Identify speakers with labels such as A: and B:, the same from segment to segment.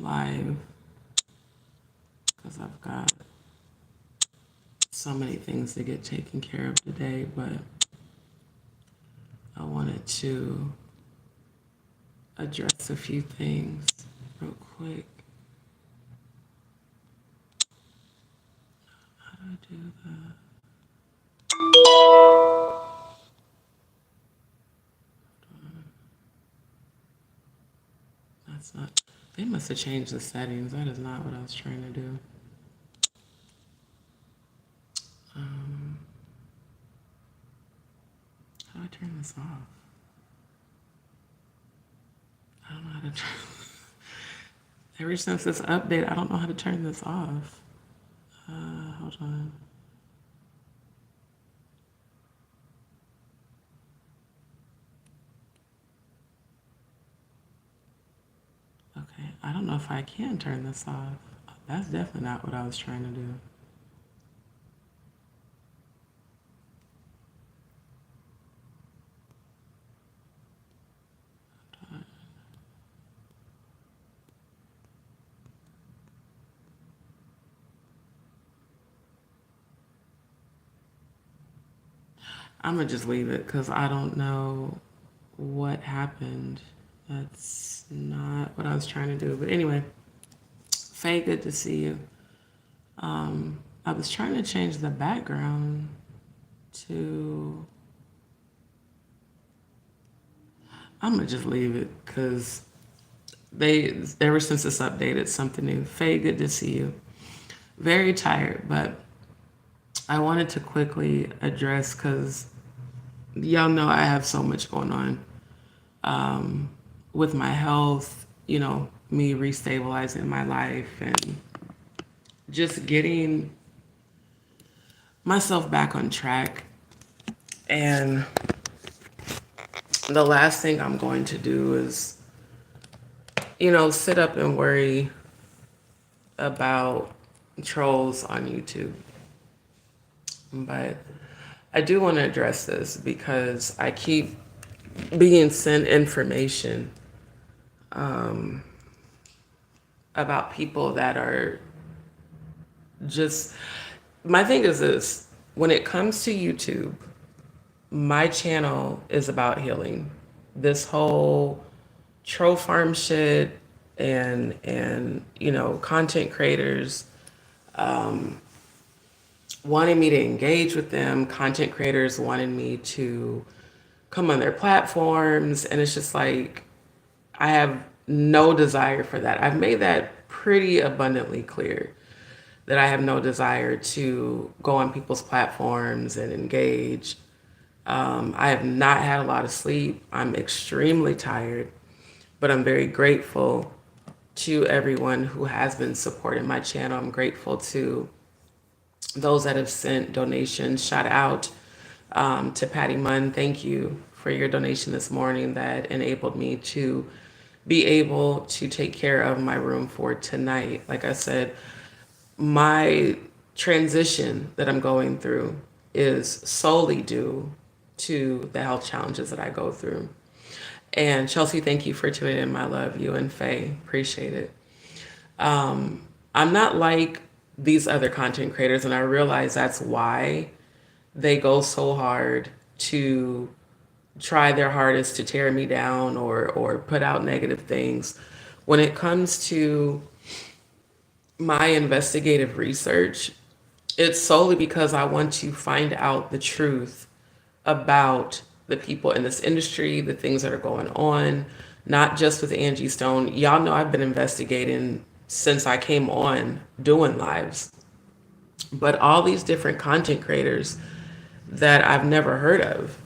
A: live because I've got so many things to get taken care of today, but I wanted to address a few things real quick. How do I do that? That's not, they must have changed the settings. That is not what I was trying to do. How do I turn this off? I don't know how to turn. Ever since this update, I don't know how to turn this off. Hold on. Okay, I don't know if I can turn this off. That's definitely not what I was trying to do. I'm gonna just leave it because I don't know what happened. That's not what I was trying to do. But anyway, Faye, good to see you. I was trying to change the background to. I'm gonna just leave it because ever since this update, it's something new. Faye, good to see you. Very tired, but I wanted to quickly address because y'all know I have so much going on with my health, me restabilizing my life and just getting myself back on track. And the last thing I'm going to do is, sit up and worry about trolls on YouTube. But I do want to address this because I keep being sent information about people that are just. My thing is this: when it comes to YouTube, my channel is about healing. This whole troll farm shit and content creators wanting me to engage with them, content creators wanting me to come on their platforms, and it's just like I have no desire for that. I've made that pretty abundantly clear that I have no desire to go on people's platforms and engage. I have not had a lot of sleep. I'm extremely tired, but I'm very grateful to everyone who has been supporting my channel. I'm grateful to those that have sent donations. Shout out to Patty Munn. Thank you for your donation this morning that enabled me to be able to take care of my room for tonight. Like I said, my transition that I'm going through is solely due to the health challenges that I go through. And Chelsea, thank you for tuning in. I love you. And Faye, appreciate it. I'm not like these other content creators, and I realize that's why they go so hard to try their hardest to tear me down or put out negative things. When it comes to my investigative research, it's solely because I want to find out the truth about the people in this industry, the things that are going on, not just with Angie Stone. Y'all know I've been investigating since I came on doing lives, but all these different content creators that I've never heard of,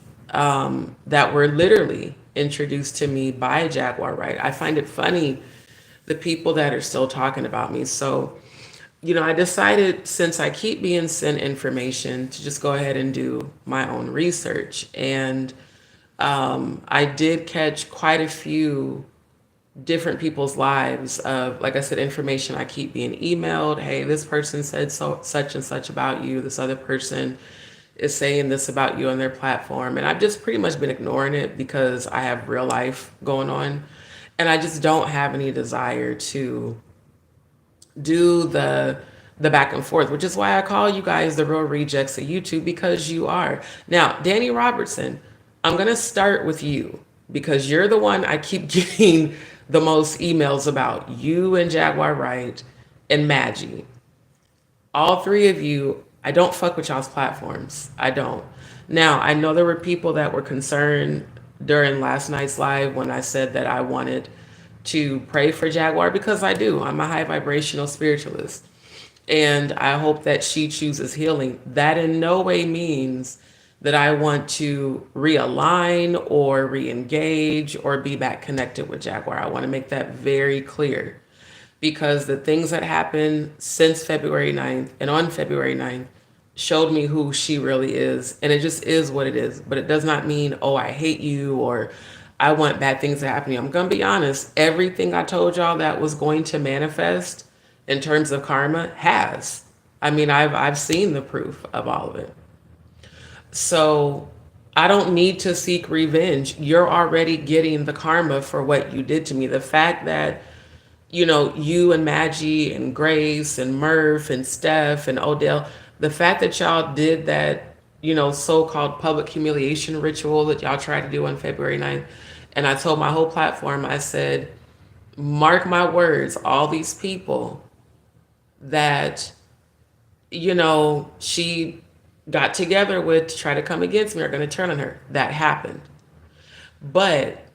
A: that were literally introduced to me by Jaguar, right? I find it funny, the people that are still talking about me. So, I decided, since I keep being sent information, to just go ahead and do my own research. And I did catch quite a few different people's lives of, like I said, information I keep being emailed. Hey, this person said such and such about you. This other person is saying this about you on their platform. And I've just pretty much been ignoring it because I have real life going on. And I just don't have any desire to do the back and forth, which is why I call you guys the real rejects of YouTube, because you are. Now, Dani Robertson, I'm gonna start with you because you're the one I keep getting the most emails about. You and Jaguar Wright and Madgie. All three of you, I don't fuck with y'all's platforms. I don't. Now, I know there were people that were concerned during last night's live when I said that I wanted to pray for Jaguar, because I do. I'm a high vibrational spiritualist. And I hope that she chooses healing. That in no way means that I want to realign or re-engage or be back connected with Jaguar. I want to make that very clear, because the things that happened since February 9th and on February 9th showed me who she really is. And it just is what it is. But it does not mean, oh, I hate you or I want bad things to happen to you. I'm going to be honest. Everything I told y'all that was going to manifest in terms of karma has. I mean, I've seen the proof of all of it. So I don't need to seek revenge. You're already getting the karma for what you did to me. The fact that, you know, you and Madgie and Grace and Murph and Steph and Odell, the fact that y'all did that, you know, so-called public humiliation ritual that y'all tried to do on February 9th. And I told my whole platform, I said, mark my words, all these people that, you know, she got together with to try to come against me are going to turn on her. That happened. But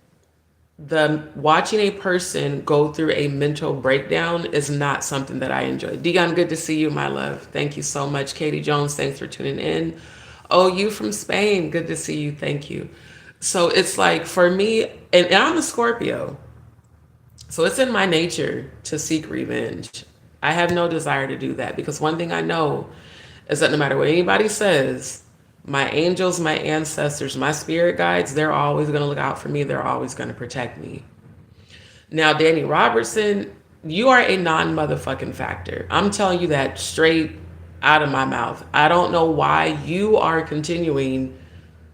A: the watching a person go through a mental breakdown is not something that I enjoy. Dion, good to see you, my love. Thank you so much. Katie Jones, thanks for tuning in. Oh, you from Spain, good to see you. Thank you. So it's like for me, and I'm a Scorpio, so it's in my nature to seek revenge. I have no desire to do that, because one thing I know is that no matter what anybody says, my angels, my ancestors, my spirit guides, they're always going to look out for me. They're always going to protect me. Now, Dani Robertson, you are a non-motherfucking factor. I'm telling you that straight out of my mouth. I don't know why you are continuing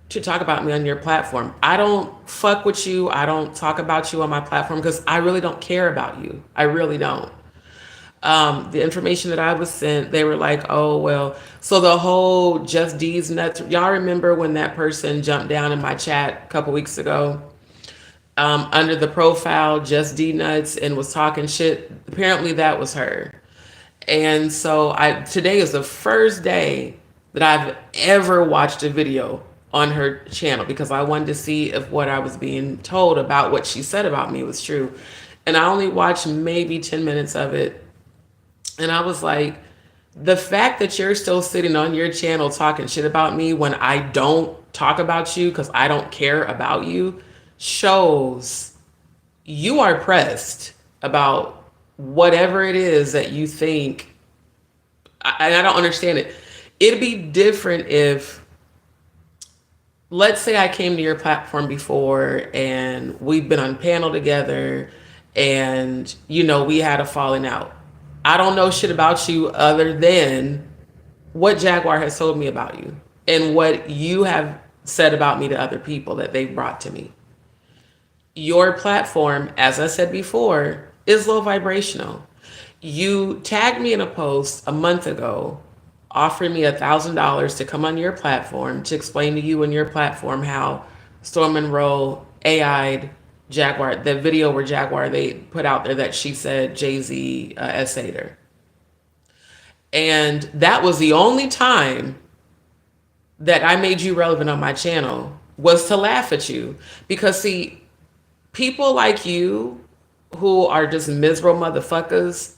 A: to talk about me on your platform. I don't fuck with you. I don't talk about you on my platform because I really don't care about you. I really don't. The information that I was sent, they were like, oh, well, so the whole JustDee's nuts. Y'all remember when that person jumped down in my chat a couple weeks ago under the profile JustDee nuts and was talking shit? Apparently that was her. And so today is the first day that I've ever watched a video on her channel, because I wanted to see if what I was being told about what she said about me was true. And I only watched maybe 10 minutes of it. And I was like, the fact that you're still sitting on your channel talking shit about me when I don't talk about you because I don't care about you shows you are pressed about whatever it is that you think. And I don't understand it. It'd be different if, let's say I came to your platform before and we've been on panel together and, you know, we had a falling out. I don't know shit about you other than what Jaguar has told me about you and what you have said about me to other people that they've brought to me. Your platform, as I said before, is low vibrational. You tagged me in a post a month ago offering me $1,000 to come on your platform to explain to you and your platform how Storm Monroe AI'd Jaguar, the video where Jaguar, they put out there that she said Jay-Z essayed her. And that was the only time that I made you relevant on my channel, was to laugh at you. Because see, people like you who are just miserable motherfuckers,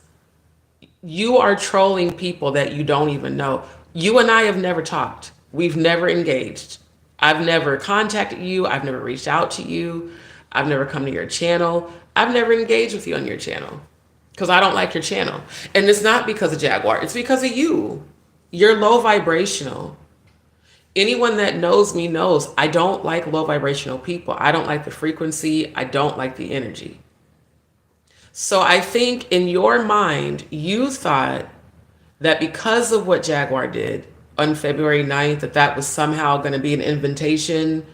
A: you are trolling people that you don't even know. You and I have never talked. We've never engaged. I've never contacted you. I've never reached out to you. I've never come to your channel. I've never engaged with you on your channel because I don't like your channel. And it's not because of Jaguar. It's because of you. You're low vibrational. Anyone that knows me knows I don't like low vibrational people. I don't like the frequency. I don't like the energy. So I think in your mind, you thought that because of what Jaguar did on February 9th, that was somehow going to be an invitation,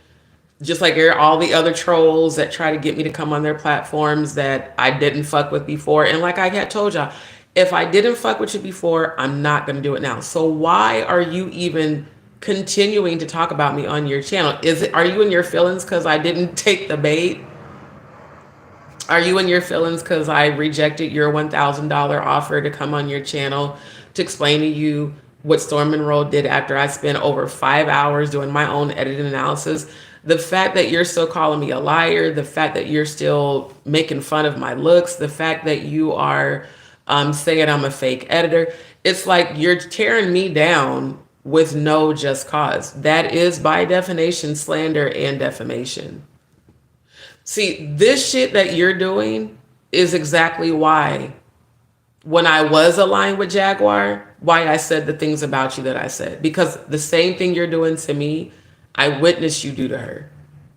A: just like all the other trolls that try to get me to come on their platforms that I didn't fuck with before. And like I had told y'all, If I didn't fuck with you before, I'm not going to do it now. So why are you even continuing to talk about me on your channel? Are you in your feelings because I didn't take the bait? Are you in your feelings because I rejected your $1,000 offer to come on your channel to explain to you what Storm Monroe did after I spent over 5 hours doing my own editing analysis? The fact that you're still calling me a liar, the fact that you're still making fun of my looks, the fact that you are saying I'm a fake editor, it's like you're tearing me down with no just cause. That is by definition slander and defamation. See, this shit that you're doing is exactly why, when I was aligned with Jaguar, why I said the things about you that I said. Because the same thing you're doing to me, I witnessed you do to her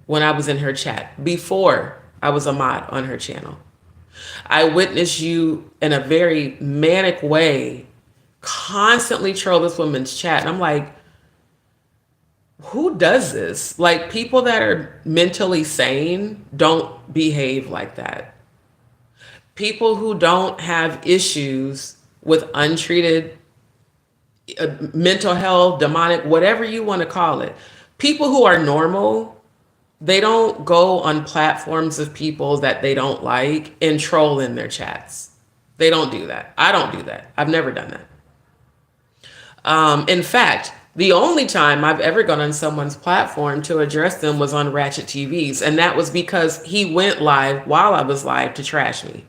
A: when I was in her chat before I was a mod on her channel. I witnessed you in a very manic way constantly troll this woman's chat. And I'm like, who does this? Like, people that are mentally sane don't behave like that. People who don't have issues with untreated mental health, demonic, whatever you want to call it. People who are normal, they don't go on platforms of people that they don't like and troll in their chats. They don't do that. I don't do that. I've never done that. In fact, the only time I've ever gone on someone's platform to address them was on Ratchet TV's. And that was because he went live while I was live to trash me.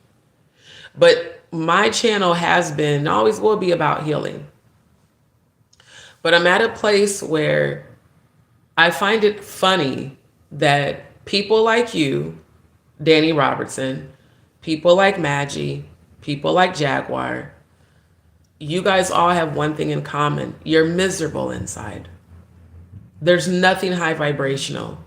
A: But my channel has been, and always will be, about healing. But I'm at a place where I find it funny that people like you, Dani Robertson, people like Madgie, people like Jaguar, you guys all have one thing in common. You're miserable inside. There's nothing high vibrational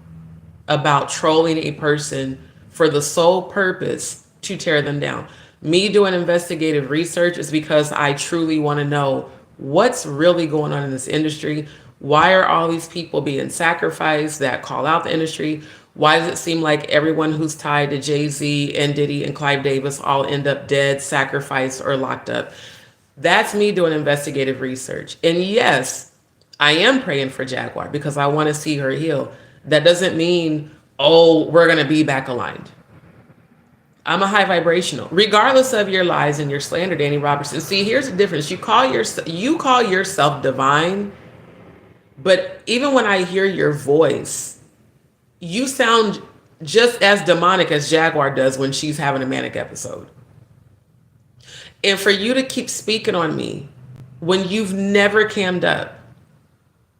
A: about trolling a person for the sole purpose to tear them down. Me doing investigative research is because I truly want to know what's really going on in this industry. Why are all these people being sacrificed that call out the industry? Why does it seem like everyone who's tied to Jay-Z and Diddy and Clive Davis all end up dead, sacrificed, or locked up? That's me doing investigative research. And yes, I am praying for Jaguar because I want to see her heal. That doesn't mean, oh, we're going to be back aligned. I'm a high vibrational, regardless of your lies and your slander, Dani Robertson. See, here's the difference. You call yourself divine, but even when I hear your voice, you sound just as demonic as Jaguar does when she's having a manic episode. And for you to keep speaking on me when you've never cammed up,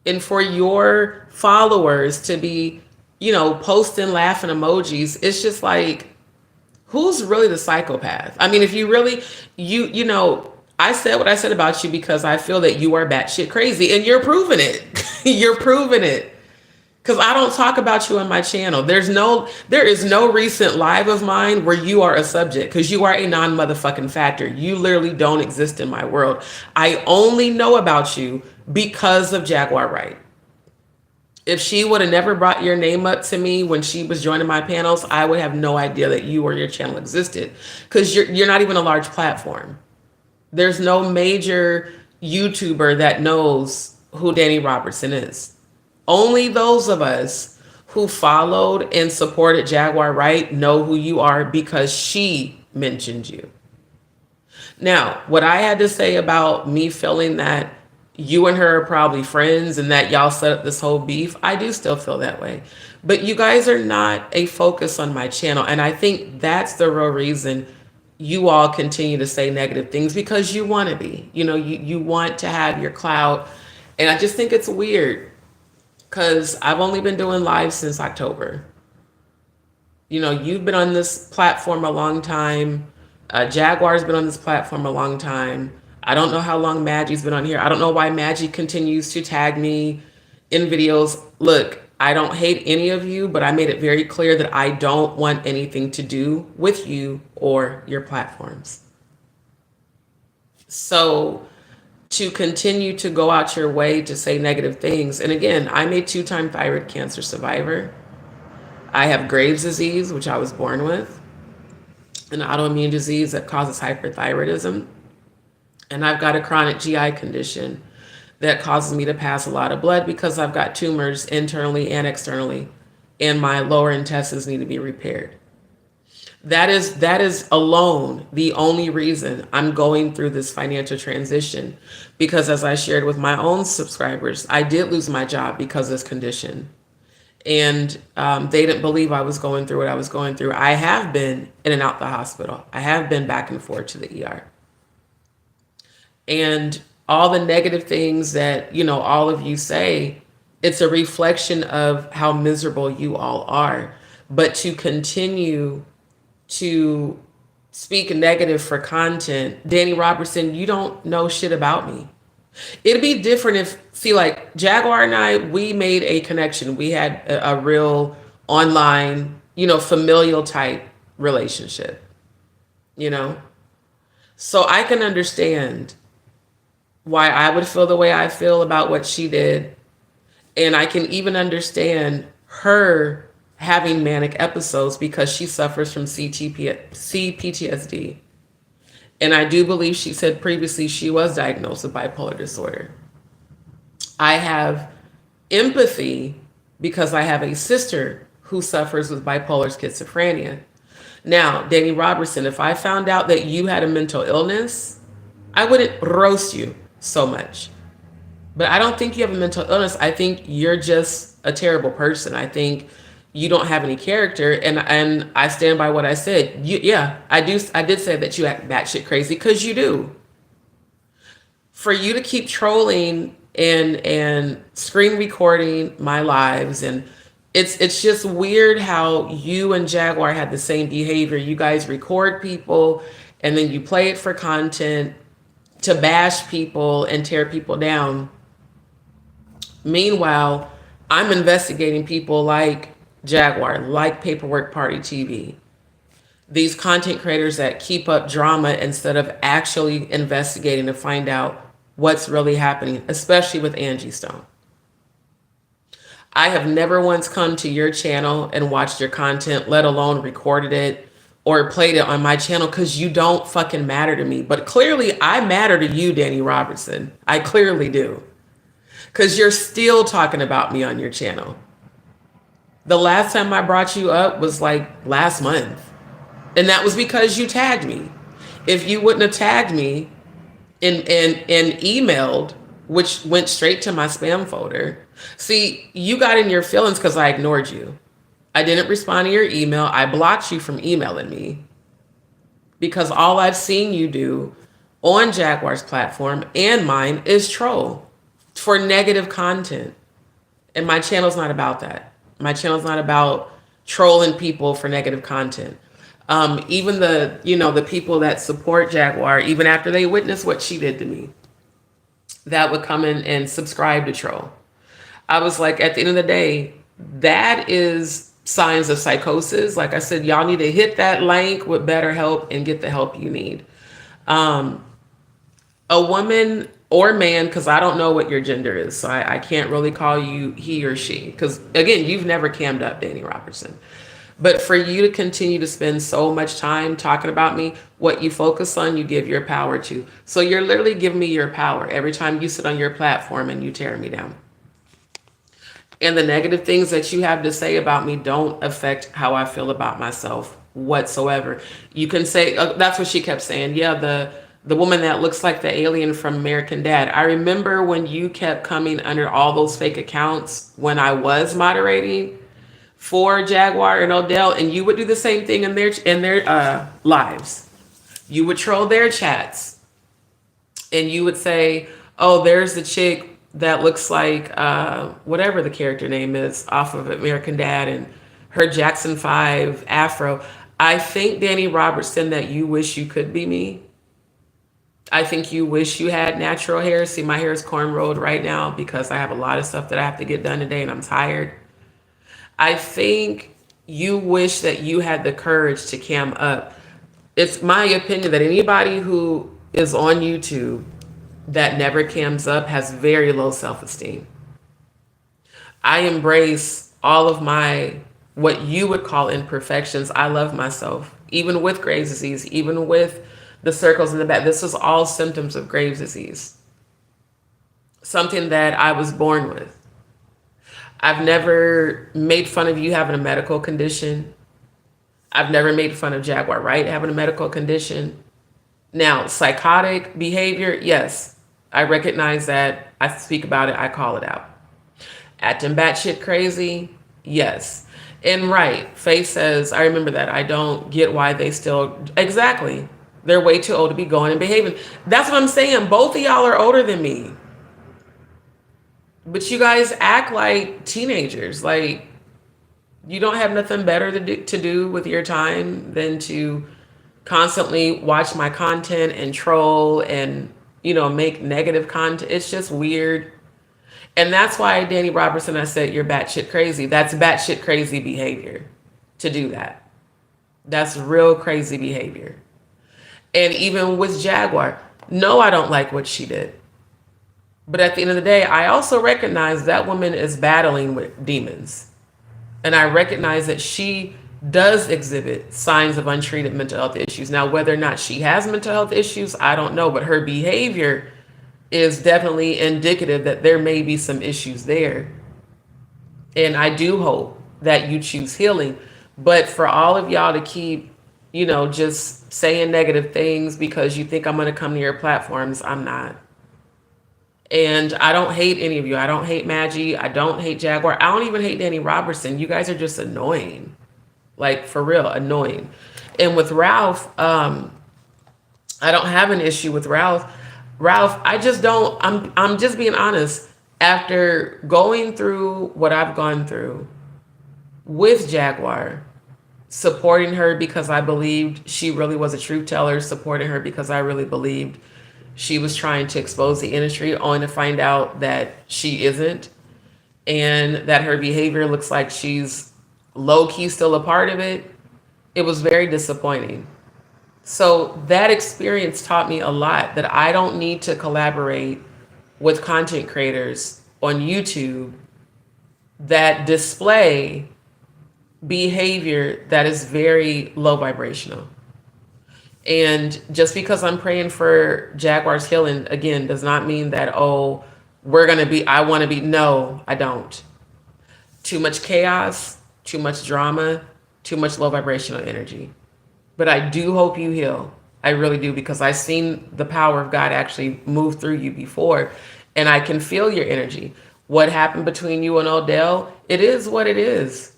A: and for your followers to be, posting laughing emojis, it's just like, who's really the psychopath? I mean, if you really, I said what I said about you because I feel that you are batshit crazy, and you're proving it. You're proving it. Because I don't talk about you on my channel. There is no recent live of mine where you are a subject, because you are a non-motherfucking factor. You literally don't exist in my world. I only know about you because of Jaguar Wright. If she would have never brought your name up to me when she was joining my panels, I would have no idea that you or your channel existed, because you're not even a large platform. There's no major YouTuber that knows who Dani Robertson is. Only those of us who followed and supported Jaguar Wright know who you are because she mentioned you. Now, what I had to say about me feeling that you and her are probably friends and that y'all set up this whole beef, I do still feel that way. But you guys are not a focus on my channel. And I think that's the real reason you all continue to say negative things, because you want to be. You want to have your clout. And I just think it's weird, because I've only been doing live since October. You've been on this platform a long time. Jaguar's been on this platform a long time. I don't know how long Maggie's been on here. I don't know why Madgie continues to tag me in videos. Look, I don't hate any of you, but I made it very clear that I don't want anything to do with you or your platforms. So to continue to go out your way to say negative things. And again, I'm a 2-time thyroid cancer survivor. I have Graves' disease, which I was born with, an autoimmune disease that causes hyperthyroidism. And I've got a chronic GI condition that causes me to pass a lot of blood because I've got tumors internally and externally, and my lower intestines need to be repaired. That is alone the only reason I'm going through this financial transition, because as I shared with my own subscribers, I did lose my job because of this condition. And they didn't believe I was going through what I was going through. I have been in and out the hospital. I have been back and forth to the ER. And all the negative things that, all of you say, it's a reflection of how miserable you all are. But to continue to speak negative for content, Dani Robertson, you don't know shit about me. It'd be different if, see, like Jaguar and I, we made a connection. We had a real online, familial type relationship, you know? So I can understand why I would feel the way I feel about what she did. And I can even understand her having manic episodes because she suffers from CPTSD. And I do believe she said previously she was diagnosed with bipolar disorder. I have empathy because I have a sister who suffers with bipolar schizophrenia. Now, Dani Robertson, if I found out that you had a mental illness, I wouldn't roast you so much. But I don't think you have a mental illness. I think you're just a terrible person. I think you don't have any character, and I stand by what I said. I did say that you act batshit crazy because you do. For you to keep trolling and screen recording my lives, and it's just weird how you and Jaguar had the same behavior. You guys record people and then you play it for content to bash people and tear people down. Meanwhile, I'm investigating people like Jaguar, like Paperwork Party TV. These content creators that keep up drama instead of actually investigating to find out what's really happening, especially with Angie Stone. I have never once come to your channel and watched your content, let alone recorded it or played it on my channel, because you don't fucking matter to me. But clearly I matter to you, Dani Robertson. I clearly do. Because you're still talking about me on your channel. The last time I brought you up was like last month. And that was because you tagged me. If you wouldn't have tagged me and emailed, which went straight to my spam folder. See, you got in your feelings because I ignored you. I didn't respond to your email. I blocked you from emailing me. Because all I've seen you do on Jaguar's platform and mine is troll for negative content. And my channel's not about that. My channel's not about trolling people for negative content. Even the people that support Jaguar, even after they witness what she did to me, that would come in and subscribe to troll. I was like, at the end of the day, that is signs of psychosis. Like I said, y'all need to hit that link with BetterHelp and get the help you need. A woman or man, because I don't know what your gender is, so I can't really call you he or she, because again, you've never cammed up, Dani Robertson. But for you to continue to spend so much time talking about me, what you focus on, you give your power to. So you're literally giving me your power every time you sit on your platform and you tear me down. And the negative things that you have to say about me don't affect how I feel about myself whatsoever. You can say, that's what she kept saying. Yeah, the woman that looks like the alien from American Dad. I remember when you kept coming under all those fake accounts when I was moderating for Jaguar and Odell, and you would do the same thing in their lives. You would troll their chats, and you would say, "Oh, there's the chick that looks like whatever the character name is off of American Dad, and her Jackson 5 afro." I think, Dani Robertson, that you wish you could be me. I think you wish you had natural hair. See, my hair is cornrowed right now because I have a lot of stuff that I have to get done today and I'm tired. I think you wish that you had the courage to cam up. It's my opinion that anybody who is on YouTube that never cams up has very low self-esteem. I embrace all of my, what you would call imperfections. I love myself, even with Graves' disease, even with the circles in the back. This was all symptoms of Graves' disease, something that I was born with. I've never made fun of you having a medical condition. I've never made fun of Jaguar, right? Having a medical condition. Now, psychotic behavior, yes, I recognize that. I speak about it. I call it out. Acting batshit crazy, yes. And right, Faith says, I remember that. I don't get why they still, exactly. They're way too old to be going and behaving. That's what I'm saying. Both of y'all are older than me. But you guys act like teenagers. Like, you don't have nothing better to do with your time than to constantly watch my content and troll and, make negative content. It's just weird. And that's why, Dani Robertson, I said, you're batshit crazy. That's batshit crazy behavior to do that. That's real crazy behavior. And even with Jaguar, no, I don't like what she did. But at the end of the day, I also recognize that woman is battling with demons. And I recognize that she does exhibit signs of untreated mental health issues. Now, whether or not she has mental health issues, I don't know. But her behavior is definitely indicative that there may be some issues there. And I do hope that you choose healing. But for all of y'all to keep, just saying negative things because you think I'm going to come to your platforms, I'm not. And I don't hate any of you. I don't hate Madgie. I don't hate Jaguar. I don't even hate Dani Robertson. You guys are just annoying. Like, for real, annoying. And with Ralph, I don't have an issue with Ralph. Ralph, I just don't, I'm just being honest. After going through what I've gone through with Jaguar, supporting her because I believed she really was a truth teller, supporting her because I really believed she was trying to expose the industry, only to find out that she isn't, and that her behavior looks like she's low-key still a part of it. It was very disappointing. So that experience taught me a lot, that I don't need to collaborate with content creators on YouTube that display behavior that is very low vibrational. And just because I'm praying for Jaguar's healing, again, does not mean that, I want to be, no, I don't. Too much chaos, too much drama, too much low vibrational energy. But I do hope you heal. I really do, because I've seen the power of God actually move through you before, and I can feel your energy. What happened between you and Odell, it is what it is.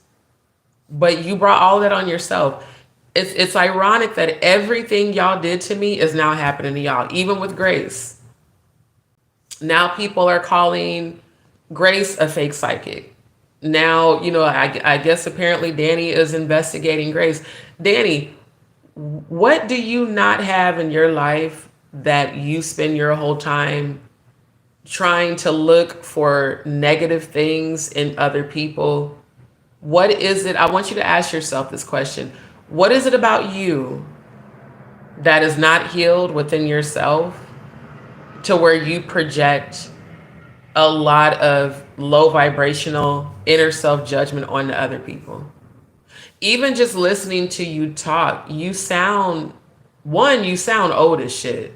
A: But you brought all that on yourself. It's ironic that everything y'all did to me is now happening to y'all, even with Grace. Now people are calling Grace a fake psychic. Now, I guess apparently Dani is investigating Grace. Dani, what do you not have in your life that you spend your whole time trying to look for negative things in other people? What is it? I want you to ask yourself this question. What is it about you that is not healed within yourself to where you project a lot of low vibrational inner self-judgment on the other people? Even just listening to you talk, you sound old as shit.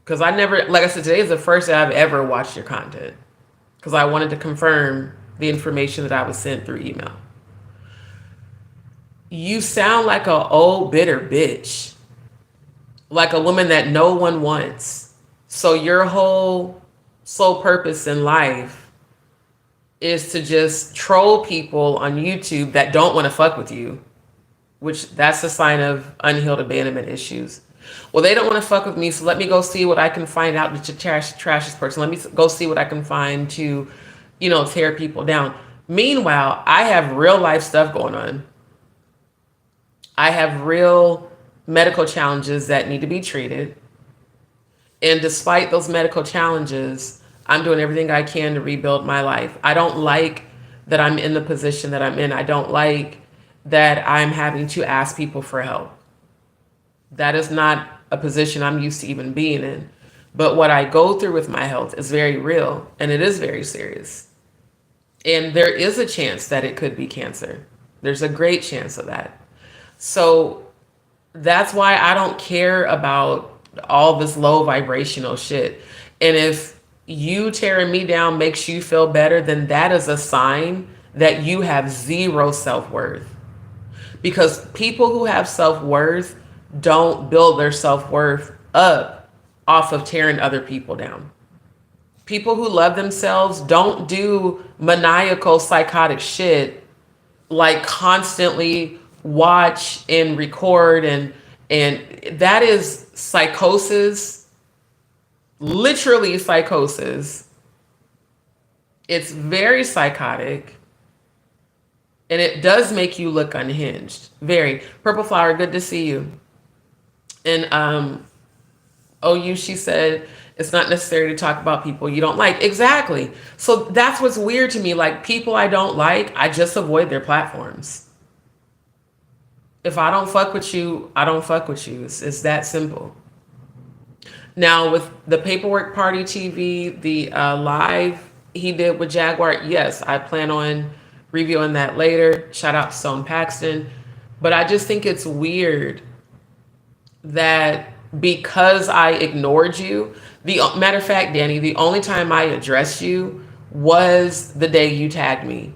A: Because I never, like I said, today is the first day I've ever watched your content. Because I wanted to confirm the information that I was sent through email. You sound like an old bitter bitch. Like a woman that no one wants. So your whole sole purpose in life is to just troll people on YouTube that don't want to fuck with you, which that's a sign of unhealed abandonment issues. Well, they don't want to fuck with me, so let me go see what I can find out to trash this person. Let me go see what I can find to, tear people down. Meanwhile, I have real life stuff going on. I have real medical challenges that need to be treated. And despite those medical challenges, I'm doing everything I can to rebuild my life. I don't like that I'm in the position that I'm in. I don't like that I'm having to ask people for help. That is not a position I'm used to even being in. But what I go through with my health is very real, and it is very serious. And there is a chance that it could be cancer. There's a great chance of that. So that's why I don't care about all this low vibrational shit. And if you tearing me down makes you feel better, then that is a sign that you have zero self-worth. Because people who have self-worth don't build their self-worth up off of tearing other people down. People who love themselves don't do maniacal psychotic shit like constantly watch and record, and that is psychosis, literally psychosis. It's very psychotic, and it does make you look unhinged. Very. Purple Flower, good to see you. And OU, she said, it's not necessary to talk about people you don't like. Exactly. So that's what's weird to me. Like, people I don't like, I just avoid their platforms. If I don't fuck with you, I don't fuck with you. It's that simple. Now, with the Paperwork Party TV, the live he did with Jaguar, yes, I plan on reviewing that later. Shout out to Stone Paxton. But I just think it's weird that because I ignored you, the matter of fact, Dani, the only time I addressed you was the day you tagged me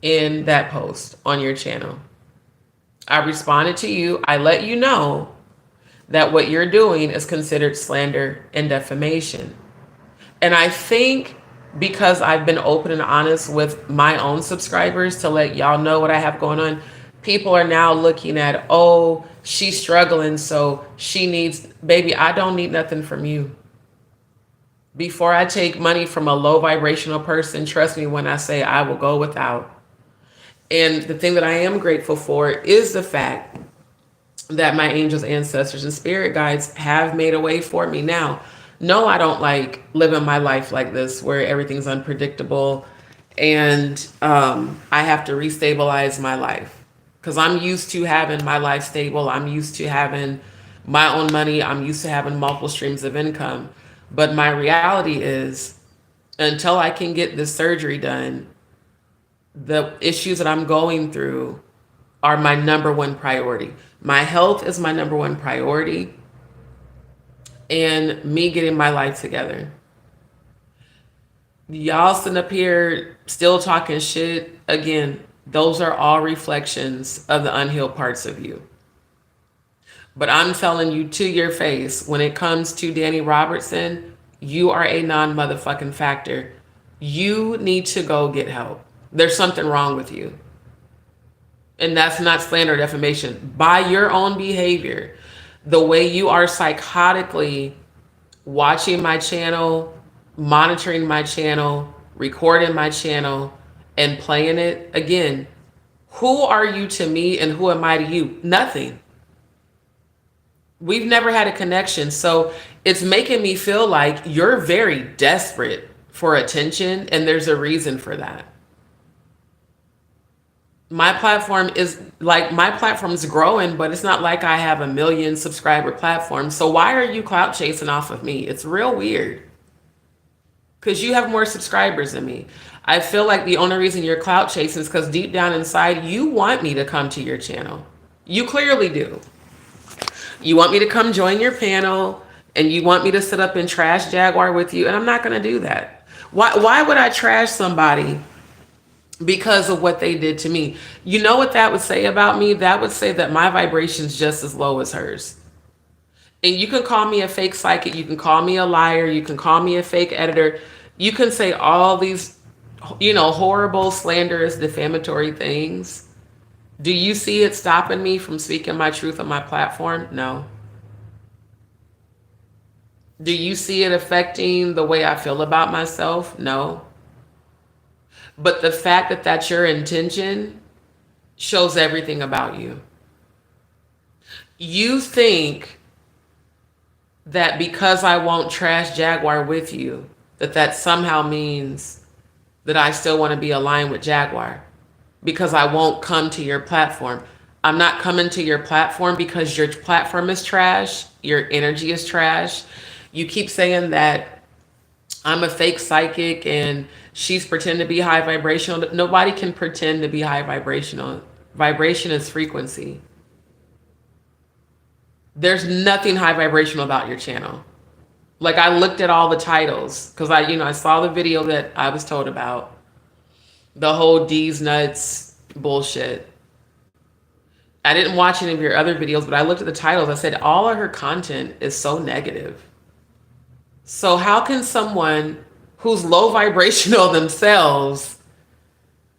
A: in that post on your channel. I responded to you. I let you know that what you're doing is considered slander and defamation. And I think because I've been open and honest with my own subscribers to let y'all know what I have going on, people are now looking at, oh, she's struggling, so she needs, baby, I don't need nothing from you. Before I take money from a low vibrational person, trust me when I say I will go without. And the thing that I am grateful for is the fact that my angels, ancestors, and spirit guides have made a way for me. Now, no, I don't like living my life like this where everything's unpredictable and I have to restabilize my life. Because I'm used to having my life stable. I'm used to having my own money. I'm used to having multiple streams of income. But my reality is, until I can get this surgery done, the issues that I'm going through are my number one priority. My health is my number one priority, and me getting my life together. Y'all sitting up here still talking shit. Again, those are all reflections of the unhealed parts of you. But I'm telling you to your face, when it comes to Dani Robertson, you are a non-motherfucking factor. You need to go get help. There's something wrong with you. And that's not slander or defamation. By your own behavior, the way you are psychotically watching my channel, monitoring my channel, recording my channel, and playing it, again, who are you to me and who am I to you? Nothing. We've never had a connection. So it's making me feel like you're very desperate for attention, and there's a reason for that. My platform is growing, but it's not like I have a 1 million subscriber platform. So why are you clout chasing off of me? It's real weird. Because you have more subscribers than me. I feel like the only reason you're clout chasing is because deep down inside, you want me to come to your channel. You clearly do. You want me to come join your panel, and you want me to sit up and trash Jaguar with you, and I'm not going to do that. Why would I trash somebody because of what they did to me? You know what that would say about me? That would say that my vibration's just as low as hers. And you can call me a fake psychic. You can call me a liar. You can call me a fake editor. You can say all these, horrible, slanderous, defamatory things. Do you see it stopping me from speaking my truth on my platform? No. Do you see it affecting the way I feel about myself? No. But the fact that that's your intention shows everything about you. You think that because I won't trash Jaguar with you, that somehow means that I still want to be aligned with Jaguar because I won't come to your platform. I'm not coming to your platform because your platform is trash. Your energy is trash. You keep saying that I'm a fake psychic and she's pretending to be high vibrational. Nobody can pretend to be high vibrational. Vibration is frequency. There's nothing high vibrational about your channel. Like, I looked at all the titles because I saw the video that I was told about, the whole D's nuts bullshit. I didn't watch any of your other videos, but I looked at the titles. I said all of her content is so negative. So how can someone who's low vibrational themselves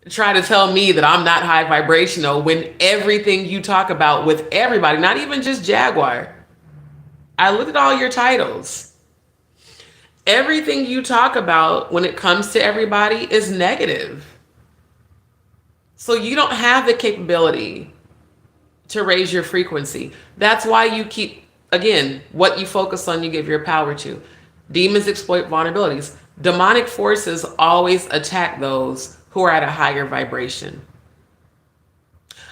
A: try to tell me that I'm not high vibrational when everything you talk about with everybody, not even just Jaguar? I looked at all your titles. Everything you talk about when it comes to everybody is negative. So you don't have the capability to raise your frequency. That's why you keep, again, what you focus on, you give your power to. Demons exploit vulnerabilities. Demonic forces always attack those who are at a higher vibration.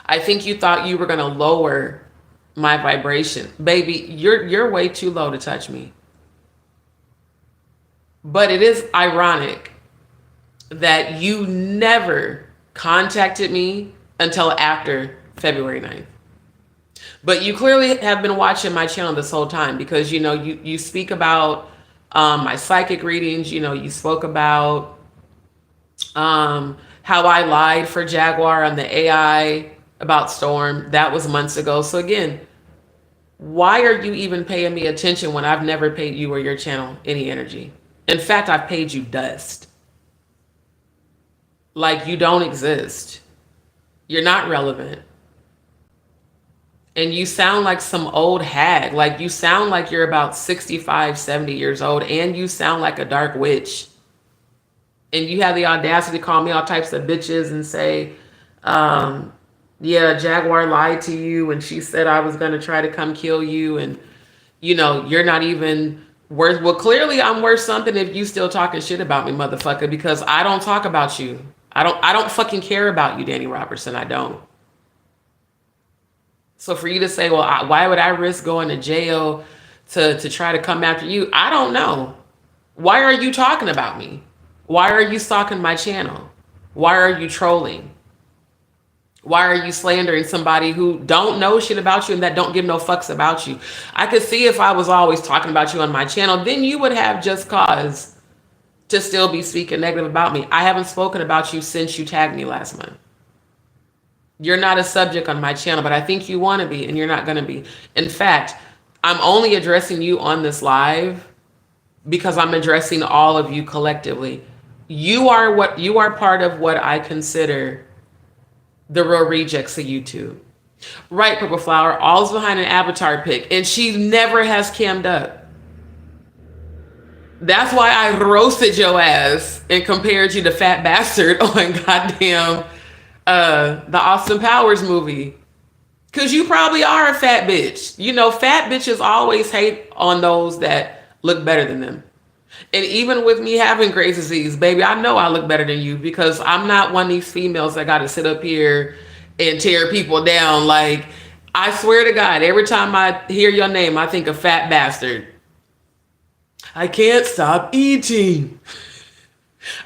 A: I think you thought you were going to lower my vibration. Baby, you're way too low to touch me. But it is ironic that you never contacted me until after February 9th. But you clearly have been watching my channel this whole time because, you speak about my psychic readings. You spoke about how I lied for Jaguar on the AI about Storm. That was months ago. So again, why are you even paying me attention when I've never paid you or your channel any energy? In fact, I've paid you dust. Like, you don't exist. You're not relevant. And you sound like some old hag. Like, you sound like you're about 65, 70 years old, and you sound like a dark witch. And you have the audacity to call me all types of bitches and say, yeah, Jaguar lied to you, and she said I was going to try to come kill you, and, you're not even worth... Well, clearly I'm worth something if you still talking shit about me, motherfucker, because I don't talk about you. I don't fucking care about you, Dani Robertson. I don't. So for you to say, well, why would I risk going to jail to try to come after you? I don't know. Why are you talking about me? Why are you stalking my channel? Why are you trolling? Why are you slandering somebody who don't know shit about you and that don't give no fucks about you? I could see if I was always talking about you on my channel, then you would have just cause to still be speaking negative about me. I haven't spoken about you since you tagged me last month. You're not a subject on my channel, but I think you want to be, and you're not going to be. In fact, I'm only addressing you on this live because I'm addressing all of you collectively. You are part of what I consider the real rejects of YouTube. Right, Purple Flower, all's behind an avatar pic, and she never has cammed up. That's why I roasted your ass and compared you to Fat Bastard on goddamn the Austin Powers movie. Because you probably are a fat bitch. Fat bitches always hate on those that look better than them. And even with me having Graves' disease, baby, I know I look better than you because I'm not one of these females that got to sit up here and tear people down. Like, I swear to God, every time I hear your name, I think of Fat Bastard. I can't stop eating.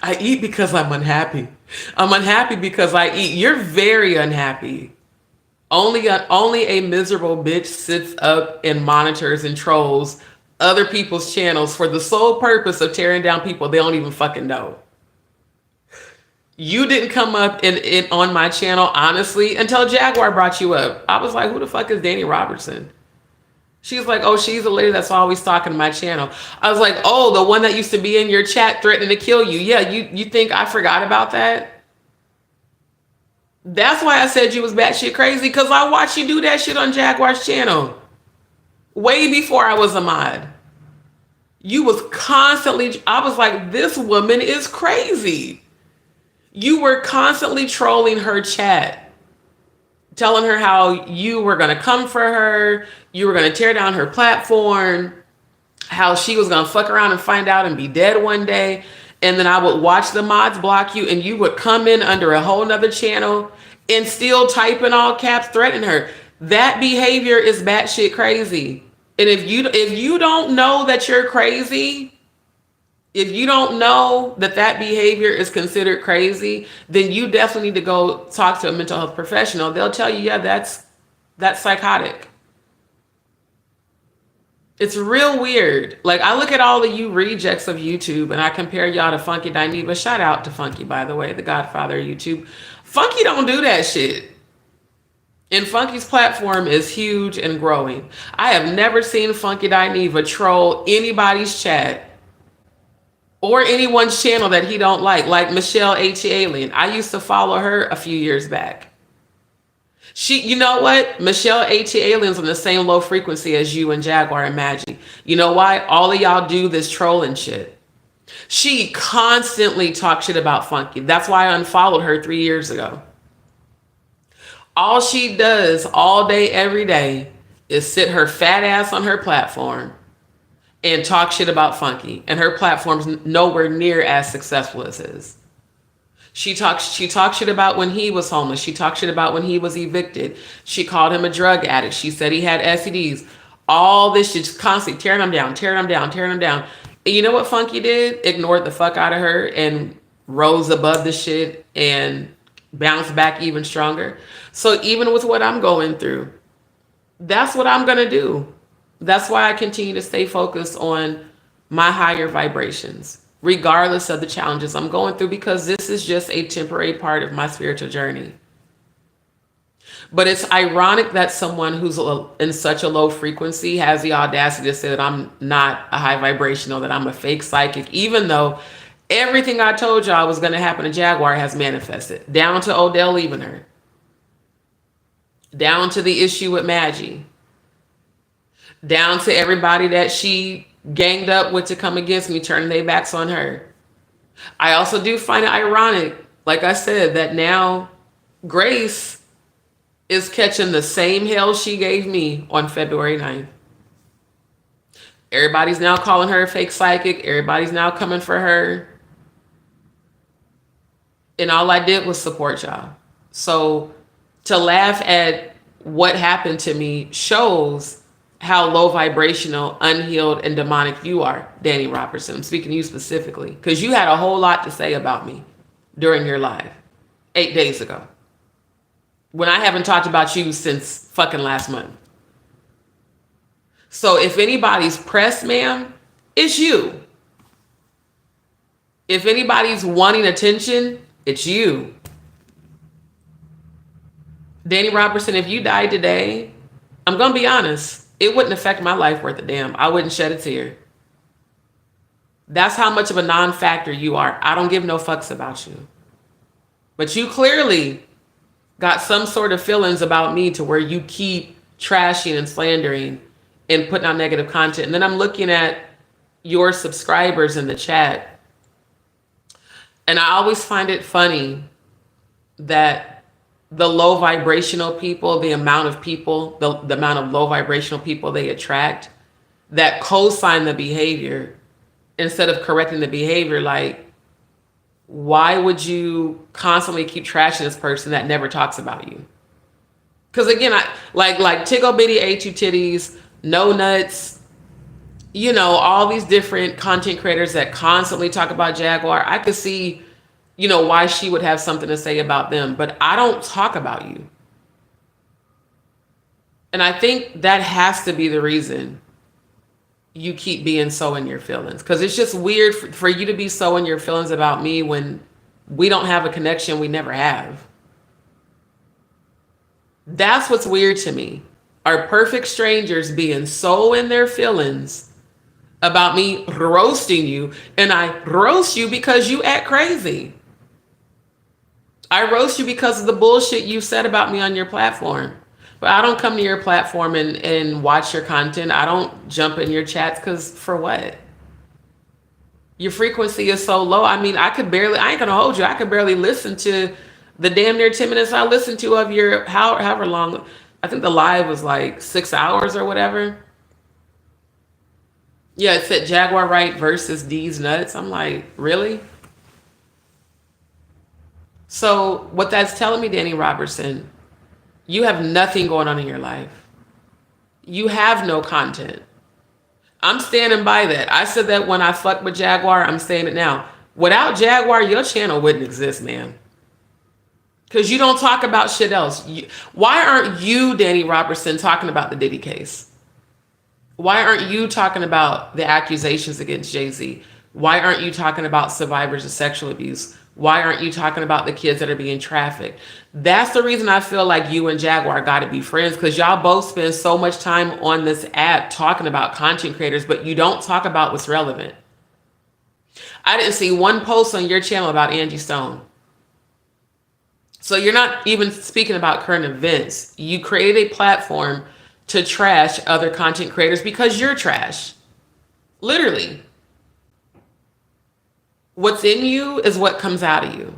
A: I eat because I'm unhappy. I'm unhappy because I eat. You're very unhappy. Only a miserable bitch sits up and monitors and trolls other people's channels for the sole purpose of tearing down people they don't even fucking know. You didn't come up in on my channel, honestly, until Jaguar brought you up. I was like, who the fuck is Dani Robertson? She's like, oh, she's the lady that's always talking to my channel. I was like, oh, the one that used to be in your chat threatening to kill you. Yeah, you think I forgot about that? That's why I said you was batshit crazy, because I watched you do that shit on Jaguar's channel. Way before I was a mod. You was constantly, I was like, this woman is crazy. You were constantly trolling her chat, telling her how you were going to come for her, you were going to tear down her platform, how she was going to fuck around and find out and be dead one day. And then I would watch the mods block you, and you would come in under a whole nother channel and still type in all caps threatening her. That behavior is batshit crazy. And if you don't know that you're crazy, if you don't know that that behavior is considered crazy, then you definitely need to go talk to a mental health professional. They'll tell you, yeah, that's psychotic. It's real weird. Like, I look at all of you rejects of YouTube and I compare y'all to Funky Dineva. Shout out to Funky, by the way, the godfather of YouTube. Funky don't do that shit. And Funky's platform is huge and growing. I have never seen Funky Dineva troll anybody's chat or anyone's channel that he don't like Michelle H. Alien. I used to follow her a few years back. You know what? Michelle H. Alien's on the same low frequency as you and Jaguar and Madgie. You know why? All of y'all do this trolling shit. She constantly talks shit about Funky. That's why I unfollowed her 3 years ago. All she does all day, every day is sit her fat ass on her platform and talk shit about Funky. And her platform's nowhere near as successful as his. She talks shit about when he was homeless. She talked shit about when he was evicted. She called him a drug addict. She said he had STDs. All this shit, just constantly tearing him down, tearing him down, tearing him down. And you know what Funky did? Ignored the fuck out of her and rose above the shit and bounced back even stronger. So even with what I'm going through, that's what I'm going to do. That's why I continue to stay focused on my higher vibrations, regardless of the challenges I'm going through, because this is just a temporary part of my spiritual journey. But it's ironic that someone who's in such a low frequency has the audacity to say that I'm not a high vibrational, that I'm a fake psychic, even though everything I told y'all was going to happen to Jaguar has manifested, down to Odell leaving her, down to the issue with Madgie, down to everybody that she ganged up with to come against me, turning their backs on her. I also do find it ironic, like I said, that now Grace is catching the same hell she gave me on February 9th. Everybody's now calling her a fake psychic. Everybody's now coming for her. And all I did was support y'all. So to laugh at what happened to me shows how low vibrational, unhealed, and demonic you are, Dani Robertson. I'm speaking to you specifically because you had a whole lot to say about me during your live 8 days ago, when I haven't talked about you since fucking last month. So if anybody's pressed, ma'am, it's you. If anybody's wanting attention, it's you. Dani Robertson, if you died today, I'm going to be honest, it wouldn't affect my life worth a damn. I wouldn't shed a tear. That's how much of a non-factor you are. I don't give no fucks about you. But you clearly got some sort of feelings about me to where you keep trashing and slandering and putting out negative content. And then I'm looking at your subscribers in the chat. And I always find it funny that the low vibrational people, the amount of people, the amount of low vibrational people they attract that co-sign the behavior instead of correcting the behavior. Like, why would you constantly keep trashing this person that never talks about you? Because again, I like Tickle Bitty A2 Titties, No Nuts, you know, all these different content creators that constantly talk about Jaguar. I could see, you know, why she would have something to say about them, but I don't talk about you. And I think that has to be the reason you keep being so in your feelings, because it's just weird for you to be so in your feelings about me when we don't have a connection. We never have. That's what's weird to me. Are perfect strangers being so in their feelings about me roasting you, and I roast you because you act crazy. I roast you because of the bullshit you said about me on your platform. But I don't come to your platform and watch your content. I don't jump in your chats because for what? Your frequency is so low. I mean, I ain't gonna hold you. I could barely listen to the damn near 10 minutes I listened to of your, however long. I think the live was like 6 hours or whatever. Yeah, it said Jaguar Right versus D's Nuts. I'm like, really? So what that's telling me, Dani Robertson, you have nothing going on in your life. You have no content. I'm standing by that. I said that when I fucked with Jaguar. I'm saying it now. Without Jaguar, your channel wouldn't exist, man. Because you don't talk about shit else. Why aren't you, Dani Robertson, talking about the Diddy case? Why aren't you talking about the accusations against Jay-Z? Why aren't you talking about survivors of sexual abuse? Why aren't you talking about the kids that are being trafficked? That's the reason I feel like you and Jaguar got to be friends, because y'all both spend so much time on this app talking about content creators, but you don't talk about what's relevant. I didn't see one post on your channel about Angie Stone. So you're not even speaking about current events. You create a platform to trash other content creators because you're trash. Literally. What's in you is what comes out of you.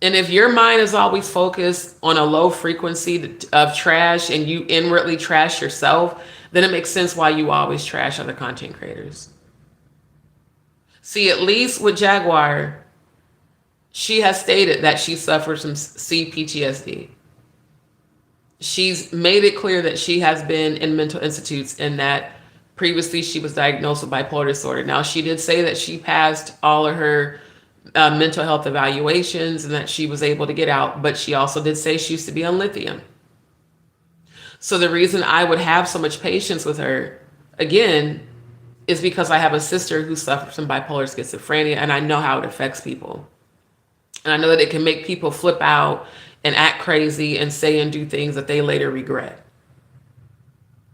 A: And if your mind is always focused on a low frequency of trash and you inwardly trash yourself, then it makes sense why you always trash other content creators. See, at least with Jaguar, she has stated that she suffers from CPTSD. She's made it clear that she has been in mental institutes and that previously she was diagnosed with bipolar disorder. Now, she did say that she passed all of her mental health evaluations and that she was able to get out, but she also did say she used to be on lithium. So the reason I would have so much patience with her, again, is because I have a sister who suffers from bipolar schizophrenia, and I know how it affects people. And I know that it can make people flip out and act crazy and say and do things that they later regret.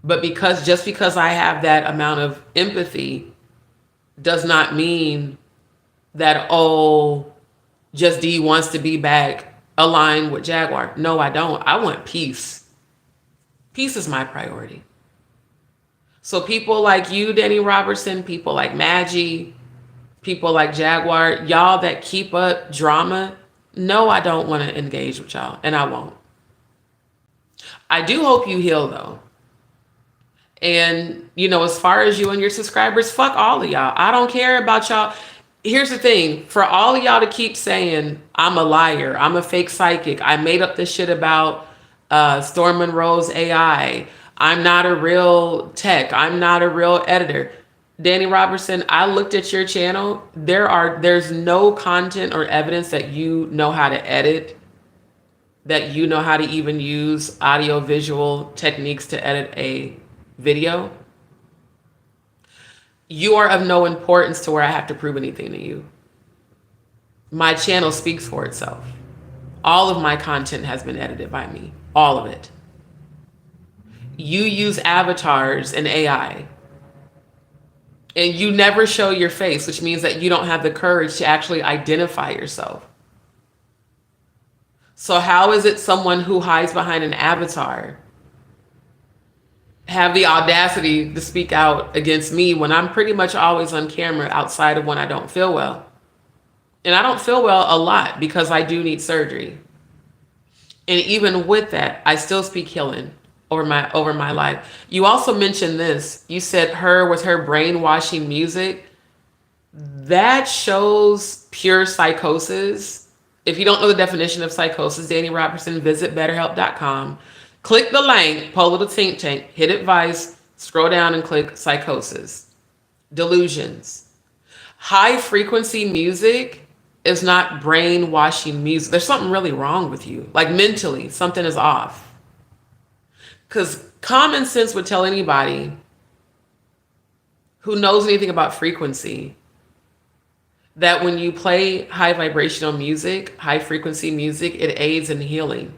A: But just because I have that amount of empathy does not mean that, JustDee wants to be back aligned with Jaguar. No, I don't. I want peace. Peace is my priority. So people like you, Dani Robertson, people like Madgie, people like Jaguar, y'all that keep up drama, no, I don't want to engage with y'all, and I won't. I do hope you heal, though. And, as far as you and your subscribers, fuck all of y'all. I don't care about y'all. Here's the thing. For all of y'all to keep saying, I'm a liar, I'm a fake psychic, I made up this shit about Storm Monroe's AI, I'm not a real tech, I'm not a real editor. Dani Robertson, I looked at your channel. There's no content or evidence that you know how to edit, that you know how to even use audio visual techniques to edit a video. You are of no importance to where I have to prove anything to you. My channel speaks for itself. All of my content has been edited by me. All of it. You use avatars and AI. And you never show your face, which means that you don't have the courage to actually identify yourself. So how is it someone who hides behind an avatar have the audacity to speak out against me when I'm pretty much always on camera outside of when I don't feel well? And I don't feel well a lot because I do need surgery. And even with that, I still speak healing over my life. You also mentioned this. You said her with her brainwashing music. That shows pure psychosis. If you don't know the definition of psychosis, Dani Robertson, visit betterhelp.com. Click the link, pull the think tank, hit advice, scroll down and click psychosis. Delusions. High frequency music is not brainwashing music. There's something really wrong with you. Like mentally, something is off. Because common sense would tell anybody who knows anything about frequency that when you play high vibrational music, high frequency music, it aids in healing.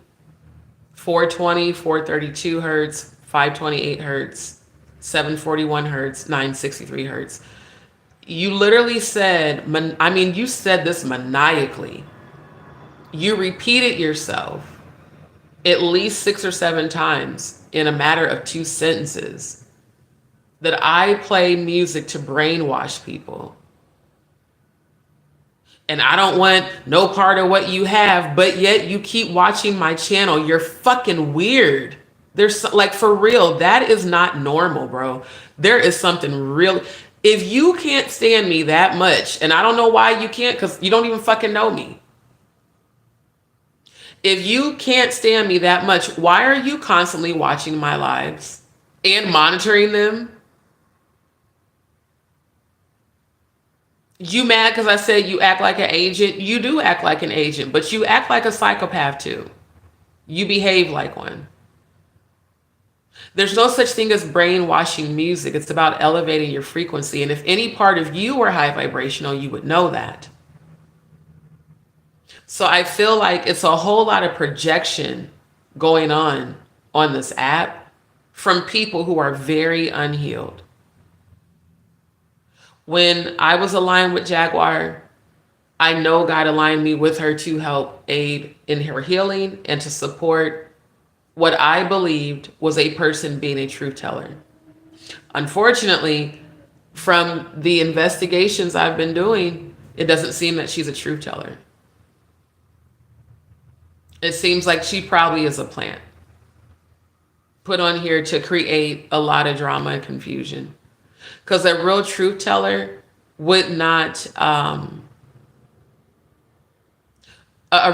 A: 420, 432 hertz, 528 hertz, 741 hertz, 963 hertz. You literally said, you said this maniacally. You repeated yourself at least 6 or 7 times in a matter of 2 sentences that I play music to brainwash people. And I don't want no part of what you have, but yet you keep watching my channel. You're fucking weird. There's like, for real, that is not normal, bro. There is something real. If you can't stand me that much, and I don't know why you can't, because you don't even fucking know me. If you can't stand me that much, why are you constantly watching my lives and monitoring them? You mad because I said you act like an agent? You do act like an agent, but you act like a psychopath too. You behave like one. There's no such thing as brainwashing music. It's about elevating your frequency. And if any part of you were high vibrational, you would know that. So I feel like it's a whole lot of projection going on this app from people who are very unhealed. When I was aligned with Jaguar, I know God aligned me with her to help aid in her healing and to support what I believed was a person being a truth teller. Unfortunately, from the investigations I've been doing, it doesn't seem that she's a truth teller. It seems like she probably is a plant put on here to create a lot of drama and confusion. Because a real truth teller would not, a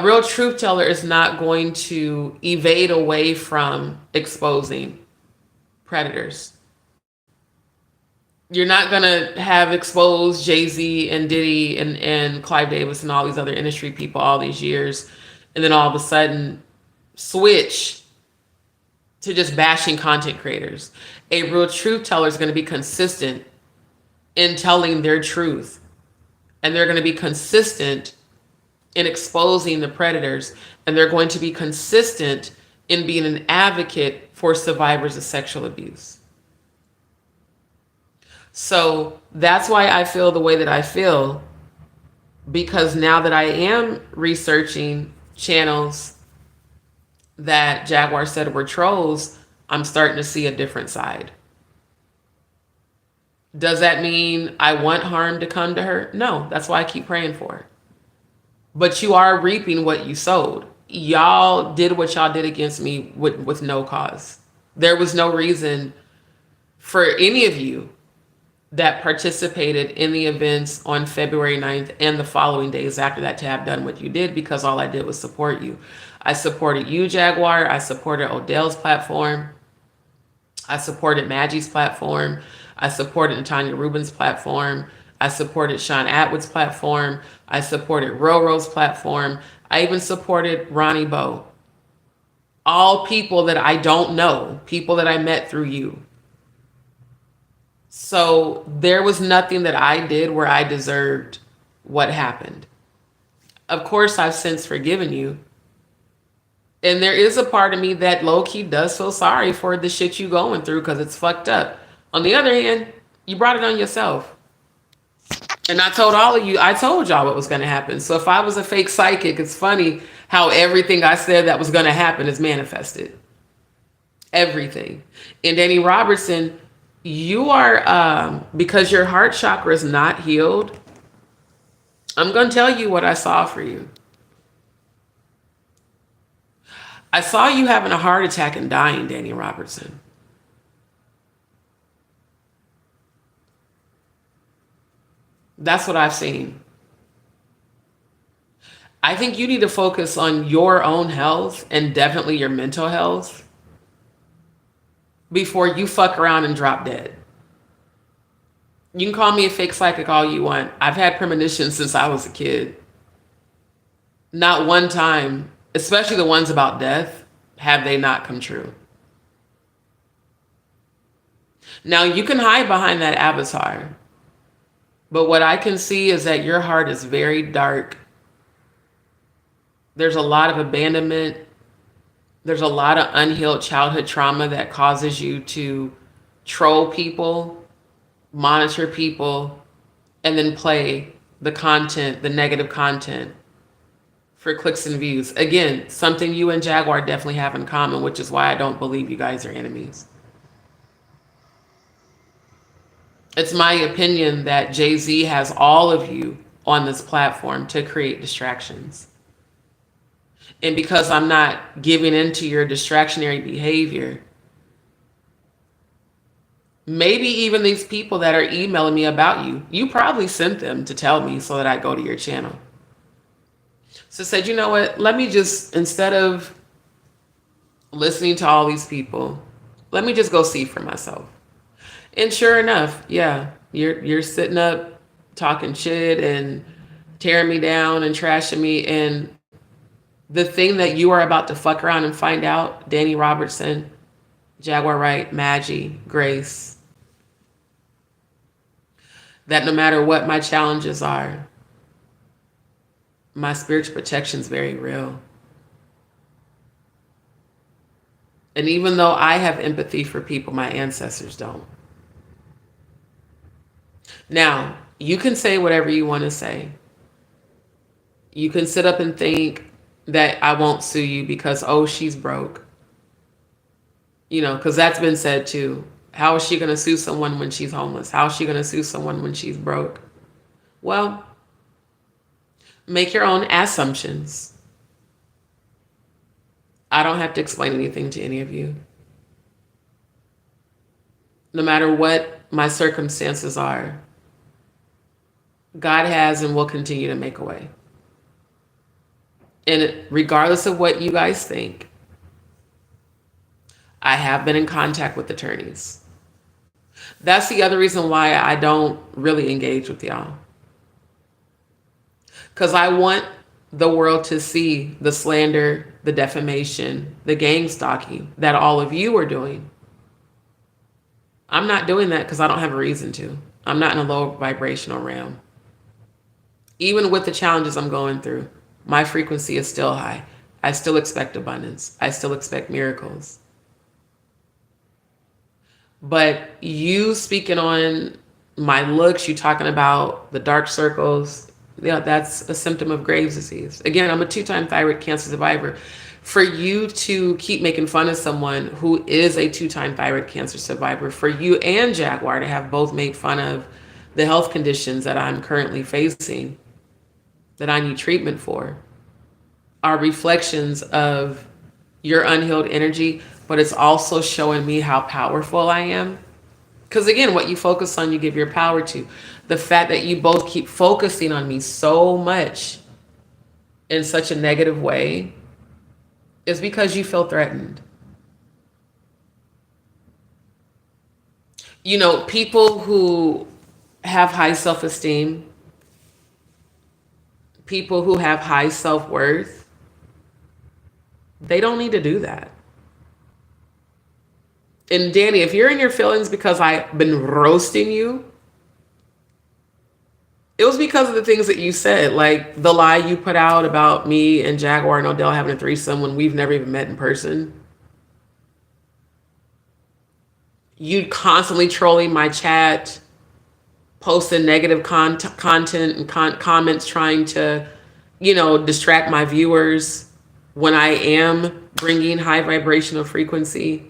A: real truth teller is not going to evade away from exposing predators. You're not going to have exposed Jay-Z and Diddy and Clive Davis and all these other industry people all these years, and then all of a sudden switch to just bashing content creators. A real truth teller is going to be consistent in telling their truth, and they're going to be consistent in exposing the predators, and they're going to be consistent in being an advocate for survivors of sexual abuse. So that's why I feel the way that I feel, because now that I am researching channels that Jaguar said were trolls, I'm starting to see a different side. Does that mean I want harm to come to her? No, that's why I keep praying for her. But you are reaping what you sowed. Y'all did what y'all did against me with no cause. There was no reason for any of you that participated in the events on February 9th and the following days after that to have done what you did, because all I did was support you. I supported you, Jaguar. I supported Odell's platform. I supported Maggie's platform. I supported Natanya Rubin's platform. I supported Sean Atwood's platform. I supported Roro's platform. I even supported Ronnie Bowe. All people that I don't know, people that I met through you. So there was nothing that I did where I deserved what happened. Of course, I've since forgiven you. And there is a part of me that low-key does feel sorry for the shit you going through, because it's fucked up. On the other hand, you brought it on yourself. And I told all of you, I told y'all what was going to happen. So if I was a fake psychic, it's funny how everything I said that was going to happen is manifested. Everything. And Dani Robertson, you are, because your heart chakra is not healed, I'm going to tell you what I saw for you. I saw you having a heart attack and dying, Dani Robertson. That's what I've seen. I think you need to focus on your own health and definitely your mental health before you fuck around and drop dead. You can call me a fake psychic all you want. I've had premonitions since I was a kid. Not one time, especially the ones about death, have they not come true. Now, you can hide behind that avatar, but what I can see is that your heart is very dark. There's a lot of abandonment. There's a lot of unhealed childhood trauma that causes you to troll people, monitor people, and then play the content, the negative content, for clicks and views. Again, something you and Jaguar definitely have in common, which is why I don't believe you guys are enemies. It's my opinion that Jay-Z has all of you on this platform to create distractions. And because I'm not giving into your distractionary behavior, maybe even these people that are emailing me about you, you probably sent them to tell me so that I go to your channel. So said, you know what, let me just, instead of listening to all these people, let me just go see for myself. And sure enough, yeah, you're sitting up talking shit and tearing me down and trashing me. And the thing that you are about to fuck around and find out, Dani Robertson, Jaguar, right? Madgie, Grace. That no matter what my challenges are, my spiritual protection is very real. And even though I have empathy for people, my ancestors don't. Now, you can say whatever you want to say. You can sit up and think that I won't sue you because, oh, she's broke. You know, because that's been said too. How is she going to sue someone when she's homeless? How is she going to sue someone when she's broke? Well, make your own assumptions. I don't have to explain anything to any of you. No matter what my circumstances are, God has and will continue to make a way. And regardless of what you guys think, I have been in contact with attorneys. That's the other reason why I don't really engage with y'all. Because I want the world to see the slander, the defamation, the gang stalking that all of you are doing. I'm not doing that because I don't have a reason to. I'm not in a low vibrational realm. Even with the challenges I'm going through, my frequency is still high. I still expect abundance. I still expect miracles. But you speaking on my looks, you talking about the dark circles, yeah, that's a symptom of Graves' disease. Again, I'm a 2-time thyroid cancer survivor. For you to keep making fun of someone who is a 2-time thyroid cancer survivor, for you and Jaguar to have both made fun of the health conditions that I'm currently facing, that I need treatment for, are reflections of your unhealed energy, but it's also showing me how powerful I am. Because again, what you focus on, you give your power to. The fact that you both keep focusing on me so much in such a negative way is because you feel threatened. You know, people who have high self-esteem, people who have high self-worth, they don't need to do that. And Dani, if you're in your feelings because I've been roasting you, it was because of the things that you said, like the lie you put out about me and Jaguar and Odell having a threesome when we've never even met in person. You constantly trolling my chat, posting negative content and comments trying to, you know, distract my viewers when I am bringing high vibrational frequency.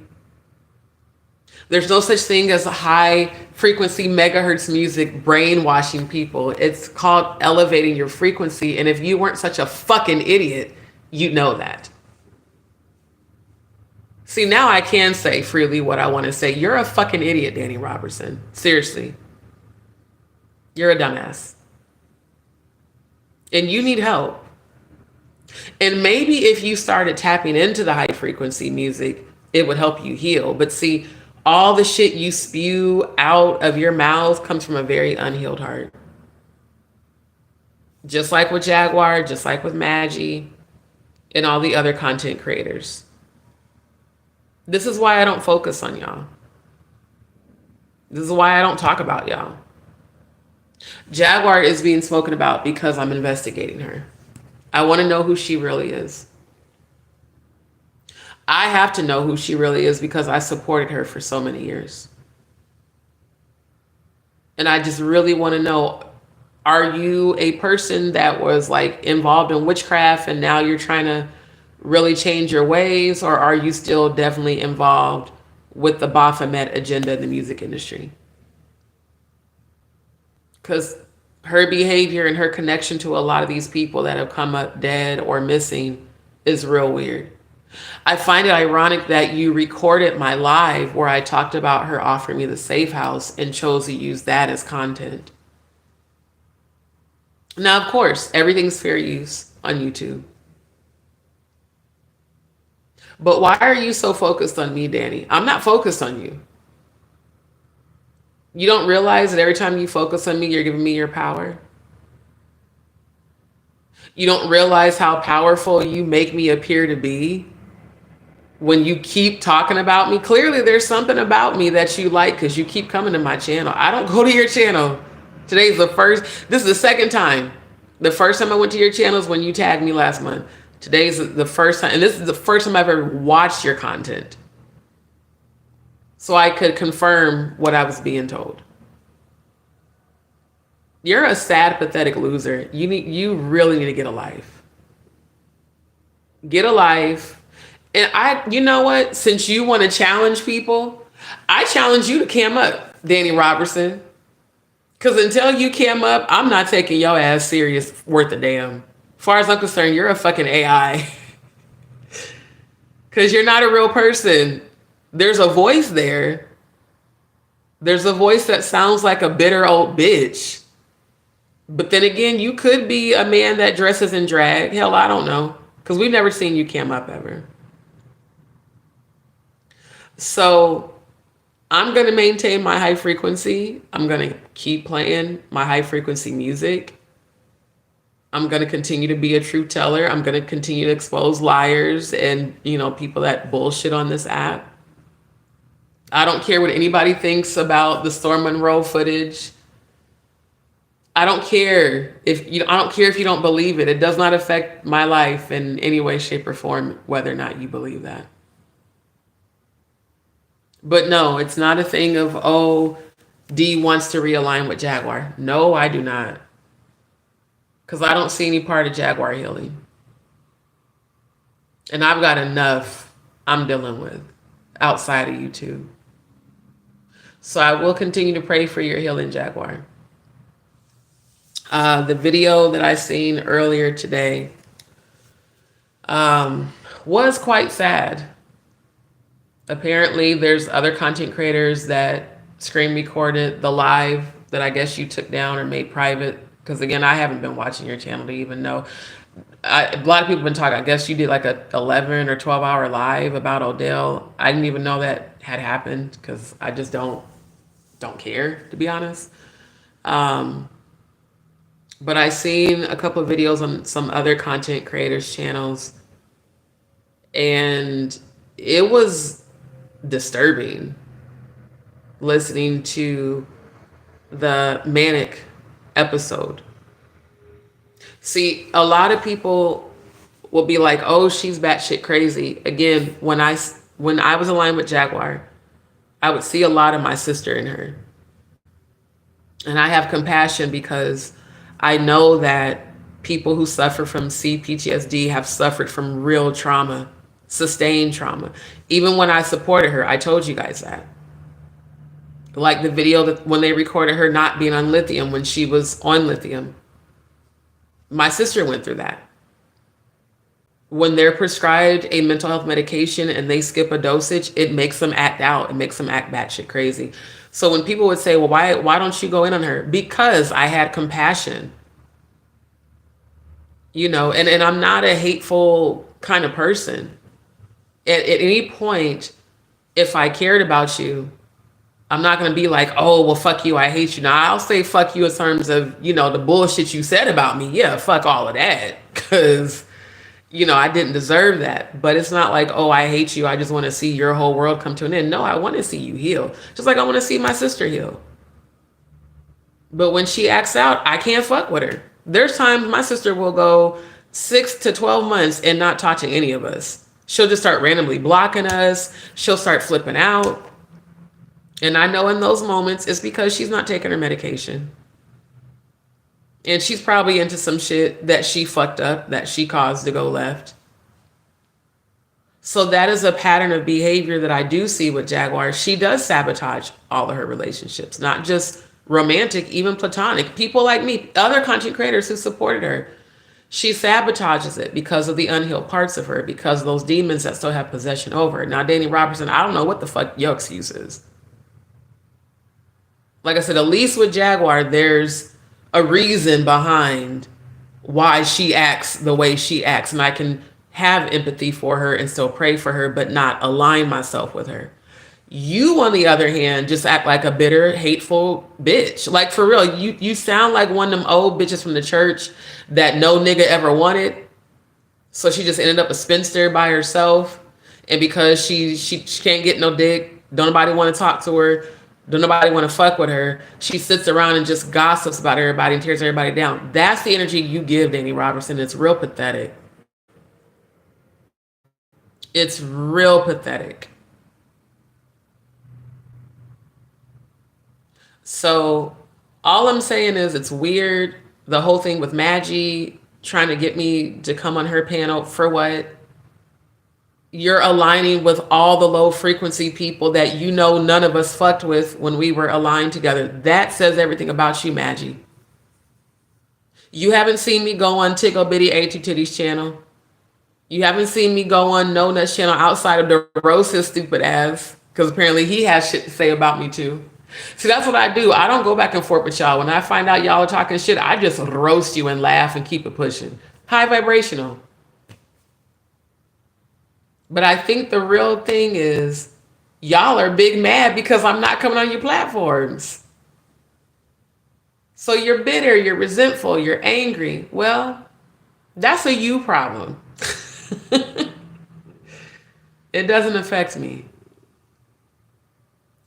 A: There's no such thing as a high frequency megahertz music brainwashing people. It's called elevating your frequency. And if you weren't such a fucking idiot, you'd know that. See, now I can say freely what I want to say. You're a fucking idiot, Dani Robertson. Seriously. You're a dumbass. And you need help. And maybe if you started tapping into the high frequency music, it would help you heal. But see, all the shit you spew out of your mouth comes from a very unhealed heart. Just like with Jaguar, just like with Madgie, and all the other content creators. This is why I don't focus on y'all. This is why I don't talk about y'all. Jaguar is being spoken about because I'm investigating her. I want to know who she really is. I have to know who she really is because I supported her for so many years. And I just really want to know, are you a person that was like involved in witchcraft and now you're trying to really change your ways? Or are you still definitely involved with the Baphomet agenda in the music industry? Because her behavior and her connection to a lot of these people that have come up dead or missing is real weird. I find it ironic that you recorded my live where I talked about her offering me the safe house and chose to use that as content. Now, of course, everything's fair use on YouTube. But why are you so focused on me, Dani? I'm not focused on you. You don't realize that every time you focus on me, you're giving me your power? You don't realize how powerful you make me appear to be? when you keep talking about me, clearly there's something about me that you like because you keep coming to my channel. I don't go to your channel. This is the second time. The first time I went to your channel is when you tagged me last month. Today's the first time, and this is the first time I've ever watched your content. So I could confirm what I was being told. You're a sad, pathetic loser. You really need to get a life. Get a life. And you know what? Since you want to challenge people, I challenge you to cam up, Dani Robertson. Because until you cam up, I'm not taking your ass serious worth a damn. As far as I'm concerned, you're a fucking AI. Because you're not a real person. There's a voice there. There's a voice that sounds like a bitter old bitch. But then again, you could be a man that dresses in drag. Hell, I don't know. Because we've never seen you cam up ever. So I'm going to maintain my high frequency. I'm going to keep playing my high frequency music. I'm going to continue to be a truth teller. I'm going to continue to expose liars and, people that bullshit on this app. I don't care what anybody thinks about the Storm Monroe footage. I don't care if you don't believe it. It does not affect my life in any way, shape, or form, whether or not you believe that. But no, it's not a thing of, oh, D wants to realign with Jaguar. No, I do not. Because I don't see any part of Jaguar healing. And I've got enough I'm dealing with outside of YouTube. So I will continue to pray for your healing, Jaguar. The video that I seen earlier today was quite sad. Apparently, there's other content creators that screen recorded the live that I guess you took down or made private. Because again, I haven't been watching your channel to even know. A lot of people have been talking. I guess you did like a 11 or 12 hour live about Odell. I didn't even know that had happened because I just don't care, to be honest. But I seen a couple of videos on some other content creators' channels, and it was disturbing listening to the Manic episode. See, a lot of people will be like, oh, she's batshit crazy. Again, when I was aligned with Jaguar, I would see a lot of my sister in her. And I have compassion because I know that people who suffer from CPTSD have suffered from real trauma, sustained trauma. Even when I supported her, I told you guys that. Like the video that when they recorded her not being on lithium when she was on lithium. My sister went through that. When they're prescribed a mental health medication and they skip a dosage, it makes them act out. It makes them act batshit crazy. So when people would say, well, why don't you go in on her? Because I had compassion. And I'm not a hateful kind of person. At any point, if I cared about you, I'm not going to be like, oh, well, fuck you, I hate you. Now, I'll say fuck you in terms of, the bullshit you said about me. Yeah, fuck all of that. Because, I didn't deserve that. But it's not like, oh, I hate you. I just want to see your whole world come to an end. No, I want to see you heal. Just like I want to see my sister heal. But when she acts out, I can't fuck with her. There's times my sister will go 6 to 12 months and not talk to any of us. She'll just start randomly blocking us. She'll start flipping out. And I know in those moments, it's because she's not taking her medication. And she's probably into some shit that she fucked up, that she caused to go left. So that is a pattern of behavior that I do see with Jaguar. She does sabotage all of her relationships, not just romantic, even platonic. People like me, other content creators who supported her. She sabotages it because of the unhealed parts of her, because of those demons that still have possession over her. Now, Dani Robertson, I don't know what the fuck your excuse is. Like I said, at least with Jaguar, there's a reason behind why she acts the way she acts. And I can have empathy for her and still pray for her, but not align myself with her. You, on the other hand, just act like a bitter, hateful bitch. Like, for real, you sound like one of them old bitches from the church that no nigga ever wanted. So she just ended up a spinster by herself. And because she can't get no dick, don't nobody want to talk to her, don't nobody want to fuck with her, she sits around and just gossips about everybody and tears everybody down. That's the energy you give, Dani Robertson. It's real pathetic. It's real pathetic. So all I'm saying is it's weird. The whole thing with Madgie trying to get me to come on her panel for what? You're aligning with all the low frequency people that you know none of us fucked with when we were aligned together. That says everything about you, Madgie. You haven't seen me go on Tickle Bitty A2 Titties channel. You haven't seen me go on No Nuts channel outside of the Rose's stupid ass, because apparently he has shit to say about me too. See, that's what I do. I don't go back and forth with y'all. When I find out y'all are talking shit, I just roast you and laugh and keep it pushing. High vibrational. But I think the real thing is y'all are big mad because I'm not coming on your platforms. So you're bitter, you're resentful, you're angry. Well, that's a you problem. It doesn't affect me.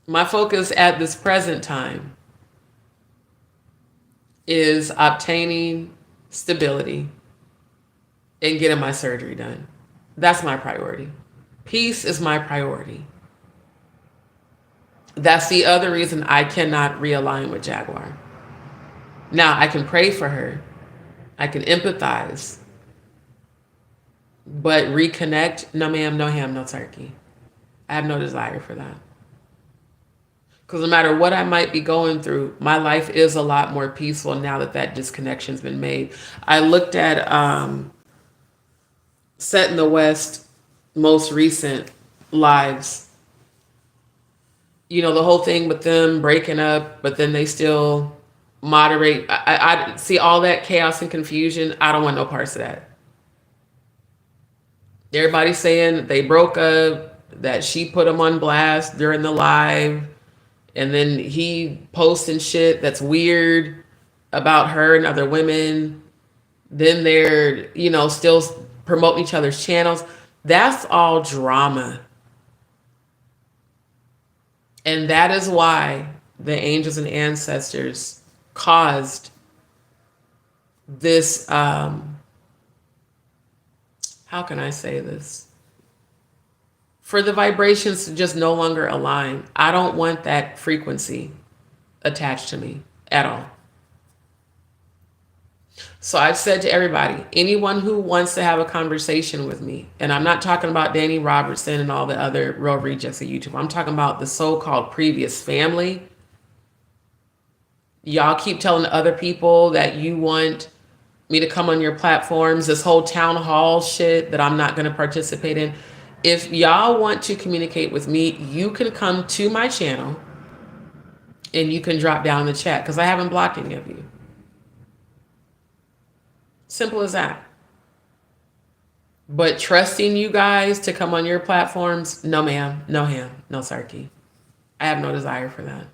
A: My focus at this present time is obtaining stability and getting my surgery done. That's my priority. Peace is my priority. That's the other reason I cannot realign with Jaguar. Now, I can pray for her. I can empathize. But reconnect, no ma'am, no ham, no turkey. I have no desire for that. Because no matter what I might be going through, my life is a lot more peaceful now that that disconnection's been made. I looked at Set in the West most recent lives. You know, the whole thing with them breaking up, but then they still moderate. I see all that chaos and confusion. I don't want no parts of that. Everybody's saying they broke up, that she put him on blast during the live, and then he posting shit that's weird about her and other women. Then they're, you know, still promoting each other's channels. That's all drama. And that is why the angels and ancestors caused this, how can I say this? For the vibrations to just no longer align. I don't want that frequency attached to me at all. So I've said to everybody, anyone who wants to have a conversation with me, and I'm not talking about Dani Robertson and all the other real rejects of YouTube. I'm talking about the so-called previous family. Y'all keep telling other people that you want me to come on your platforms, this whole town hall shit that I'm not going to participate in. If y'all want to communicate with me, you can come to my channel and you can drop down in the chat, because I haven't blocked any of you. Simple as that. But trusting you guys to come on your platforms, no ma'am, no ham, no sarky. I have no desire for that.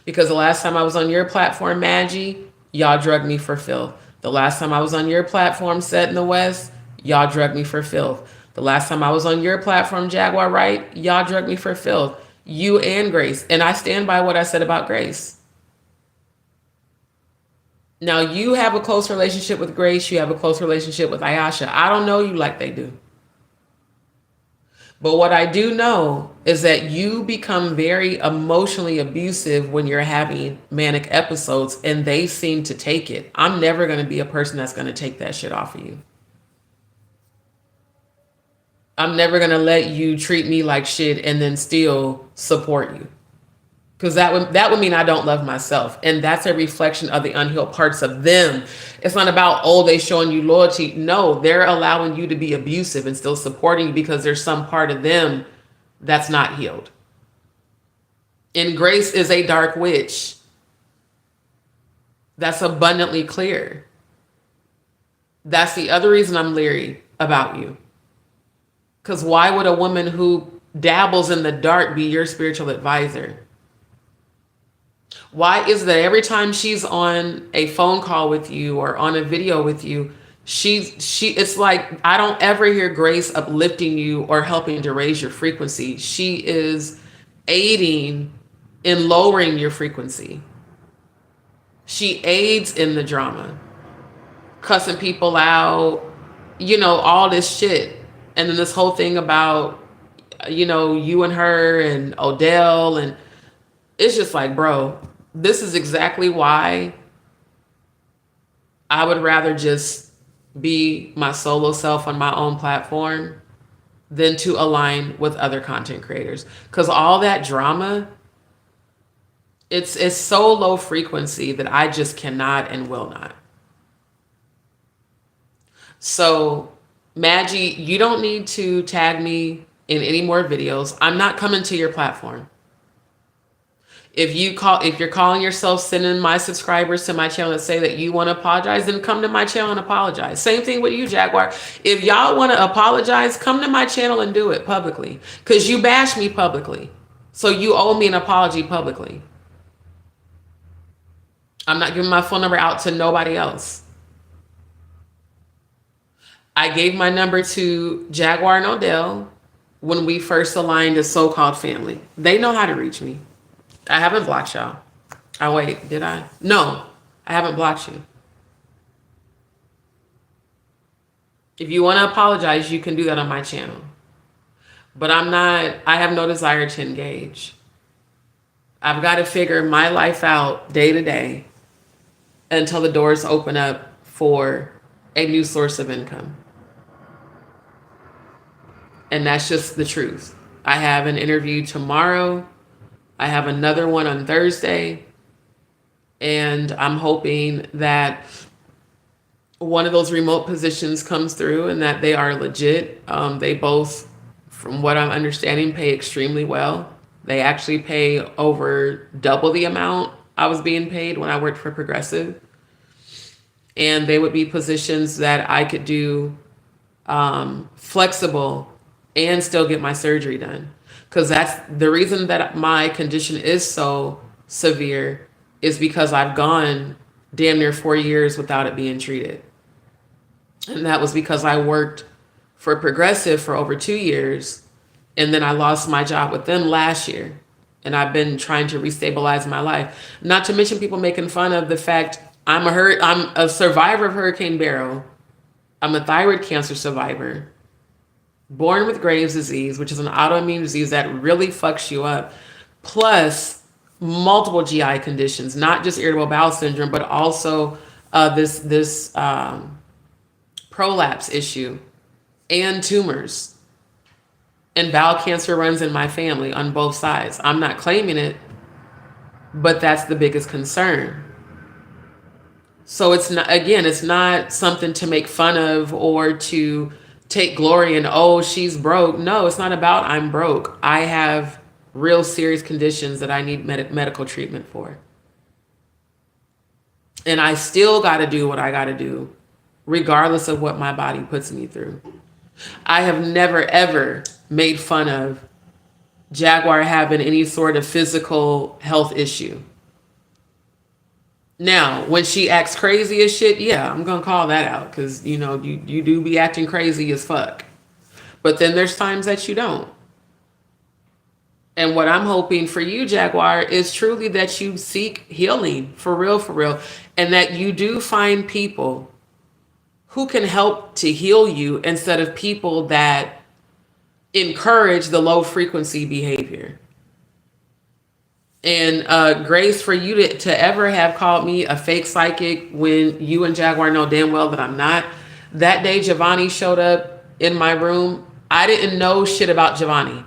A: Because the last time I was on your platform, Madgie, y'all drugged me for filth. The last time I was on your platform, Set in the West, y'all drugged me for filth. The last time I was on your platform, Jaguar, right, y'all drugged me for filth. You and Grace. And I stand by what I said about Grace. Now, you have a close relationship with Grace. You have a close relationship with Ayasha. I don't know you like they do. But what I do know is that you become very emotionally abusive when you're having manic episodes, and they seem to take it. I'm never going to be a person that's going to take that shit off of you. I'm never going to let you treat me like shit and then still support you. Because that would mean I don't love myself. And that's a reflection of the unhealed parts of them. It's not about, oh, they showing you loyalty. No, they're allowing you to be abusive and still supporting you because there's some part of them that's not healed. And Grace is a dark witch. That's abundantly clear. That's the other reason I'm leery about you. Because why would a woman who dabbles in the dark be your spiritual advisor? Why is that every time she's on a phone call with you or on a video with you, It's like, I don't ever hear Grace uplifting you or helping to raise your frequency. She is aiding in lowering your frequency. She aids in the drama, cussing people out, all this shit. And then this whole thing about, you and her and Odell. And it's just like, bro, this is exactly why I would rather just be my solo self on my own platform than to align with other content creators. Because all that drama, it's so low frequency that I just cannot and will not. So, Madgie, you don't need to tag me in any more videos. I'm not coming to your platform. If you're calling yourself sending my subscribers to my channel and say that you want to apologize, then come to my channel and apologize. Same thing with you, Jaguar. If y'all want to apologize, come to my channel and do it publicly, because you bash me publicly. So you owe me an apology publicly. I'm not giving my phone number out to nobody else. I gave my number to Jaguar and Odell when we first aligned as so-called family. They know how to reach me. I haven't blocked y'all. Oh, wait, did I? No, I haven't blocked you. If you want to apologize, you can do that on my channel. But I have no desire to engage. I've got to figure my life out day to day until the doors open up for a new source of income. And that's just the truth. I have an interview tomorrow. I have another one on Thursday. And I'm hoping that one of those remote positions comes through and that they are legit. They both, from what I'm understanding, pay extremely well. They actually pay over double the amount I was being paid when I worked for Progressive. And they would be positions that I could do flexible and still get my surgery done. Because that's the reason that my condition is so severe, is because I've gone damn near 4 years without it being treated. And that was because I worked for Progressive for over 2 years. And then I lost my job with them last year. And I've been trying to restabilize my life. Not to mention people making fun of the fact I'm a survivor of Hurricane Beryl. I'm a thyroid cancer survivor, born with Graves' disease, which is an autoimmune disease that really fucks you up, plus multiple GI conditions, not just irritable bowel syndrome, but also this prolapse issue and tumors. And bowel cancer runs in my family on both sides. I'm not claiming it, but that's the biggest concern. So it's not something to make fun of or to take glory in, oh, she's broke. No, it's not about I'm broke. I have real serious conditions that I need medical treatment for. And I still got to do what I got to do, regardless of what my body puts me through. I have never, ever made fun of Jaguar having any sort of physical health issue. Now, when she acts crazy as shit, yeah, I'm going to call that out, because, you do be acting crazy as fuck. But then there's times that you don't. And what I'm hoping for you, Jaguar, is truly that you seek healing for real, and that you do find people who can help to heal you instead of people that encourage the low frequency behavior. And Grace, for you to ever have called me a fake psychic when you and Jaguar know damn well that I'm not. That day Giovanni showed up in my room, I didn't know shit about Giovanni.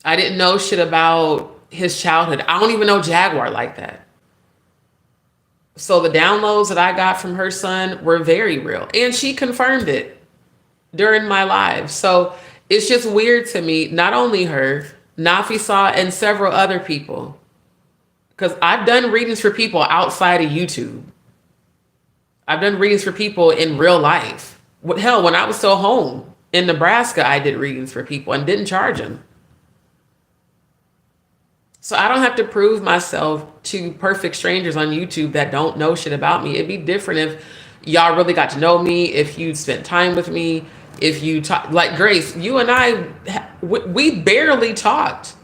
A: I didn't know shit about his childhood. I don't even know Jaguar like that. So the downloads that I got from her son were very real. And she confirmed it during my live. So it's just weird to me, not only her, Nafisa, and several other people. Because I've done readings for people outside of YouTube. I've done readings for people in real life. Hell, when I was still home in Nebraska, I did readings for people and didn't charge them. So I don't have to prove myself to perfect strangers on YouTube that don't know shit about me. It'd be different if y'all really got to know me, if you spent time with me, if you talk like Grace, you and I, we barely talked.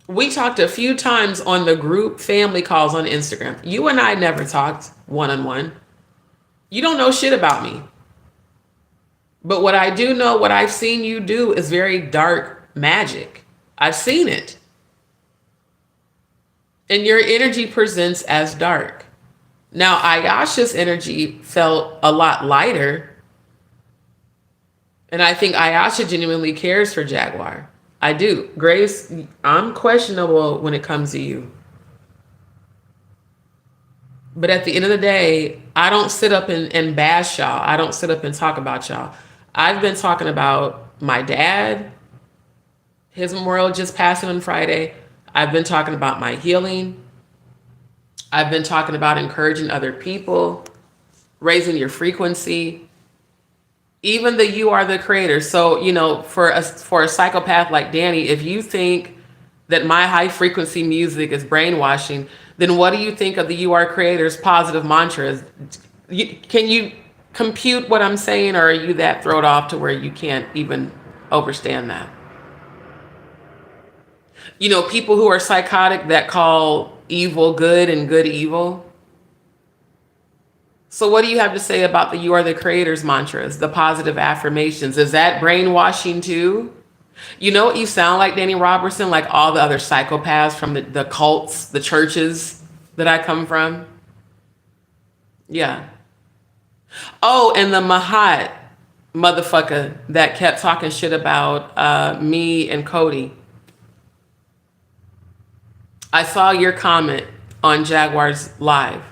A: We talked a few times on the group family calls on Instagram. You and I never talked one-on-one. You don't know shit about me. But what I do know, what I've seen you do is very dark magic. I've seen it. And your energy presents as dark. Now, Ayasha's energy felt a lot lighter. And I think Ayasha genuinely cares for Jaguar. I do. Grace, I'm questionable when it comes to you. But at the end of the day, I don't sit up and bash y'all. I don't sit up and talk about y'all. I've been talking about my dad. His memorial just passing on Friday. I've been talking about my healing. I've been talking about encouraging other people, raising your frequency. Even the you are the creator. So, you know, for a psychopath like Dani, if you think that my high frequency music is brainwashing, then what do you think of the you are creator's positive mantras? Can you compute what I'm saying, or are you that thrown off to where you can't even understand that? You know, people who are psychotic that call evil good and good evil. So what do you have to say about the you are the creator's mantras, the positive affirmations? Is that brainwashing too? You know what you sound like, Dani Robertson, like all the other psychopaths from the cults, the churches that I come from? Yeah. Oh, and the Mahat motherfucker that kept talking shit about me and Cody. I saw your comment on Jaguar's live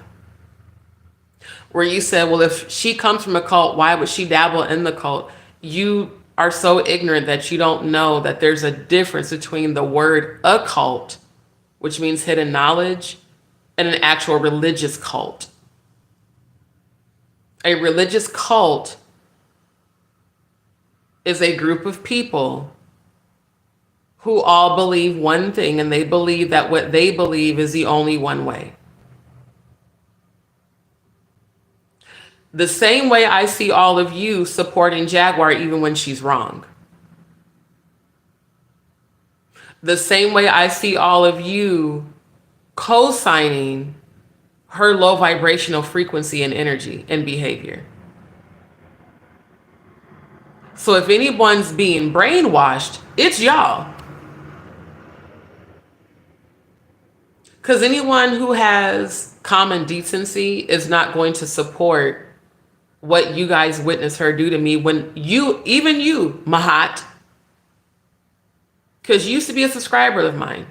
A: where you said, well, if she comes from a cult, why would she dabble in the cult? You are so ignorant that you don't know that there's a difference between the word occult, which means hidden knowledge, and an actual religious cult. A religious cult is a group of people who all believe one thing, and they believe that what they believe is the only one way. The same way I see all of you supporting Jaguar even when she's wrong. The same way I see all of you co-signing her low vibrational frequency and energy and behavior. So if anyone's being brainwashed, it's y'all. Because anyone who has common decency is not going to support what you guys witnessed her do to me when even you, Mahat, because you used to be a subscriber of mine.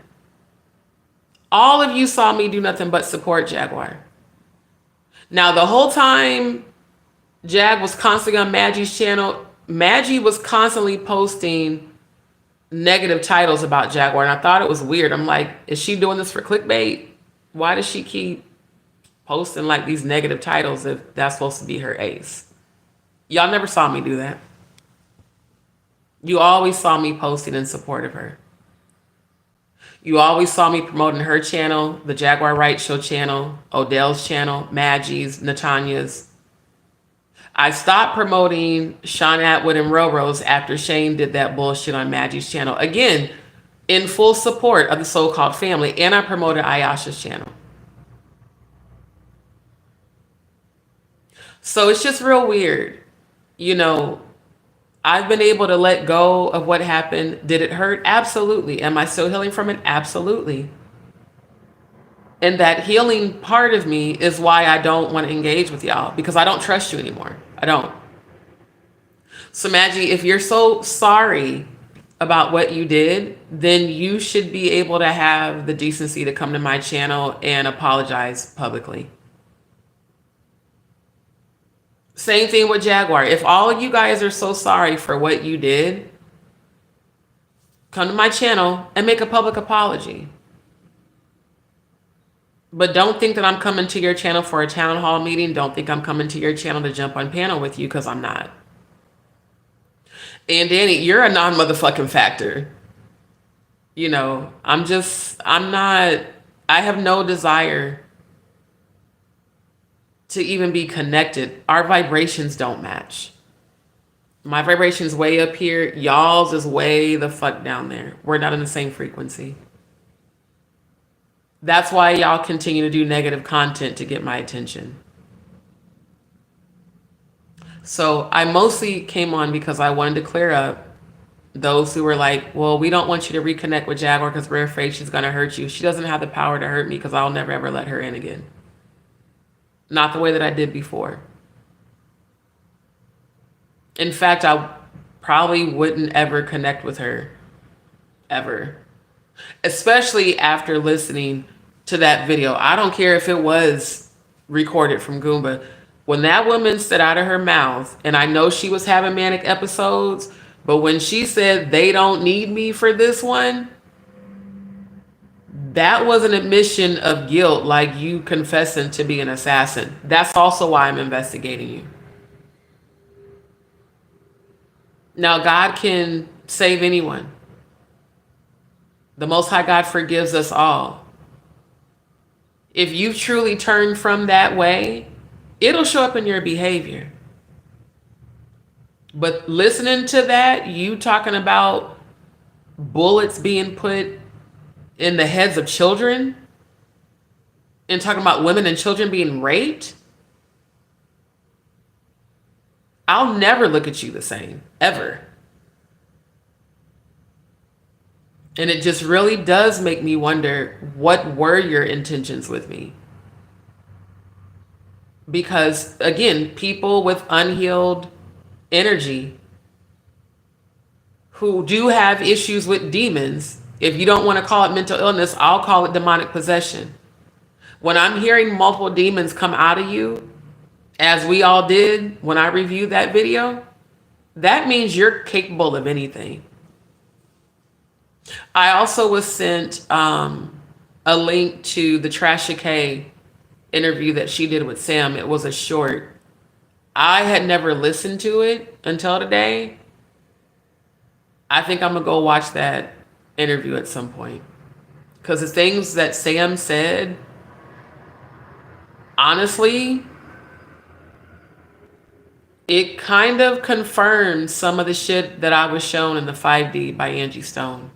A: All of you saw me do nothing but support Jaguar. Now, the whole time Jag was constantly on Madgie's channel, Madgie was constantly posting negative titles about Jaguar, and I thought it was weird. I'm like, is she doing this for clickbait? Why does she keep posting like these negative titles if that's supposed to be her ace? Y'all never saw me do that. You always saw me posting in support of her. You always saw me promoting her channel, the Jaguar Right Show channel, Odell's channel, Maggie's, Natanya's. I stopped promoting Sean Atwood and Roro's after Shane did that bullshit on Maggie's channel. Again, in full support of the so-called family, and I promoted Ayasha's channel. So it's just real weird. You know, I've been able to let go of what happened. Did it hurt? Absolutely. Am I still healing from it? Absolutely. And that healing part of me is why I don't want to engage with y'all, because I don't trust you anymore. I don't. So Madgie, if you're so sorry about what you did, then you should be able to have the decency to come to my channel and apologize publicly. Same thing with Jaguar. If all of you guys are so sorry for what you did, come to my channel and make a public apology. But don't think that I'm coming to your channel for a town hall meeting. Don't think I'm coming to your channel to jump on panel with you, because I'm not. And Dani, you're a non-motherfucking factor. You know, I'm not, I have no desire to even be connected. Our vibrations don't match. My vibration's way up here. Y'all's is way the fuck down there. We're not in the same frequency. That's why y'all continue to do negative content to get my attention. So I mostly came on because I wanted to clear up those who were like, well, we don't want you to reconnect with Jaguar because we're afraid she's going to hurt you. She doesn't have the power to hurt me because I'll never ever let her in again. Not the way that I did before. In fact, I probably wouldn't ever connect with her. Ever. Especially after listening to that video. I don't care if it was recorded from Goomba. When that woman said out of her mouth, and I know she was having manic episodes, but when she said they don't need me for this one, that was an admission of guilt, like you confessing to be an assassin. That's also why I'm investigating you. Now, God can save anyone. The Most High God forgives us all. If you truly turn from that way, it'll show up in your behavior. But listening to that, you talking about bullets being put in the heads of children and talking about women and children being raped, I'll never look at you the same, ever. And it just really does make me wonder, what were your intentions with me? Because again, people with unhealed energy who do have issues with demons, if you don't want to call it mental illness, I'll call it demonic possession. When I'm hearing multiple demons come out of you, as we all did when I reviewed that video, that means you're capable of anything. I also was sent a link to the Trasha K interview that she did with Sam. It was a short. I had never listened to it until today. I think I'm going to go watch that interview at some point. Because the things that Sam said, honestly, it kind of confirmed some of the shit that I was shown in the 5D by Angie Stone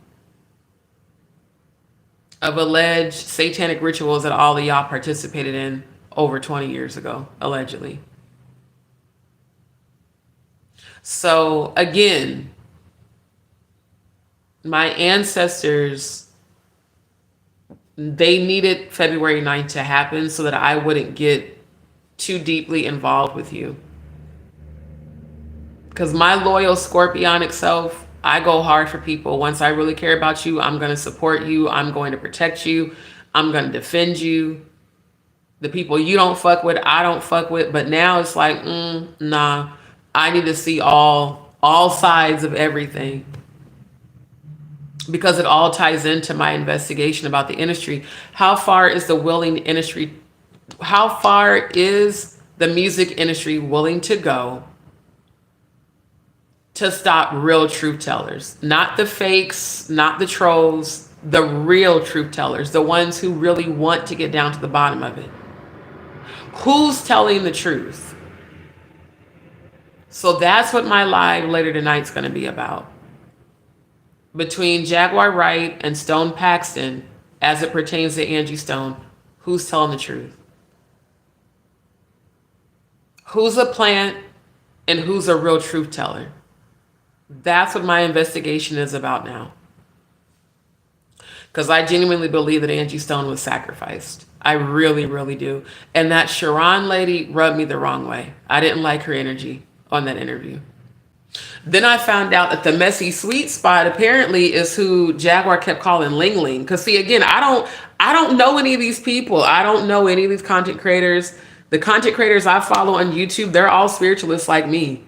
A: of alleged satanic rituals that all of y'all participated in over 20 years ago, allegedly. So again, my ancestors, they needed February 9th to happen so that I wouldn't get too deeply involved with you. Because my loyal scorpionic self, I go hard for people. Once I really care about you, I'm going to support you. I'm going to protect you. I'm going to defend you. The people you don't fuck with, I don't fuck with. But now it's like, nah, I need to see all sides of everything. Because it all ties into my investigation about the industry. How far is the music industry willing to go to stop real truth tellers? Not the fakes, not the trolls, the real truth tellers, the ones who really want to get down to the bottom of it. Who's telling the truth? So that's what my live later tonight's going to be about. Between Jaguar Wright and Stone Paxton, as it pertains to Angie Stone, who's telling the truth? Who's a plant and who's a real truth teller? That's what my investigation is about now. Because I genuinely believe that Angie Stone was sacrificed. I really, really do. And that Sharon lady rubbed me the wrong way. I didn't like her energy on that interview. Then I found out that the messy sweet spot apparently is who Jaguar kept calling Ling Ling. Because see, again, I don't know any of these people. I don't know any of these content creators. The content creators I follow on YouTube, they're all spiritualists like me.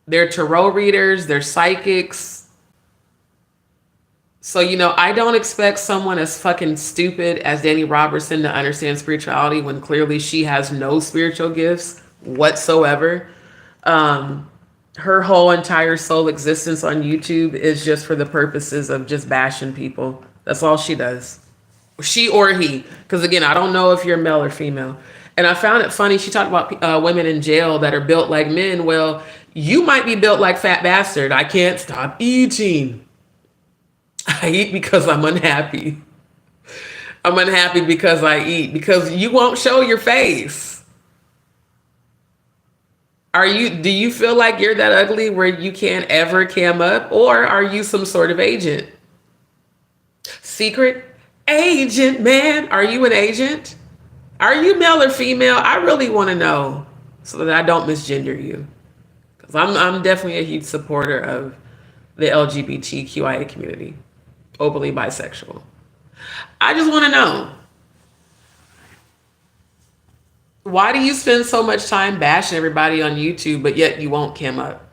A: They're tarot readers, they're psychics. So, I don't expect someone as fucking stupid as Dani Robertson to understand spirituality when clearly she has no spiritual gifts whatsoever. her whole entire sole existence on YouTube is just for the purposes of just bashing people. That's all she does. She or he. Because again, I don't know if you're male or female. And I found it funny. She talked about women in jail that are built like men. Well, you might be built like fat bastard. I can't stop eating. I eat because I'm unhappy. I'm unhappy because I eat. Because you won't show your face. Do you feel like you're that ugly where you can't ever cam up? Or are you some sort of agent? Secret agent, man. Are you an agent? Are you male or female? I really want to know so that I don't misgender you. Because I'm definitely a huge supporter of the LGBTQIA community. Openly bisexual. I just want to know. Why do you spend so much time bashing everybody on YouTube, but yet you won't cam up?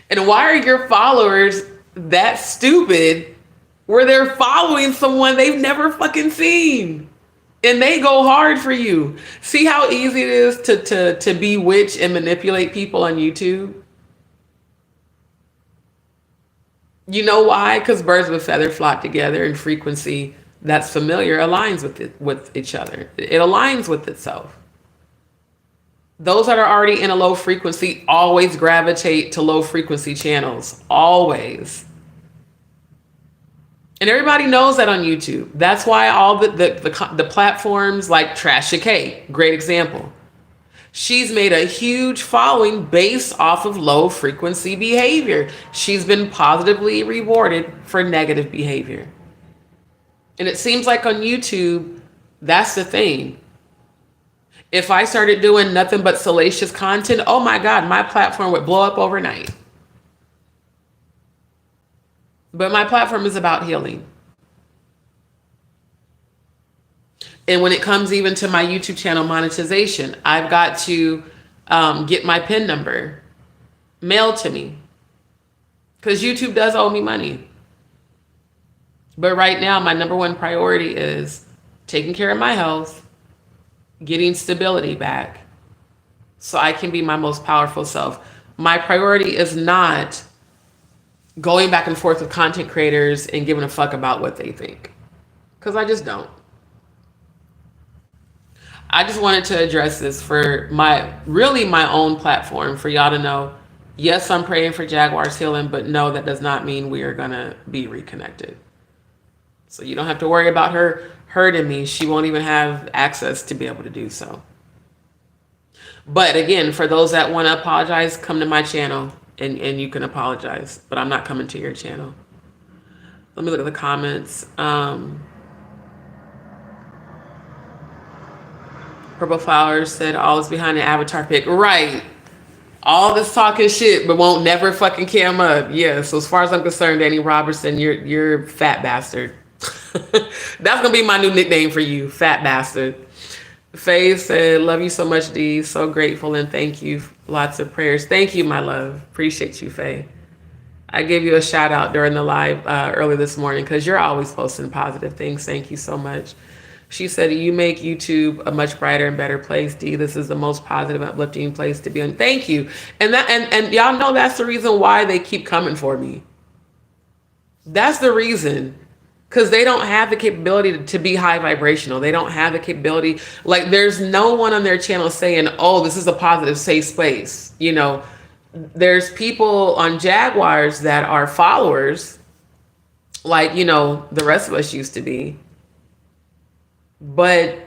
A: And why are your followers that stupid where they're following someone they've never fucking seen? And they go hard for you. See how easy it is to bewitch and manipulate people on YouTube? You know why? Because birds of a feather flock together, and frequency that's familiar aligns with each other. It aligns with itself. Those that are already in a low frequency always gravitate to low frequency channels. Always. And everybody knows that on YouTube. That's why all the platforms like Trasha K, great example. She's made a huge following based off of low frequency behavior. She's been positively rewarded for negative behavior. And it seems like on YouTube, that's the thing. If I started doing nothing but salacious content, oh my God, my platform would blow up overnight. But my platform is about healing. And when it comes even to my YouTube channel monetization, I've got to get my PIN number mailed to me. Because YouTube does owe me money. But right now, my number one priority is taking care of my health, getting stability back so I can be my most powerful self. My priority is not going back and forth with content creators and giving a fuck about what they think. Because I just don't. I just wanted to address this for my own platform, for y'all to know, yes, I'm praying for Jaguar's healing, but no, that does not mean we are going to be reconnected. So you don't have to worry about her hurting me. She won't even have access to be able to do so. But again, for those that want to apologize, come to my channel and you can apologize. But I'm not coming to your channel. Let me look at the comments. Purple Flowers said, all is behind the avatar pic. Right. All this talking shit, but won't never fucking cam up. Yeah, so as far as I'm concerned, Dani Robertson, you're fat bastard. That's gonna be my new nickname for you, fat bastard. Faye said, love you so much, Dee. So grateful and thank you. Lots of prayers. Thank you, my love. Appreciate you, Faye. I gave you a shout out during the live early this morning because you're always posting positive things. Thank you so much. She said, you make YouTube a much brighter and better place, Dee. This is the most positive, uplifting place to be in. Thank you. And y'all know that's the reason why they keep coming for me. That's the reason. Because they don't have the capability to be high vibrational. They don't have the capability. Like, there's no one on their channel saying, oh, this is a positive, safe space. You know, there's people on Jaguars that are followers, like, you know, the rest of us used to be. But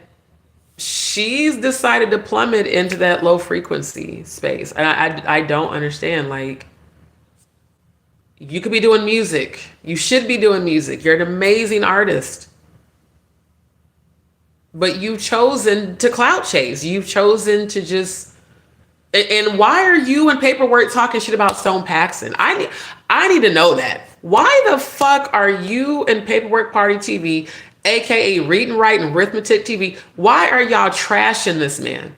A: she's decided to plummet into that low frequency space. And I don't understand. Like, you could be doing music. You should be doing music. You're an amazing artist. But you've chosen to clout chase. You've chosen to just... And why are you in Paperwork talking shit about Stone Paxton? I need to know that. Why the fuck are you in Paperwork Party TV, aka Read and Write and Arithmetic TV? Why are y'all trashing this man?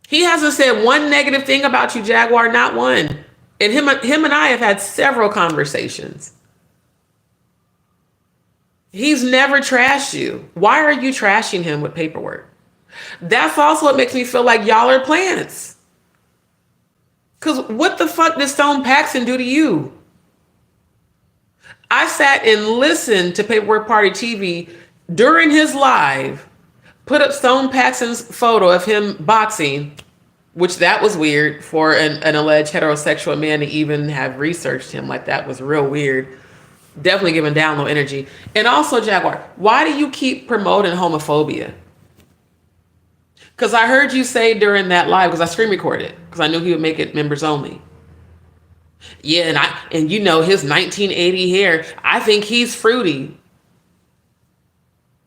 A: He hasn't said one negative thing about you, Jaguar, not one. And him and I have had several conversations. He's never trashed you. Why are you trashing him with Paperwork? That's also what makes me feel like y'all are plants. Because what the fuck did Stone Paxton do to you? I sat and listened to Paperwork Party TV during his live, put up Stone Paxton's photo of him boxing, which that was weird for an alleged heterosexual man to even have researched him. Like, that was real weird. Definitely giving down low energy. And also, Jaguar, why do you keep promoting homophobia? Because I heard you say during that live, because I screen recorded, because I knew he would make it members only. Yeah, and you know his 1980 hair, I think he's fruity.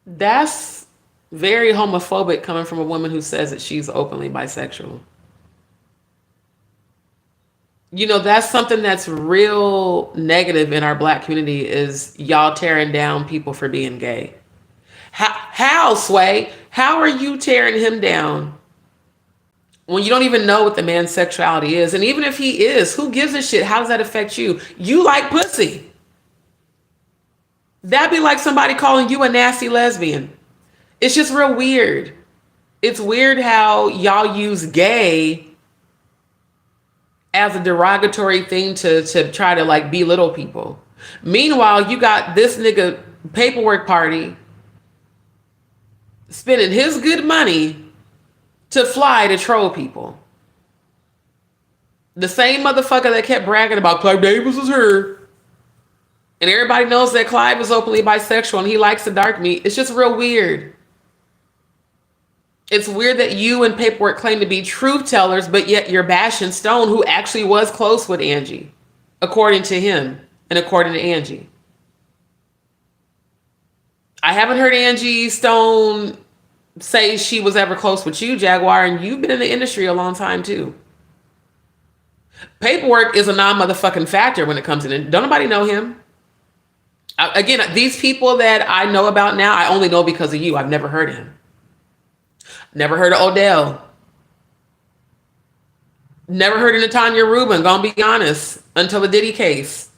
A: That's very homophobic coming from a woman who says that she's openly bisexual. You know, that's something that's real negative in our Black community, is y'all tearing down people for being gay. How, Sway? How are you tearing him down when you don't even know what the man's sexuality is? And even if he is, who gives a shit? How does that affect you? You like pussy. That'd be like somebody calling you a nasty lesbian. It's just real weird. It's weird how y'all use gay as a derogatory thing to try to like belittle people. Meanwhile, you got this nigga Paperwork Party spending his good money to fly to troll people. The same motherfucker that kept bragging about Clive Davis is her. And everybody knows that Clive is openly bisexual and he likes the dark meat. It's just real weird. It's weird that you and Paperwork claim to be truth tellers, but yet you're bashing Stone, who actually was close with Angie, according to him and according to Angie. I haven't heard Angie Stone say she was ever close with you, Jaguar, and you've been in the industry a long time too. Paperwork is a non-motherfucking factor when it comes in. Don't nobody know him. Again, these people that I know about now, I only know because of you. I've never heard of him. Never heard of Odell. Never heard of Natanya Rubin, gonna be honest, until the Diddy case.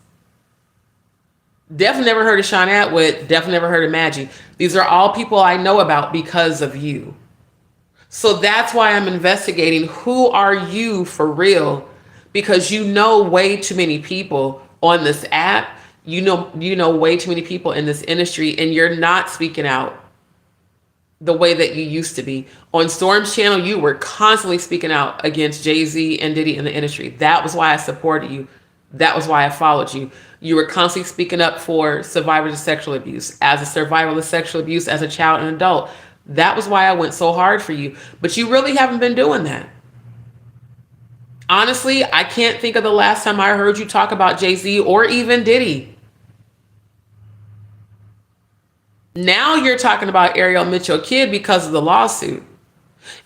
A: Definitely never heard of Sean Atwood. Definitely never heard of Madgie. These are all people I know about because of you. So that's why I'm investigating. Who are you for real? Because you know way too many people on this app. You know way too many people in this industry, and you're not speaking out the way that you used to be. On Storm's channel, you were constantly speaking out against Jay-Z and Diddy in the industry. That was why I supported you. That was why I followed you. You were constantly speaking up for survivors of sexual abuse, as a survivor of sexual abuse as a child and adult. That was why I went so hard for you. But you really haven't been doing that. Honestly, I can't think of the last time I heard you talk about Jay-Z or even Diddy. Now you're talking about Ariel Mitchell Kidd because of the lawsuit.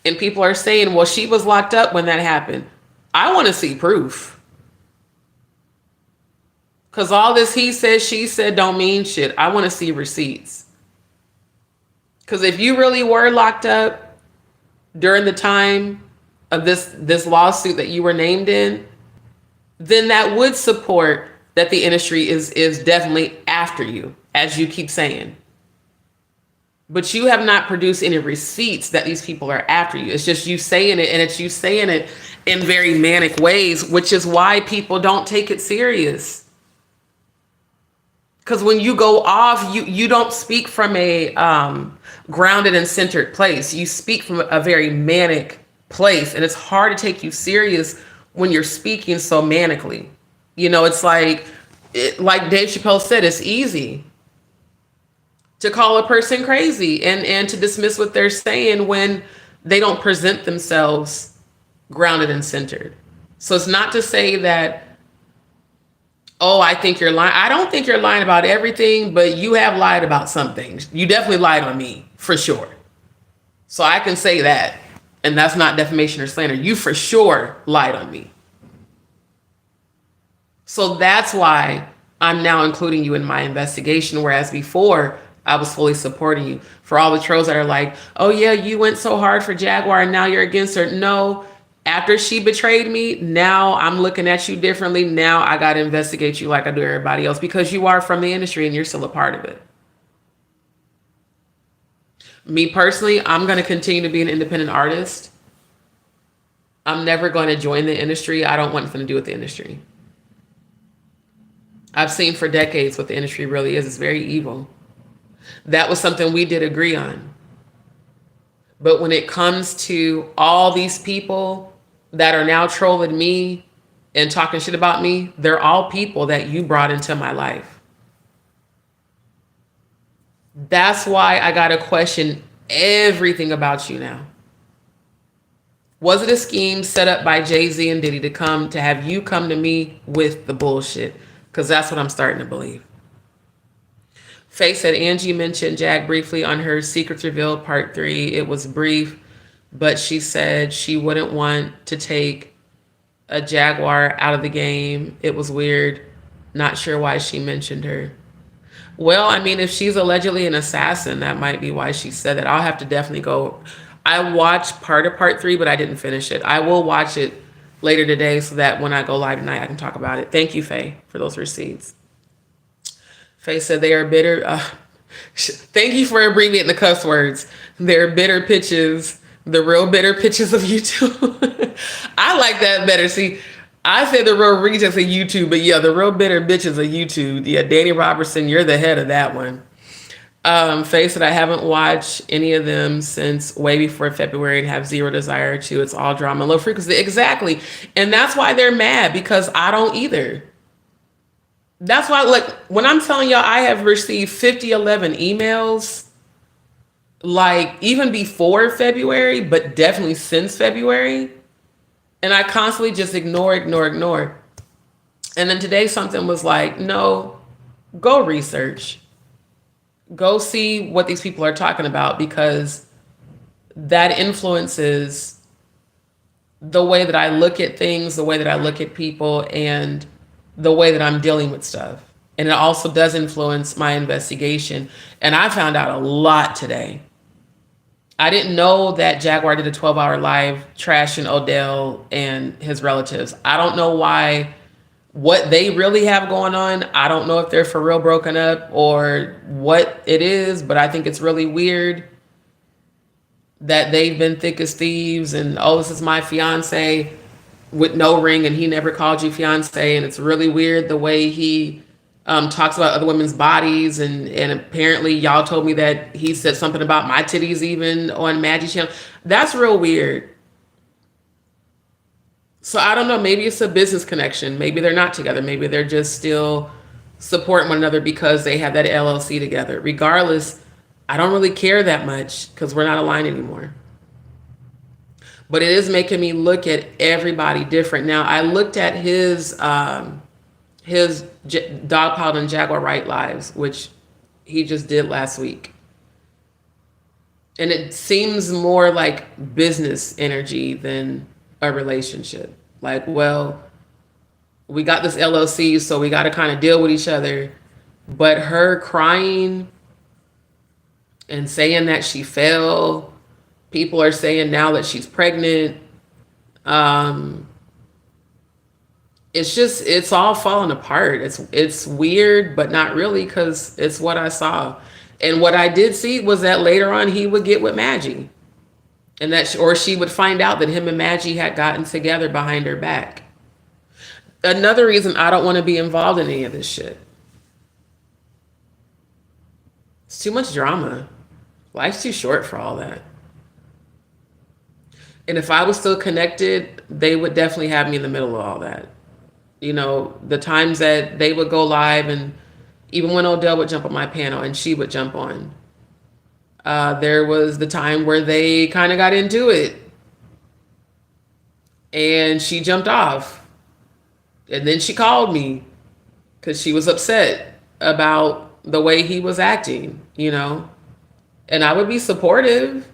A: And people are saying, well, she was locked up when that happened. I want to see proof. Because all this he said, she said don't mean shit. I want to see receipts. Because if you really were locked up during the time of this lawsuit that you were named in, then that would support that the industry is definitely after you, as you keep saying. But you have not produced any receipts that these people are after you. It's just you saying it, and it's you saying it in very manic ways, which is why people don't take it serious. Because when you go off, you don't speak from a grounded and centered place. You speak from a very manic place, and it's hard to take you serious when you're speaking so manically. You know, it's like Dave Chappelle said, it's easy to call a person crazy and to dismiss what they're saying when they don't present themselves grounded and centered. So it's not to say that, oh, I think you're lying. I don't think you're lying about everything, but you have lied about some things. You definitely lied on me, for sure. So I can say that, and that's not defamation or slander. You for sure lied on me. So that's why I'm now including you in my investigation, whereas before, I was fully supporting you. For all the trolls that are like, oh yeah, you went so hard for Jaguar and now you're against her. No, after she betrayed me, now I'm looking at you differently. Now I got to investigate you like I do everybody else, because you are from the industry and you're still a part of it. Me personally, I'm going to continue to be an independent artist. I'm never going to join the industry. I don't want nothing to do with the industry. I've seen for decades what the industry really is. It's very evil. That was something we did agree on. But when it comes to all these people that are now trolling me and talking shit about me, they're all people that you brought into my life. That's why I got to question everything about you now. Was it a scheme set up by Jay-Z and Diddy to have you come to me with the bullshit? Because that's what I'm starting to believe. Faye said Angie mentioned Jag briefly on her Secrets Revealed Part 3. It was brief, but she said she wouldn't want to take a Jaguar out of the game. It was weird. Not sure why she mentioned her. Well, I mean, if she's allegedly an assassin, that might be why she said that. I'll have to definitely go. I watched part of Part 3, but I didn't finish it. I will watch it later today so that when I go live tonight, I can talk about it. Thank you, Faye, for those receipts. Faye said they are bitter. Thank you for abbreviating the cuss words. They're bitter pitches, the real bitter pitches of YouTube. I like that better. See, I said the real rejects of YouTube, but yeah, the real bitter bitches of YouTube. Yeah, Dani Robertson, you're the head of that one. Faye said I haven't watched any of them since way before February and have zero desire to. It's all drama, low frequency. Exactly. And that's why they're mad, because I don't either. That's why, like, when I'm telling y'all, I have received 11 emails, like, even before February, but definitely since February. And I constantly just ignore. And then today something was like, no, go research. Go see what these people are talking about, because that influences the way that I look at things, the way that I look at people, and the way that I'm dealing with stuff. And it also does influence my investigation. And I found out a lot today. I didn't know that Jaguar did a 12-hour live trashing Odell and his relatives. I don't know what they really have going on. I don't know if they're for real broken up or what it is, but I think it's really weird that they've been thick as thieves and, oh, this is my fiance with no ring and he never called you fiance. And it's really weird the way he talks about other women's bodies. And apparently y'all told me that he said something about my titties even on Maggie's channel. That's real weird. So I don't know, maybe it's a business connection. Maybe they're not together. Maybe they're just still supporting one another because they have that LLC together. Regardless, I don't really care that much because we're not aligned anymore. But it is making me look at everybody different. Now, I looked at his Dogpilot and Jaguar Right Lives, which he just did last week. And it seems more like business energy than a relationship. Like, well, we got this LLC, so we got to kind of deal with each other. But her crying and saying that she fell, people are saying now that she's pregnant. It's all falling apart. It's weird, but not really, because it's what I saw. And what I did see was that later on he would get with Madgie. And or she would find out that him and Madgie had gotten together behind her back. Another reason I don't want to be involved in any of this shit. It's too much drama. Life's too short for all that. And if I was still connected, they would definitely have me in the middle of all that. You know, the times that they would go live, and even when Odell would jump on my panel and she would jump on. There was the time where they kind of got into it and she jumped off. And then she called me because she was upset about the way he was acting, you know. And I would be supportive.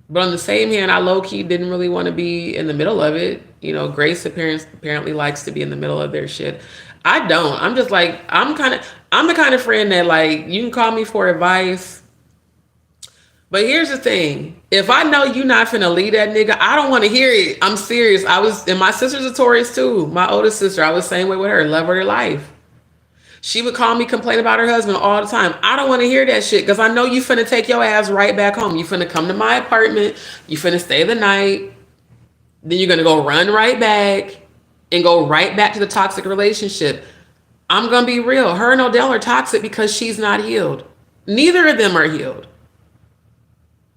A: But on the same hand, I low-key didn't really want to be in the middle of it. You know, Grace apparently likes to be in the middle of their shit. I don't. I'm just like, I'm the kind of friend that, like, you can call me for advice. But here's the thing. If I know you're not finna leave that nigga, I don't want to hear it. I'm serious. And my sister's a Taurus too. My oldest sister, I was the same way with her. Love her to life. She would call me, complain about her husband all the time. I don't want to hear that shit because I know you finna take your ass right back home. You finna come to my apartment. You finna stay the night. Then you're gonna go run right back and go right back to the toxic relationship. I'm gonna be real. Her and Odell are toxic because she's not healed. Neither of them are healed.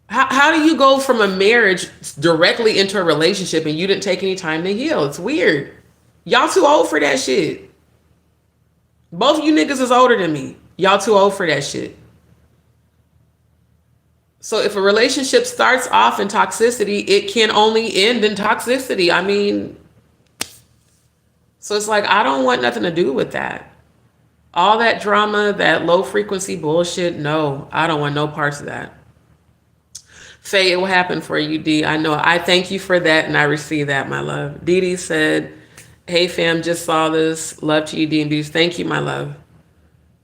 A: How do you go from a marriage directly into a relationship and you didn't take any time to heal? It's weird. Y'all too old for that shit. Both of you niggas is older than me. Y'all too old for that shit. So if a relationship starts off in toxicity, it can only end in toxicity. I mean, so it's like, I don't want nothing to do with that. All that drama, that low frequency bullshit, no, I don't want no parts of that. Faye, it will happen for you, D. I know. I thank you for that, and I receive that, my love. Dee Dee said, hey, fam, just saw this. Love to you, D and B. Thank you, my love.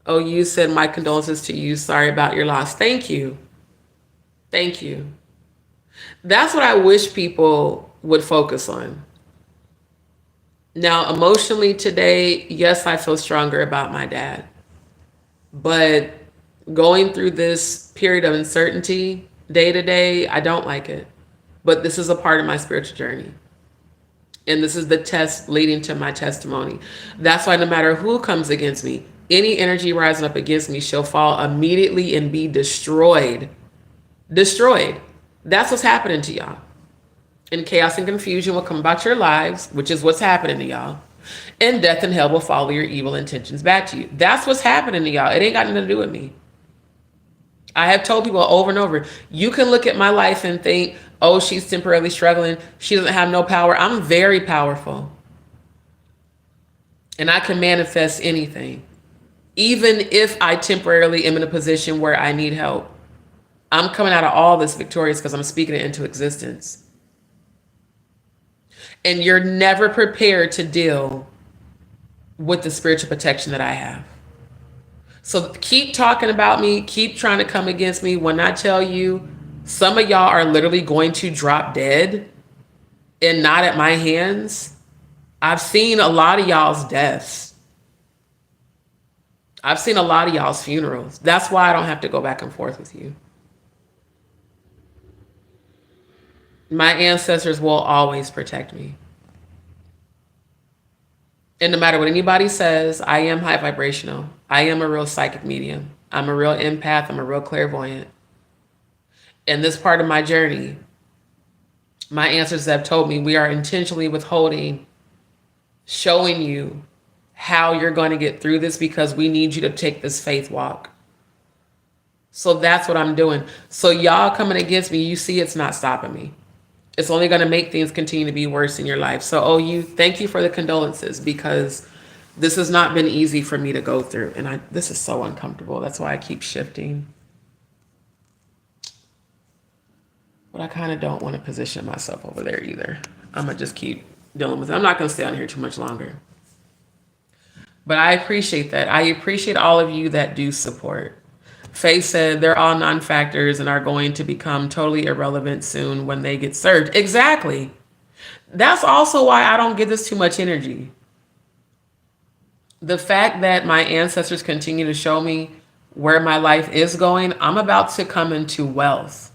A: Oh, you said my condolences to you. Sorry about your loss. Thank you. Thank you. That's what I wish people would focus on. Now, emotionally today, yes, I feel stronger about my dad. But going through this period of uncertainty day to day, I don't like it. But this is a part of my spiritual journey. And this is the test leading to my testimony. That's why no matter who comes against me, any energy rising up against me shall fall immediately and be destroyed. Destroyed. That's what's happening to y'all. And chaos and confusion will come about your lives, which is what's happening to y'all. And death and hell will follow your evil intentions back to you. That's what's happening to y'all. It ain't got nothing to do with me. I have told people over and over, you can look at my life and think, oh, she's temporarily struggling. She doesn't have no power. I'm very powerful. And I can manifest anything. Even if I temporarily am in a position where I need help. I'm coming out of all this victorious because I'm speaking it into existence. And you're never prepared to deal with the spiritual protection that I have. So keep talking about me, keep trying to come against me when I tell you some of y'all are literally going to drop dead and not at my hands. I've seen a lot of y'all's deaths. I've seen a lot of y'all's funerals. That's why I don't have to go back and forth with you. My ancestors will always protect me. And no matter what anybody says, I am high vibrational. I am a real psychic medium. I'm a real empath. I'm a real clairvoyant. In this part of my journey, my ancestors have told me we are intentionally withholding, showing you how you're going to get through this because we need you to take this faith walk. So that's what I'm doing. So y'all coming against me, you see it's not stopping me. It's only going to make things continue to be worse in your life. So, thank you for the condolences because this has not been easy for me to go through. And this is so uncomfortable. That's why I keep shifting. But I kind of don't want to position myself over there either. I'm going to just keep dealing with it. I'm not going to stay on here too much longer. But I appreciate that. I appreciate all of you that do support. Faye said they're all non-factors and are going to become totally irrelevant soon when they get served. Exactly. That's also why I don't give this too much energy. The fact that my ancestors continue to show me where my life is going, I'm about to come into wealth.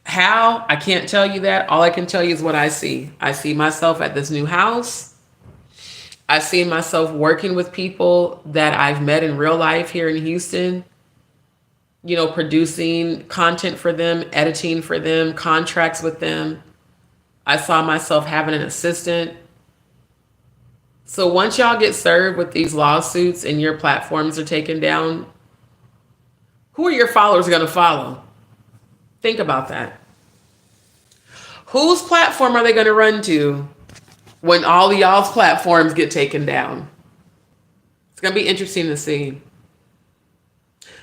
A: How? I can't tell you that. All I can tell you is what I see. I see myself at this new house. I see myself working with people that I've met in real life here in Houston, producing content for them, editing for them, contracts with them. I saw myself having an assistant. So once y'all get served with these lawsuits and your platforms are taken down, who are your followers going to follow? Think about that. Whose platform are they going to run to when all of y'all's platforms get taken down? It's going to be interesting to see.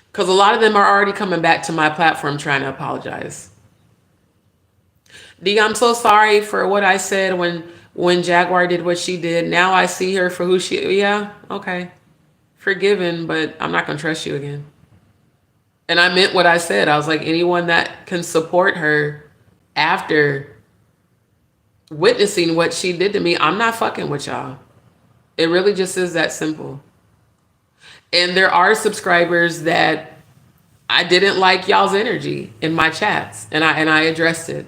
A: Because a lot of them are already coming back to my platform trying to apologize. D, I'm so sorry for what I said when Jaguar did what she did. Now I see her for who she... Yeah, okay. Forgiven, but I'm not going to trust you again. And I meant what I said. I was like, anyone that can support her after witnessing what she did to me, I'm not fucking with y'all. It really just is that simple. And there are subscribers that I didn't like y'all's energy in my chats, and I addressed it.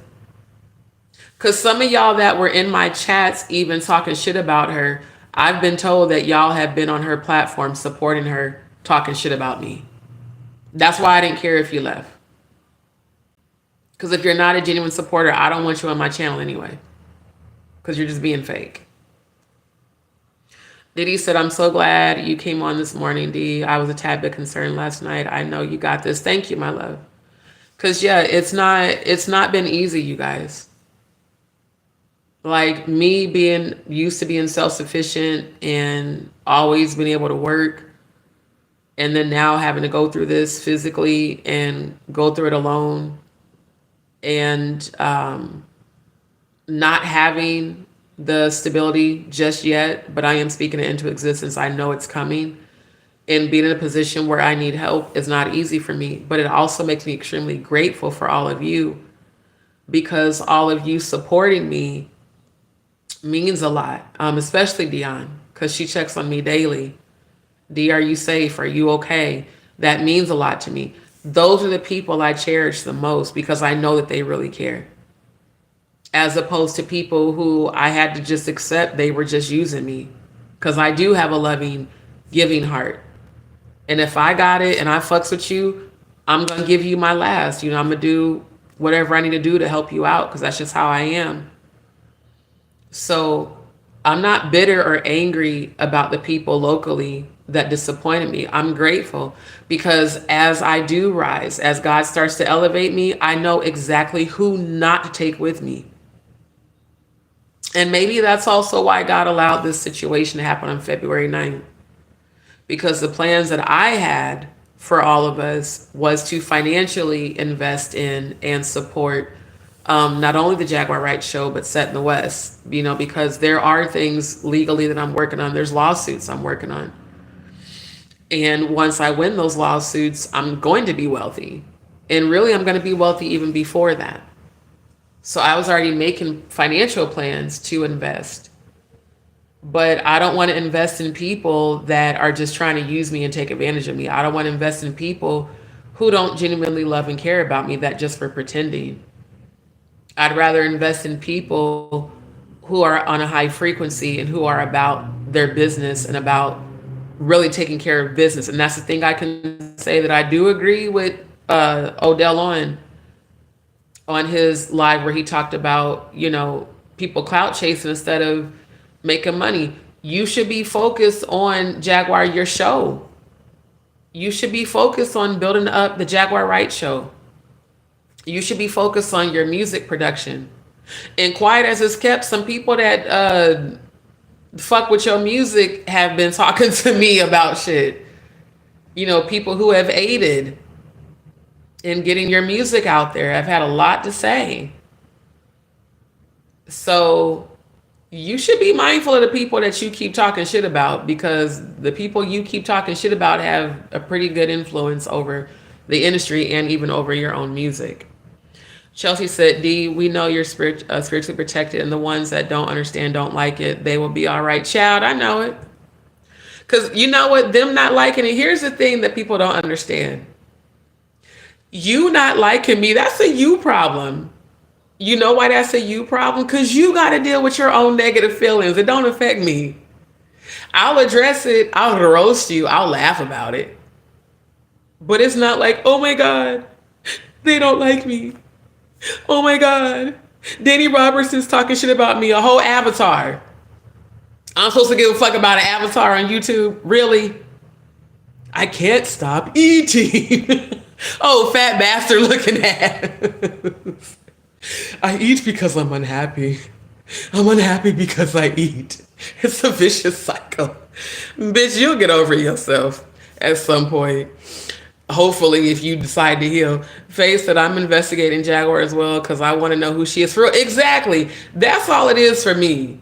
A: Cause some of y'all that were in my chats even talking shit about her, I've been told that y'all have been on her platform supporting her, talking shit about me. That's why I didn't care if you left. Because if you're not a genuine supporter, I don't want you on my channel anyway. Because you're just being fake. Diddy said, I'm so glad you came on this morning, D. I was a tad bit concerned last night. I know you got this. Thank you, my love. Because, yeah, it's not been easy, you guys. Like, me being used to being self-sufficient and always being able to work, and then now having to go through this physically and go through it alone, and not having the stability just yet, but I am speaking it into existence. I know it's coming. And being in a position where I need help is not easy for me, but it also makes me extremely grateful for all of you, because all of you supporting me means a lot, especially Dion, because she checks on me daily. D, are you safe? Are you okay? That means a lot to me. Those are the people I cherish the most, because I know that they really care. As opposed to people who I had to just accept they were just using me. Because I do have a loving, giving heart. And if I got it and I fucks with you, I'm going to give you my last. I'm going to do whatever I need to do to help you out, because that's just how I am. So I'm not bitter or angry about the people locally that disappointed me. I'm grateful, because as I do rise, as God starts to elevate me, I know exactly who not to take with me. And maybe that's also why God allowed this situation to happen on February 9th. Because the plans that I had for all of us was to financially invest in and support not only the Jaguar Right Show, but Set in the West, because there are things legally that I'm working on. There's lawsuits I'm working on. And once I win those lawsuits, I'm going to be wealthy. And really, I'm going to be wealthy even before that. So I was already making financial plans to invest. But I don't want to invest in people that are just trying to use me and take advantage of me. I don't want to invest in people who don't genuinely love and care about me, that just for pretending. I'd rather invest in people who are on a high frequency and who are about their business and about really taking care of business. And that's the thing I can say that I do agree with Odell on his live, where he talked about, people clout chasing instead of making money. You should be focused on Jaguar, your show. You should be focused on building up the Jaguar Right Show. You should be focused on your music production. And quiet as it's kept, some people that fuck with your music have been talking to me about shit. People who have aided in getting your music out there. I've had a lot to say. So you should be mindful of the people that you keep talking shit about, because the people you keep talking shit about have a pretty good influence over the industry and even over your own music. Chelsea said, D, we know you're spiritually protected, and the ones that don't understand, don't like it, they will be all right. Child, I know it. Because you know what? Them not liking it. Here's the thing that people don't understand. You not liking me, that's a you problem. You know why that's a you problem? Because you got to deal with your own negative feelings. It don't affect me. I'll address it. I'll roast you. I'll laugh about it. But it's not like, oh my God, they don't like me. Oh my God, Dani Robertson's talking shit about me, a whole avatar. I'm supposed to give a fuck about an avatar on YouTube? Really? I can't stop eating. Oh, fat bastard looking ass. I eat because I'm unhappy. I'm unhappy because I eat. It's a vicious cycle. Bitch, you'll get over yourself at some point. Hopefully, if you decide to heal. Faye said, I'm investigating Jaguar as well because I want to know who she is for real. Exactly. That's all it is for me.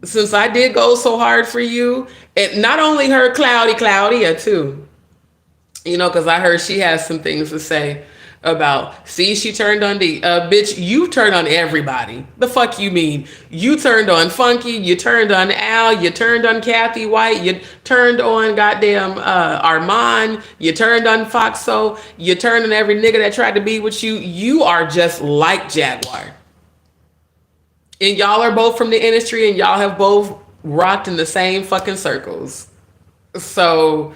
A: Since I did go so hard for you, and not only her, Claudia too. Because I heard she has some things to say. about, see, she turned on D. Bitch, you turned on everybody. The fuck you mean? You turned on Funky, you turned on Al, you turned on Kathy White, you turned on goddamn Armand, you turned on Foxo, you turned on every nigga that tried to be with you. You are just like Jaguar. And y'all are both from the industry and y'all have both rocked in the same fucking circles. So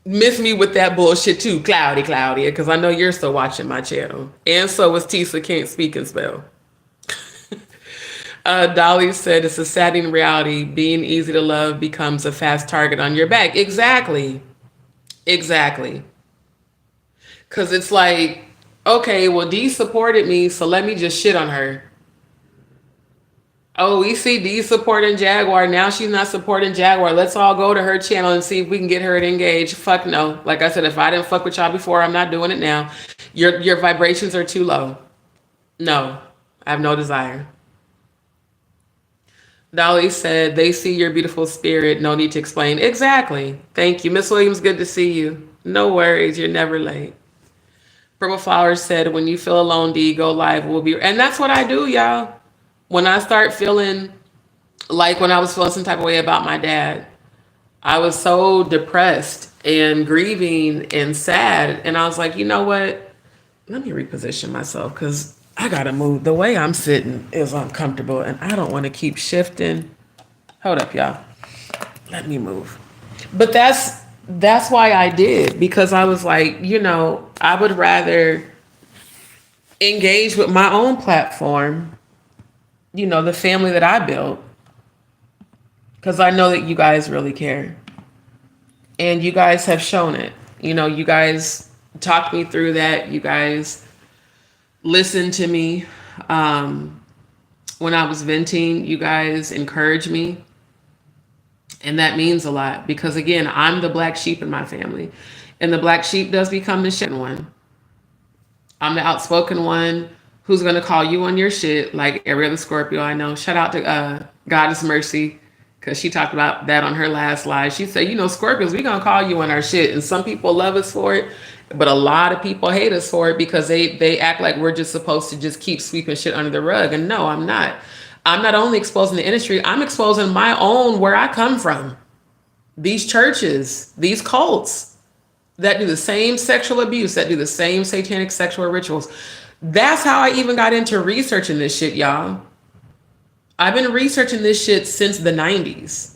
A: miss me with that bullshit too, Claudia, because I know you're still watching my channel. And so is Tisa Can't Speak and Spell. Dolly said it's a saddening reality. Being easy to love becomes a fast target on your back. Exactly. Because it's like, okay, well, Dee supported me, so let me just shit on her. Oh, we see Dee supporting Jaguar. Now she's not supporting Jaguar. Let's all go to her channel and see if we can get her to engage. Fuck no. Like I said, if I didn't fuck with y'all before, I'm not doing it now. Your vibrations are too low. No, I have no desire. Dolly said, they see your beautiful spirit. No need to explain. Exactly. Thank you. Miss Williams, good to see you. No worries. You're never late. Purple Flowers said, when you feel alone, Dee, go live. We'll be... And that's what I do, y'all. When I start feeling like when I was feeling some type of way about my dad, I was so depressed and grieving and sad. And I was like, you know what? Let me reposition myself because I got to move. The way I'm sitting is uncomfortable and I don't want to keep shifting. Hold up, y'all. Let me move. But that's why I did, because I was like, you know, I would rather engage with my own platform, you know, the family that I built, because I know that you guys really care. And you guys have shown it. You know, you guys talked me through that. You guys listened to me when I was venting. You guys encouraged me. And that means a lot because, again, I'm the black sheep in my family. And the black sheep does become the shit one. I'm the outspoken one who's going to call you on your shit like every other Scorpio I know. Shout out to Goddess Mercy, because she talked about that on her last live. She said, you know, Scorpios, we going to call you on our shit. And some people love us for it, but a lot of people hate us for it because they act like we're just supposed to just keep sweeping shit under the rug. And no, I'm not. I'm not only exposing the industry, I'm exposing my own, where I come from. These churches, these cults that do the same sexual abuse, that do the same satanic sexual rituals. That's how I even got into researching this shit, y'all. I've been researching this shit since the 90s.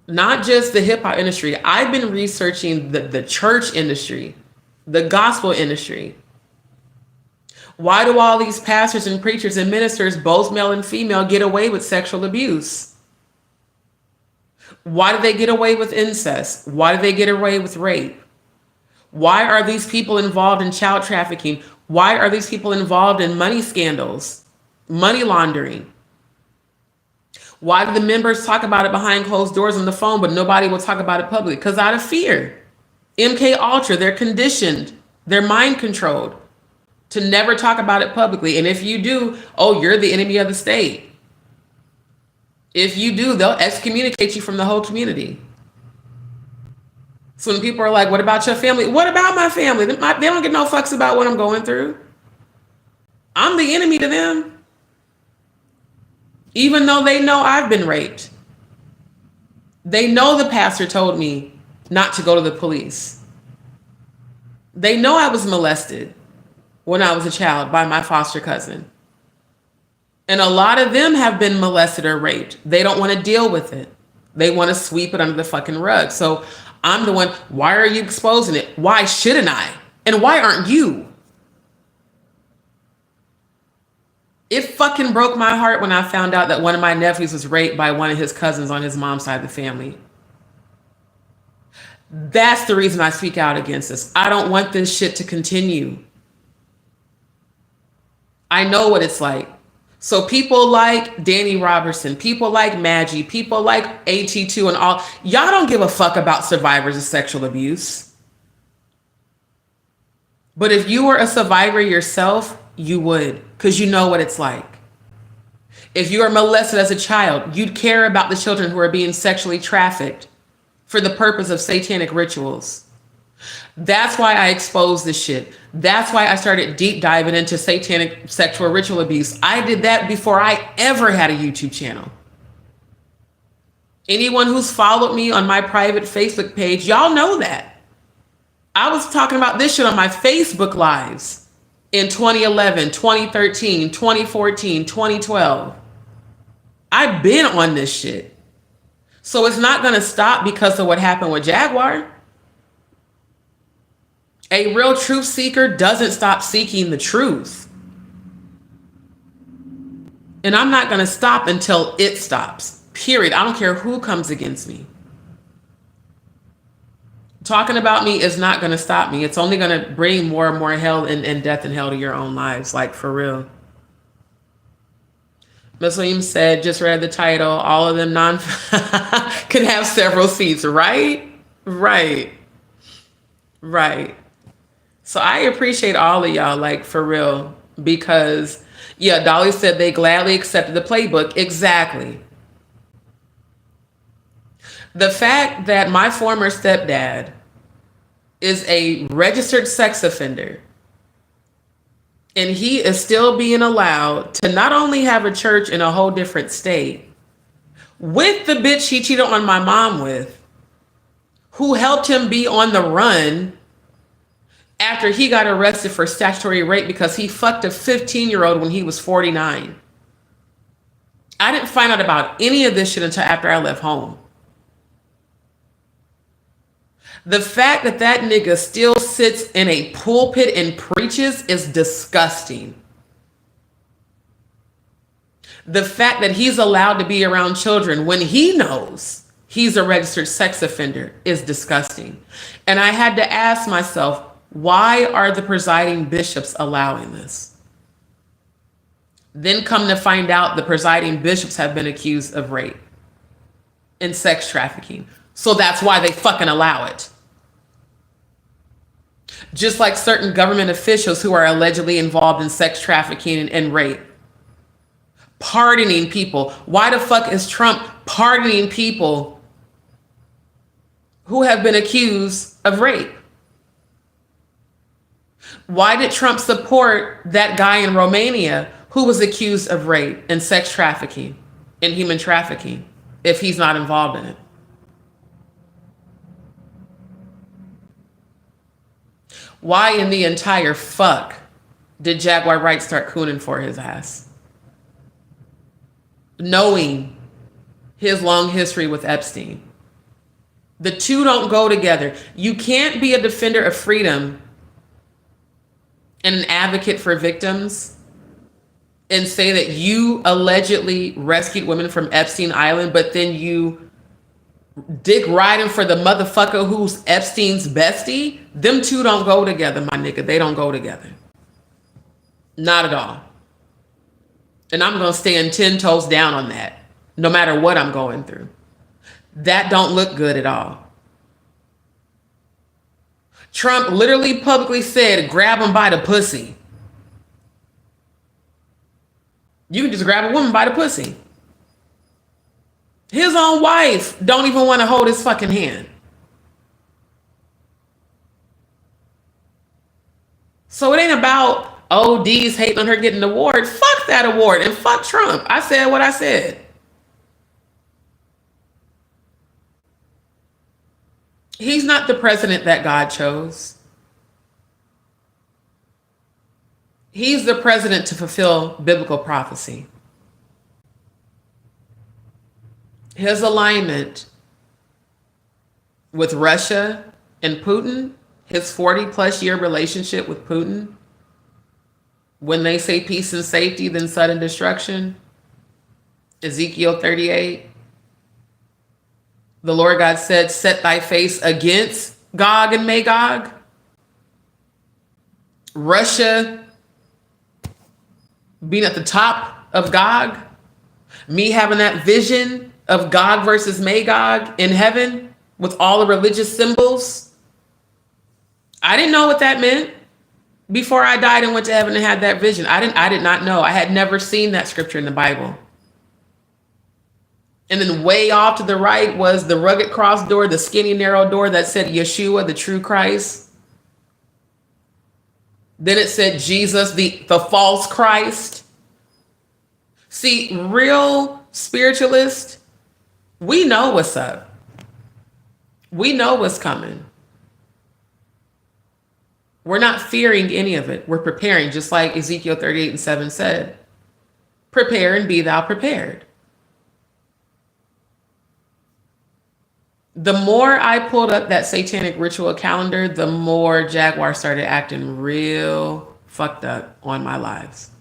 A: Not just the hip hop industry. I've been researching the church industry, the gospel industry. Why do all these pastors and preachers and ministers, both male and female, get away with sexual abuse? Why do they get away with incest? Why do they get away with rape? Why are these people involved in child trafficking? Why are these people involved in money scandals, money laundering? Why do the members talk about it behind closed doors on the phone, but nobody will talk about it publicly? Because out of fear. MK Ultra, they're conditioned, they're mind controlled to never talk about it publicly. And if you do, oh, you're the enemy of the state. If you do, they'll excommunicate you from the whole community. So when people are like, what about your family? What about my family? They don't get no fucks about what I'm going through. I'm the enemy to them. Even though they know I've been raped. They know the pastor told me not to go to the police. They know I was molested when I was a child by my foster cousin. And a lot of them have been molested or raped. They don't want to deal with it. They want to sweep it under the fucking rug. So I'm the one, why are you exposing it? Why shouldn't I? And why aren't you? It fucking broke my heart when I found out that one of my nephews was raped by one of his cousins on his mom's side of the family. That's the reason I speak out against this. I don't want this shit to continue. I know what it's like. So people like Dani Robertson, people like Madgie, people like AT2 and all, y'all don't give a fuck about survivors of sexual abuse. But if you were a survivor yourself, you would, because you know what it's like. If you are molested as a child, you'd care about the children who are being sexually trafficked for the purpose of satanic rituals. That's why I exposed this shit. That's why I started deep diving into satanic sexual ritual abuse. I did that before I ever had a YouTube channel. Anyone who's followed me on my private Facebook page, y'all know that. I was talking about this shit on my Facebook lives in 2011, 2013, 2014, 2012. I've been on this shit. So it's not going to stop because of what happened with Jaguar. A real truth seeker doesn't stop seeking the truth. And I'm not going to stop until it stops. Period. I don't care who comes against me. Talking about me is not going to stop me. It's only going to bring more and more hell and death and hell to your own lives. Like, for real. Muslim said, just read the title, all of them can have several seats, right? Right. Right. So I appreciate all of y'all, like, for real, because, yeah, Dolly said they gladly accepted the playbook. Exactly. The fact that my former stepdad is a registered sex offender and he is still being allowed to not only have a church in a whole different state with the bitch he cheated on my mom with, who helped him be on the run after he got arrested for statutory rape because he fucked a 15-year-old when he was 49. I didn't find out about any of this shit until after I left home. The fact that that nigga still sits in a pulpit and preaches is disgusting. The fact that he's allowed to be around children when he knows he's a registered sex offender is disgusting. And I had to ask myself, why are the presiding bishops allowing this? Then come to find out the presiding bishops have been accused of rape and sex trafficking. So that's why they fucking allow it. Just like certain government officials who are allegedly involved in sex trafficking and rape. Pardoning people. Why the fuck is Trump pardoning people who have been accused of rape? Why did Trump support that guy in Romania who was accused of rape and sex trafficking and human trafficking if he's not involved in it? Why in the entire fuck did Jaguar Wright start cooning for his ass? Knowing his long history with Epstein. The two don't go together. You can't be a defender of freedom and an advocate for victims and say that you allegedly rescued women from Epstein Island, but then you dick riding for the motherfucker who's Epstein's bestie. Them two don't go together, my nigga. They don't go together. Not at all. And I'm going to stand 10 toes down on that, no matter what I'm going through. That don't look good at all. Trump literally publicly said, grab him by the pussy. You can just grab a woman by the pussy. His own wife don't even want to hold his fucking hand. So it ain't about, oh, D's hating on her getting an award. Fuck that award and fuck Trump. I said what I said. He's not the president that God chose. He's the president to fulfill biblical prophecy. His alignment with Russia and Putin, his 40+ year relationship with Putin, when they say peace and safety, then sudden destruction, Ezekiel 38, the Lord God said, set thy face against Gog and Magog. Russia being at the top of Gog, me having that vision of Gog versus Magog in heaven with all the religious symbols. I didn't know what that meant before I died and went to heaven and had that vision. I did not know. I had never seen that scripture in the Bible. And then way off to the right was the rugged cross door, the skinny narrow door that said Yeshua, the true Christ. Then it said Jesus, the false Christ. See, real spiritualists, we know what's up. We know what's coming. We're not fearing any of it. We're preparing, just like Ezekiel 38:7 said. Prepare and be thou prepared. The more I pulled up that satanic ritual calendar, the more Jaguar started acting real fucked up on my lives.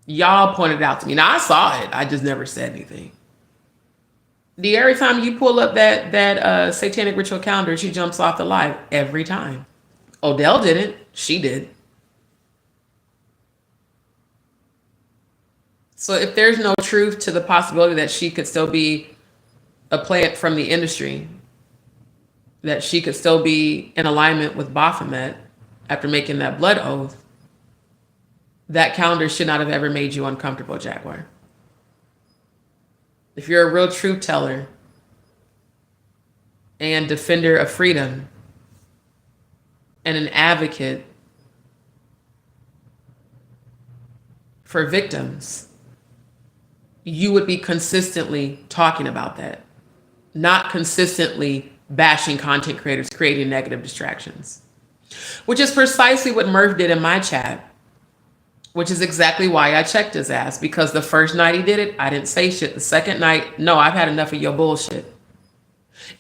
A: Y'all pointed out to me. Now I saw it. I just never said anything. Every time you pull up that satanic ritual calendar, she jumps off the live every time. Odell didn't. She did. So if there's no truth to the possibility that she could still be a plant from the industry, that she could still be in alignment with Baphomet after making that blood oath, that calendar should not have ever made you uncomfortable, Jaguar. If you're a real truth teller and defender of freedom and an advocate for victims, you would be consistently talking about that, not consistently bashing content creators, creating negative distractions, which is precisely what Murph did in my chat, which is exactly why I checked his ass, because the first night he did it, I didn't say shit. The second night, no, I've had enough of your bullshit.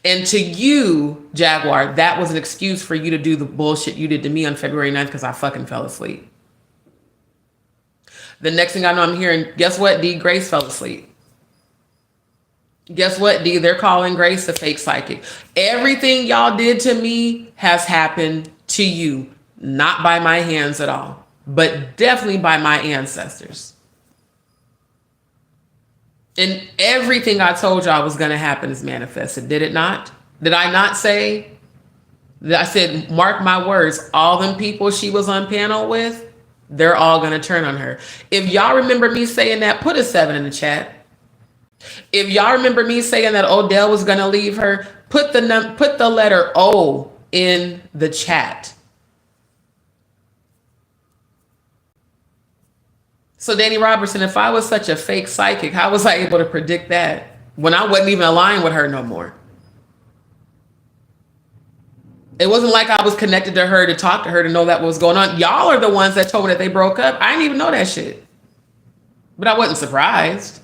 A: And to you, Jaguar, that was an excuse for you to do the bullshit you did to me on February 9th because I fucking fell asleep. The next thing I know, I'm hearing, guess what, D? Grace fell asleep. Guess what, D? They're calling Grace a fake psychic. Everything y'all did to me has happened to you, not by my hands at all, but definitely by my ancestors. And everything I told y'all was going to happen is manifested. Did it not? Did I not say that? I said, mark my words, all them people she was on panel with, they're all going to turn on her. If y'all remember me saying that, put a 7 in the chat. If y'all remember me saying that Odell was going to leave her, put the letter O in the chat. So Dani Robertson, if I was such a fake psychic, how was I able to predict that when I wasn't even aligned with her no more? It wasn't like I was connected to her to talk to her to know that what was going on. Y'all are the ones that told me that they broke up. I didn't even know that shit. But I wasn't surprised.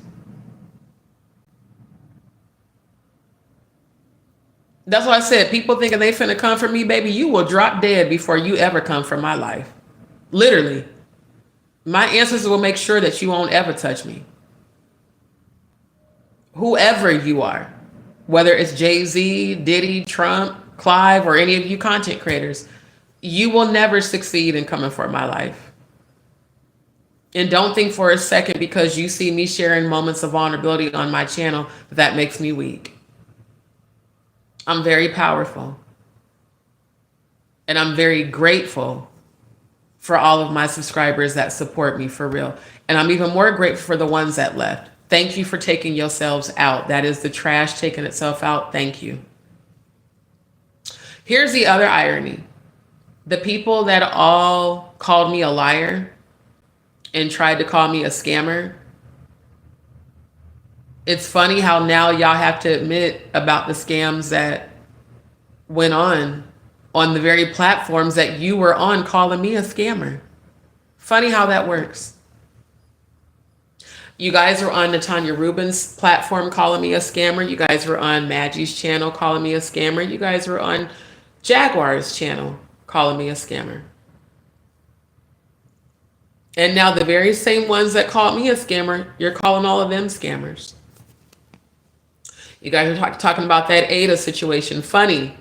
A: That's what I said. People thinking they finna come for me, baby. You will drop dead before you ever come for my life. Literally. My ancestors will make sure that you won't ever touch me. Whoever you are, whether it's Jay-Z, Diddy, Trump, Clive, or any of you content creators, you will never succeed in coming for my life. And don't think for a second because you see me sharing moments of vulnerability on my channel that makes me weak. I'm very powerful. And I'm very grateful for all of my subscribers that support me for real. And I'm even more grateful for the ones that left. Thank you for taking yourselves out. That is the trash taking itself out. Thank you. Here's the other irony. The people that all called me a liar and tried to call me a scammer, it's funny how now y'all have to admit about the scams that went on the very platforms that you were on calling me a scammer. Funny how that works. You guys were on Natanya Rubin's platform calling me a scammer. You guys were on Maggie's channel calling me a scammer. You guys were on Jaguar's channel calling me a scammer. And now the very same ones that called me a scammer, you're calling all of them scammers. You guys are talking about that Ada situation. Funny.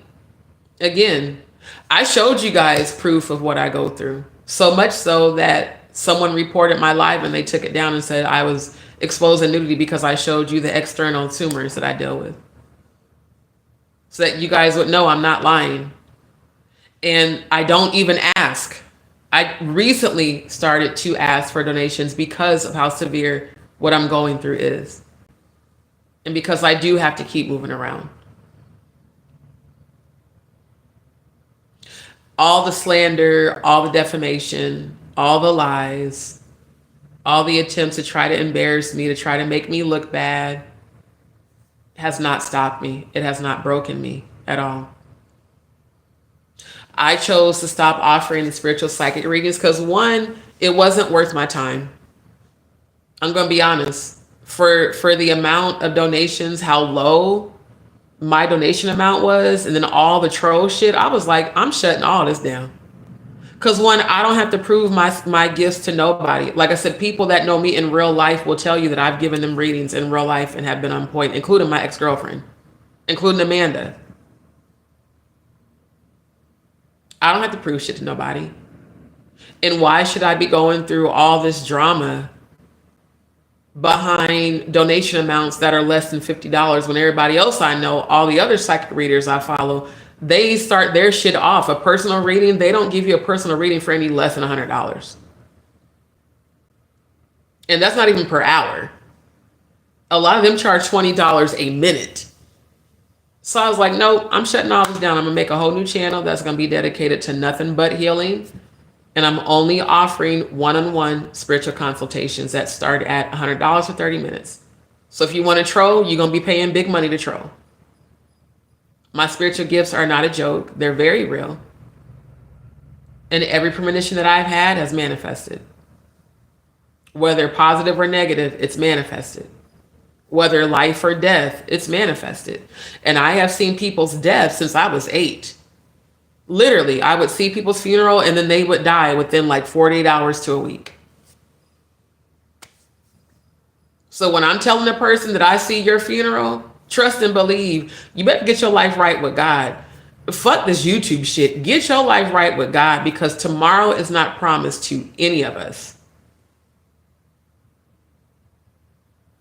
A: Again, I showed you guys proof of what I go through. So much so that someone reported my live and they took it down and said I was exposing nudity because I showed you the external tumors that I deal with. So that you guys would know I'm not lying. And I don't even ask. I recently started to ask for donations because of how severe what I'm going through is. And because I do have to keep moving around. All the slander, all the defamation, all the lies, all the attempts to try to embarrass me, to try to make me look bad, has not stopped me. It has not broken me at all. I chose to stop offering the spiritual psychic readings because, one, it wasn't worth my time. I'm going to be honest. For the amount of donations, how low my donation amount was, and then all the troll shit, I was like, I'm shutting all this down. Because, one, I don't have to prove my gifts to nobody. Like I said, people that know me in real life will tell you that I've given them readings in real life and have been on point, including my ex-girlfriend, including Amanda. I don't have to prove shit to nobody. And why should I be going through all this drama behind donation amounts that are less than $50 when everybody else I know, all the other psychic readers I follow, they start their shit off. A personal reading, they don't give you a personal reading for any less than $100. And that's not even per hour. A lot of them charge $20 a minute. So I was like, nope, I'm shutting all this down. I'm gonna make a whole new channel that's gonna be dedicated to nothing but healing. And I'm only offering one-on-one spiritual consultations that start at $100 for 30 minutes. So if you want to troll, you're going to be paying big money to troll. My spiritual gifts are not a joke. They're very real. And every premonition that I've had has manifested. Whether positive or negative, it's manifested. Whether life or death, it's manifested. And I have seen people's deaths since I was 8. Literally, I would see people's funeral and then they would die within like 48 hours to a week. So when I'm telling a person that I see your funeral, trust and believe, you better get your life right with God. Fuck this YouTube shit. Get your life right with God, because tomorrow is not promised to any of us.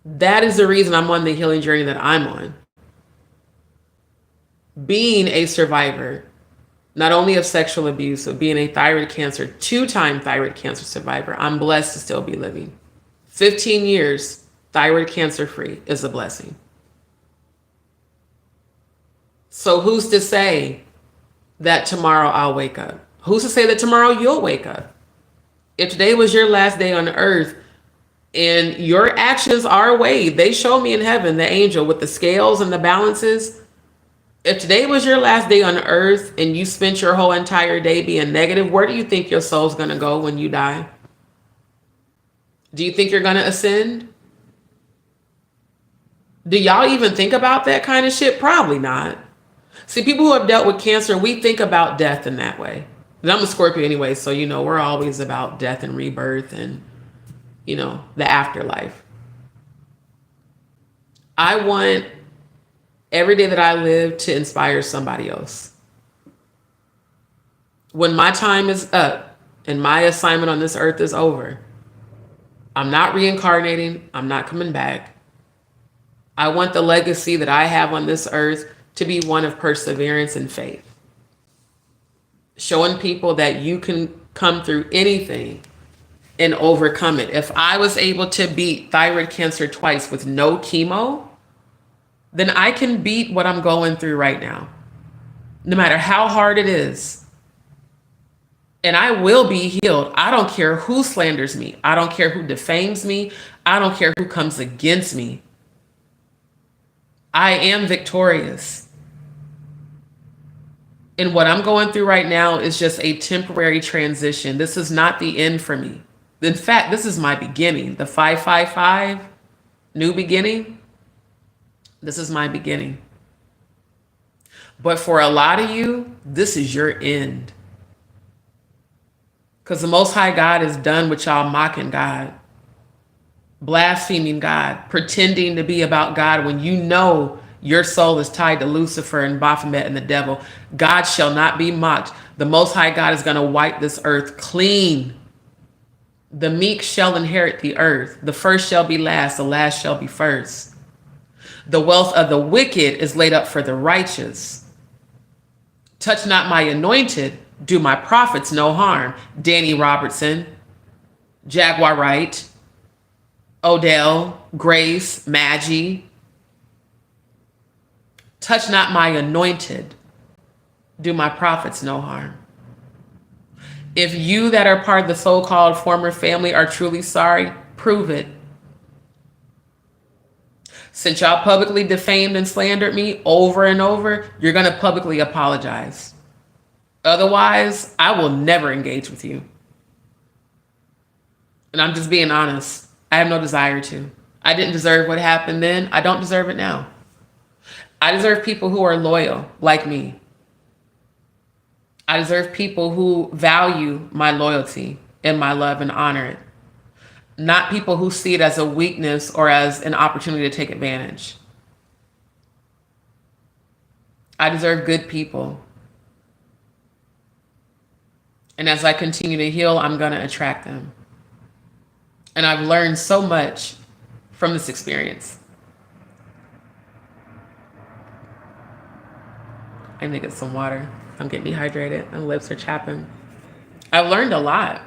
A: That is the reason I'm on the healing journey that I'm on. Being a survivor, not only of sexual abuse, but being a thyroid cancer, 2-time thyroid cancer survivor, I'm blessed to still be living. 15 years thyroid cancer free is a blessing. So who's to say that tomorrow I'll wake up? Who's to say that tomorrow you'll wake up? If today was your last day on earth and your actions are weighed, they show me in heaven, the angel with the scales and the balances. If today was your last day on earth and you spent your whole entire day being negative, where do you think your soul's going to go when you die? Do you think you're going to ascend? Do y'all even think about that kind of shit? Probably not. See, people who have dealt with cancer, we think about death in that way. And I'm a Scorpio anyway, so, we're always about death and rebirth and, the afterlife. I want every day that I live to inspire somebody else. When my time is up and my assignment on this earth is over, I'm not reincarnating. I'm not coming back. I want the legacy that I have on this earth to be one of perseverance and faith. Showing people that you can come through anything and overcome it. If I was able to beat thyroid cancer twice with no chemo, then I can beat what I'm going through right now, no matter how hard it is. And I will be healed. I don't care who slanders me. I don't care who defames me. I don't care who comes against me. I am victorious. And what I'm going through right now is just a temporary transition. This is not the end for me. In fact, this is my beginning. The 555, new beginning. This is my beginning. But for a lot of you, this is your end. Because the Most High God is done with y'all mocking God, blaspheming God, pretending to be about God when you know your soul is tied to Lucifer and Baphomet and the devil. God shall not be mocked. The Most High God is going to wipe this earth clean. The meek shall inherit the earth. The first shall be last. The last shall be first. The wealth of the wicked is laid up for the righteous. Touch not my anointed. Do my prophets no harm. Dani, Robertson, Jaguar, Odell, Grace, Madgie, Touch not my anointed. Do my prophets no harm. If you that are part of the so-called former family are truly sorry, prove it. Since y'all publicly defamed and slandered me over and over, you're going to publicly apologize. Otherwise, I will never engage with you. And I'm just being honest. I have no desire to. I didn't deserve what happened then. I don't deserve it now. I deserve people who are loyal, like me. I deserve people who value my loyalty and my love and honor it. Not people who see it as a weakness or as an opportunity to take advantage. I deserve good people. And as I continue to heal, I'm going to attract them. And I've learned so much from this experience. I need to get some water. I'm getting dehydrated. My lips are chapping. I've learned a lot.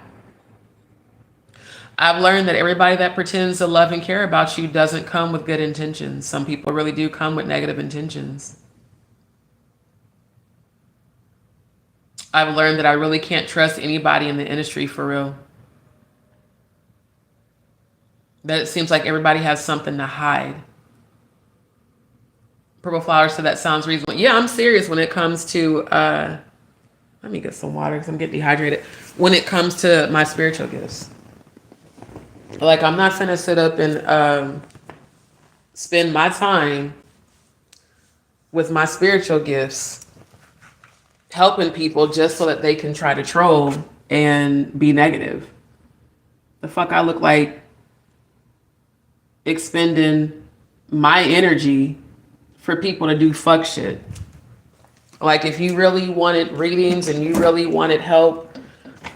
A: I've learned that everybody that pretends to love and care about you doesn't come with good intentions. Some people really do come with negative intentions. I've learned that I really can't trust anybody in the industry for real. That it seems like everybody has something to hide. Purple Flower said that sounds reasonable. Yeah, I'm serious when it comes to, let me get some water because I'm getting dehydrated. When it comes to my spiritual gifts. Like, I'm not finna sit up and spend my time with my spiritual gifts helping people just so that they can try to troll and be negative. The fuck I look like expending my energy for people to do fuck shit. Like, if you really wanted readings and you really wanted help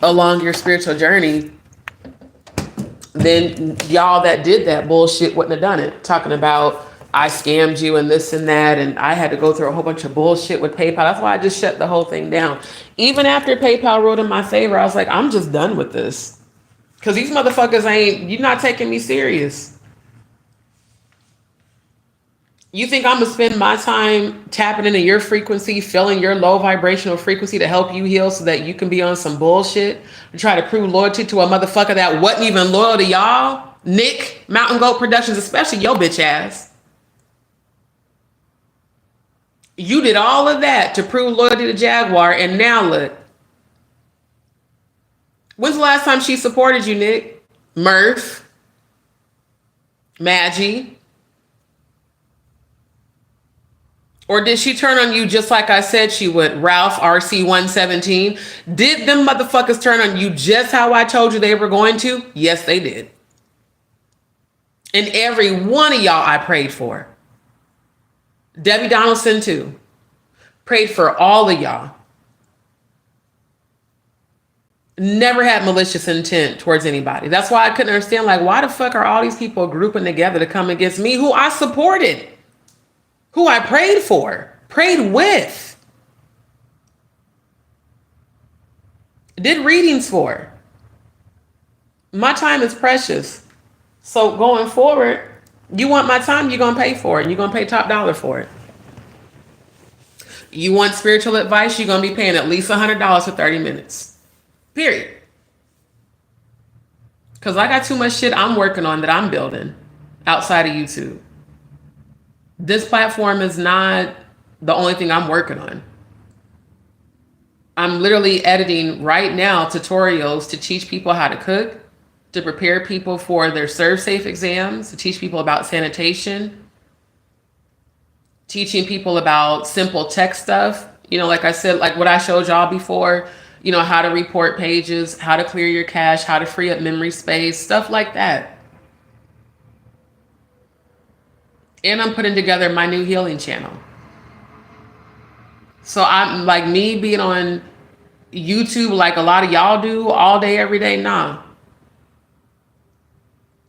A: along your spiritual journey, then y'all that did that bullshit wouldn't have done it. Talking about I scammed you and this and that, and I had to go through a whole bunch of bullshit with PayPal. That's why I just shut the whole thing down. Even after PayPal ruled in my favor, I was like, I'm just done with this. Because these motherfuckers you're not taking me serious. You think I'm going to spend my time tapping into your frequency, feeling your low vibrational frequency to help you heal so that you can be on some bullshit and try to prove loyalty to a motherfucker that wasn't even loyal to y'all? Nick, Mountain Goat Productions, especially your bitch ass. You did all of that to prove loyalty to Jaguar, and now look. When's the last time she supported you, Nick? Murph? Madgie? Or did she turn on you just like I said she would? Ralph RC117. Did them motherfuckers turn on you just how I told you they were going to? Yes, they did. And every one of y'all I prayed for. Debbie Donaldson too. Prayed for all of y'all. Never had malicious intent towards anybody. That's why I couldn't understand, like, why the fuck are all these people grouping together to come against me who I supported? Who I prayed for, prayed with, did readings for. My time is precious. So going forward, you want my time, you're going to pay for it. You're going to pay top dollar for it. You want spiritual advice, you're going to be paying at least $100 for 30 minutes. Period. Because I got too much shit I'm working on that I'm building outside of YouTube. This platform is not the only thing I'm working on. I'm literally editing right now tutorials to teach people how to cook, to prepare people for their ServSafe exams, to teach people about sanitation, teaching people about simple tech stuff. You know, like I said, like what I showed y'all before, you know, how to report pages, how to clear your cache, how to free up memory space, stuff like that. And I'm putting together my new healing channel. So I'm like, me being on YouTube like a lot of y'all do all day, every day, nah.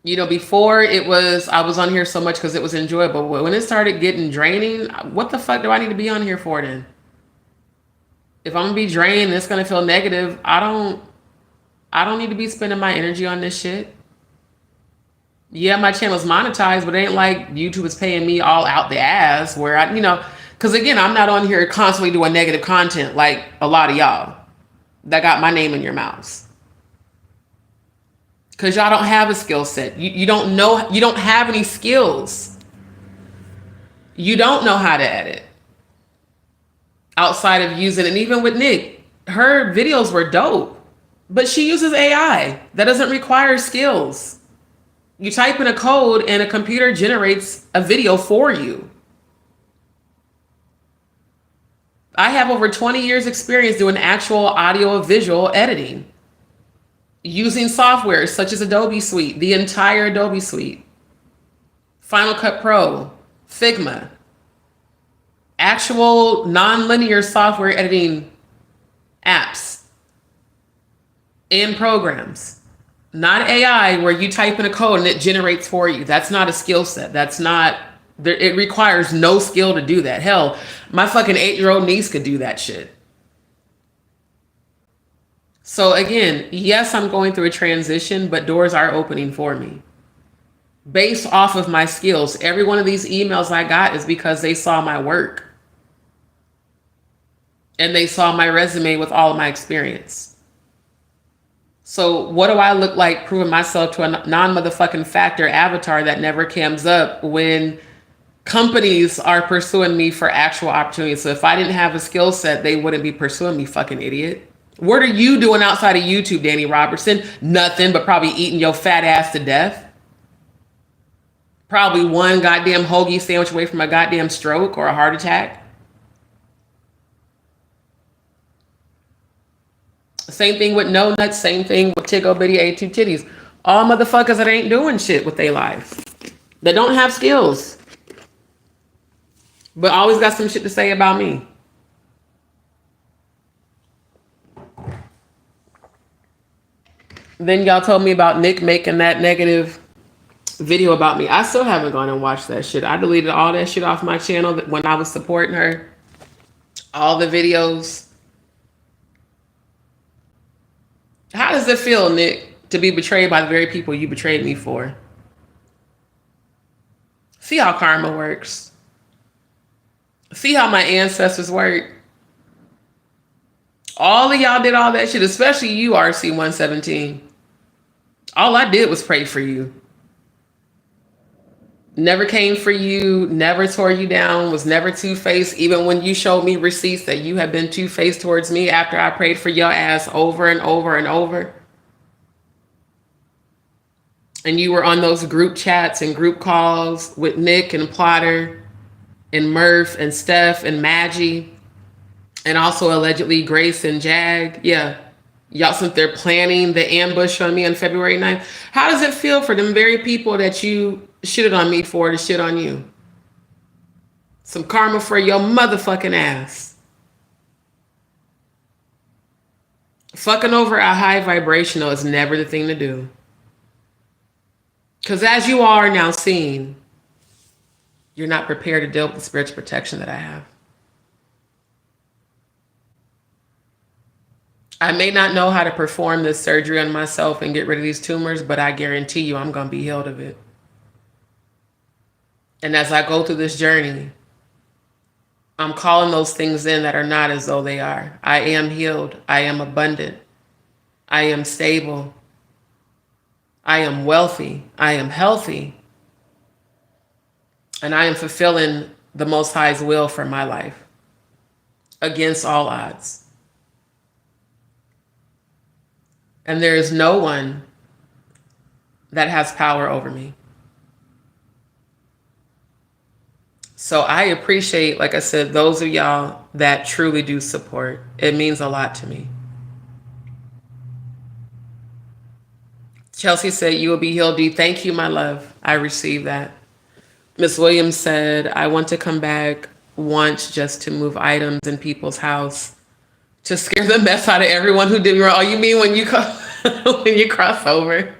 A: You know, before it was, I was on here so much because it was enjoyable. But when it started getting draining, what the fuck do I need to be on here for then? If I'm gonna be drained and it's gonna feel negative, I don't need to be spending my energy on this shit. Yeah, my channel's monetized, but it ain't like YouTube is paying me all out the ass where I, you know, Because again, I'm not on here constantly doing negative content like a lot of y'all that got my name in your mouths. Because y'all don't have a skill set. You don't know, you don't have any skills. You don't know how to edit outside of using, and even with Nick, her videos were dope, but she uses AI. That doesn't require skills. You type in a code and a computer generates a video for you. I have over 20 years experience doing actual audio visual editing using software such as Adobe Suite, the entire Adobe Suite, Final Cut Pro, Figma, actual non-linear software editing apps and programs, not AI where you type in a code and it generates for you. That's not a skill set. That's not, it requires no skill to do that. Hell, my fucking 8-year-old niece could do that shit. So again, yes, I'm going through a transition, but doors are opening for me based off of my skills. Every one of these emails I got is because they saw my work and they saw my resume with all of my experience. So what do I look like proving myself to a non-motherfucking factor avatar that never comes up when companies are pursuing me for actual opportunities? So if I didn't have a skill set, they wouldn't be pursuing me, fucking idiot. What are you doing outside of YouTube, Dani Robertson? Nothing, but probably eating your fat ass to death. Probably one goddamn hoagie sandwich away from a goddamn stroke or a heart attack. Same thing with no nuts. Same thing with Tiggo Bitty A2 titties. All motherfuckers that ain't doing shit with their lives. That don't have skills. But always got some shit to say about me. Then y'all told me about Nick making that negative video about me. I still haven't gone and watched that shit. I deleted all that shit off my channel when I was supporting her. All the videos. How does it feel, Nick, to be betrayed by the very people you betrayed me for? See how karma works. See how my ancestors work. All of y'all did all that shit, especially you, RC117. All I did was pray for you. Never came for you, never tore you down, was never two-faced, even when you showed me receipts that you have been two-faced towards me after I prayed for your ass over and over and over. And you were on those group chats and group calls with Nick and Plotter and Murph and Steph and Madgie. And also allegedly Grace and Jag. Yeah. Y'all sit there planning the ambush on me on February 9th. How does it feel for them very people that you shitted on me for to shit on you? Some karma for your motherfucking ass. Fucking over a high vibrational is never the thing to do. Because as you are now seeing, you're not prepared to deal with the spiritual protection that I have. I may not know how to perform this surgery on myself and get rid of these tumors, but I guarantee you I'm going to be healed of it. And as I go through this journey, I'm calling those things in that are not as though they are. I am healed. I am abundant. I am stable. I am wealthy. I am healthy. And I am fulfilling the Most High's will for my life against all odds. And there is no one that has power over me. So I appreciate, like I said, those of y'all that truly do support. It means a lot to me. Chelsea said, you will be healed, D. Thank you, my love. I received that. Miss Williams said, I want to come back once just to move items in people's house to scare the mess out of everyone who did me wrong. Oh, you mean when you when you cross over?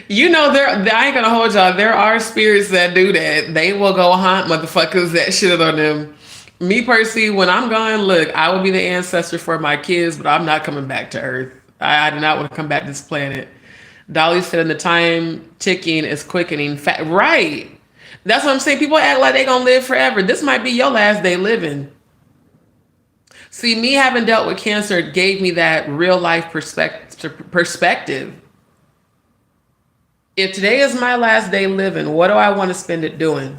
A: You know, I ain't gonna hold y'all. There are spirits that do that. They will go haunt motherfuckers that shit on them. Me personally, when I'm gone, look, I will be the ancestor for my kids, but I'm not coming back to Earth. I do not want to come back to this planet. Dolly said, the time ticking is quickening. Right. That's what I'm saying. People act like they gonna live forever. This might be your last day living. See, me having dealt with cancer gave me that real life perspective. If today is my last day living, what do I want to spend it doing?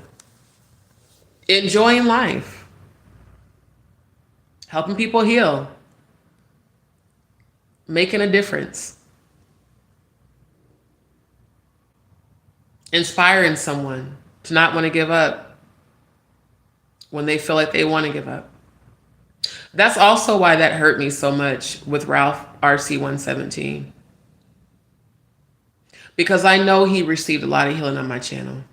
A: Enjoying life, helping people heal, making a difference, inspiring someone to not want to give up when they feel like they want to give up. That's also why that hurt me so much with Ralph RC117. Because I know he received a lot of healing on my channel.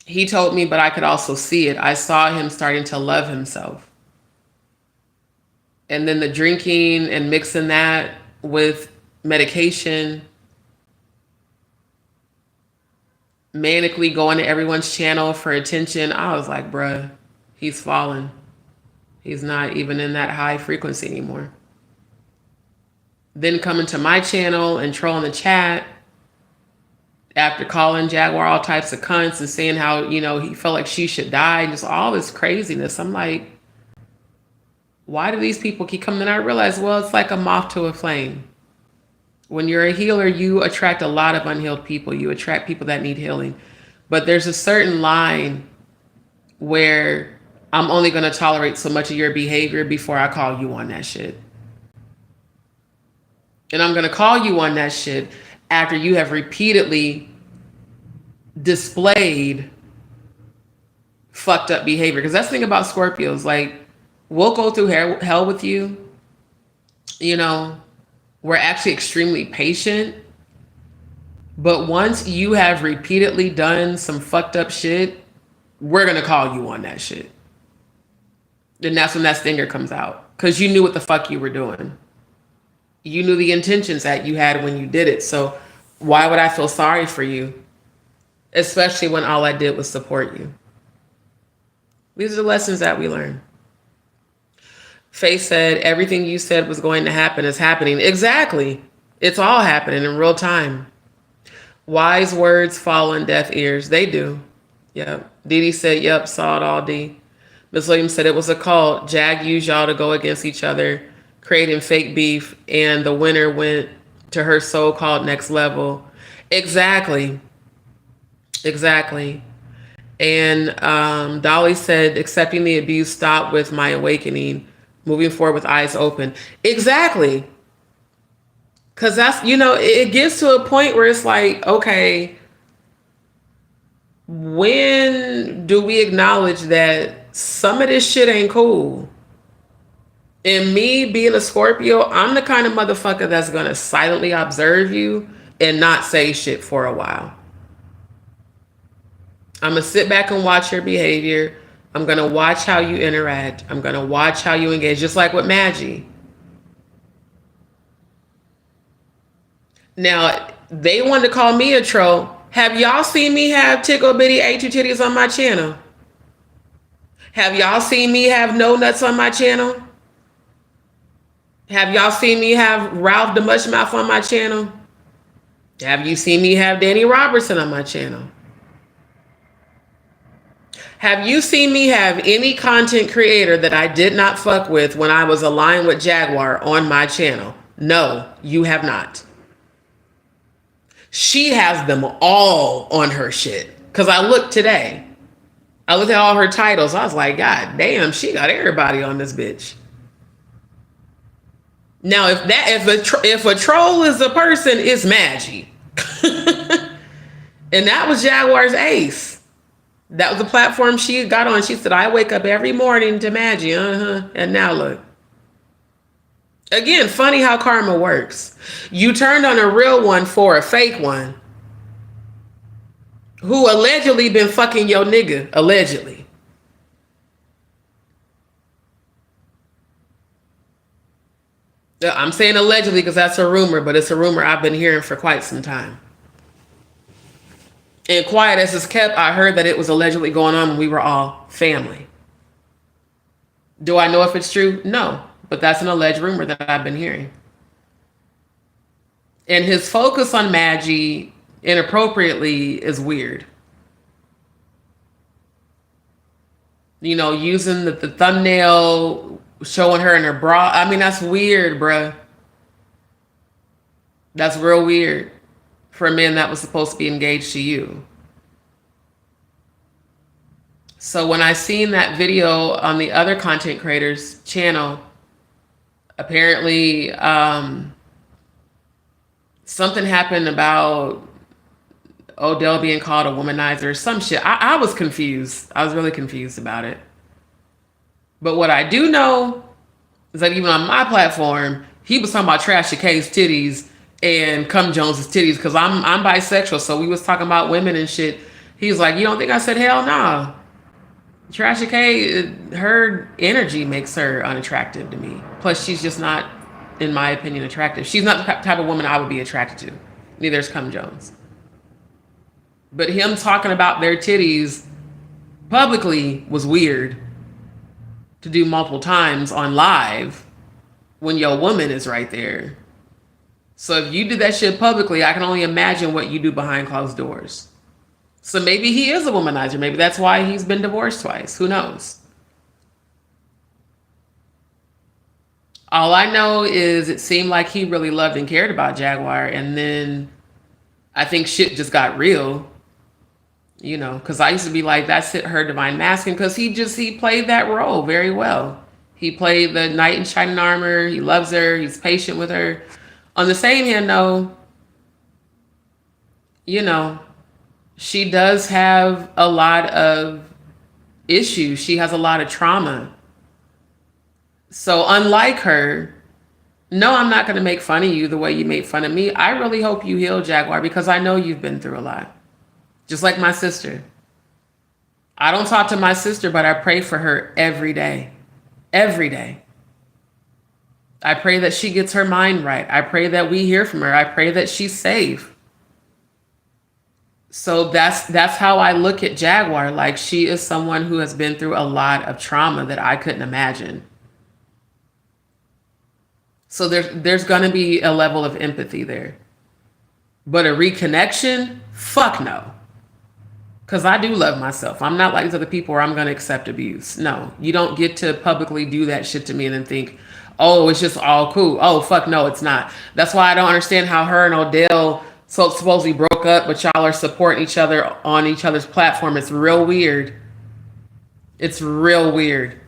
A: He told me, but I could also see it. I saw him starting to love himself. And then the drinking and mixing that with medication, manically going to everyone's channel for attention. I was like, bruh, he's fallen. He's not even in that high frequency anymore. Then coming to my channel and trolling the chat after calling Jaguar all types of cunts and saying how, he felt like she should die, just all this craziness. I'm like, why do these people keep coming? And I realized, well, it's like a moth to a flame. When you're a healer, you attract a lot of unhealed people. You attract people that need healing. But there's a certain line where I'm only going to tolerate so much of your behavior before I call you on that shit. And I'm going to call you on that shit after you have repeatedly displayed fucked up behavior. Because that's the thing about Scorpios. Like, we'll go through hell with you. We're actually extremely patient. But once you have repeatedly done some fucked up shit, we're going to call you on that shit. Then that's when that stinger comes out. Because you knew what the fuck you were doing. You knew the intentions that you had when you did it. So why would I feel sorry for you? Especially when all I did was support you. These are the lessons that we learn. Faye said, everything you said was going to happen is happening. Exactly. It's all happening in real time. Wise words fall on deaf ears. They do. Yep. Dee Dee said, yep, saw it all, D. Ms. Williams said it was a cult. Jag used y'all to go against each other, creating fake beef, and the winner went to her so-called next level. Exactly. And Dolly said, accepting the abuse stopped with my awakening, moving forward with eyes open. Exactly. Because that's, it gets to a point where it's like, okay, when do we acknowledge that some of this shit ain't cool? And me being a Scorpio, I'm the kind of motherfucker that's going to silently observe you and not say shit for a while. I'm going to sit back and watch your behavior. I'm going to watch how you interact. I'm going to watch how you engage, just like with Madgie. Now, they wanted to call me a troll. Have y'all seen me have tickle bitty A2 titties on my channel? Have y'all seen me have no nuts on my channel? Have y'all seen me have Ralph the Mush Mouth on my channel? Have you seen me have Dani Robertson on my channel? Have you seen me have any content creator that I did not fuck with when I was aligned with Jaguar on my channel? No, you have not. She has them all on her shit. Because I looked today. I looked at all her titles. I was like, God damn, she got everybody on this bitch. Now, if a troll is a person, it's Madgie. And that was Jaguar's ace. That was the platform she got on. She said, I wake up every morning to Madgie. And now look. Again, funny how karma works. You turned on a real one for a fake one who allegedly been fucking your nigga. Allegedly. I'm saying allegedly because that's a rumor, but it's a rumor I've been hearing for quite some time. And quiet as it's kept, I heard that it was allegedly going on when we were all family. Do I know if it's true? No. But that's an alleged rumor that I've been hearing. And his focus on Madgie inappropriately is weird. Using the thumbnail, showing her in her bra. I mean, that's weird, bruh. That's real weird for a man that was supposed to be engaged to you. So when I seen that video on the other content creators channel, apparently something happened about Odell being called a womanizer or some shit. I was confused. I was really confused about it. But what I do know is that even on my platform, he was talking about Trashy K's titties and Cum Jones's titties because I'm bisexual. So we was talking about women and shit. He was like, "You don't think I said hell nah?" Trashy K, her energy makes her unattractive to me. Plus, she's just not, in my opinion, attractive. She's not the type of woman I would be attracted to. Neither is Cum Jones. But him talking about their titties publicly was weird to do multiple times on live when your woman is right there. So if you did that shit publicly, I can only imagine what you do behind closed doors. So maybe he is a womanizer. Maybe that's why he's been divorced twice. Who knows? All I know is it seemed like he really loved and cared about Jaguar. And then I think shit just got real. Because I used to be like, that's it, her divine masculine. Because he played that role very well. He played the knight in shining armor. He loves her. He's patient with her. On the same hand, though, she does have a lot of issues. She has a lot of trauma. So unlike her, no, I'm not going to make fun of you the way you made fun of me. I really hope you heal, Jaguar, because I know you've been through a lot. Just like my sister. I don't talk to my sister, but I pray for her every day. Every day. I pray that she gets her mind right. I pray that we hear from her. I pray that she's safe. So that's how I look at Jaguar. Like, she is someone who has been through a lot of trauma that I couldn't imagine. So there's going to be a level of empathy there. But a reconnection? Fuck no. Because I do love myself. I'm not like these other people where I'm going to accept abuse. No, you don't get to publicly do that shit to me and then think, oh, it's just all cool. Oh, fuck no, it's not. That's why I don't understand how her and Odell supposedly broke up, but y'all are supporting each other on each other's platform. It's real weird. It's real weird.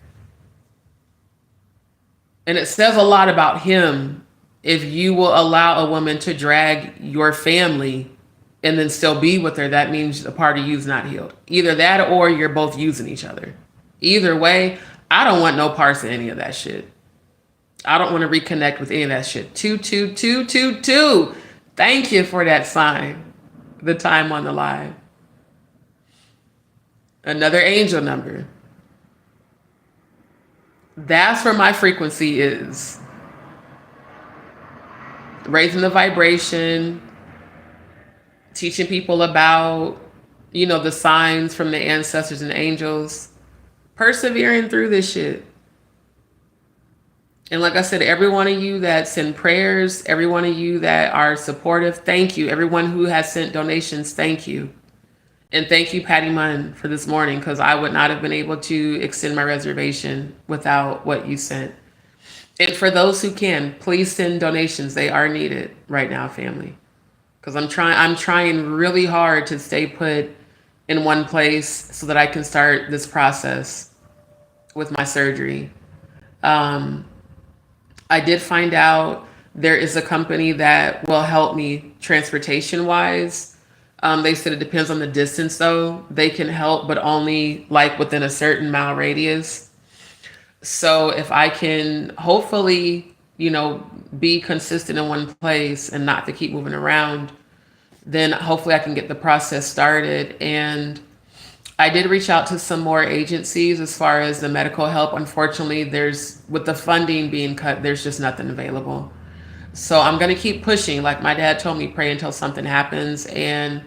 A: And it says a lot about him if you will allow a woman to drag your family and then still be with her. That means a part of you is not healed. Either that or you're both using each other. Either way, I don't want no parts of any of that shit. I don't want to reconnect with any of that shit. 22222. Thank you for that sign. The time on the live. Another angel number. That's where my frequency is. Raising the vibration, teaching people about, the signs from the ancestors and angels, persevering through this shit. And like I said, every one of you that send prayers, every one of you that are supportive, thank you. Everyone who has sent donations, thank you. And thank you, Patty Munn, for this morning, because I would not have been able to extend my reservation without what you sent. And for those who can, please send donations. They are needed right now, family. Because I'm trying really hard to stay put in one place so that I can start this process with my surgery. I did find out there is a company that will help me transportation wise. They said it depends on the distance though. They can help, but only like within a certain mile radius. So if I can hopefully, be consistent in one place and not to keep moving around, then hopefully I can get the process started. And I did reach out to some more agencies as far as the medical help. Unfortunately, with the funding being cut, there's just nothing available. So I'm going to keep pushing. Like my dad told me, pray until something happens. And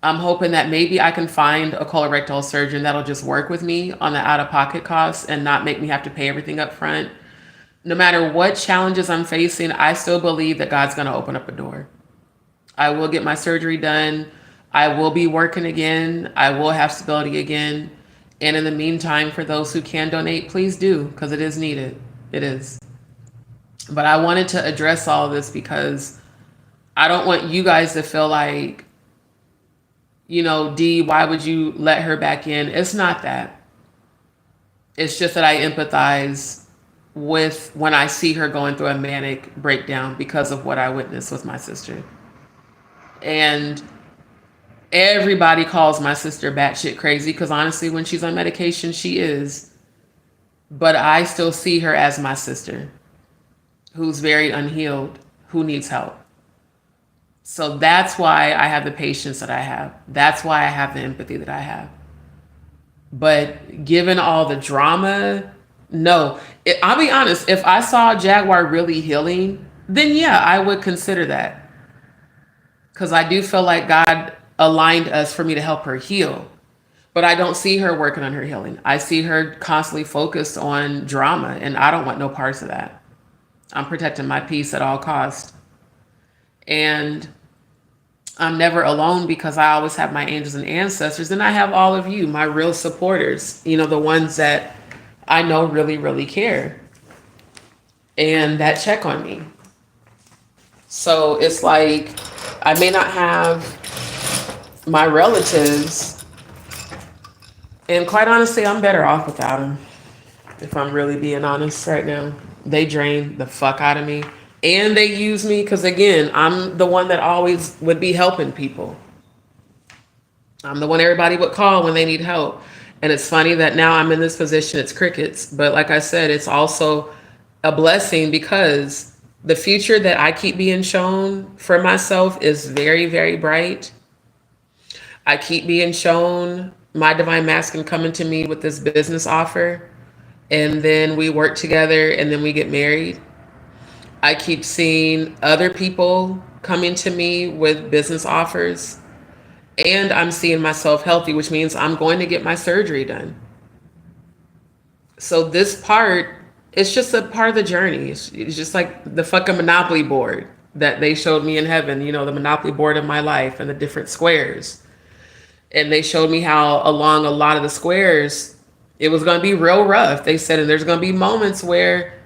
A: I'm hoping that maybe I can find a colorectal surgeon that'll just work with me on the out-of-pocket costs and not make me have to pay everything up front. No matter what challenges I'm facing, I still believe that God's going to open up a door. I will get my surgery done. I will be working again. I will have stability again. And in the meantime, for those who can donate, please do, because it is needed. It is. But I wanted to address all of this because I don't want you guys to feel like, Dee, why would you let her back in? It's not that. It's just that I empathize with when I see her going through a manic breakdown because of what I witnessed with my sister. And everybody calls my sister batshit crazy because honestly, when she's on medication, she is. But I still see her as my sister who's very unhealed, who needs help. So that's why I have the patience that I have. That's why I have the empathy that I have. But given all the drama, no. I'll be honest, if I saw Jaguar really healing, then yeah, I would consider that. Because I do feel like God aligned us for me to help her heal. But I don't see her working on her healing. I see her constantly focused on drama, and I don't want no parts of that. I'm protecting my peace at all costs. And I'm never alone because I always have my angels and ancestors, and I have all of you, my real supporters, the ones that I know really, really care and that check on me. So it's like, I may not have my relatives, and quite honestly, I'm better off without them. If I'm really being honest right now, they drain the fuck out of me. And they use me because, again, I'm the one that always would be helping people. I'm the one everybody would call when they need help. And it's funny that now I'm in this position, it's crickets. But like I said, it's also a blessing because the future that I keep being shown for myself is very, very bright. I keep being shown my divine masculine coming to me with this business offer. And then we work together and then we get married. I keep seeing other people coming to me with business offers, and I'm seeing myself healthy, which means I'm going to get my surgery done. So this part, it's just a part of the journey. It's just like the fucking Monopoly board that they showed me in heaven, the Monopoly board of my life and the different squares. And they showed me how along a lot of the squares, it was going to be real rough. They said, and there's going to be moments where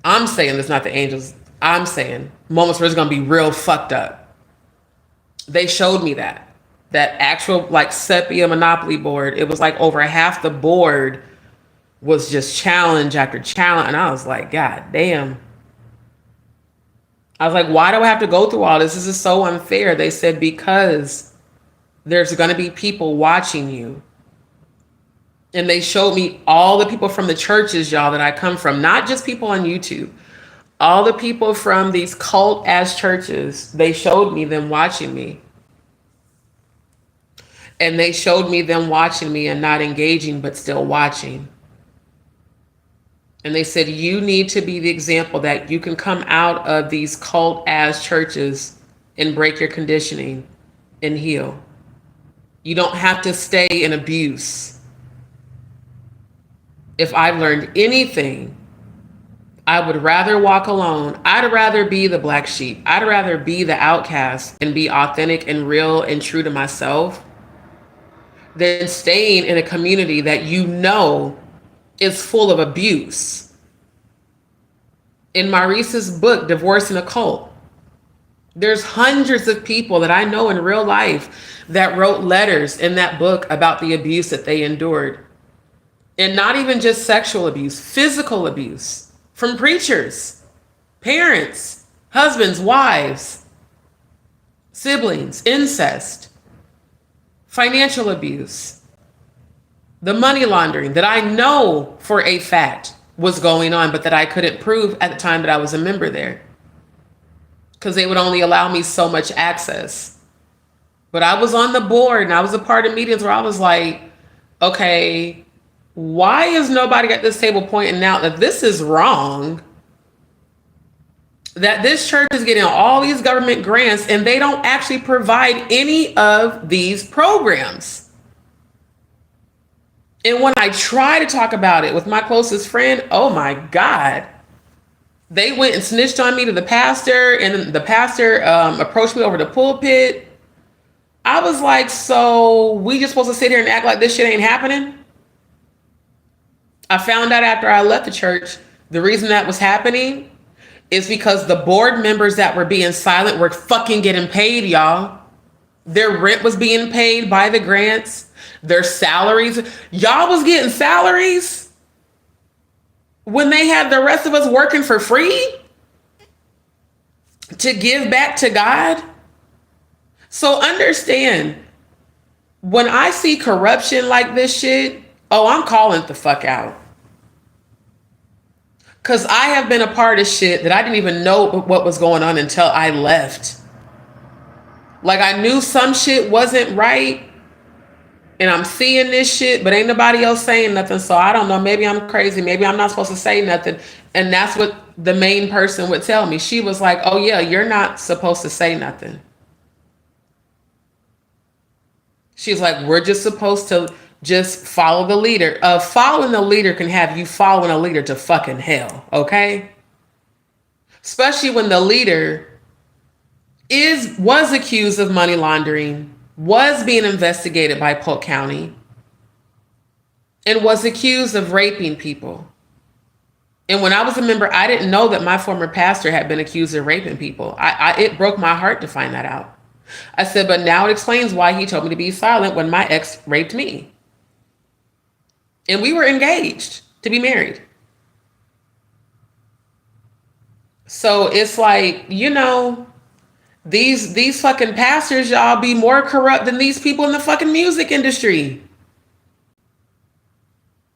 A: I'm saying this, not the angels. I'm saying moments where it's going to be real fucked up. They showed me that actual like sepia Monopoly board. It was like over half the board was just challenge after challenge. And I was like, God damn. I was like, why do I have to go through all this? This is so unfair. They said, because there's going to be people watching you. And they showed me all the people from the churches, y'all, that I come from, not just people on YouTube, all the people from these cult ass churches. They showed me them watching me. And they showed me them watching me and not engaging, but still watching. And they said, you need to be the example that you can come out of these cult ass churches and break your conditioning and heal. You don't have to stay in abuse. If I've learned anything, I would rather walk alone. I'd rather be the black sheep. I'd rather be the outcast and be authentic and real and true to myself than staying in a community that is full of abuse. In Maurice's book, Divorce in a Cult, there's hundreds of people that I know in real life that wrote letters in that book about the abuse that they endured. And not even just sexual abuse, physical abuse from preachers, parents, husbands, wives, siblings, incest, financial abuse, the money laundering that I know for a fact was going on, but that I couldn't prove at the time that I was a member there because they would only allow me so much access. But I was on the board and I was a part of meetings where I was like, okay, why is nobody at this table pointing out that this is wrong? That this church is getting all these government grants and they don't actually provide any of these programs. And when I try to talk about it with my closest friend, oh my God, they went and snitched on me to the pastor, and the pastor approached me over the pulpit. I was like, so we just supposed to sit here and act like this shit ain't happening? I found out after I left the church, the reason that was happening is because the board members that were being silent were fucking getting paid, y'all. Their rent was being paid by the grants. Their salaries. Y'all was getting salaries when they had the rest of us working for free to give back to God. So understand, when I see corruption like this shit, oh, I'm calling it the fuck out. Because I have been a part of shit that I didn't even know what was going on until I left. Like, I knew some shit wasn't right, and I'm seeing this shit, but ain't nobody else saying nothing. So I don't know. Maybe I'm crazy. Maybe I'm not supposed to say nothing. And that's what the main person would tell me. She was like, oh yeah, you're not supposed to say nothing. She's like, we're just supposed to just follow the leader. Following the leader can have you following a leader to fucking hell, okay? Especially when the leader was accused of money laundering, was being investigated by Polk County, and was accused of raping people. And when I was a member, I didn't know that my former pastor had been accused of raping people. It broke my heart to find that out. I said, but now it explains why he told me to be silent when my ex raped me. And we were engaged to be married. So it's like, you know, these fucking pastors, y'all, be more corrupt than these people in the fucking music industry.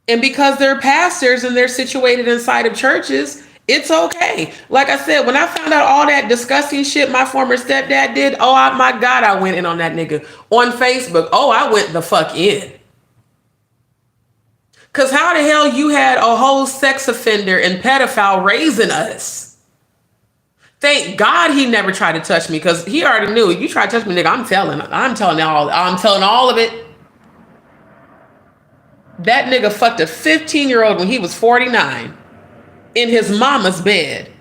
A: And because they're pastors and they're situated inside of churches, it's okay. Like I said, when I found out all that disgusting shit my former stepdad did, oh my God, I went in on that nigga on Facebook. Oh, I went the fuck in. Because how the hell you had a whole sex offender and pedophile raising us? Thank God he never tried to touch me, because he already knew, you try to touch me, nigga, I'm telling all of it. That nigga fucked a 15-year-old when he was 49 in his mama's bed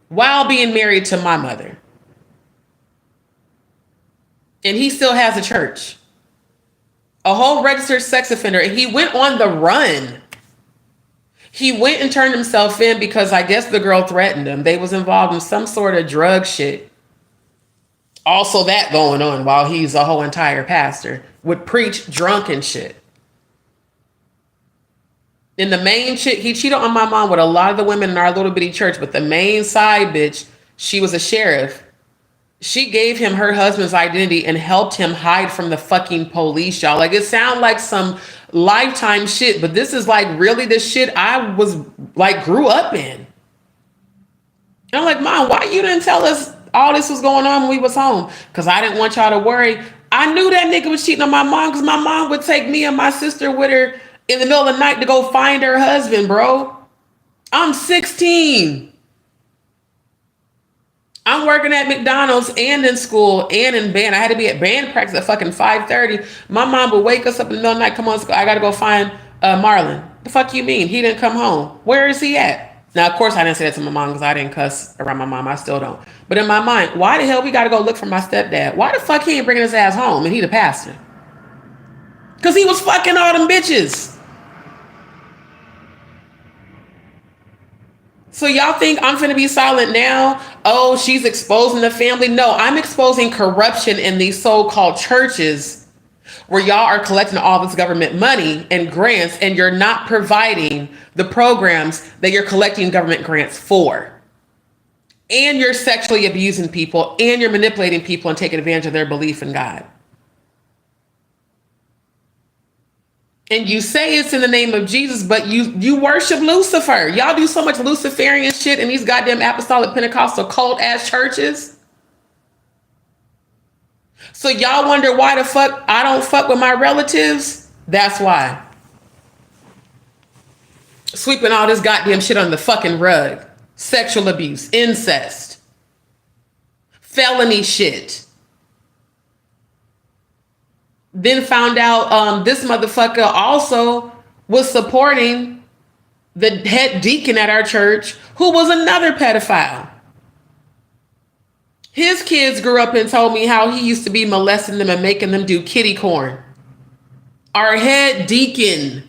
A: while being married to my mother. And he still has a church. A whole registered sex offender. And he went on the run. He went and turned himself in because I guess the girl threatened him. They was involved in some sort of drug shit. Also that going on while he's a whole entire pastor. Would preach drunk and shit. And the main chick, he cheated on my mom with a lot of the women in our little bitty church, but the main side bitch, she was a sheriff. She gave him her husband's identity and helped him hide from the fucking police, y'all. Like, it sounds like some Lifetime shit, but this is like really the shit I was like grew up in. And I'm like, Mom, why you didn't tell us all this was going on when we was home? Because I didn't want y'all to worry. I knew that nigga was cheating on my mom because my mom would take me and my sister with her in the middle of the night to go find her husband, bro. I'm 16. I'm working at McDonald's and in school and in band. I had to be at band practice at fucking 5:30. My mom would wake us up in the middle of the night. Come on, I got to go find Marlon. The fuck you mean? He didn't come home. Where is he at? Now, of course, I didn't say that to my mom because I didn't cuss around my mom. I still don't. But in my mind, why the hell we got to go look for my stepdad? Why the fuck he ain't bringing his ass home and he the pastor? Because he was fucking all them bitches. So y'all think I'm finna be silent now? Oh, she's exposing the family. No, I'm exposing corruption in these so-called churches where y'all are collecting all this government money and grants and you're not providing the programs that you're collecting government grants for. And you're sexually abusing people and you're manipulating people and taking advantage of their belief in God. And you say it's in the name of Jesus, but you worship Lucifer. Y'all do so much Luciferian shit in these goddamn apostolic Pentecostal cult ass churches. So y'all wonder why the fuck I don't fuck with my relatives? That's why. Sweeping all this goddamn shit on the fucking rug. Sexual abuse, incest, felony shit. Then found out this motherfucker also was supporting the head deacon at our church, who was another pedophile. His kids grew up and told me how he used to be molesting them and making them do kitty corn. Our head deacon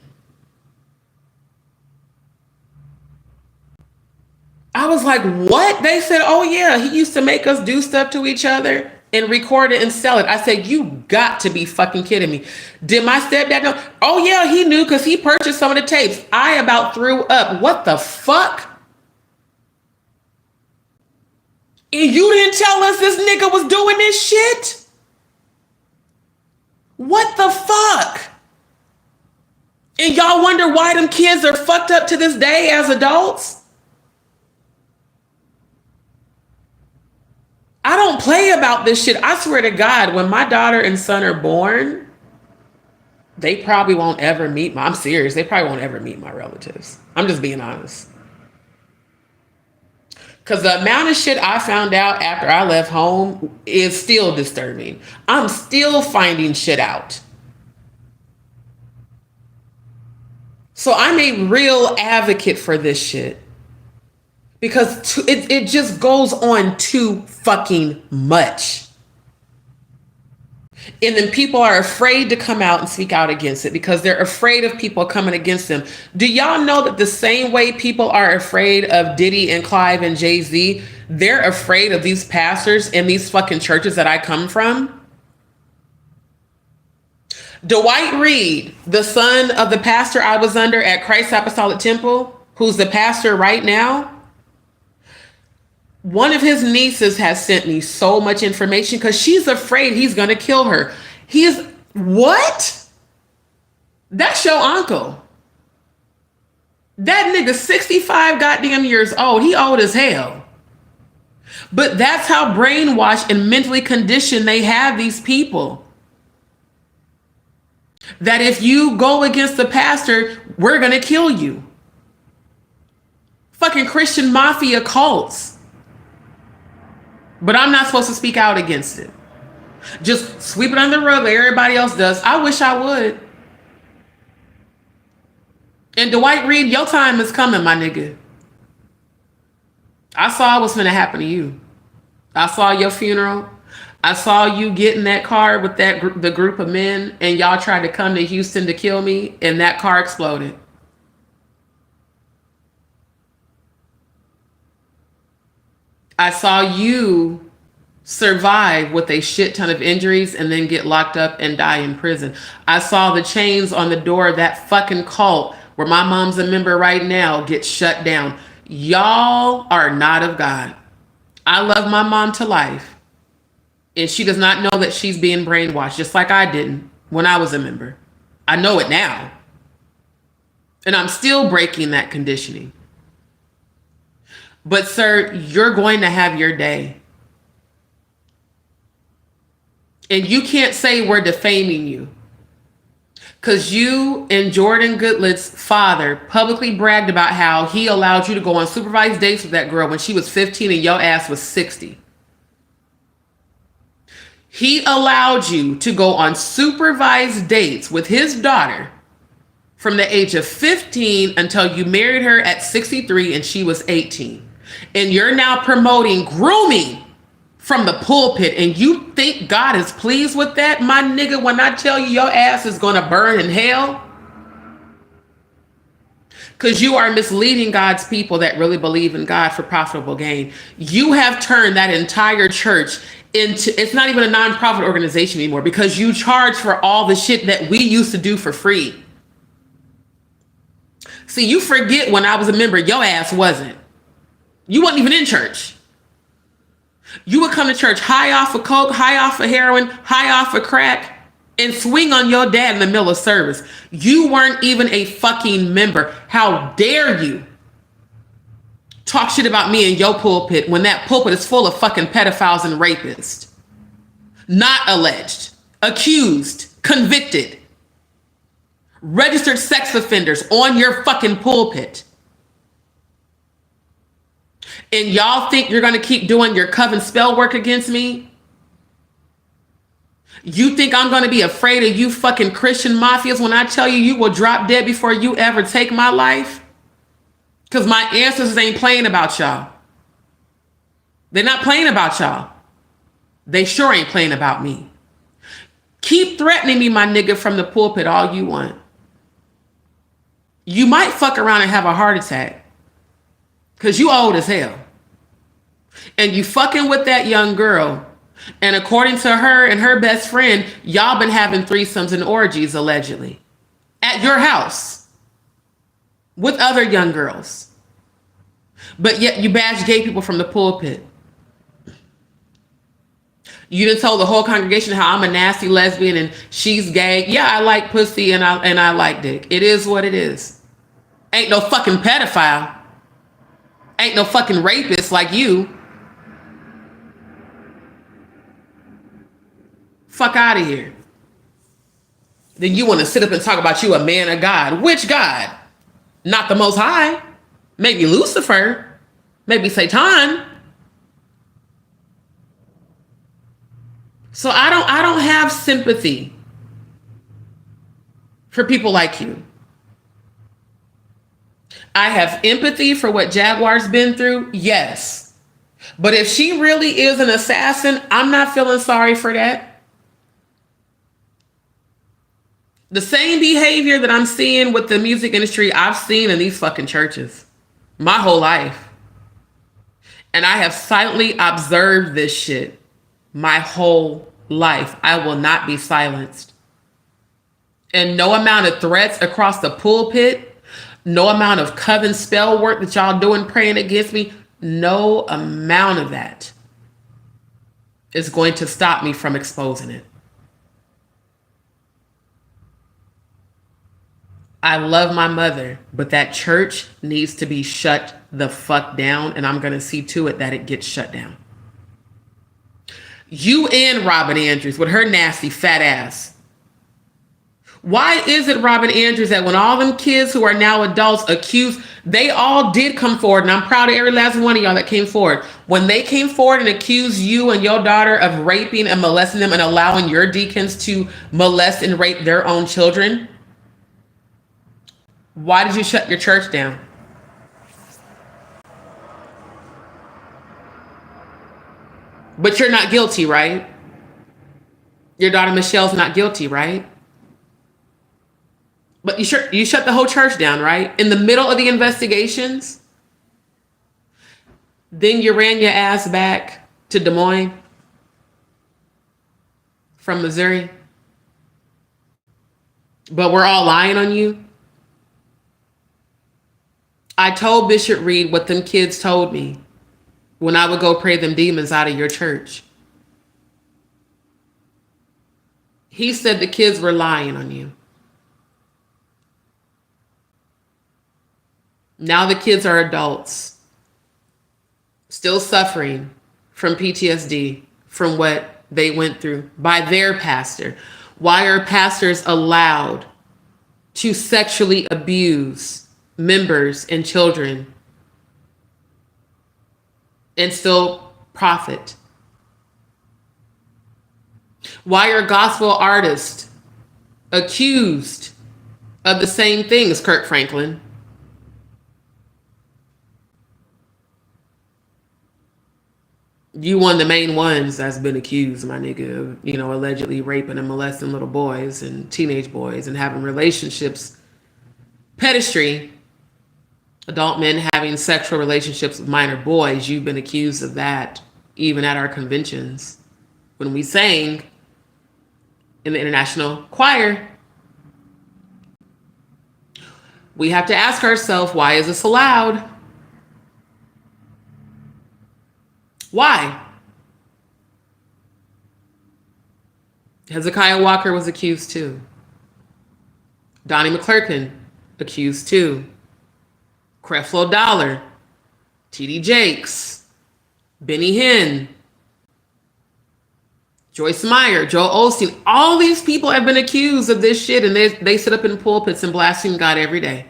A: I was like, what? They said, oh yeah, he used to make us do stuff to each other and record it and sell it. I said, you got to be fucking kidding me. Did my stepdad know? Oh yeah, he knew because he purchased some of the tapes. I about threw up. What the fuck? And you didn't tell us this nigga was doing this shit? What the fuck? And y'all wonder why them kids are fucked up to this day as adults? I don't play about this shit. I swear to God, when my daughter and son are born, they probably won't ever meet I'm serious. They probably won't ever meet my relatives. I'm just being honest. Because the amount of shit I found out after I left home is still disturbing. I'm still finding shit out. So I'm a real advocate for this shit. Because it just goes on too fucking much. And then people are afraid to come out and speak out against it because they're afraid of people coming against them. Do y'all know that the same way people are afraid of Diddy and Clive and Jay-Z, they're afraid of these pastors in these fucking churches that I come from? Dwight Reed, the son of the pastor I was under at Christ Apostolic Temple, who's the pastor right now, one of his nieces has sent me so much information because she's afraid he's going to kill her. What? That's your uncle. That nigga 65 goddamn years old. He old as hell. But that's how brainwashed and mentally conditioned they have these people. That if you go against the pastor, we're going to kill you. Fucking Christian mafia cults. But I'm not supposed to speak out against it. Just sweep it under the rug like everybody else does. I wish I would. And Dwight Reed, your time is coming, my nigga. I saw what's going to happen to you. I saw your funeral. I saw you get in that car with the group of men, and y'all tried to come to Houston to kill me, and that car exploded. I saw you survive with a shit ton of injuries and then get locked up and die in prison. I saw the chains on the door of that fucking cult where my mom's a member right now get shut down. Y'all are not of God. I love my mom to life. And she does not know that she's being brainwashed, just like I didn't when I was a member. I know it now. And I'm still breaking that conditioning. But sir, you're going to have your day. And you can't say we're defaming you. Because you and Jordan Goodlet's father publicly bragged about how he allowed you to go on supervised dates with that girl when she was 15 and your ass was 60. He allowed you to go on supervised dates with his daughter from the age of 15 until you married her at 63 and she was 18. And you're now promoting grooming from the pulpit. And you think God is pleased with that? My nigga, when I tell you your ass is going to burn in hell. Because you are misleading God's people that really believe in God for profitable gain. You have turned that entire church into, it's not even a nonprofit organization anymore because you charge for all the shit that we used to do for free. See, you forget when I was a member, your ass wasn't. You weren't even in church. You would come to church high off of coke, high off of heroin, high off of crack, and swing on your dad in the middle of service. You weren't even a fucking member. How dare you talk shit about me in your pulpit when that pulpit is full of fucking pedophiles and rapists? Not alleged, accused, convicted, registered sex offenders on your fucking pulpit. And y'all think you're going to keep doing your coven spell work against me? You think I'm going to be afraid of you fucking Christian mafias when I tell you you will drop dead before you ever take my life? Because my ancestors ain't playing about y'all. They're not playing about y'all. They sure ain't playing about me. Keep threatening me, my nigga, from the pulpit all you want. You might fuck around and have a heart attack. because you old as hell. And you fucking with that young girl. And according to her and her best friend, y'all been having threesomes and orgies, allegedly, at your house with other young girls. But yet you bash gay people from the pulpit. You done told the whole congregation how I'm a nasty lesbian and she's gay. Yeah, I like pussy and I like dick. It is what it is. Ain't no fucking pedophile. Ain't no fucking rapist like you. Fuck out of here. Then you want to sit up and talk about you a man of God. Which God? Not the Most High. Maybe Lucifer. Maybe Satan. So I don't have sympathy for people like you. I have empathy for what Jaguar's been through. Yes. But if she really is an assassin, I'm not feeling sorry for that. The same behavior that I'm seeing with the music industry, I've seen in these fucking churches my whole life. And I have silently observed this shit my whole life. I will not be silenced. And no amount of threats across the pulpit, no amount of coven spell work that y'all doing praying against me, no amount of that is going to stop me from exposing it. I love my mother, but that church needs to be shut the fuck down, and I'm going to see to it that it gets shut down. You and Robin Andrews with her nasty fat ass. Why is it, Robin Andrews, that when all them kids who are now adults accused, they all did come forward, and I'm proud of every last one of y'all that came forward. When they came forward and accused you and your daughter of raping and molesting them and allowing your deacons to molest and rape their own children, why did you shut your church down? But you're not guilty, right? Your daughter Michelle's not guilty, right? But you shut the whole church down, right? In the middle of the investigations. Then you ran your ass back to Des Moines from Missouri. But we're all lying on you. I told Bishop Reed what them kids told me when I would go pray them demons out of your church. He said the kids were lying on you. Now the kids are adults, still suffering from PTSD from what they went through by their pastor. Why are pastors allowed to sexually abuse members and children and still profit? Why are gospel artists accused of the same thing as Kirk Franklin? You one of the main ones that's been accused, my nigga, of, allegedly raping and molesting little boys and teenage boys and having relationships, pedestry, adult men having sexual relationships with minor boys. You've been accused of that even at our conventions when we sang in the international choir. We have to ask ourselves, why is this allowed? Why? Hezekiah Walker was accused too. Donnie McClurkin accused too. Creflo Dollar, T.D. Jakes, Benny Hinn, Joyce Meyer, Joel Osteen. All these people have been accused of this shit, and they sit up in pulpits and blaspheme God every day.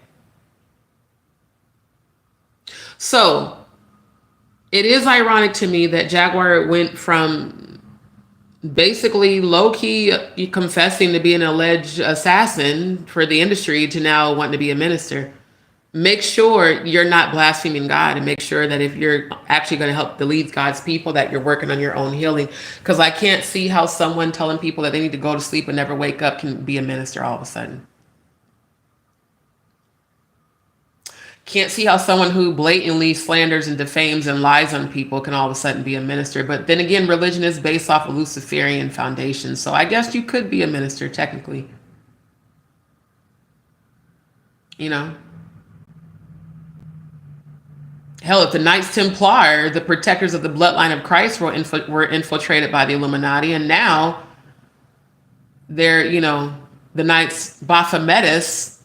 A: So it is ironic to me that Jaguar went from basically low-key confessing to be an alleged assassin for the industry to now wanting to be a minister. Make sure you're not blaspheming God, and make sure that if you're actually going to help to lead God's people, that you're working on your own healing. Because I can't see how someone telling people that they need to go to sleep and never wake up can be a minister all of a sudden. Can't see how someone who blatantly slanders and defames and lies on people can all of a sudden be a minister. But then again, religion is based off of Luciferian foundations. So I guess you could be a minister technically. You know? Hell, if the Knights Templar, the protectors of the bloodline of Christ, were infiltrated by the Illuminati, and now they're, the Knights Baphometus,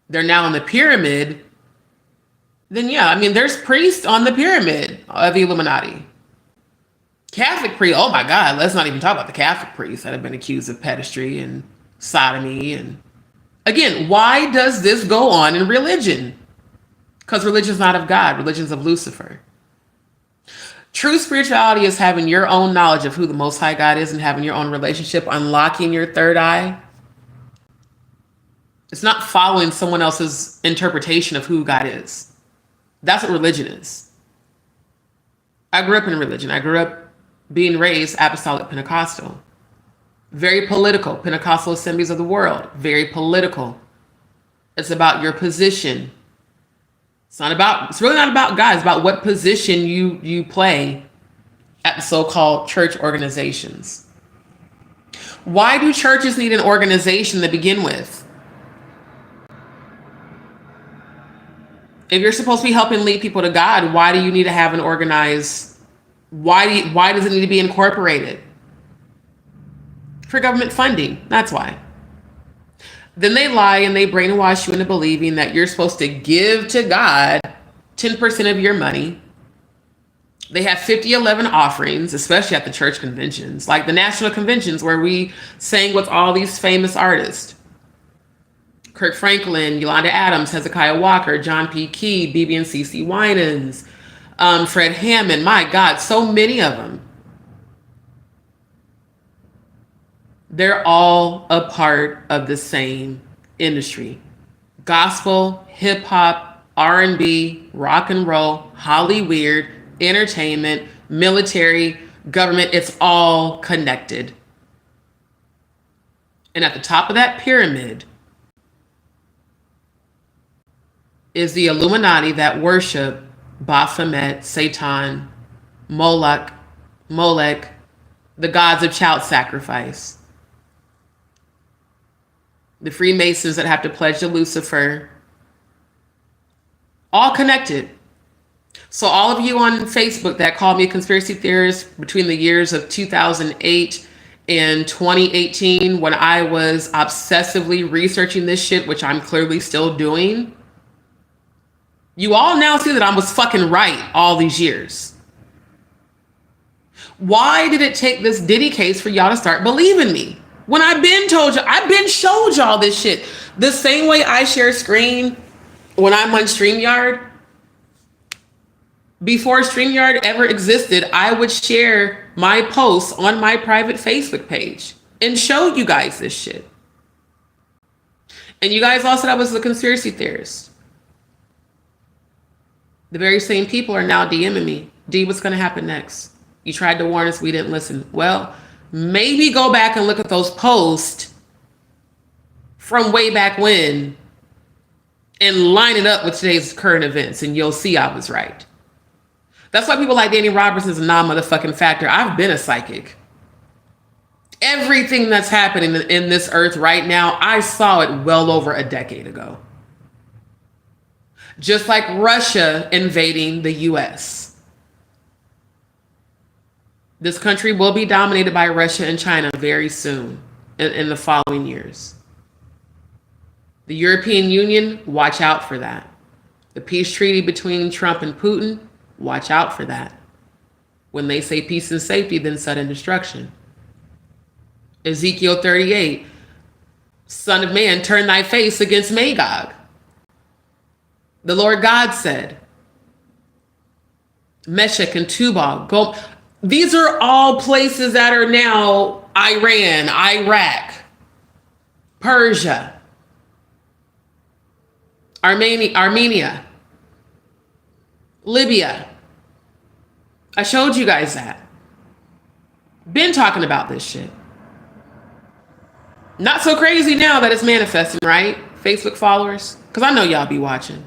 A: they're now in the pyramid, then yeah, I mean, there's priests on the pyramid of the Illuminati. Catholic priests, oh my God, let's not even talk about the Catholic priests that have been accused of pedestry and sodomy. And again, why does this go on in religion? Because religion's not of God, religion's of Lucifer. True spirituality is having your own knowledge of who the Most High God is and having your own relationship, unlocking your third eye. It's not following someone else's interpretation of who God is. That's what religion is. I grew up in religion. I grew up being raised apostolic Pentecostal. Very political. Pentecostal assemblies of the world. Very political. It's about your position. It's really not about God. It's about what position you play at the so-called church organizations. Why do churches need an organization to begin with? If you're supposed to be helping lead people to God, why do you need to have an organized? Why does it need to be incorporated? For government funding. That's why. Then they lie and they brainwash you into believing that you're supposed to give to God 10% of your money. They have 50-11 offerings, especially at the church conventions, like the national conventions where we sang with all these famous artists. Kirk Franklin, Yolanda Adams, Hezekiah Walker, John P. Key, BB and CC Winans, Fred Hammond. My God, so many of them. They're all a part of the same industry. Gospel, hip hop, R&B, rock and roll, Hollywood, entertainment, military, government, it's all connected. And at the top of that pyramid is the Illuminati that worship Baphomet, Satan, Molech, the gods of child sacrifice. The Freemasons that have to pledge to Lucifer. All connected. So all of you on Facebook that called me a conspiracy theorist between the years of 2008 and 2018, when I was obsessively researching this shit, which I'm clearly still doing, you all now see that I was fucking right all these years. Why did it take this Diddy case for y'all to start believing me? When I've been told you, I've been showed y'all this shit. The same way I share screen when I'm on StreamYard. Before StreamYard ever existed, I would share my posts on my private Facebook page and show you guys this shit. And you guys all said I was a conspiracy theorist. The very same people are now DMing me. D, what's going to happen next? You tried to warn us, we didn't listen. Well, maybe go back and look at those posts from way back when and line it up with today's current events, and you'll see I was right. That's why people like Dani Robertson is a non-motherfucking factor. I've been a psychic. Everything that's happening in this earth right now, I saw it well over a decade ago. Just like Russia invading the US. This country will be dominated by Russia and China very soon in the following years. The European Union, watch out for that. The peace treaty between Trump and Putin, watch out for that. When they say peace and safety, then sudden destruction. Ezekiel 38, Son of man, turn thy face against Magog. The Lord God said, Meshach and Tubal, go. These are all places that are now Iran, Iraq, Persia, Armenia, Libya. I showed you guys that. Been talking about this shit. Not so crazy now that it's manifesting, right? Facebook followers, because I know y'all be watching.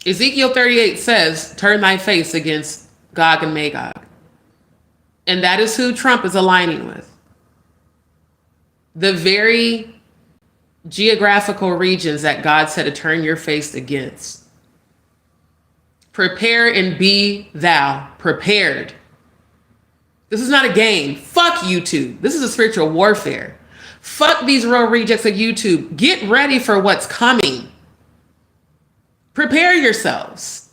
A: Ezekiel 38 says, turn thy face against Gog and Magog. And that is who Trump is aligning with. The very geographical regions that God said to turn your face against. Prepare and be thou prepared. This is not a game. Fuck YouTube. This is a spiritual warfare. Fuck these real rejects of YouTube. Get ready for what's coming. Prepare yourselves.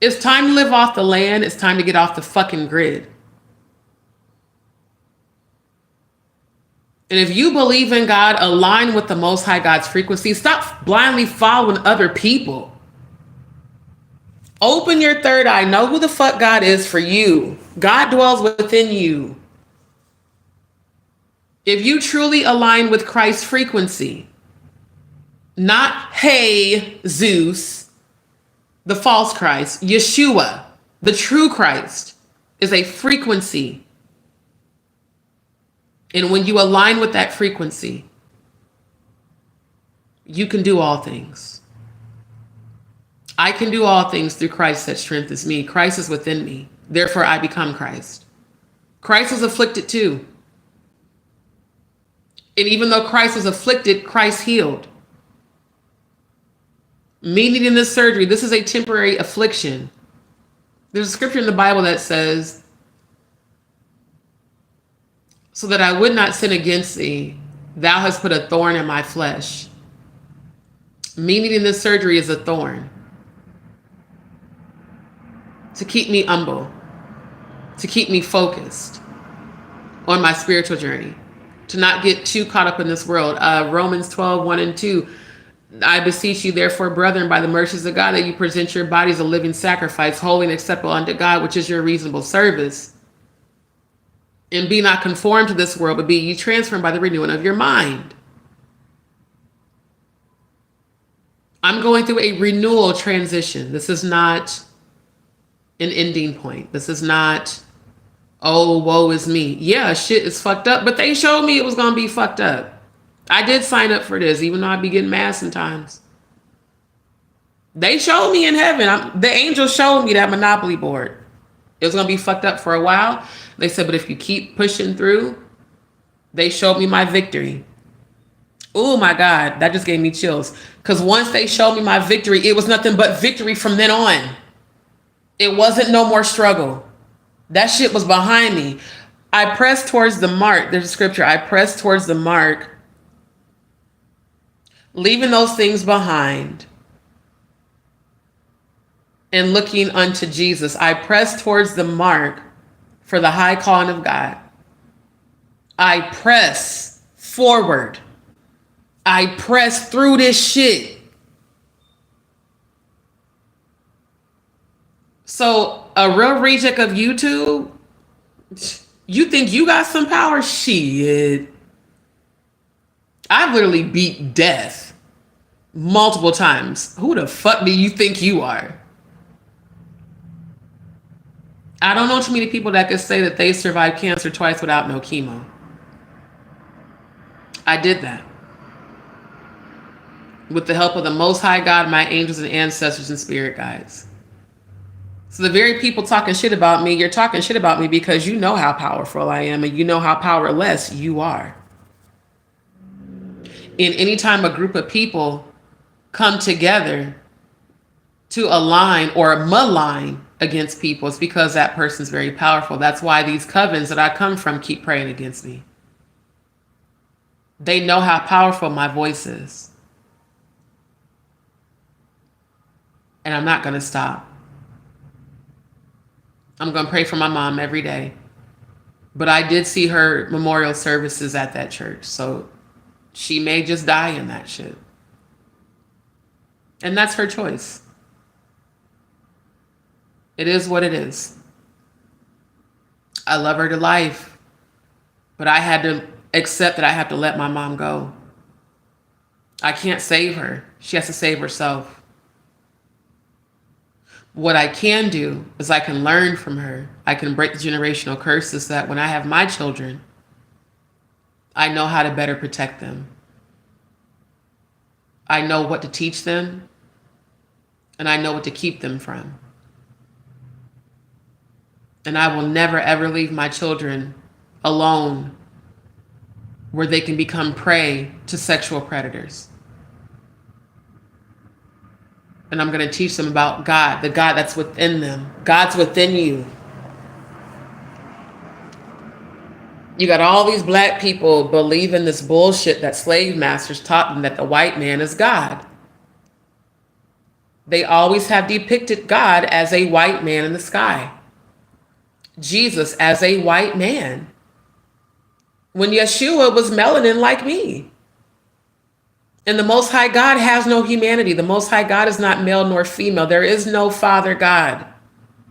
A: It's time to live off the land. It's time to get off the fucking grid. And if you believe in God, align with the Most High God's frequency. Stop blindly following other people. Open your third eye. Know who the fuck God is for you. God dwells within you. If you truly align with Christ's frequency, not hey Zeus, the false Christ, Yeshua, the true Christ, is a frequency. And when you align with that frequency, you can do all things. I can do all things through Christ that strengthens me. Christ is within me. Therefore, I become Christ. Christ was afflicted too. And even though Christ was afflicted, Christ healed. Me needing this surgery, this is a temporary affliction. There's a scripture in the Bible that says, so that I would not sin against thee, thou hast put a thorn in my flesh. Me needing this surgery is a thorn. To keep me humble. To keep me focused on my spiritual journey. To not get too caught up in this world. Romans 12, 1 and 2. I beseech you, therefore, brethren, by the mercies of God, that you present your bodies a living sacrifice, holy and acceptable unto God, which is your reasonable service. And be not conformed to this world, but be ye transformed by the renewing of your mind. I'm going through a renewal transition. This is not an ending point. This is not, oh, woe is me. Yeah, shit is fucked up, but they showed me it was going to be fucked up. I did sign up for this, even though I be getting mad sometimes. They showed me in heaven. The angels showed me that Monopoly board. It was going to be fucked up for a while. They said, but if you keep pushing through, they showed me my victory. Oh my God, that just gave me chills. Because once they showed me my victory, it was nothing but victory from then on. It wasn't no more struggle. That shit was behind me. I pressed towards the mark. There's a scripture. I pressed towards the mark, leaving those things behind and looking unto Jesus. I press towards the mark for the high calling of God. I press forward. I press through this shit. So a real reject of YouTube, you think you got some power? Shit. I've literally beat death multiple times. Who the fuck do you think you are? I don't know too many people that could say that they survived cancer twice without no chemo. I did that. With the help of the Most High God, my angels and ancestors and spirit guides. So the very people talking shit about me, you're talking shit about me because you know how powerful I am and you know how powerless you are. And anytime a group of people come together to align or malign against people, it's because that person's very powerful. That's why these covens that I come from keep praying against me. They know how powerful my voice is. And I'm not going to stop. I'm going to pray for my mom every day. But I did see her memorial services at that church. So she may just die in that shit. And that's her choice. It is what it is. I love her to life. But I had to accept that I have to let my mom go. I can't save her. She has to save herself. What I can do is I can learn from her. I can break the generational curses so that when I have my children, I know how to better protect them. I know what to teach them. and I know what to keep them from. And I will never, ever leave my children alone where they can become prey to sexual predators. And I'm going to teach them about God, the God that's within them. God's within you. You got all these black people believing this bullshit that slave masters taught them, that the white man is God. They always have depicted God as a white man in the sky. Jesus as a white man. When Yeshua was melanin like me. And the Most High God has no humanity. The Most High God is not male nor female. There is no Father God.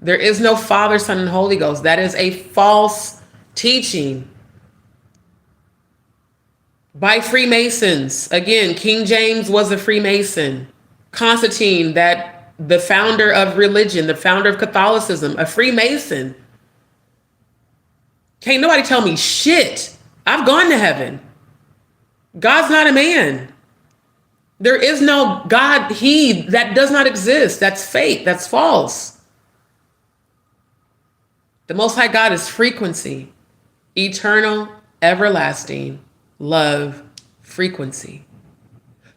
A: There is no Father, Son, and Holy Ghost. That is a false teaching by Freemasons. Again, King James was a Freemason. Constantine, that the founder of religion, the founder of Catholicism, a Freemason. Can't nobody tell me shit. I've gone to heaven. God's not a man. There is no God, that does not exist. That's fake. That's false. The Most High God is frequency, eternal, everlasting, love, frequency.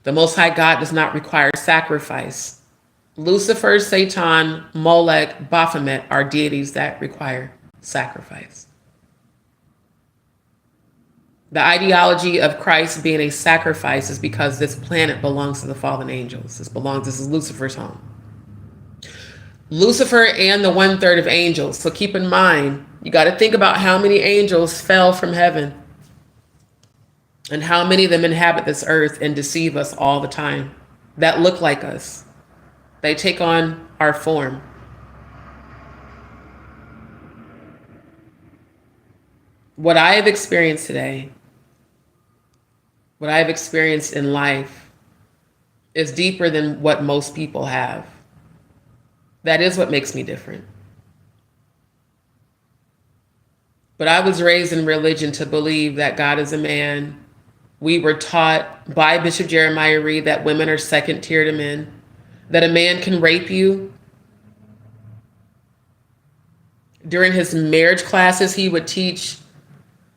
A: The Most High God does not require sacrifice. Lucifer, Satan, Molech, Baphomet are deities that require sacrifice. The ideology of Christ being a sacrifice is because this planet belongs to the fallen angels. This is Lucifer's home. Lucifer and the 1/3 of angels. So keep in mind, you got to think about how many angels fell from heaven and how many of them inhabit this earth and deceive us all the time that look like us. They take on our form. What I have experienced today, what I have experienced in life, is deeper than what most people have. That is what makes me different. But I was raised in religion to believe that God is a man. We were taught by Bishop Jeremiah Reed that women are second tier to men, that a man can rape you. During his marriage classes, he would teach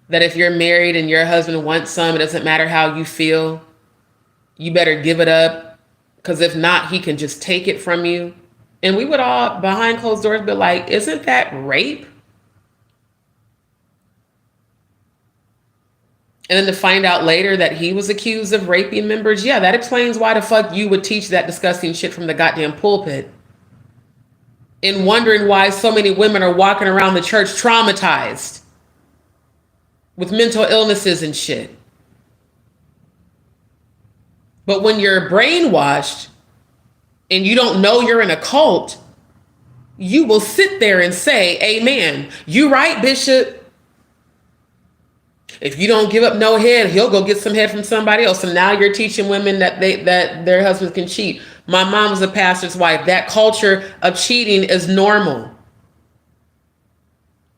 A: that if you're married and your husband wants some, it doesn't matter how you feel, you better give it up, because if not, he can just take it from you. And we would all, behind closed doors, be like, isn't that rape? And then to find out later that he was accused of raping members, yeah, that explains why the fuck you would teach that disgusting shit from the goddamn pulpit. And wondering why so many women are walking around the church traumatized with mental illnesses and shit. But when you're brainwashed and you don't know you're in a cult, you will sit there and say, amen. You right, Bishop. If you don't give up no head, he'll go get some head from somebody else. And now you're teaching women that their husbands can cheat. My mom was a pastor's wife. That culture of cheating is normal.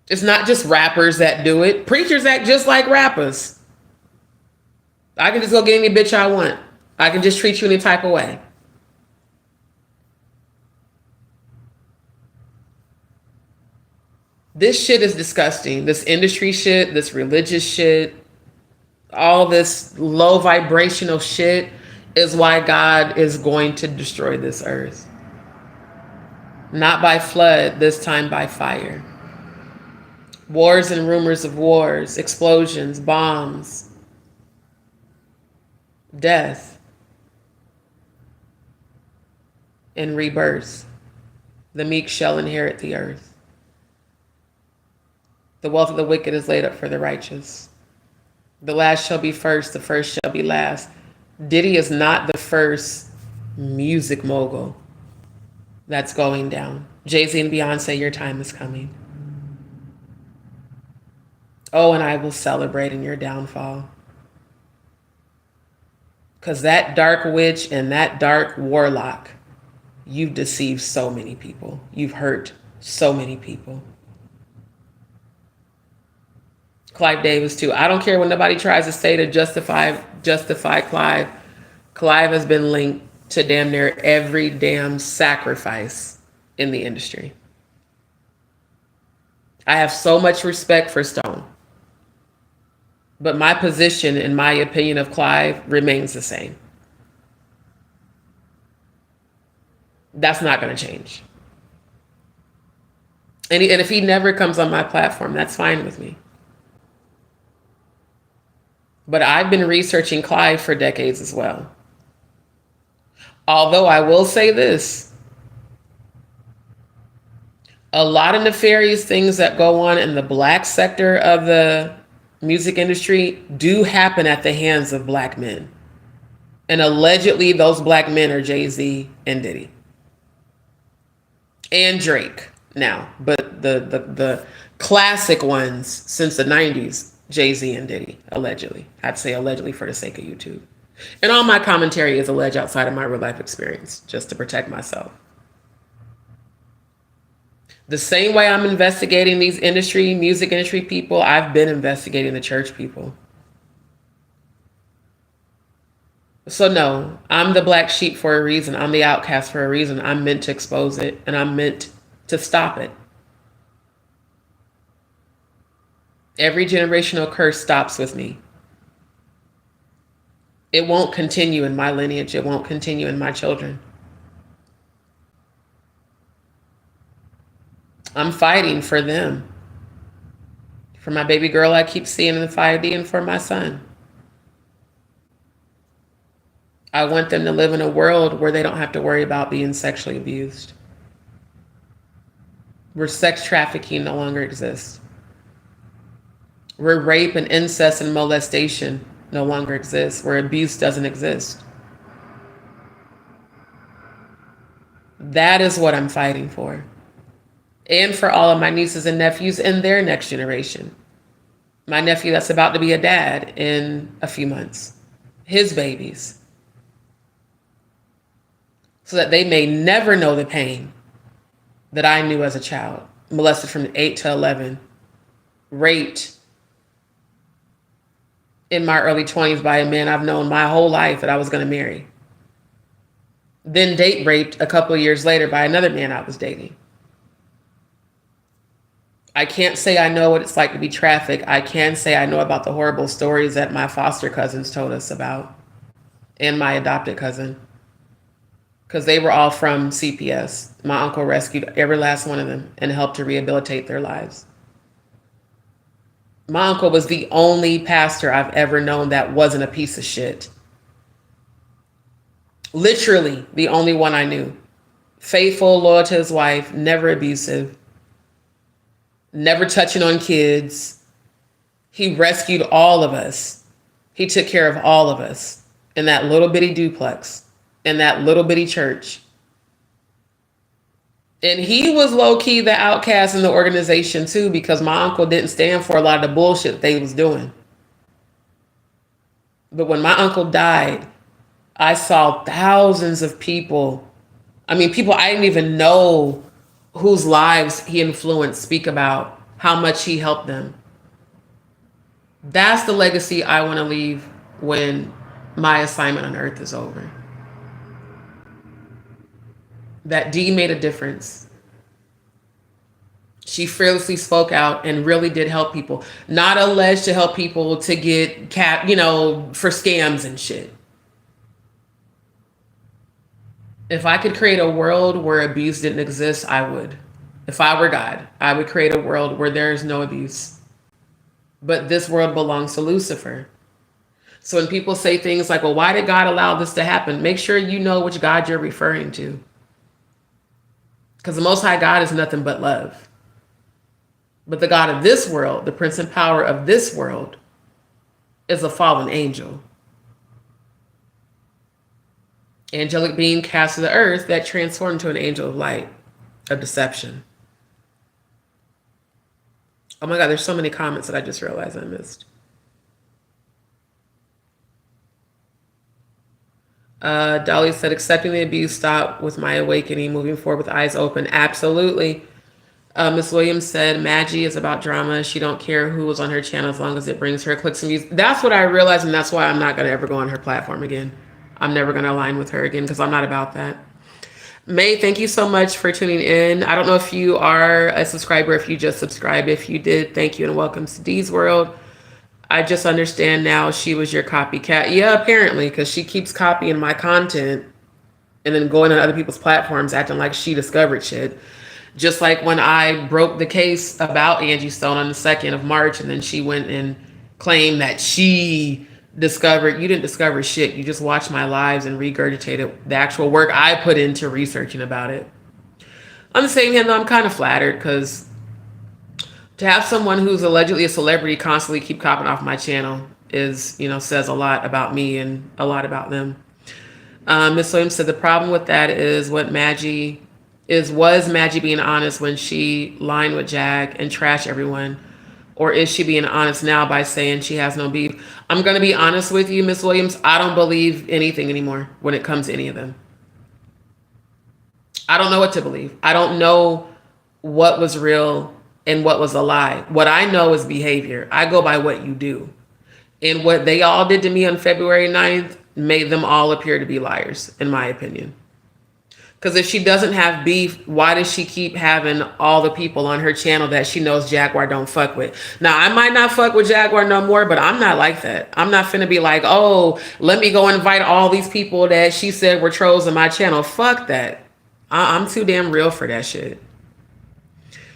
A: It's not just rappers that do it. Preachers act just like rappers. I can just go get any bitch I want. I can just treat you any type of way. This shit is disgusting. This industry shit, this religious shit, all this low vibrational shit is why God is going to destroy this earth. Not by flood, this time by fire. Wars and rumors of wars, explosions, bombs, death, and rebirth. The meek shall inherit the earth. The wealth of the wicked is laid up for the righteous. The last shall be first, the first shall be last. Diddy is not the first music mogul that's going down. Jay-Z and Beyonce, your time is coming. Oh, and I will celebrate in your downfall. Because that dark witch and that dark warlock, you've deceived so many people. You've hurt so many people. Clive Davis too. I don't care when nobody tries to say to justify Clive. Clive has been linked to damn near every damn sacrifice in the industry. I have so much respect for Stone, but my position, in my opinion, of Clive remains the same. That's not going to change. And if he never comes on my platform, that's fine with me. But I've been researching Clive for decades as well. Although I will say this, a lot of nefarious things that go on in the Black sector of the music industry do happen at the hands of Black men. And allegedly those Black men are Jay-Z and Diddy. And Drake now. But the classic ones since the 90s, Jay-Z and Diddy, allegedly. I'd say allegedly for the sake of YouTube. And all my commentary is alleged outside of my real life experience, just to protect myself. The same way I'm investigating these music industry people, I've been investigating the church people. So no, I'm the black sheep for a reason. I'm the outcast for a reason. I'm meant to expose it, and I'm meant to stop it. Every generational curse stops with me. It won't continue in my lineage. It won't continue in my children. I'm fighting for them. For my baby girl I keep seeing in the 5D, and for my son. I want them to live in a world where they don't have to worry about being sexually abused. Where sex trafficking no longer exists. Where rape and incest and molestation no longer exists. Where abuse doesn't exist. That is what I'm fighting for. And for all of my nieces and nephews in their next generation. My nephew that's about to be a dad in a few months. His babies. So that they may never know the pain that I knew as a child. Molested from 8 to 11. Raped in my early 20s by a man I've known my whole life that I was going to marry. Then date raped a couple of years later by another man I was dating. I can't say I know what it's like to be trafficked. I can say I know about the horrible stories that my foster cousins told us about. And my adopted cousin. Because they were all from CPS. My uncle rescued every last one of them and helped to rehabilitate their lives. My uncle was the only pastor I've ever known that wasn't a piece of shit. Literally the only one I knew. Faithful, loyal to his wife, never abusive, never touching on kids. He rescued all of us. He took care of all of us in that little bitty duplex, in that little bitty church. And he was low-key the outcast in the organization too, because my uncle didn't stand for a lot of the bullshit they was doing. But when my uncle died, I saw thousands of people. I mean, people I didn't even know whose lives he influenced speak about how much he helped them. That's the legacy I want to leave when my assignment on earth is over. That Dee made a difference. She fearlessly spoke out and really did help people. Not alleged to help people to get for scams and shit. If I could create a world where abuse didn't exist, I would. If I were God, I would create a world where there is no abuse. But this world belongs to Lucifer. So when people say things like, well, why did God allow this to happen? Make sure you know which God you're referring to. Because the Most High God is nothing but love. But the God of this world, the prince and power of this world, is a fallen angel. Angelic being cast to the earth that transformed into an angel of light, of deception. Oh my God, there's so many comments that I just realized I missed. Dolly said, accepting the abuse stopped with my awakening, moving forward with eyes open. Absolutely. Miss Williams said, Madgie is about drama. She don't care who was on her channel as long as it brings her clicks and views. That's what I realized, and that's why I'm not going to ever go on her platform again. I'm never going to align with her again because I'm not about that. May, thank you so much for tuning in. I don't know if you are a subscriber, if you just subscribed. If you did, thank you and welcome to Dee's World. I just understand now she was your copycat. Yeah, apparently, because she keeps copying my content and then going on other people's platforms acting like she discovered shit. Just like when I broke the case about Angie Stone on the 2nd of March, and then she went and claimed that she discovered. You didn't discover shit. You just watched my lives and regurgitated the actual work I put into researching about it. On the same hand, though, I'm kind of flattered because to have someone who's allegedly a celebrity constantly keep copying off my channel is, says a lot about me and a lot about them. Miss Williams said the problem with that is was Madgie being honest when she lined with Jag and trashed everyone? Or is she being honest now by saying she has no beef? I'm going to be honest with you, Miss Williams. I don't believe anything anymore when it comes to any of them. I don't know what to believe. I don't know what was real and what was a lie. What I know is behavior. I go by what you do. And what they all did to me on February 9th made them all appear to be liars, in my opinion. Because if she doesn't have beef, why does she keep having all the people on her channel that she knows Jaguar don't fuck with? Now, I might not fuck with Jaguar no more, but I'm not like that. I'm not finna be like, oh, let me go invite all these people that she said were trolls on my channel. Fuck that. I'm too damn real for that shit.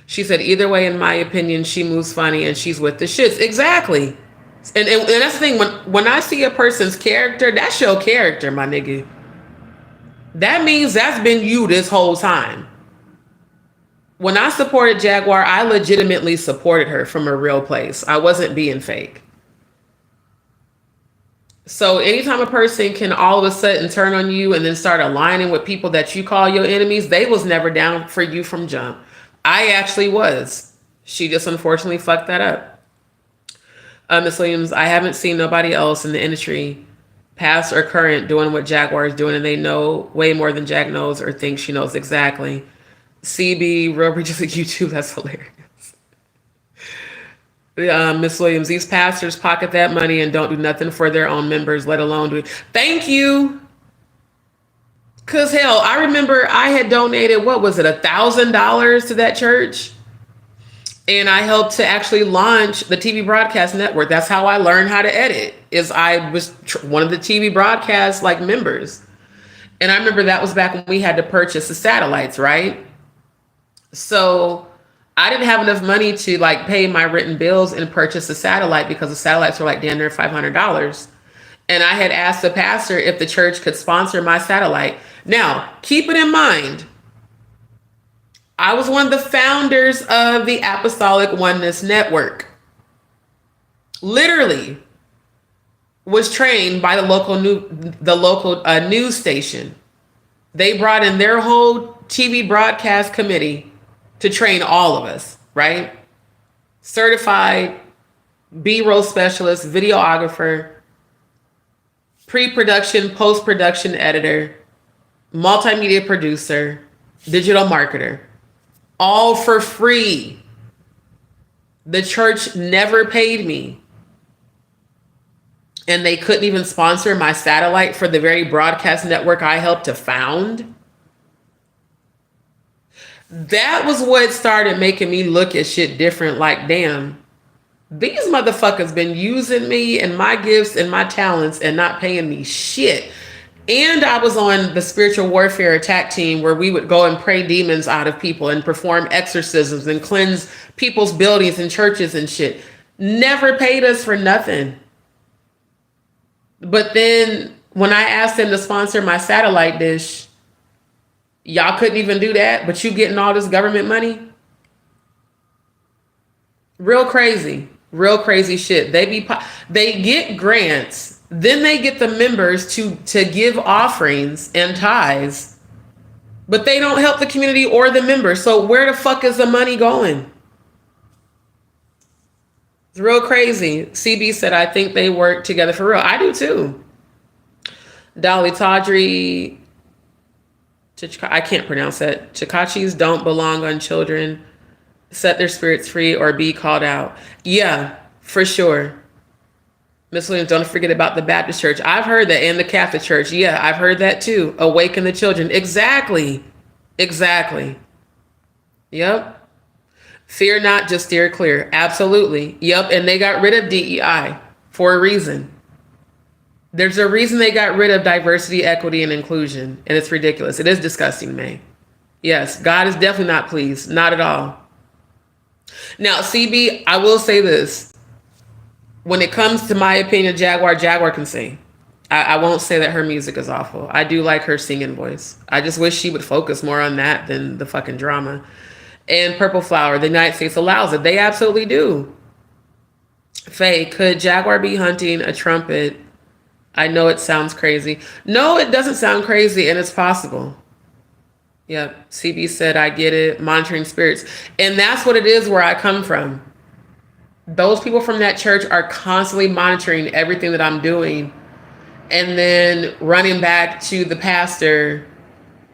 A: She said, either way, in my opinion, she moves funny and she's with the shits. Exactly. And that's the thing. When I see a person's character, that's your character, my nigga. That means that's been you this whole time. When I supported Jaguar, I legitimately supported her from a real place. I wasn't being fake. So anytime a person can all of a sudden turn on you and then start aligning with people that you call your enemies, they was never down for you from jump. I actually was. She just unfortunately fucked that up. Ms. Williams, I haven't seen nobody else in the industry, past or current, doing what Jaguar is doing, and they know way more than Jag knows or thinks she knows exactly. CB, real just like YouTube, that's hilarious. Miss Williams, these pastors pocket that money and don't do nothing for their own members, let alone do it. Thank you. Because hell, I remember I had donated, what was it, $1,000 to that church? And I helped to actually launch the TV broadcast network. That's how I learned how to edit, is I was one of the TV broadcast members. And I remember that was back when we had to purchase the satellites, right? So I didn't have enough money to pay my written bills and purchase a satellite because the satellites were damn near $500. And I had asked the pastor if the church could sponsor my satellite. Now, keep it in mind, I was one of the founders of the Apostolic Oneness Network. Literally was trained by the local news station. They brought in their whole TV broadcast committee to train all of us, right? Certified B-roll specialist, videographer, pre-production, post-production editor, multimedia producer, digital marketer. All for free. The church never paid me. And they couldn't even sponsor my satellite for the very broadcast network I helped to found. That was what started making me look at shit different. Damn, these motherfuckers been using me and my gifts and my talents and not paying me shit. And I was on the spiritual warfare attack team where we would go and pray demons out of people and perform exorcisms and cleanse people's buildings and churches and shit. Never paid us for nothing. But then when I asked them to sponsor my satellite dish, y'all couldn't even do that, but you getting all this government money? Real crazy shit. They get grants. Then they get the members to give offerings and tithes, but they don't help the community or the members. So where the fuck is the money going? It's real crazy. CB said, I think they work together for real. I do too. Dolly Tawdry, I can't pronounce that. Chikachis don't belong on children. Set their spirits free or be called out. Yeah, for sure. Miss Williams, don't forget about the Baptist church. I've heard that, and the Catholic church. Yeah, I've heard that too. Awaken the children. Exactly. Exactly. Yep. Fear not, just steer clear. Absolutely. Yep. And they got rid of DEI for a reason. There's a reason they got rid of diversity, equity, and inclusion. And it's ridiculous. It is disgusting, May. Yes, God is definitely not pleased. Not at all. Now, CB, I will say this. When it comes to my opinion, Jaguar can sing. I won't say that her music is awful. I do like her singing voice. I just wish she would focus more on that than the fucking drama. And Purple Flower, the United States allows it. They absolutely do. Faye, could Jaguar be hunting a trumpet? I know it sounds crazy. No, it doesn't sound crazy, and it's possible. Yep. CB said, I get it. Monitoring spirits. And that's what it is where I come from. Those people from that church are constantly monitoring everything that I'm doing and then running back to the pastor.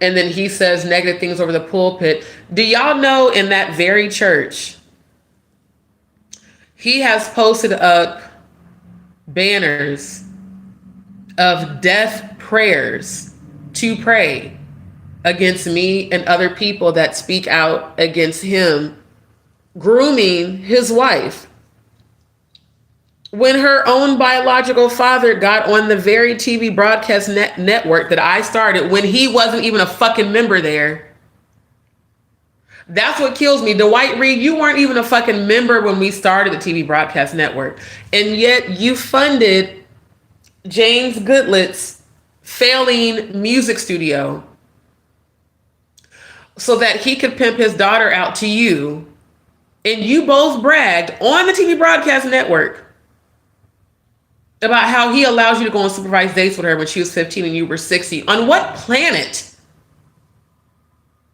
A: And then he says negative things over the pulpit. Do y'all know in that very church, he has posted up banners of death prayers to pray against me and other people that speak out against him grooming his wife. When her own biological father got on the very TV broadcast network that I started when he wasn't even a fucking member there. That's what kills me. Dwight Reed, you weren't even a fucking member when we started the TV broadcast network. And yet you funded James Goodlet's failing music studio so that he could pimp his daughter out to you. And you both bragged on the TV broadcast network about how he allows you to go on supervised dates with her when she was 15 and you were 60. On what planet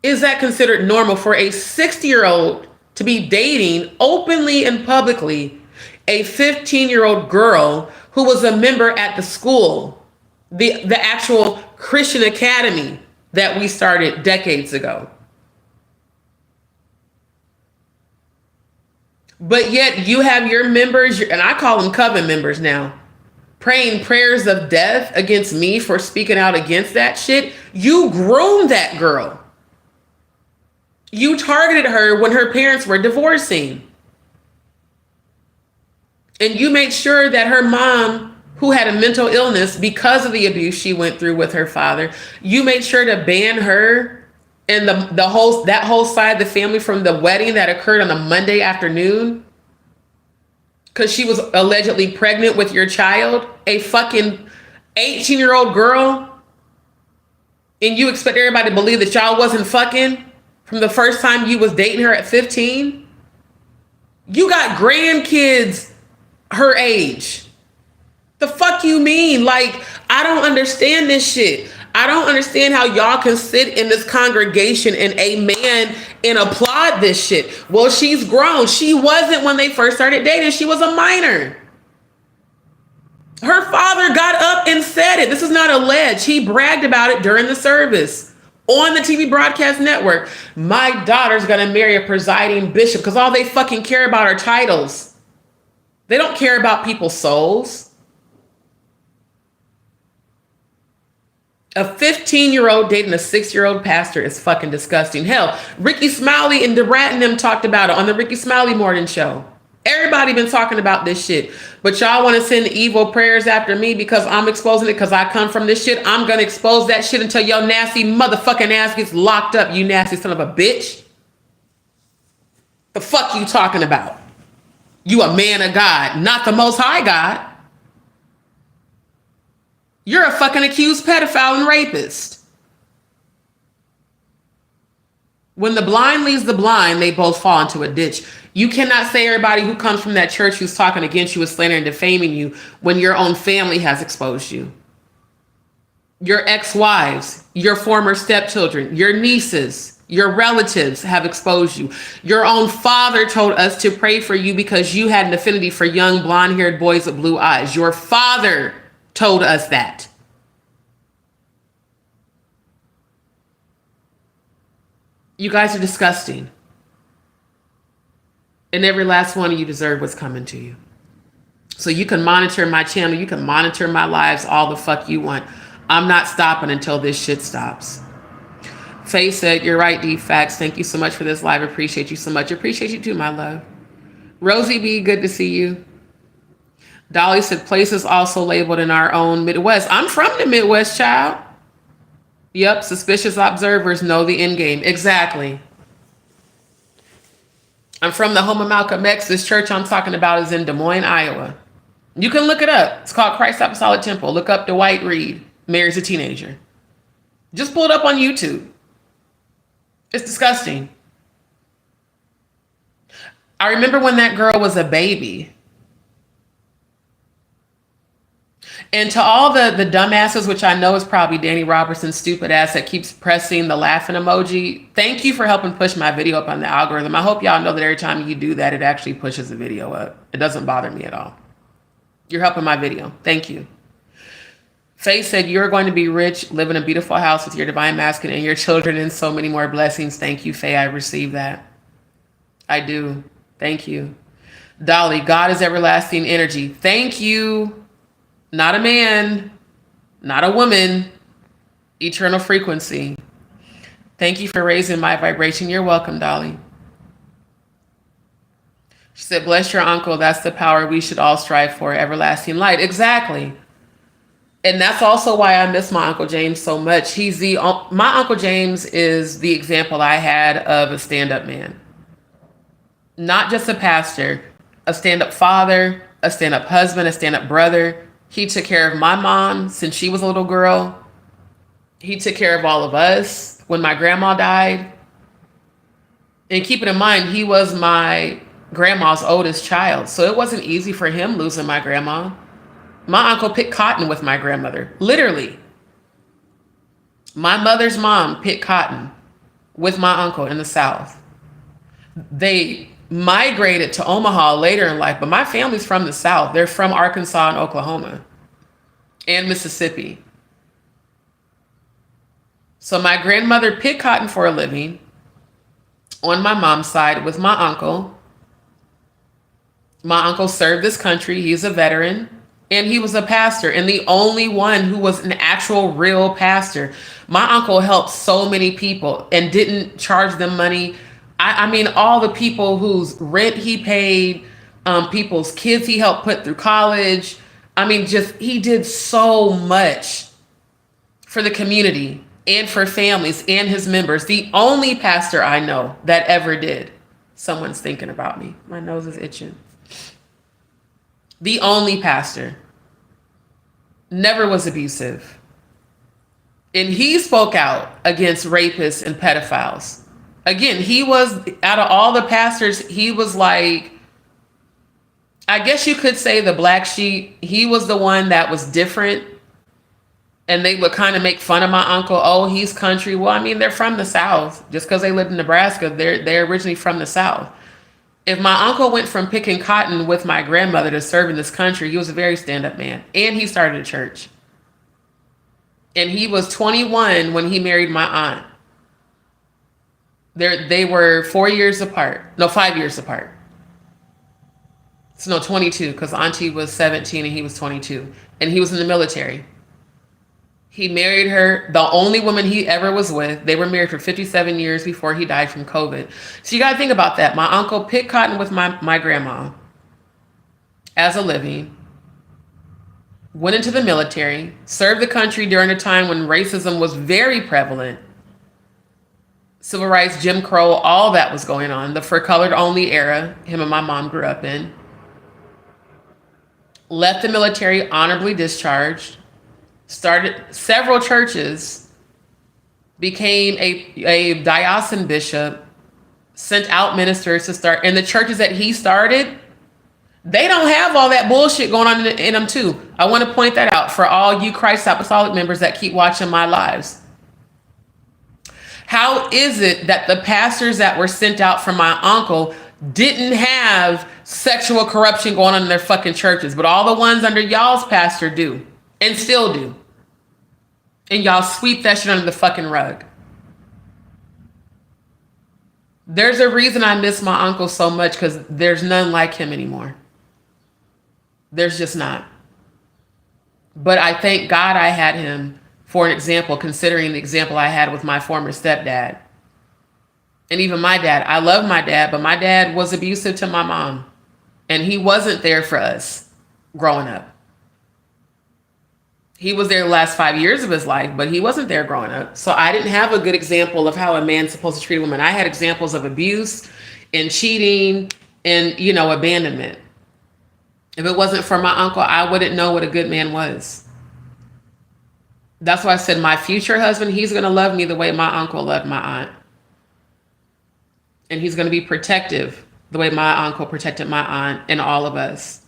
A: is that considered normal for a 60-year-old to be dating openly and publicly a 15-year-old girl who was a member at the school, the actual Christian academy that we started decades ago? But yet you have your members, and I call them coven members now, praying prayers of death against me for speaking out against that shit. You groomed that girl. You targeted her when her parents were divorcing. And you made sure that her mom, who had a mental illness because of the abuse she went through with her father, you made sure to ban her and that whole side of the family from the wedding that occurred on a Monday afternoon because she was allegedly pregnant with your child, a fucking 18-year-old girl, and you expect everybody to believe that y'all wasn't fucking from the first time you was dating her at 15? You got grandkids her age. The fuck you mean? Like, I don't understand this shit. I don't understand how y'all can sit in this congregation and amen and applaud this shit. Well, she's grown. She wasn't when they first started dating. She was a minor. Her father got up and said it. This is not alleged. He bragged about it during the service on the TV broadcast network. My daughter's going to marry a presiding bishop because all they fucking care about are titles. They don't care about people's souls. A 15-year-old dating a 6-year-old pastor is fucking disgusting. Hell, Ricky Smiley and DeRat and them talked about it on the Ricky Smiley morning show. Everybody been talking about this shit. But y'all want to send evil prayers after me because I'm exposing it because I come from this shit. I'm going to expose that shit until your nasty motherfucking ass gets locked up, you nasty son of a bitch. The fuck you talking about? You a man of God, not the Most High God. You're a fucking accused pedophile and rapist. When the blind leads the blind, they both fall into a ditch. You cannot say everybody who comes from that church who's talking against you is slandering and defaming you when your own family has exposed you. Your ex-wives, your former stepchildren, your nieces, your relatives have exposed you. Your own father told us to pray for you because you had an affinity for young blonde-haired boys with blue eyes. Your father told us that. You guys are disgusting. And every last one of you deserve what's coming to you. So you can monitor my channel. You can monitor my lives all the fuck you want. I'm not stopping until this shit stops. Faye said, you're right, D. Facts. Thank you so much for this live. Appreciate you so much. Appreciate you too, my love. Rosie B, good to see you. Dolly said, places also labeled in our own Midwest. I'm from the Midwest, child. Yep, suspicious observers know the end game. Exactly. I'm from the home of Malcolm X. This church I'm talking about is in Des Moines, Iowa. You can look it up. It's called Christ Apostolic Temple. Look up Dwight Reed, marries a teenager. Just pull it up on YouTube. It's disgusting. I remember when that girl was a baby. And to all the dumbasses, which I know is probably Dani Robertson's stupid ass that keeps pressing the laughing emoji, thank you for helping push my video up on the algorithm. I hope y'all know that every time you do that, it actually pushes the video up. It doesn't bother me at all. You're helping my video. Thank you. Faye said, you're going to be rich, live in a beautiful house with your divine masculine and your children and so many more blessings. Thank you, Faye. I receive that. I do. Thank you. Dolly, God is everlasting energy. Thank you. Not a man, not a woman, eternal frequency. Thank you for raising my vibration. You're welcome, Dolly. She said, bless your uncle. That's the power we should all strive for, everlasting light. Exactly. And that's also why I miss my Uncle James so much. My Uncle James is the example I had of a stand-up man. Not just a pastor, a stand-up father, a stand-up husband, a stand-up brother. He took care of my mom since she was a little girl. He took care of all of us when my grandma died. And keep it in mind, he was my grandma's oldest child. So it wasn't easy for him losing my grandma. My uncle picked cotton with my grandmother, literally. My mother's mom picked cotton with my uncle in the South. They migrated to Omaha later in life, but my family's from the South. They're from Arkansas and Oklahoma and Mississippi. So my grandmother picked cotton for a living on my mom's side with my uncle. My uncle served this country. He's a veteran. And he was a pastor, and the only one who was an actual real pastor. My uncle helped so many people and didn't charge them money. I mean, all the people whose rent he paid, people's kids he helped put through college. I mean, he did so much for the community and for families and his members. The only pastor I know that ever did. Someone's thinking about me. My nose is itching. The only pastor. Never was abusive. And he spoke out against rapists and pedophiles. Again, he was, out of all the pastors, he was like, I guess you could say the black sheep. He was the one that was different. And they would kind of make fun of my uncle. Oh, he's country. Well, I mean, they're from the South. Just because they lived in Nebraska, they're originally from the South. If my uncle went from picking cotton with my grandmother to serving this country, he was a very stand-up man. And he started a church. And he was 21 when he married my aunt. They were 4 years apart. No, 5 years apart. So no, 22, because auntie was 17 and he was 22. And he was in the military. He married her, the only woman he ever was with. They were married for 57 years before he died from COVID. So you got to think about that. My uncle picked cotton with my grandma as a living, went into the military, served the country during a time when racism was very prevalent. Civil rights, Jim Crow, all that was going on. The for colored only era him and my mom grew up in. Left the military honorably discharged. Started several churches, became a diocesan bishop, sent out ministers to start. And the churches that he started, they don't have all that bullshit going on in them too. I want to point that out for all you Christ Apostolic members that keep watching my lives. How is it that the pastors that were sent out from my uncle didn't have sexual corruption going on in their fucking churches, but all the ones under y'all's pastor do? And still do. And y'all sweep that shit under the fucking rug. There's a reason I miss my uncle so much, because there's none like him anymore. There's just not. But I thank God I had him for an example, considering the example I had with my former stepdad. And even my dad. I love my dad, but my dad was abusive to my mom. And he wasn't there for us growing up. He was there the last 5 years of his life, but he wasn't there growing up. So I didn't have a good example of how a man's supposed to treat a woman. I had examples of abuse and cheating and, abandonment. If it wasn't for my uncle, I wouldn't know what a good man was. That's why I said my future husband, he's going to love me the way my uncle loved my aunt. And he's going to be protective the way my uncle protected my aunt and all of us.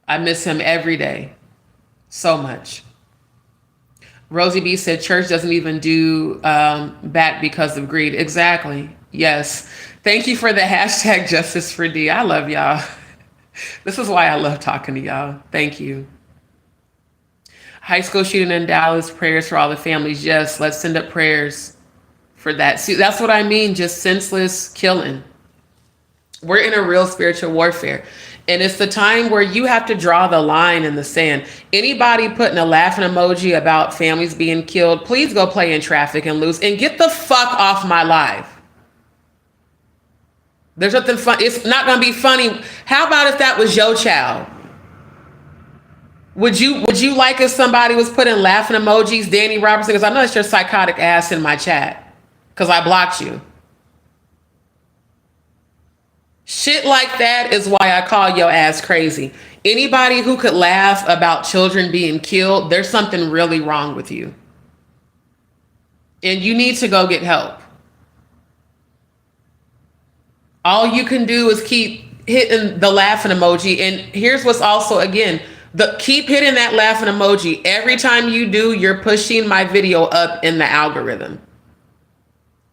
A: I miss him every day. So much. Rosie B said church doesn't even do back because of greed. Exactly. Yes. Thank you for the hashtag justice for D. I love y'all. This is why I love talking to y'all. Thank you. High school shooting in Dallas, prayers for all the families. Yes, let's send up prayers for that. See, that's what I mean. Just senseless killing. We're in a real spiritual warfare. And it's the time where you have to draw the line in the sand. Anybody putting a laughing emoji about families being killed, please go play in traffic and lose and get the fuck off my live. There's nothing fun. It's not going to be funny. How about if that was your child? Would you like if somebody was putting laughing emojis, Dani Robertson? Because I know it's your psychotic ass in my chat because I blocked you. Shit like that is why I call your ass crazy. Anybody who could laugh about children being killed, there's something really wrong with you. And you need to go get help. All you can do is keep hitting the laughing emoji. And here's what's also, again, keep hitting that laughing emoji. Every time you do, you're pushing my video up in the algorithm.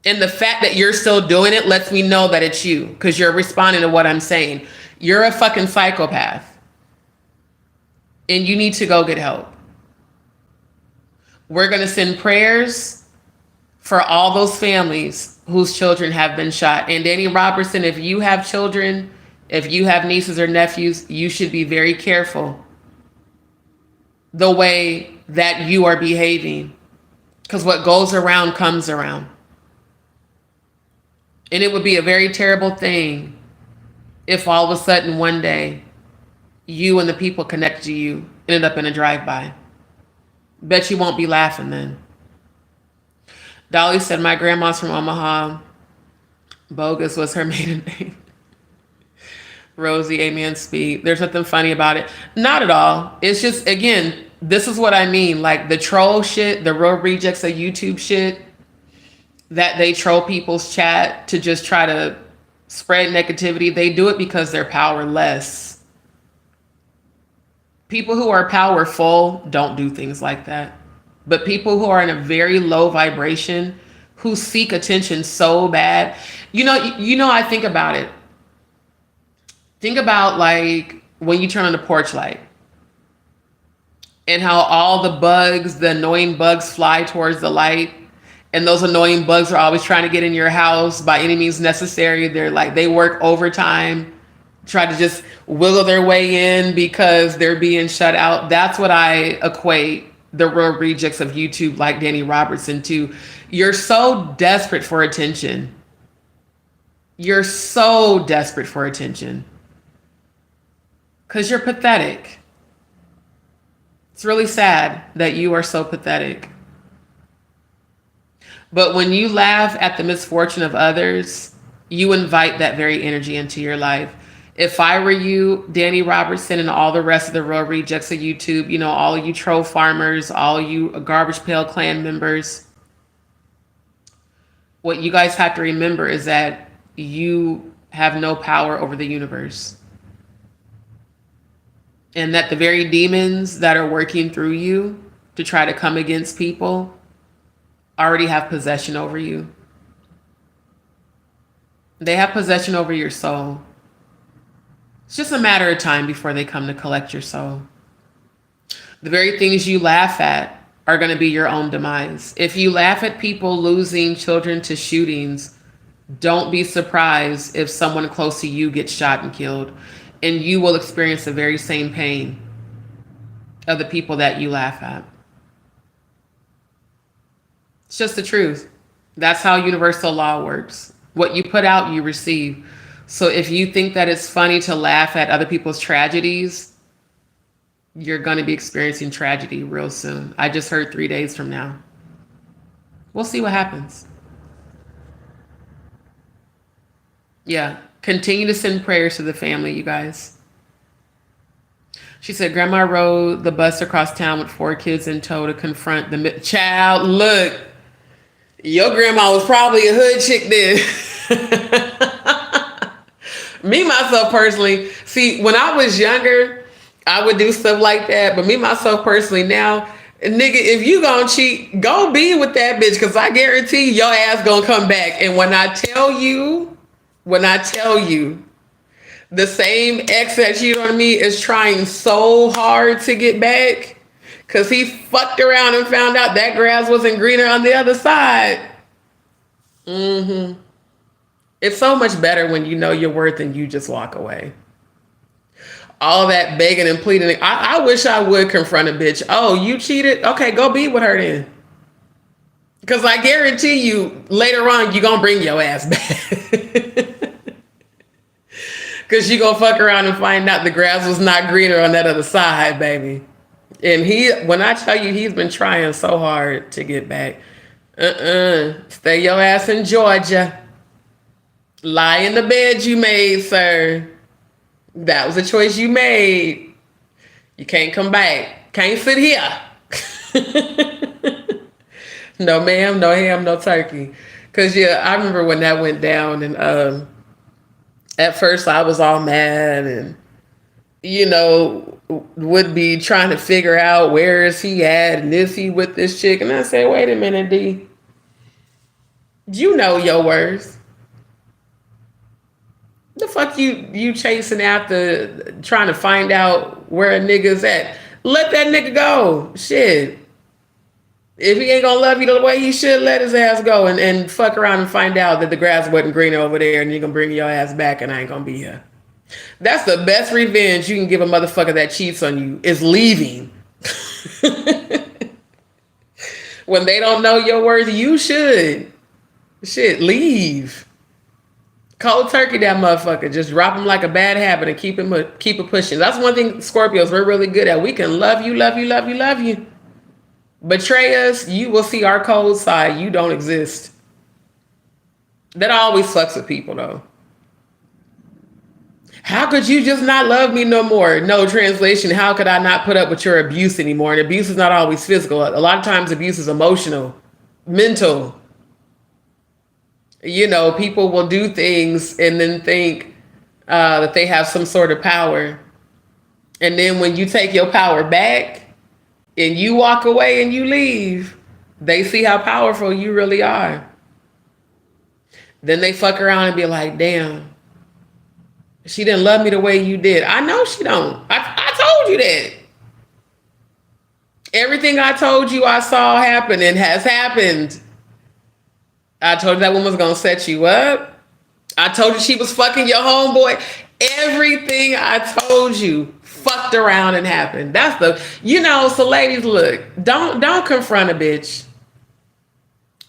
A: And the fact that you're still doing it lets me know that it's you because you're responding to what I'm saying. You're a fucking psychopath. And you need to go get help. We're going to send prayers for all those families whose children have been shot. And Dani Robertson, if you have children, if you have nieces or nephews, you should be very careful the way that you are behaving because what goes around comes around. And it would be a very terrible thing if all of a sudden one day you and the people connected to you ended up in a drive-by. Bet you won't be laughing then. Dolly said, my grandma's from Omaha. Bogus was her maiden name. Rosie, amen, speed. There's nothing funny about it. Not at all. It's just, again, this is what I mean. Like the troll shit, the real rejects of YouTube shit, that they troll people's chat to just try to spread negativity. They do it because they're powerless. People who are powerful don't do things like that. But people who are in a very low vibration, who seek attention so bad, I think about it. Think about like when you turn on the porch light and how all the annoying bugs fly towards the light. And those annoying bugs are always trying to get in your house by any means necessary. They work overtime, try to just wiggle their way in because they're being shut out. That's what I equate the real rejects of YouTube like Dani Robertson to. You're so desperate for attention. You're so desperate for attention because you're pathetic. It's really sad that you are so pathetic. But when you laugh at the misfortune of others, you invite that very energy into your life. If I were you, Dani Robertson, and all the rest of the real rejects of YouTube, all of you troll farmers, all you Garbage Pail Clan members, what you guys have to remember is that you have no power over the universe. And that the very demons that are working through you to try to come against people already have possession over you. They have possession over your soul. It's just a matter of time before they come to collect your soul. The very things you laugh at are going to be your own demise. If you laugh at people losing children to shootings, don't be surprised if someone close to you gets shot and killed. and you will experience the very same pain of the people that you laugh at. It's just the truth. That's how universal law works. What you put out, you receive. So if you think that it's funny to laugh at other people's tragedies, you're going to be experiencing tragedy real soon. I just heard 3 days from now. We'll see what happens. Yeah. Continue to send prayers to the family, you guys. She said, Grandma rode the bus across town with 4 kids in tow to confront the child. Look, your grandma was probably a hood chick then. Me, myself, personally, see, when I was younger, I would do stuff like that. But me, myself, personally, now, nigga, if you gonna cheat, go be with that bitch. Because I guarantee your ass gonna come back. And when I tell you, the same ex that cheated on me is trying so hard to get back. Because he fucked around and found out that grass wasn't greener on the other side. Mm-hmm. It's so much better when you know your worth and you just walk away. All that begging and pleading. I wish I would confront a bitch. Oh, you cheated? Okay, go be with her then. Because I guarantee you, later on, you're going to bring your ass back. Because you're going to fuck around and find out the grass was not greener on that other side, baby. And when I tell you, he's been trying so hard to get back. Stay your ass in Georgia. Lie in the bed you made, sir. That was a choice you made. You can't come back. Can't sit here. No ma'am, no ham, no turkey. Because, yeah, I remember when that went down. And at first I was all mad and, you know, would be trying to figure out where is he at and is he with this chick. And I said, wait a minute, D. You know your worth. The fuck you chasing after trying to find out where a nigga's at? Let that nigga go. Shit. If he ain't gonna love you the way he should, let his ass go and fuck around and find out that the grass wasn't greener over there and you're gonna bring your ass back and I ain't gonna be here. That's the best revenge you can give a motherfucker that cheats on you is leaving. When they don't know your worth, you should. Shit, leave. Cold turkey that motherfucker. Just drop him like a bad habit and keep it pushing. That's one thing Scorpios we're really good at. We can love you. Betray us, you will see our cold side. You don't exist. That always fucks with people though. How could you just not love me no more? No, translation, how could I not put up with your abuse anymore? And abuse is not always physical. A lot of times abuse is emotional, mental. You know, people will do things and then think that they have some sort of power. And then when you take your power back and you walk away and you leave, they see how powerful you really are. Then they fuck around and be like, damn, she didn't love me the way you did. I know she don't. I told you that. Everything I told you I saw happen and has happened. I told you that woman was going to set you up. I told you she was fucking your homeboy. Everything I told you fucked around and happened. That's so ladies, look, don't confront a bitch.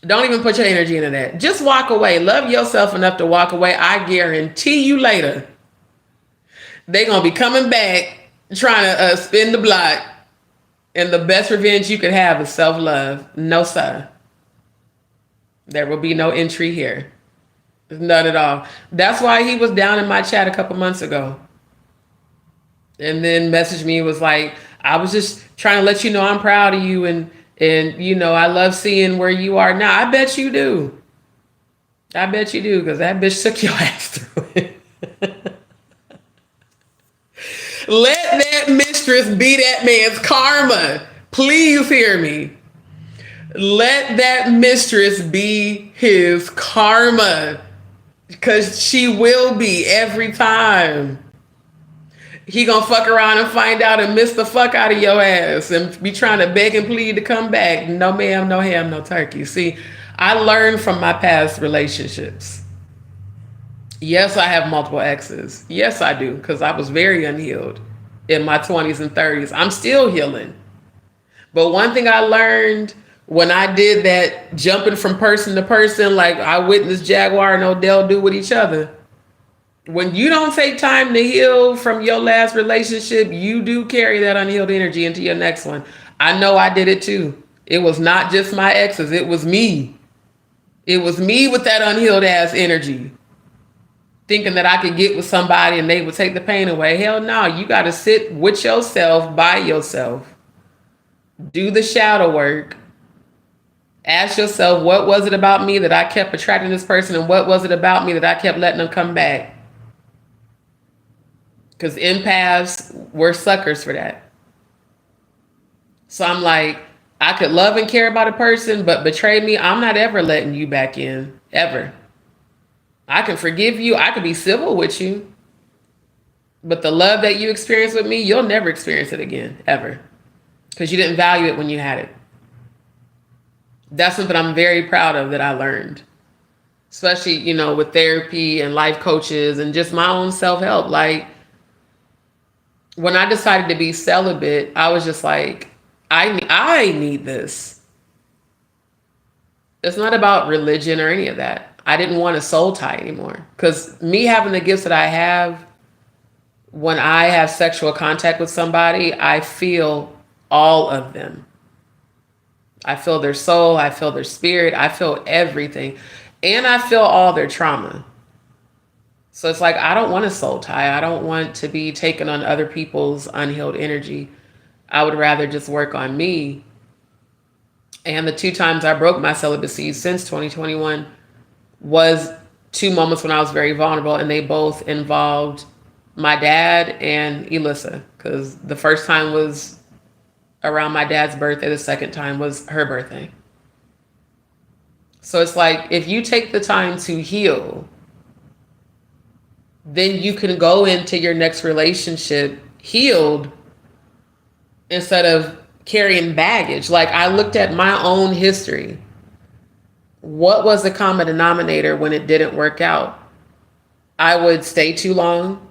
A: Don't even put your energy into that. Just walk away. Love yourself enough to walk away. I guarantee you later, they're going to be coming back trying to spin the block. And the best revenge you could have is self-love. No, sir. There will be no entry here. None at all. That's why he was down in my chat a couple months ago. And then messaged me, was like, I was just trying to let you know I'm proud of you and you know, I love seeing where you are now. I bet you do. I bet you do, because that bitch took your ass through it. Let that mistress be that man's karma. Please hear me. Let that mistress be his karma, because she will be every time. He gonna fuck around and find out and miss the fuck out of your ass and be trying to beg and plead to come back. No ma'am, no ham, no turkey. See, I learned from my past relationships. Yes, I have multiple exes. Yes, I do, because I was very unhealed in my 20s and 30s. I'm still healing. But one thing I learned when I did that jumping from person to person, like I witnessed Jaguar and Odell do with each other, when you don't take time to heal from your last relationship, you do carry that unhealed energy into your next one. I know I did it too. It was not just my exes, it was me. It was me with that unhealed ass energy, thinking that I could get with somebody and they would take the pain away. Hell no, you got to sit with yourself, by yourself, do the shadow work. Ask yourself, what was it about me that I kept attracting this person, and what was it about me that I kept letting them come back? Because empaths, we're suckers for that. So I'm like, I could love and care about a person, but betray me, I'm not ever letting you back in, ever. I can forgive you, I can be civil with you, but the love that you experience with me, you'll never experience it again, ever. Because you didn't value it when you had it. That's something I'm very proud of that I learned. Especially, with therapy and life coaches and just my own self-help. Like, when I decided to be celibate, I was just like, I need this. It's not about religion or any of that. I didn't want a soul tie anymore. Because me having the gifts that I have, when I have sexual contact with somebody, I feel all of them. I feel their soul, I feel their spirit, I feel everything. And I feel all their trauma. So it's like, I don't want a soul tie. I don't want to be taking on other people's unhealed energy. I would rather just work on me. And the 2 times I broke my celibacy since 2021 was 2 moments when I was very vulnerable, and they both involved my dad and Elissa, because the first time was around my dad's birthday. The second time was her birthday. So it's like, if you take the time to heal, then you can go into your next relationship healed instead of carrying baggage. Like, I looked at my own history. What was the common denominator when it didn't work out? I would stay too long.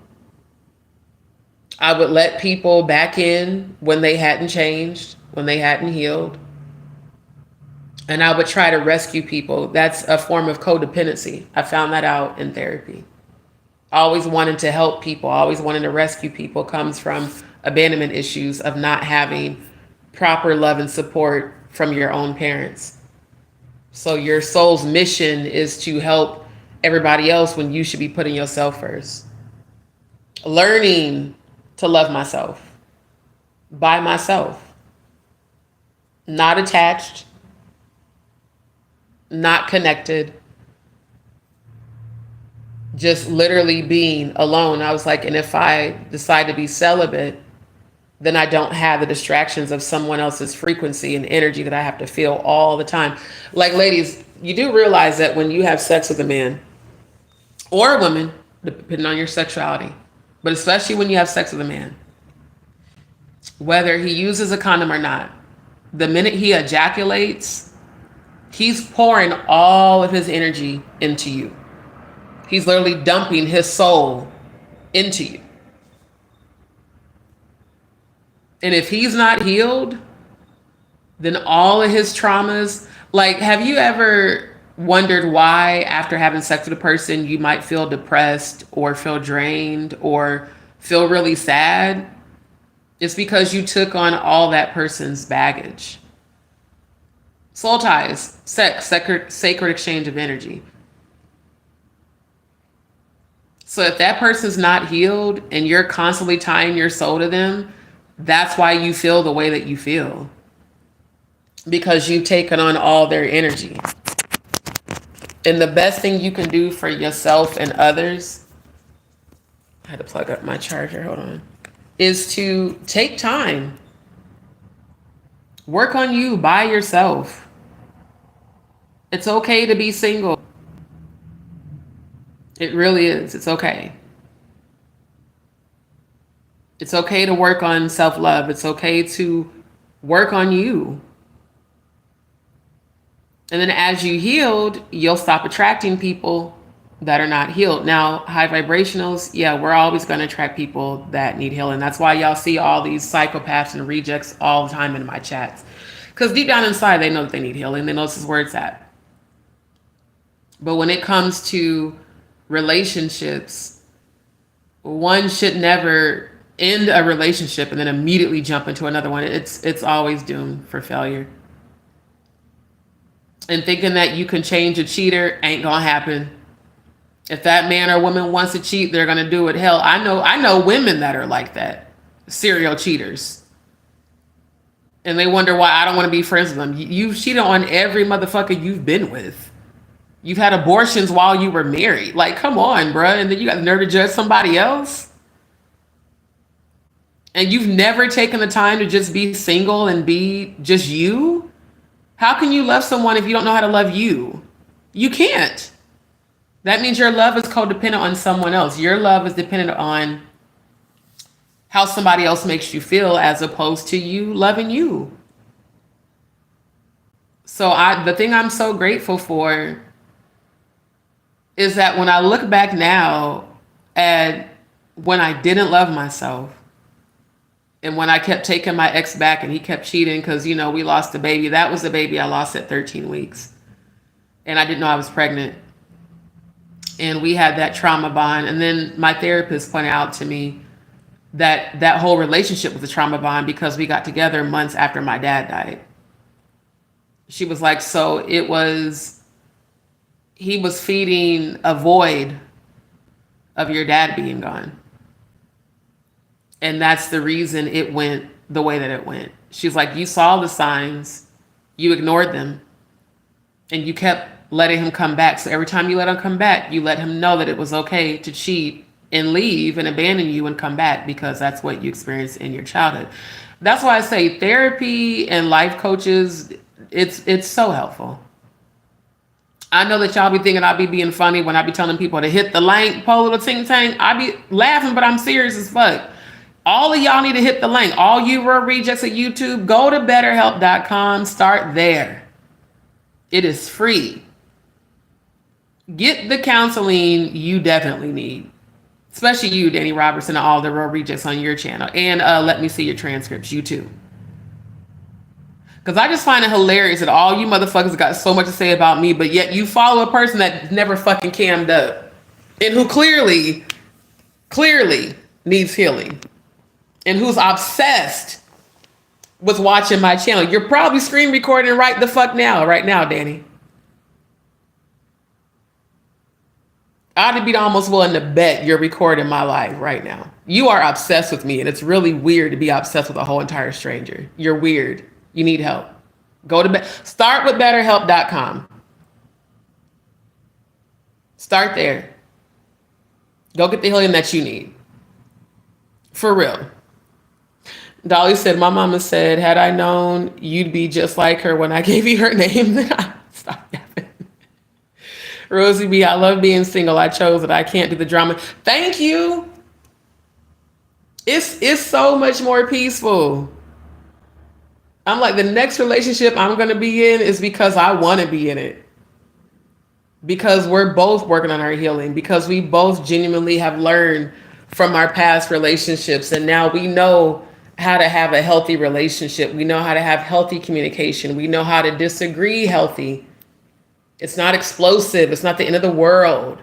A: I would let people back in when they hadn't changed, when they hadn't healed. And I would try to rescue people. That's a form of codependency. I found that out in therapy. Always wanting to help people, always wanting to rescue people comes from abandonment issues of not having proper love and support from your own parents. So your soul's mission is to help everybody else when you should be putting yourself first. Learning to love myself by myself, not attached, not connected, just literally being alone. I was like, and if I decide to be celibate, then I don't have the distractions of someone else's frequency and energy that I have to feel all the time. Like, ladies, you do realize that when you have sex with a man or a woman, depending on your sexuality, but especially when you have sex with a man, whether he uses a condom or not, the minute he ejaculates, he's pouring all of his energy into you. He's literally dumping his soul into you. And if he's not healed, then all of his traumas, like, have you ever wondered why after having sex with a person, you might feel depressed or feel drained or feel really sad? It's because you took on all that person's baggage. Soul ties, sex, sacred exchange of energy. So if that person's not healed and you're constantly tying your soul to them, that's why you feel the way that you feel. Because you've taken on all their energy. And the best thing you can do for yourself and others, I had to plug up my charger, hold on, is to take time. Work on you by yourself. It's okay to be single. It really is. It's okay. It's okay to work on self-love. It's okay to work on you. And then as you healed, you'll stop attracting people that are not healed. Now, high vibrationals, yeah, we're always going to attract people that need healing. That's why y'all see all these psychopaths and rejects all the time in my chats. Because deep down inside, they know that they need healing. They know this is where it's at. But when it comes to relationships, one should never end a relationship and then immediately jump into another one. It's always doomed for failure. And thinking that you can change a cheater ain't gonna happen. If that man or woman wants to cheat, they're gonna do it. Hell, I know women that are like that, serial cheaters. And they wonder why I don't want to be friends with them. You've cheated on every motherfucker you've been with. You've had abortions while you were married. Like, come on, bruh. And then you got the nerve to judge somebody else. And you've never taken the time to just be single and be just you. How can you love someone if you don't know how to love you? You can't. That means your love is codependent on someone else. Your love is dependent on how somebody else makes you feel as opposed to you loving you. So the thing I'm so grateful for is that when I look back now at when I didn't love myself and when I kept taking my ex back and he kept cheating because, you know, we lost a baby. That was the baby I lost at 13 weeks. And I didn't know I was pregnant. And we had that trauma bond. And then my therapist pointed out to me that that whole relationship was a trauma bond because we got together months after my dad died. She was like, so he was feeding a void of your dad being gone. And that's the reason it went the way that it went. She's like, you saw the signs, you ignored them, and you kept letting him come back. So every time you let him come back, you let him know that it was okay to cheat and leave and abandon you and come back because that's what you experienced in your childhood. That's why I say therapy and life coaches, it's so helpful. I know that y'all be thinking I be being funny when I be telling people to hit the link, pull a little ting tang. I be laughing, but I'm serious as fuck. All of y'all need to hit the link. All you were rejects at YouTube, go to betterhelp.com, start there. It is free. Get the counseling you definitely need. Especially you, Dani Robertson, and all the real rejects on your channel. And let me see your transcripts, you too. Because I just find it hilarious that all you motherfuckers got so much to say about me, but yet you follow a person that never fucking cammed up and who clearly needs healing and who's obsessed with watching my channel. You're probably screen recording right now, Dani. I'd be almost willing to bet you're recording my life right now. You are obsessed with me, and it's really weird to be obsessed with a whole entire stranger. You're weird. You need help. Start with betterhelp.com. Start there. Go get the healing that you need. For real. Dolly said, my mama said, had I known you'd be just like her when I gave you her name, then I stopped yapping. Rosie B, I love being single. I chose it. I can't do the drama. Thank you. It's so much more peaceful. I'm like, the next relationship I'm going to be in is because I want to be in it. Because we're both working on our healing. Because we both genuinely have learned from our past relationships. And now we know how to have a healthy relationship. We know how to have healthy communication. We know how to disagree healthy. It's not explosive. It's not the end of the world.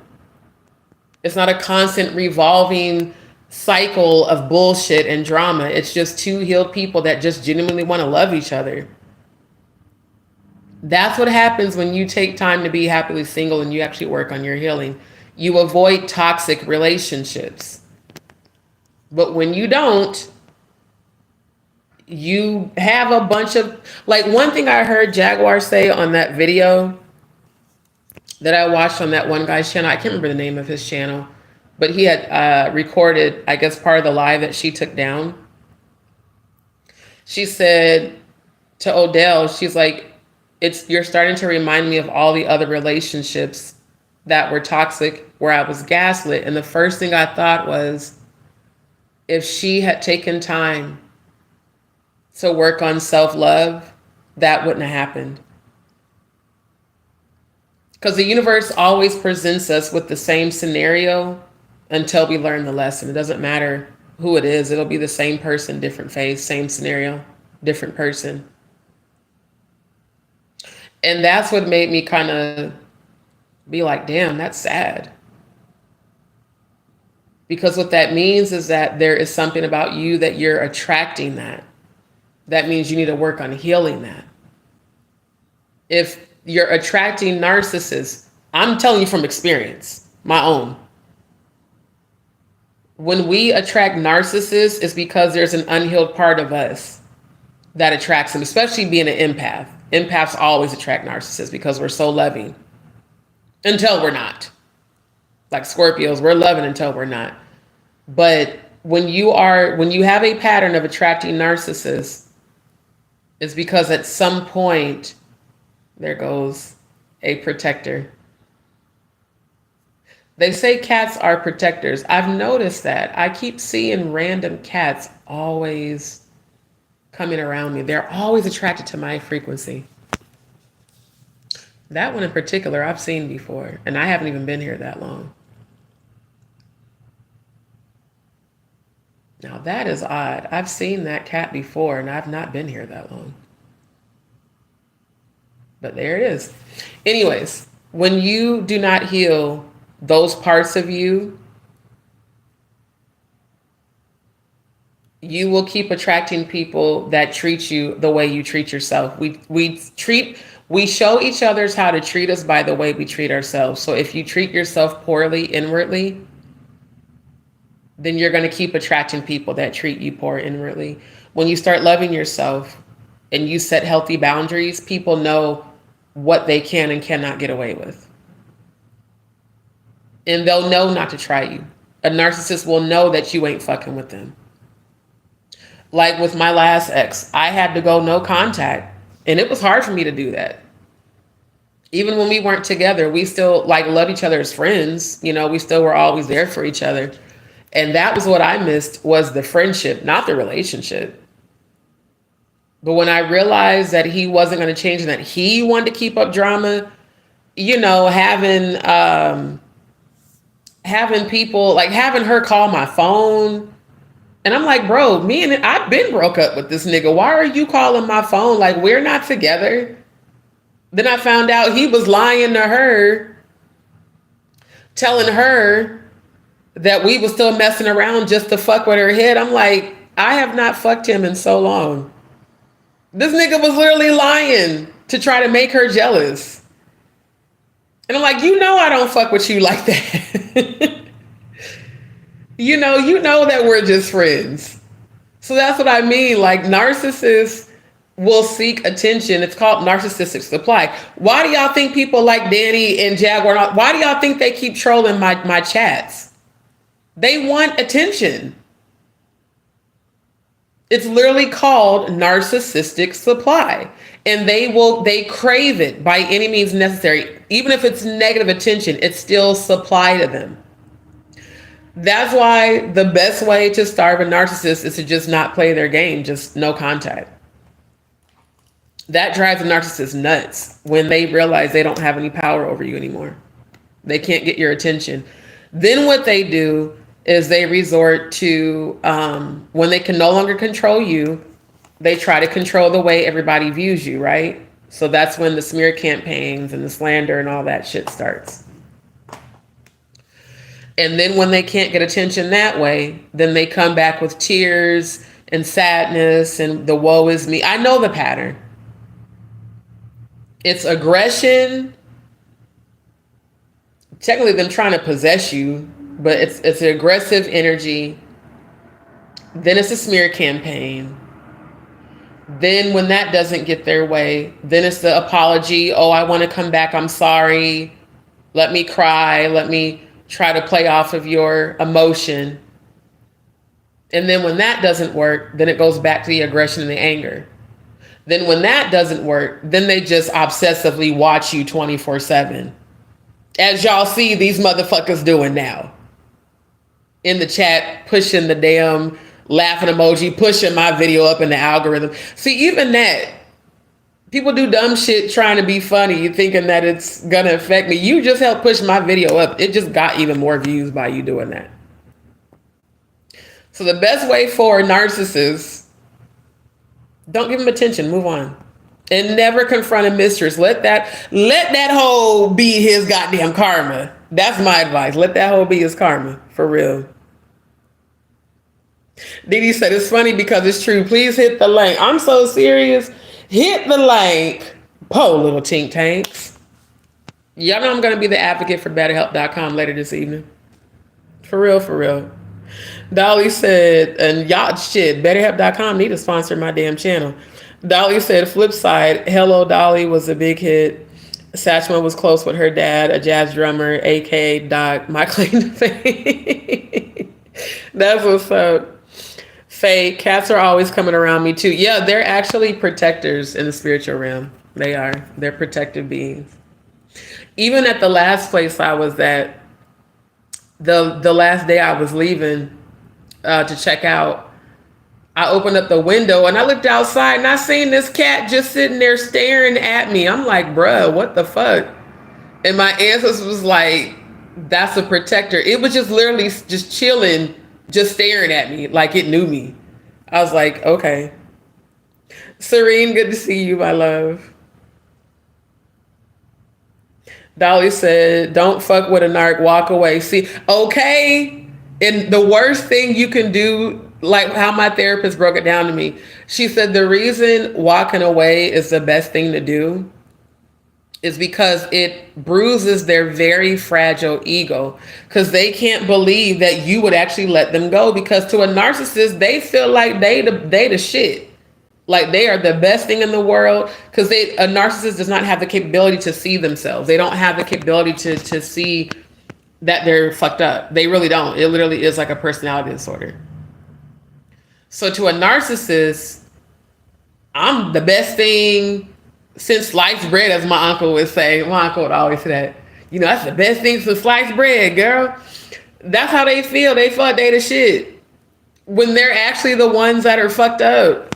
A: It's not a constant revolving cycle of bullshit and drama. It's just two healed people that just genuinely want to love each other. That's what happens when you take time to be happily single and you actually work on your healing. You avoid toxic relationships. But when you don't, you have a bunch of, like, one thing I heard Jaguar say on that video that I watched on that one guy's channel, I can't remember the name of his channel, but he had recorded, I guess, part of the live that she took down. She said to Odell, she's like, you're starting to remind me of all the other relationships that were toxic where I was gaslit. And the first thing I thought was, if she had taken time to work on self-love, that wouldn't have happened. Because the universe always presents us with the same scenario until we learn the lesson. It doesn't matter who it is. It'll be the same person, different face, same scenario, different person. And that's what made me kind of be like, damn, that's sad. Because what that means is that there is something about you that you're attracting that. That means you need to work on healing that. If you're attracting narcissists, I'm telling you from experience, my own. When we attract narcissists, it's because there's an unhealed part of us that attracts them, especially being an empath. Empaths always attract narcissists because we're so loving until we're not. Like Scorpios, we're loving until we're not. But when you have a pattern of attracting narcissists, it's because at some point, there goes a protector. They say cats are protectors. I've noticed that. I keep seeing random cats always coming around me. They're always attracted to my frequency. That one in particular, I've seen before, and I haven't even been here that long. Now that is odd. I've seen that cat before, and I've not been here that long. But there it is. Anyways, when you do not heal those parts of you, you will keep attracting people that treat you the way you treat yourself. We show each other how to treat us by the way we treat ourselves. So if you treat yourself poorly inwardly, then you're going to keep attracting people that treat you poor inwardly. When you start loving yourself and you set healthy boundaries, people know what they can and cannot get away with. And they'll know not to try you. A narcissist will know that you ain't fucking with them. Like with my last ex, I had to go no contact. And it was hard for me to do that. Even when we weren't together, we still like loved each other as friends. You know, we still were always there for each other. And that was what I missed, was the friendship, not the relationship. But when I realized that he wasn't going to change and that he wanted to keep up drama, you know, having people, like having her call my phone. And I'm like, bro, I've been broke up with this nigga. Why are you calling my phone? Like, we're not together. Then I found out he was lying to her, telling her that we were still messing around just to fuck with her head. I'm like, I have not fucked him in so long. This nigga was literally lying to try to make her jealous. And I'm like, you know I don't fuck with you like that. you know that we're just friends. So that's what I mean. Like, narcissists will seek attention. It's called narcissistic supply. Why do y'all think people like Dani and Jaguar, why do y'all think they keep trolling my chats? They want attention. It's literally called narcissistic supply. And they crave it by any means necessary. Even if it's negative attention, it's still supply to them. That's why the best way to starve a narcissist is to just not play their game, just no contact. That drives a narcissist nuts when they realize they don't have any power over you anymore. They can't get your attention. Then what they do is they resort to, when they can no longer control you, they try to control the way everybody views you, right? So that's when the smear campaigns and the slander and all that shit starts. And then when they can't get attention that way, then they come back with tears and sadness and the woe is me. I know the pattern. It's aggression, technically them trying to possess you, but it's an aggressive energy. Then it's a smear campaign. Then when that doesn't get their way, then it's the apology. Oh, I want to come back. I'm sorry. Let me cry. Let me try to play off of your emotion. And then when that doesn't work, then it goes back to the aggression and the anger. Then when that doesn't work, then they just obsessively watch you 24/7. As y'all see these motherfuckers doing now. In the chat, pushing the damn laughing emoji, pushing my video up in the algorithm. See, even that, People do dumb shit trying to be funny, thinking that it's gonna affect me. You just helped push my video up. It just got even more views by you doing that. So the best way for narcissists, don't give them attention. Move on. And never confront a mistress. Let that hoe be his goddamn karma. That's my advice. Let that hoe be his karma. For real. Didi said, it's funny because it's true. Please hit the link. I'm so serious. Hit the link. Po little tink tanks. Y'all know I'm going to be the advocate for betterhelp.com later this evening. For real, for real. Dolly said, and y'all shit, betterhelp.com need to sponsor my damn channel. Dolly said, flip side, Hello Dolly was a big hit. Satchma was close with her dad, a jazz drummer, aka Doc. My claim to fame. That's what's up. Faye, cats are always coming around me too. Yeah, they're actually protectors in the spiritual realm. They are. They're protective beings. Even at the last place I was at, the last day I was leaving to check out, I opened up the window and I looked outside and I seen this cat just sitting there staring at me. I'm like, bruh, what the fuck? And my ancestor was like, that's a protector. It was just literally just chilling, just staring at me like it knew me. I was like, okay. Serene, good to see you, my love. Dolly said, don't fuck with a narc, walk away. See, okay. And the worst thing you can do, like how my therapist broke it down to me, she said the reason walking away is the best thing to do is because it bruises their very fragile ego, because they can't believe that you would actually let them go, because to a narcissist, they feel like they the shit. Like they are the best thing in the world, because a narcissist does not have the capability to see themselves. They don't have the capability to see that they're fucked up. They really don't. It literally is like a personality disorder. So to a narcissist, I'm the best thing since sliced bread, as my uncle would say. My uncle would always say that. You know, that's the best thing since sliced bread, girl. That's how they feel. They feel like they the shit. When they're actually the ones that are fucked up.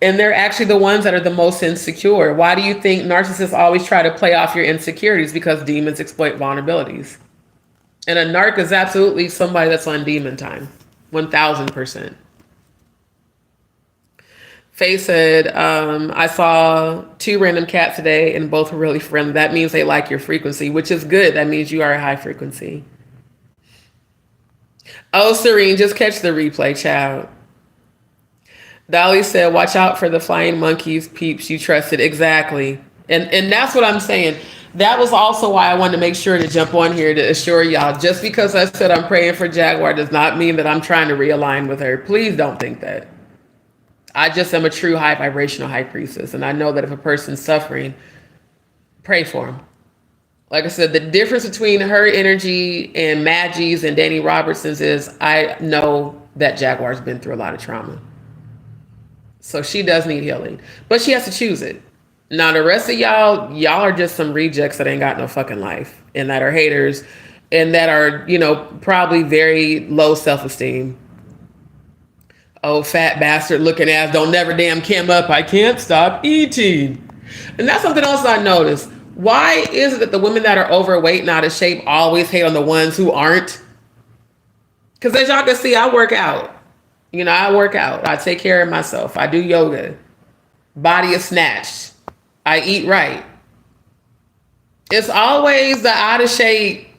A: And they're actually the ones that are the most insecure. Why do you think narcissists always try to play off your insecurities? Because demons exploit vulnerabilities. And a narc is absolutely somebody that's on demon time. 1000%. Faye said, I saw 2 random cats today and both were really friendly. That means they like your frequency, which is good. That means you are a high frequency. Oh, Serene, just catch the replay, child. Dolly said, watch out for the flying monkeys, peeps you trusted. Exactly. And that's what I'm saying. That was also why I wanted to make sure to jump on here to assure y'all, just because I said I'm praying for Jaguar does not mean that I'm trying to realign with her. Please don't think that. I just am a true high vibrational high priestess. And I know that if a person's suffering, pray for them. Like I said, the difference between her energy and Madgie's and Dani Robertson's is I know that Jaguar's been through a lot of trauma. So she does need healing, but she has to choose it. Now, the rest of y'all are just some rejects that ain't got no fucking life and that are haters and that are, you know, probably very low self-esteem. Oh, fat bastard looking ass, don't never damn Kim up. I can't stop eating. And that's something else I noticed. Why is it that the women that are overweight and out of shape always hate on the ones who aren't? Because as y'all can see, I work out. You know, I work out. I take care of myself. I do yoga. Body is snatched. I eat right. It's always the out of shape,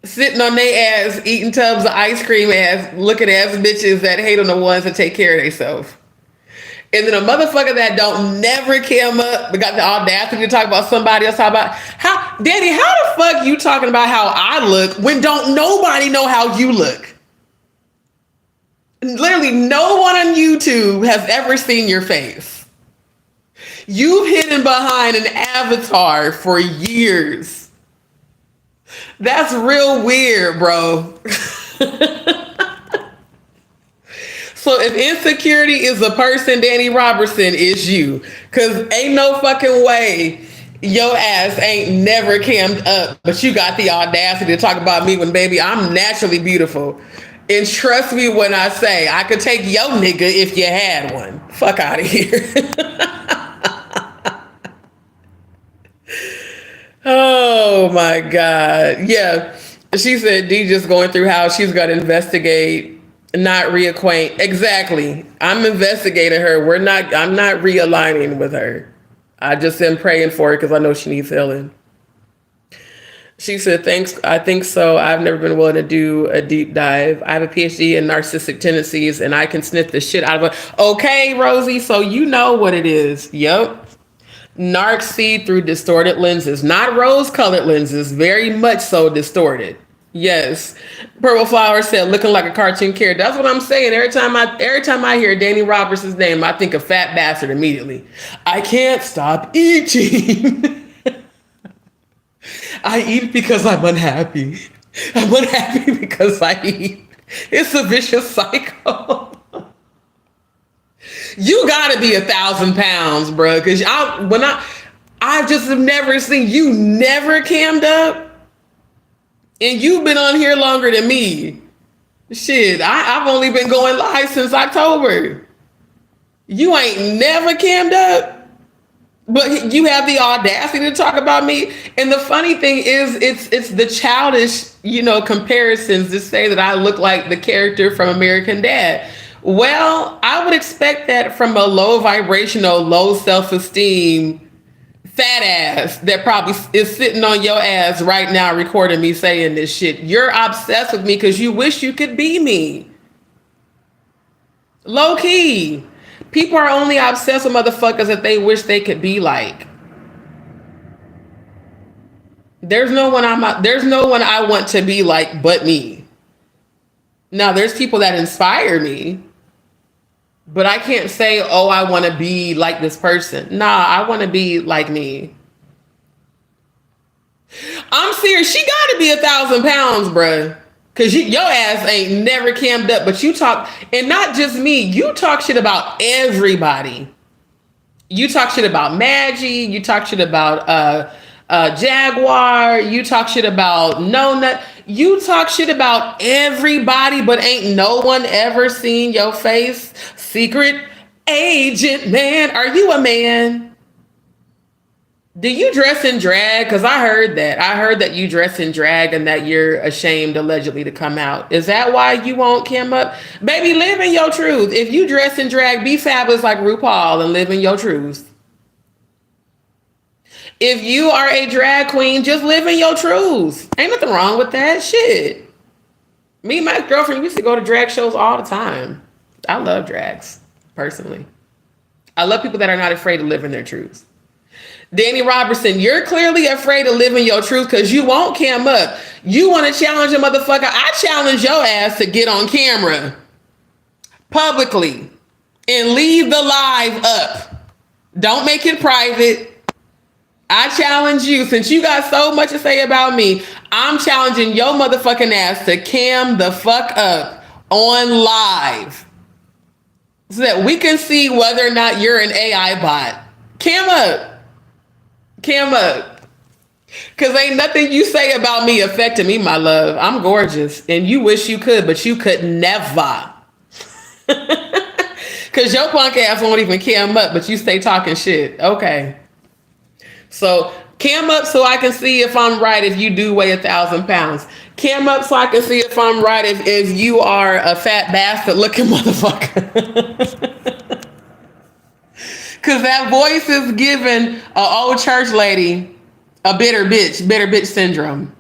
A: sitting on their ass, eating tubs of ice cream ass, looking ass bitches that hate on the ones that take care of themselves. And then a motherfucker that don't never come up, but got the audacity to talk about somebody else. How Dani, how the fuck you talking about how I look when don't nobody know how you look? Literally no one on YouTube has ever seen your face. You've hidden behind an avatar for years. That's real weird, bro. So if insecurity is the person, Dani Robertson is you. Because ain't no fucking way your ass ain't never cammed up, but you got the audacity to talk about me when, baby, I'm naturally beautiful. And trust me when I say I could take your nigga if you had one. Fuck out of here. Oh my God. Yeah. She said D just going through how she's got to investigate, not reacquaint. Exactly. I'm investigating her. I'm not realigning with her. I just am praying for her because I know she needs healing. She said, thanks. I think so. I've never been willing to do a deep dive. I have a PhD in narcissistic tendencies and I can sniff the shit out of it. Okay, Rosie. So you know what it is. Yep. Narcs see through distorted lenses, not rose-colored lenses, very much so distorted. Yes. Purple Flower said, looking like a cartoon character. That's what I'm saying. Every time I hear Dani Robertson's name, I think of fat bastard immediately. I can't stop eating. I eat because I'm unhappy. I'm unhappy because I eat. It's a vicious cycle. You gotta be 1,000 pounds, bro. Cause I just have never seen you never cammed up, and you've been on here longer than me. Shit, I've only been going live since October. You ain't never cammed up, but you have the audacity to talk about me. And the funny thing is, it's the childish, comparisons to say that I look like the character from American Dad. Well, I would expect that from a low vibrational, low self-esteem, fat ass that probably is sitting on your ass right now recording me saying this shit. You're obsessed with me because you wish you could be me. Low key. People are only obsessed with motherfuckers that they wish they could be like. There's no one I want to be like but me. Now, there's people that inspire me. But I can't say, oh, I want to be like this person. Nah, I want to be like me. I'm serious. She got to be 1,000 pounds, bruh. Because your ass ain't never cammed up. But you talk, and not just me, you talk shit about everybody. You talk shit about Madgie. You talk shit about Jaguar. You talk shit about No Nut. You talk shit about everybody, but ain't no one ever seen your face. Secret agent man. Are you a man? Do you dress in drag? Because I heard that. I heard that you dress in drag and that you're ashamed allegedly to come out. Is that why you won't come up? Baby, live in your truth. If you dress in drag, be fabulous like RuPaul and live in your truth. If you are a drag queen, just live in your truth. Ain't nothing wrong with that. Shit. Me and my girlfriend used to go to drag shows all the time. I love drags, personally. I love people that are not afraid to live in their truth. Dani Robertson, you're clearly afraid to live in your truth because you won't cam up. You want to challenge a motherfucker. I challenge your ass to get on camera publicly and leave the live up. Don't make it private. I challenge you, since you got so much to say about me, I'm challenging your motherfucking ass to cam the fuck up on live so that we can see whether or not you're an AI bot. Cam up. Cam up. Because ain't nothing you say about me affecting me, my love. I'm gorgeous. And you wish you could, but you could never. Because your punk ass won't even cam up, but you stay talking shit. Okay. So cam up so I can see if I'm right if you do weigh 1,000 pounds. Cam up so I can see if I'm right if you are a fat bastard looking motherfucker. Because that voice is giving an old church lady a bitter bitch syndrome.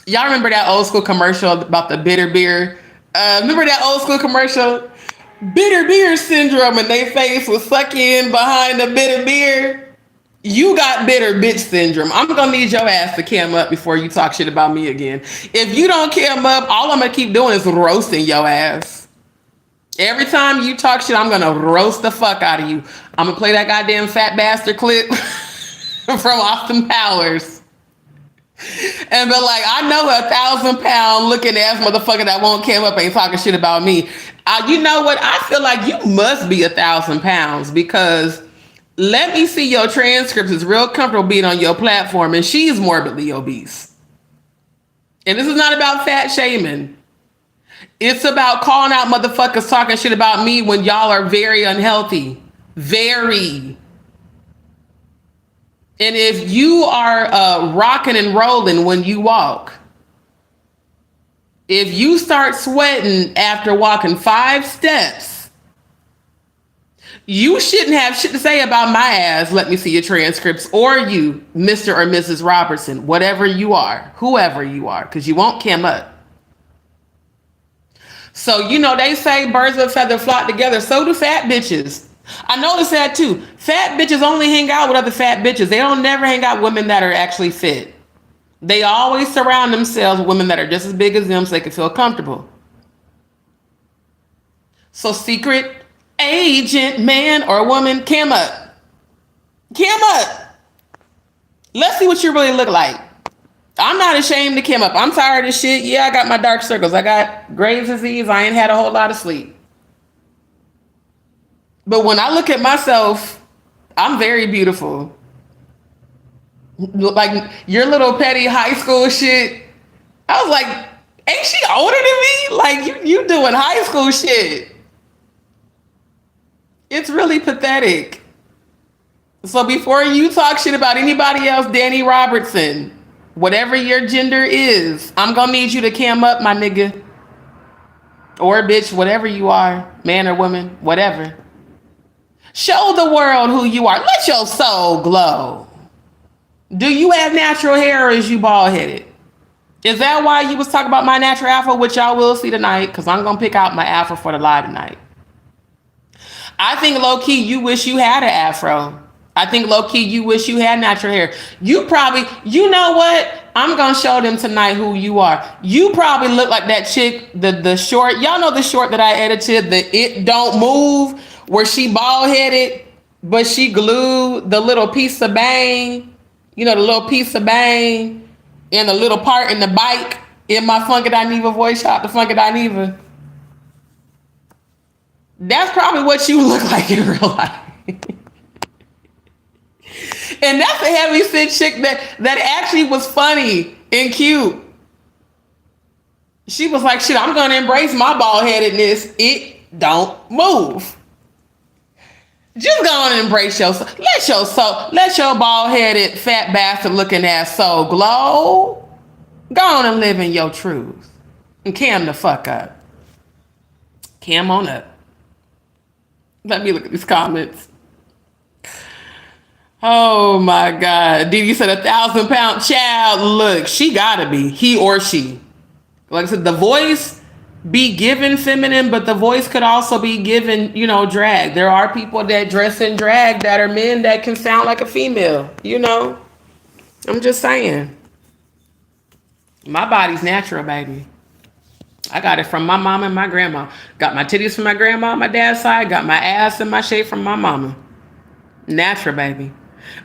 A: Y'all remember that old school commercial about the bitter beer? Remember that old school commercial? Bitter beer syndrome, and they face was suck in behind the bitter beer. You got bitter bitch syndrome. I'm gonna need your ass to cam up before you talk shit about me again. If you don't cam up, all I'm gonna keep doing is roasting your ass. Every time you talk shit, I'm gonna roast the fuck out of you. I'm gonna play that goddamn fat bastard clip from Austin Powers. And be like, I know a 1,000 pound looking ass motherfucker that won't cam up ain't talking shit about me. You know what? I feel like you must be 1,000 pounds because let me see your transcripts. It's real comfortable being on your platform, and she's morbidly obese. And this is not about fat shaming. It's about calling out motherfuckers talking shit about me when y'all are very unhealthy. Very. And if you are rocking and rolling when you walk, if you start sweating after walking 5 steps, you shouldn't have shit to say about my ass. Let me see your transcripts. Or you, Mr. or Mrs. Robertson, whatever you are, whoever you are, because you won't come up. So, you know, they say birds of a feather flock together. So do fat bitches. I noticed that too. Fat bitches only hang out with other fat bitches. They don't never hang out with women that are actually fit. They always surround themselves with women that are just as big as them so they can feel comfortable. So secret agent, man or woman, cam up. Cam up. Let's see what you really look like. I'm not ashamed to cam up. I'm tired of shit. Yeah, I got my dark circles. I got Graves' disease. I ain't had a whole lot of sleep. But when I look at myself, I'm very beautiful. Like your little petty high school shit. I was like, ain't she older than me? Like you doing high school shit. It's really pathetic. So before you talk shit about anybody else, Dani Robertson, whatever your gender is, I'm gonna need you to cam up, my nigga. Or bitch, whatever you are, man or woman, whatever. Show the world who you are. Let your soul glow. Do you have natural hair or is you bald headed? Is that why you was talking about my natural afro, which y'all will see tonight? Because I'm going to pick out my afro for the live tonight. I think low-key you wish you had an afro. I think low-key you wish you had natural hair. You probably, you know what? I'm going to show them tonight who you are. You probably look like that chick, the short. Y'all know the short that I edited, the It Don't Move, where she bald-headed, but she glued the little piece of bang, you know, the little piece of bang and the little part in the bike in my Funky Dineva voice shop, the Funky Dineva. That's probably what you look like in real life. And that's a heavy set chick that actually was funny and cute. She was like, shit, I'm going to embrace my bald-headedness. It don't move. Just go on and embrace yourself. Let your bald-headed, fat bastard looking ass soul glow. Go on and live in your truth. And cam the fuck up. Cam on up. Let me look at these comments. Oh my God. Didi said 1,000-pound child. Look, she gotta be. He or she. Like I said, the voice be given feminine, but the voice could also be given, you know, drag. There are people that dress in drag that are men that can sound like a female, you know. I'm just saying. My body's natural, baby. I got it from my mama and my grandma. Got my titties from my grandma on my dad's side. Got my ass and my shape from my mama. Natural, baby.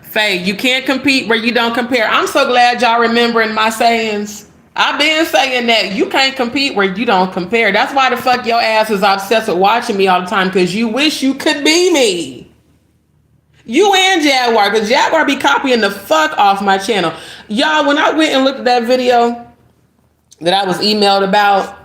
A: Faye, you can't compete where you don't compare. I'm so glad y'all remembering my sayings. I've been saying that you can't compete where you don't compare. That's why the fuck your ass is obsessed with watching me all the time, because you wish you could be me. You and Jaguar, because Jaguar be copying the fuck off my channel. Y'all, when I went and looked at that video that I was emailed about,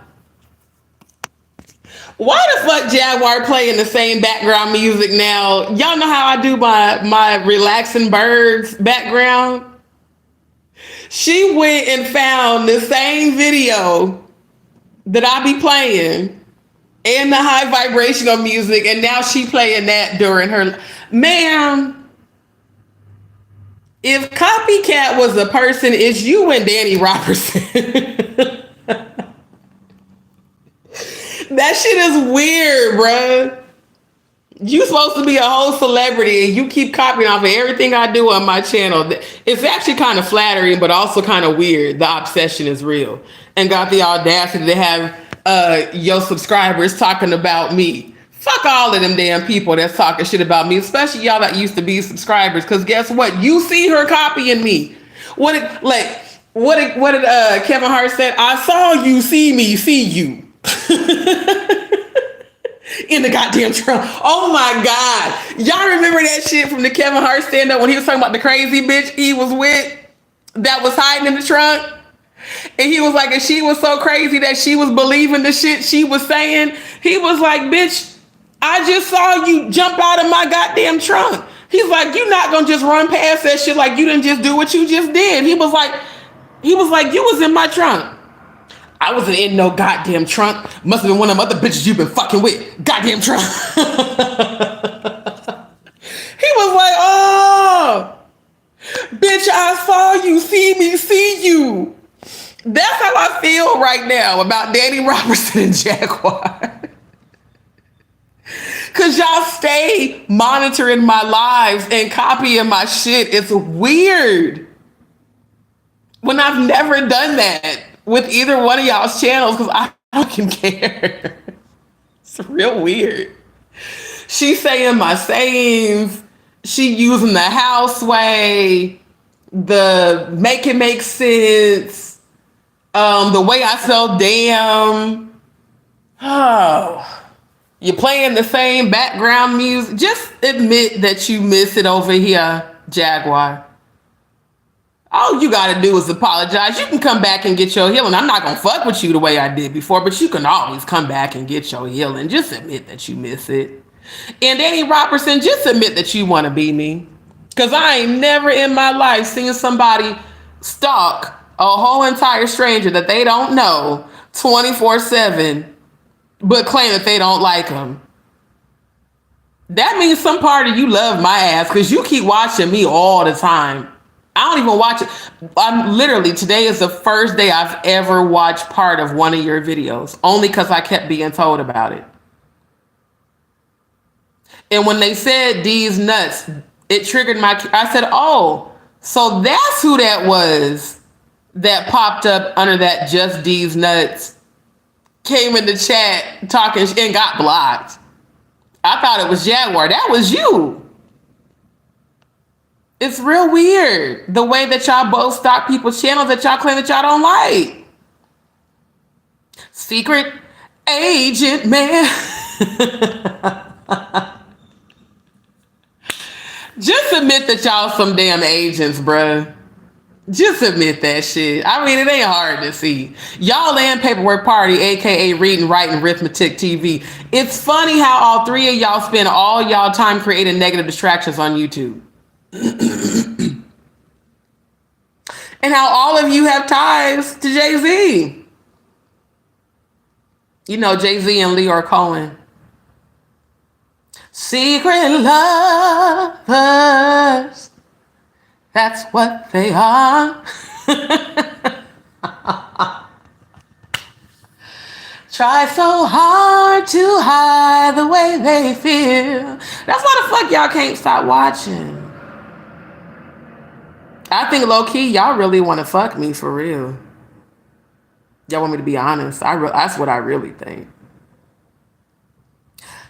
A: why the fuck Jaguar playing the same background music now? Y'all know how I do my relaxing birds background? She went and found the same video that I be playing and the high vibrational music, and now she playing that during her. Ma'am, if copycat was a person, it's you and Dani Robertson. That shit is weird, bruh. You supposed to be a whole celebrity and you keep copying off of everything I do on my channel. It's actually kind of flattering, but also kind of weird. The obsession is real. And got the audacity to have your subscribers talking about me. Fuck all of them damn people that's talking shit about me, especially y'all that used to be subscribers. Because guess what? You see her copying me. What did Kevin Hart said? I saw you see me see you. In the goddamn trunk. Oh my God. Y'all remember that shit from the Kevin Hart stand-up when he was talking about the crazy bitch he was with that was hiding in the trunk? And he was like, and she was so crazy that she was believing the shit she was saying. He was like, bitch, I just saw you jump out of my goddamn trunk. He's like, you not gonna just run past that shit like you didn't just do what you just did. He was like, you was in my trunk. I wasn't in no goddamn trunk. Must have been one of them other bitches you've been fucking with. Goddamn trunk. He was like, oh, bitch, I saw you. See me, see you. That's how I feel right now about Dani Robertson and Jaguar. Cause y'all stay monitoring my lives and copying my shit. It's weird. When I've never done that with either one of y'all's channels, because I fucking care. It's real weird. She saying my sayings. She using the house way. The make it make sense. The way I sell damn. Oh. You're playing the same background music. Just admit that you miss it over here, Jaguar. All you gotta do is apologize. You can come back and get your healing. I'm not gonna fuck with you the way I did before, but you can always come back and get your healing. Just admit that you miss it. And Dani Robertson, just admit that you wanna be me. Cause I ain't never in my life seen somebody stalk a whole entire stranger that they don't know 24/7. But claim that they don't like them. That means some part of you love my ass because you keep watching me all the time. I don't even watch it. I'm literally, today is the first day I've ever watched part of one of your videos. Only because I kept being told about it. And when they said D's nuts, it triggered I said, oh, so that's who that was that popped up under that Just D's nuts. Came in the chat talking and got blocked. I thought it was Jaguar. That was you. It's real weird the way that y'all both stalk people's channels that y'all claim that y'all don't like. Secret agent, man. Just admit that y'all some damn agents, bruh. Just admit that shit. I mean, it ain't hard to see. Y'all and Paperwork Party, aka Reading, Writing, Arithmetic TV. It's funny how all three of y'all spend all y'all time creating negative distractions on YouTube. And how all of you have ties to Jay-Z. You know, Jay-Z and Leor Cohen. Secret lovers. That's what they are. Try so hard to hide the way they feel. That's why the fuck y'all can't stop watching. I think low-key, y'all really want to fuck me for real. Y'all want me to be honest. That's what I really think.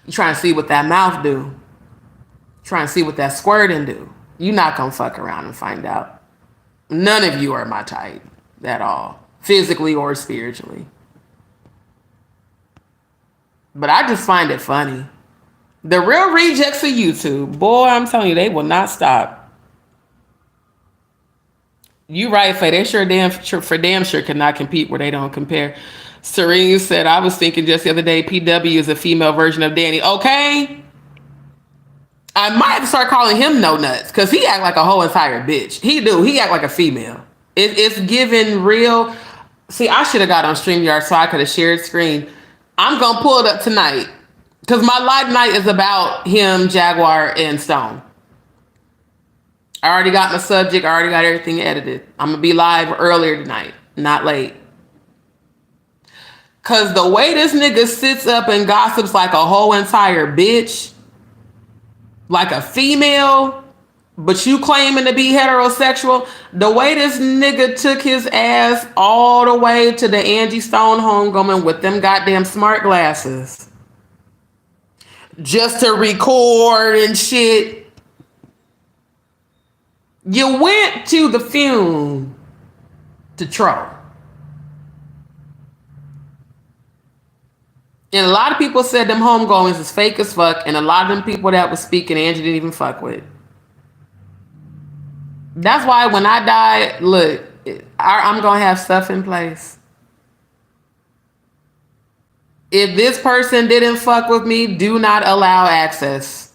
A: You trying to see what that mouth do. Trying to see what that squirting do. You're not going to fuck around and find out. None of you are my type at all. Physically or spiritually. But I just find it funny. The real rejects of YouTube, boy, I'm telling you, they will not stop. You right, Faye. They for damn sure cannot compete where they don't compare. Serene said, I was thinking just the other day, PW is a female version of Dani. Okay. I might have to start calling him no nuts because he act like a whole entire bitch. He do. He act like a female. It's given real. See, I should have got on StreamYard so I could have shared screen. I'm going to pull it up tonight because my live night is about him, Jaguar, and Stone. I already got my subject. I already got everything edited. I'm going to be live earlier tonight, not late. Because the way this nigga sits up and gossips like a whole entire bitch, like a female, but you claiming to be heterosexual, the way this nigga took his ass all the way to the Angie Stone homecoming with them goddamn smart glasses just to record and shit. You went to the fume to troll. And a lot of people said them homegoings is fake as fuck. And a lot of them people that was speaking, Angie didn't even fuck with. That's why when I die, look, I'm going to have stuff in place. If this person didn't fuck with me, do not allow access.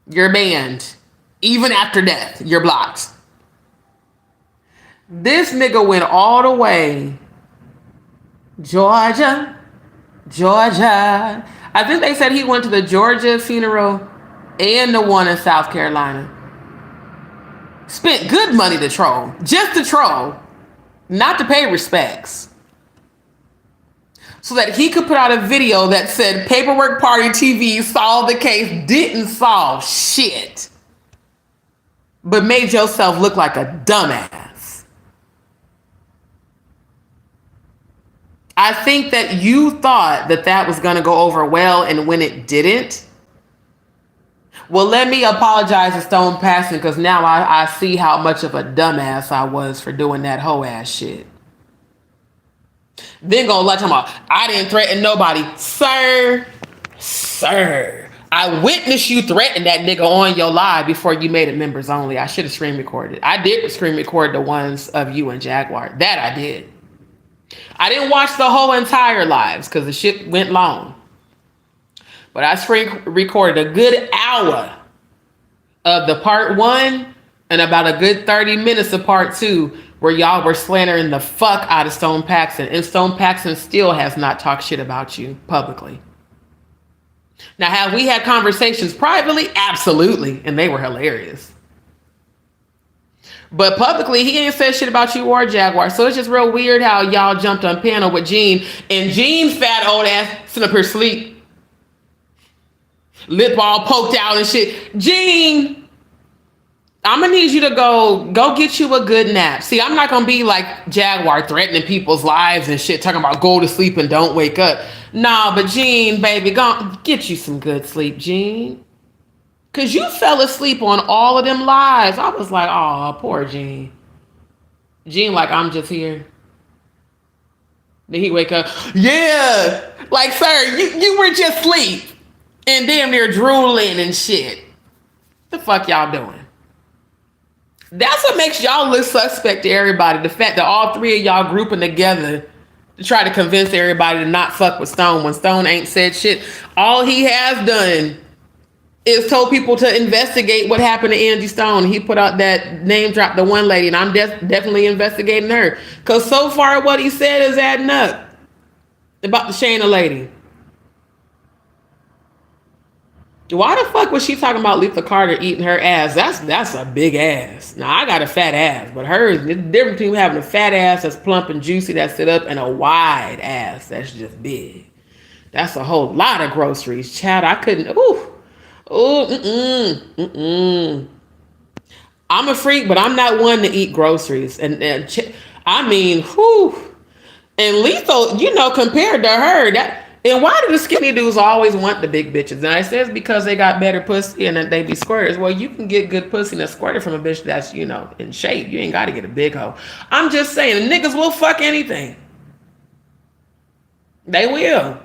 A: You're banned. Even after death, you're blocked. This nigga went all the way. Georgia. I think they said he went to the Georgia funeral and the one in South Carolina. Spent good money to troll. Just to troll. Not to pay respects. So that he could put out a video that said Paperwork Party TV solved the case. Didn't solve shit. But made yourself look like a dumbass. I think that you thought that that was going to go over well, and when it didn't, well, let me apologize to Stone Passing, because now I see how much of a dumbass I was for doing that hoe ass shit. Then gonna let him off. I didn't threaten nobody. Sir, I witnessed you threaten that nigga on your live before you made it members only. I should have screen recorded. I did screen record the ones of you and Jaguar. That I did. I didn't watch the whole entire lives because the shit went long. But I screen recorded a good hour of the part 1 and about a good 30 minutes of part 2 where y'all were slandering the fuck out of Stone Paxton. And Stone Paxton still has not talked shit about you publicly. Now, have we had conversations privately? Absolutely. And they were hilarious. But publicly, he ain't said shit about you or Jaguar. So it's just real weird how y'all jumped on panel with Gene. And Gene's fat old ass sitting up here asleep. Lip all poked out and shit. Gene, I'm gonna need you to go get you a good nap. See, I'm not gonna be like Jaguar threatening people's lives and shit, talking about go to sleep and don't wake up. Nah, but Gene, baby, go get you some good sleep, Gene. Cause you fell asleep on all of them lives. I was like, oh, poor Gene. Gene, like, I'm just here. Then he wake up, yeah. Like, sir, you were just asleep. And damn near drooling and shit. The fuck y'all doing? That's what makes y'all look suspect to everybody. The fact that all three of y'all grouping together to try to convince everybody to not fuck with Stone when Stone ain't said shit. All he has done is told people to investigate what happened to Angie Stone. He put out that name drop the one lady, and I'm definitely investigating her. Because so far what he said is adding up about the Shayna lady. Why the fuck was she talking about Letha Carter eating her ass? That's a big ass. Now, I got a fat ass, but hers, the difference between having a fat ass that's plump and juicy that sit up and a wide ass that's just big. That's a whole lot of groceries. Chad, I couldn't, I'm a freak, but I'm not one to eat groceries. And I mean, And Letha, compared to her, and why do the skinny dudes always want the big bitches? And I say it's because they got better pussy and they be squirters. Well, you can get good pussy and a squirter from a bitch that's, in shape. You ain't got to get a big hoe. I'm just saying, the niggas will fuck anything. They will.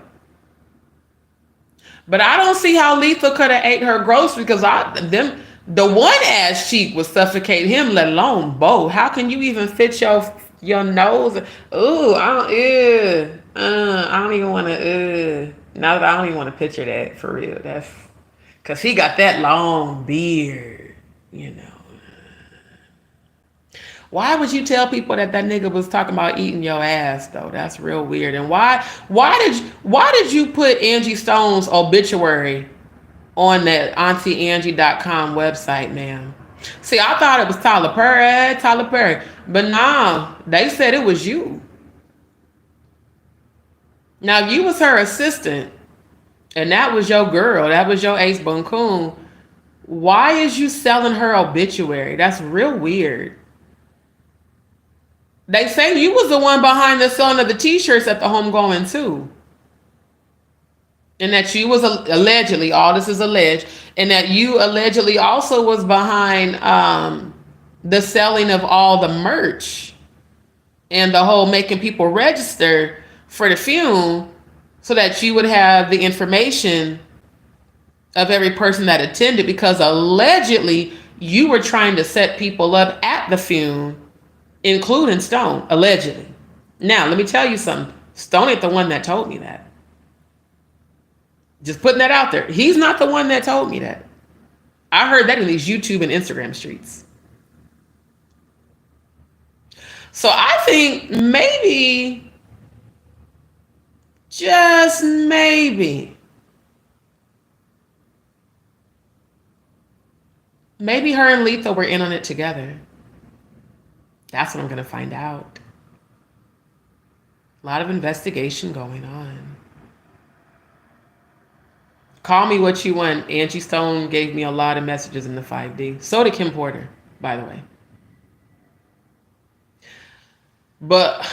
A: But I don't see how Letha could have ate her groceries because the one ass cheek would suffocate him, let alone both. How can you even fit your nose? Ooh, I don't even want to, now that I don't even want to picture that for real. That's because he got that long beard, Why would you tell people that nigga was talking about eating your ass though? That's real weird. And why did you put Angie Stone's obituary on that AuntieAngie.com website, ma'am? See, I thought it was Tyler Perry, but nah, they said it was you. Now, if you was her assistant, and that was your girl, that was your ace boon coon, why is you selling her obituary? That's real weird. They say you was the one behind the selling of the t-shirts at the homegoing too. And that you was allegedly, all this is alleged, and that you allegedly also was behind the selling of all the merch and the whole making people register for the funeral so that you would have the information of every person that attended, because allegedly you were trying to set people up at the funeral, including Stone, allegedly. Now, let me tell you something. Stone ain't the one that told me that. Just putting that out there. He's not the one that told me that. I heard that in these YouTube and Instagram streets. So I think maybe, just maybe her and Letha were in on it together. That's what I'm going to find out. A lot of investigation going on. Call me what you want. Angie Stone gave me a lot of messages in the 5D. So did Kim Porter, by the way. But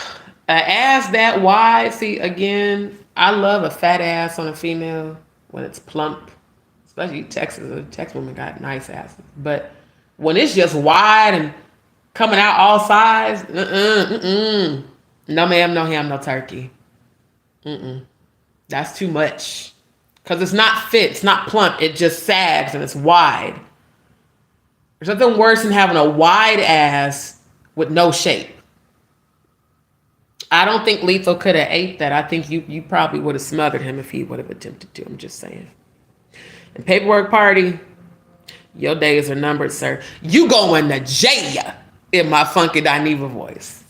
A: an ass that wide, see, again, I love a fat ass on a female when it's plump. Especially Texas women got nice asses. But when it's just wide and coming out all sides, no ma'am, no ham, no turkey. That's too much. Because it's not fit, it's not plump, it just sags and it's wide. There's nothing worse than having a wide ass with no shape. I don't think Lethal could have ate that. I think you probably would have smothered him if he would have attempted to. I'm just saying. And Paperwork Party, your days are numbered, sir. You going to jail in my funky Dineva voice.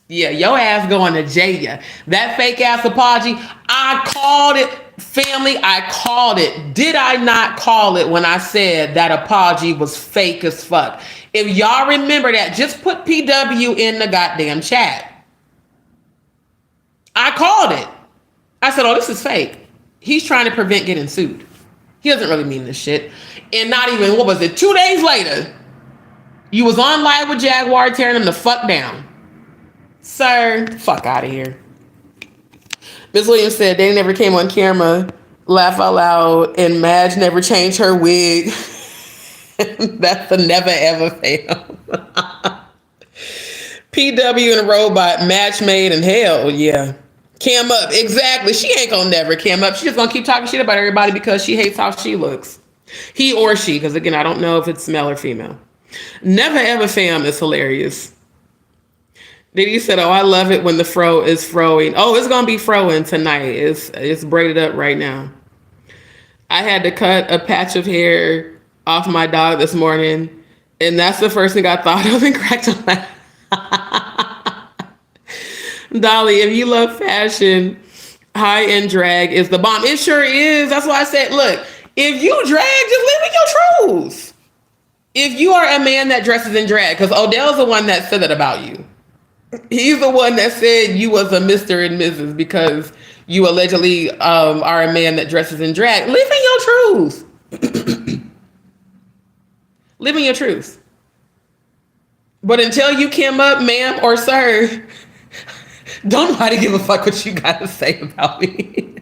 A: Yeah, your ass going to jail. That fake ass apology, I called it, family, I called it. Did I not call it when I said that apology was fake as fuck? If y'all remember that, just put PW in the goddamn chat. I called it. I said, oh, this is fake. He's trying to prevent getting sued. He doesn't really mean this shit. And not even, 2 days later, you was on live with Jaguar tearing him the fuck down. Sir, fuck out of here. Ms. Williams said they never came on camera, laugh out loud, and Madge never changed her wig. That's a never ever fail. PW and Robot, match made in hell, yeah. Cam up, exactly. She ain't gonna never cam up. She just gonna keep talking shit about everybody because she hates how she looks. He or she, because again, I don't know if it's male or female. Never ever fam is hilarious. Diddy said, oh, I love it when the fro is froing. Oh, it's gonna be froing tonight. It's braided up right now. I had to cut a patch of hair off my dog this morning, and that's the first thing I thought of and cracked a laugh. Dolly, if you love fashion, high-end drag is the bomb. It sure is. That's why I said, look, if you drag, just live in your truths. If you are a man that dresses in drag, because Odell's the one that said that about you. He's the one that said you was a Mr. and Mrs. because you allegedly are a man that dresses in drag. Live in your truths. Live in your truths. But until you came up, ma'am or sir, don't nobody give a fuck what you got to say about me.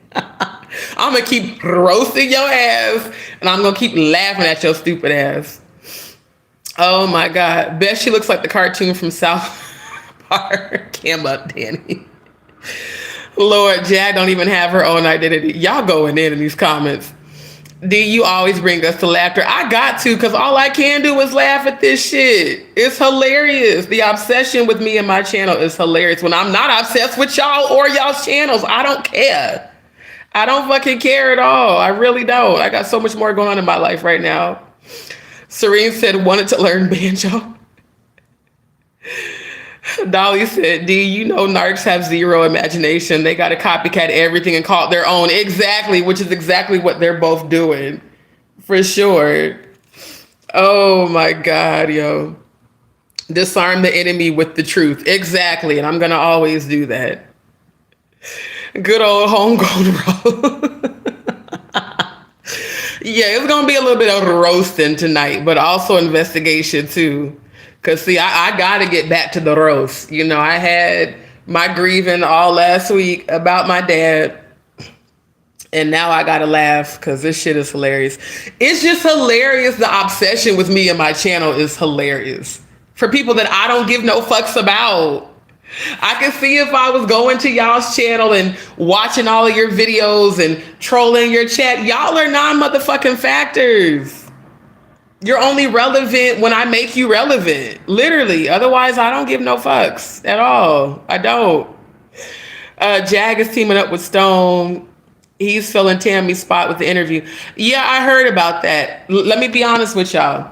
A: I'm going to keep roasting your ass, and I'm going to keep laughing at your stupid ass. Oh, my God. Bet she looks like the cartoon from South Park. Cam up, Dani. Lord, Jag don't even have her own identity. Y'all going in these comments. D, you always bring us to laughter. I got to, because all I can do is laugh at this shit. It's hilarious. The obsession with me and my channel is hilarious. When I'm not obsessed with y'all or y'all's channels, I don't care. I don't fucking care at all. I really don't. I got so much more going on in my life right now. Serene said, wanted to learn banjo. Dolly said, D, you know narcs have zero imagination. They got to copycat everything and call it their own. Exactly, which is exactly what they're both doing. For sure. Oh, my God, yo. Disarm the enemy with the truth. Exactly, and I'm going to always do that. Good old homegrown roast. Yeah, it's going to be a little bit of roasting tonight, but also investigation, too. Because, see, I got to get back to the roast. You know, I had my grieving all last week about my dad. And now I got to laugh because this shit is hilarious. It's just hilarious. The obsession with me and my channel is hilarious. For people that I don't give no fucks about. I can see if I was going to y'all's channel and watching all of your videos and trolling your chat. Y'all are non-motherfucking factors. You're only relevant when I make you relevant. Literally. Otherwise, I don't give no fucks at all. I don't. Jag is teaming up with Stone. He's filling Tammy's spot with the interview. Yeah, I heard about that. Let me be honest with y'all.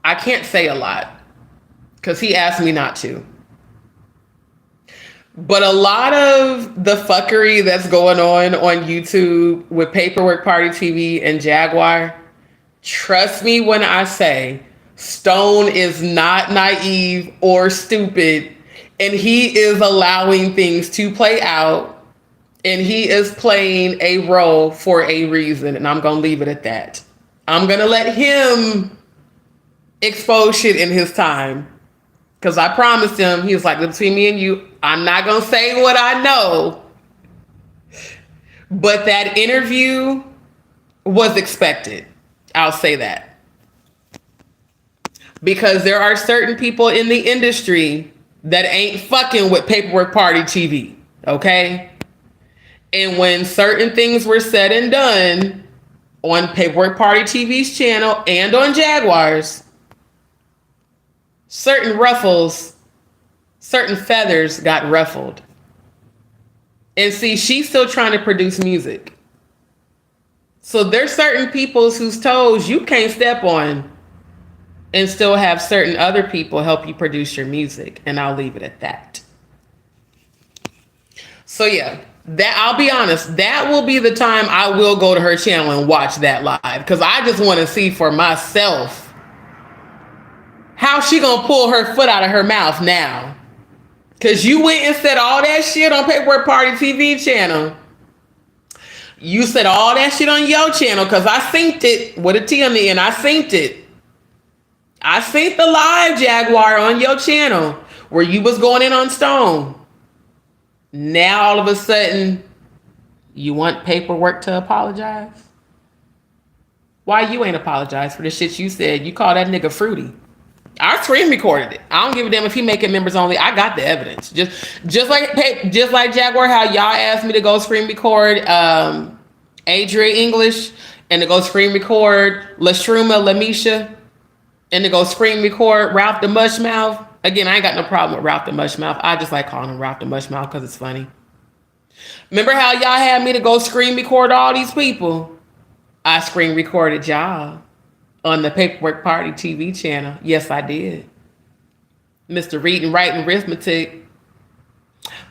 A: I can't say a lot because he asked me not to. But a lot of the fuckery that's going on YouTube with Paperwork Party TV and Jaguar, trust me when I say Stone is not naive or stupid, and he is allowing things to play out, and he is playing a role for a reason, and I'm going to leave it at that. I'm going to let him expose shit in his time, because I promised him, he was like, between me and you, I'm not going to say what I know, but that interview was expected. I'll say that. Because there are certain people in the industry that ain't fucking with Paperwork Party TV, okay? And when certain things were said and done on Paperwork Party TV's channel and on Jaguar's, certain ruffles, certain feathers got ruffled. And see, she's still trying to produce music. So there's certain people whose toes you can't step on and still have certain other people help you produce your music. And I'll leave it at that. So yeah, that, I'll be honest, that will be the time I will go to her channel and watch that live. Because I just want to see for myself how she gonna pull her foot out of her mouth now. Because you went and said all that shit on Paperwork Party TV channel. You said all that shit on your channel because I synced it with a T on the end. I synced it. I synced the live, Jaguar, on your channel where you was going in on Stone. Now all of a sudden, you want Paperwork to apologize? Why you ain't apologize for the shit you said? You call that nigga fruity. I screen recorded it. I don't give a damn if he making members only. I got the evidence. Just like Jaguar, how y'all asked me to go screen record Adria English and to go screen record Lashruma Lamisha and to go screen record Ralph the Mushmouth. Again, I ain't got no problem with Ralph the Mushmouth. I just like calling him Ralph the Mushmouth because it's funny. Remember how y'all had me to go screen record all these people? I screen recorded y'all on the Paperwork Party TV channel. Yes, I did. Mr. Reading, Writing, Arithmetic.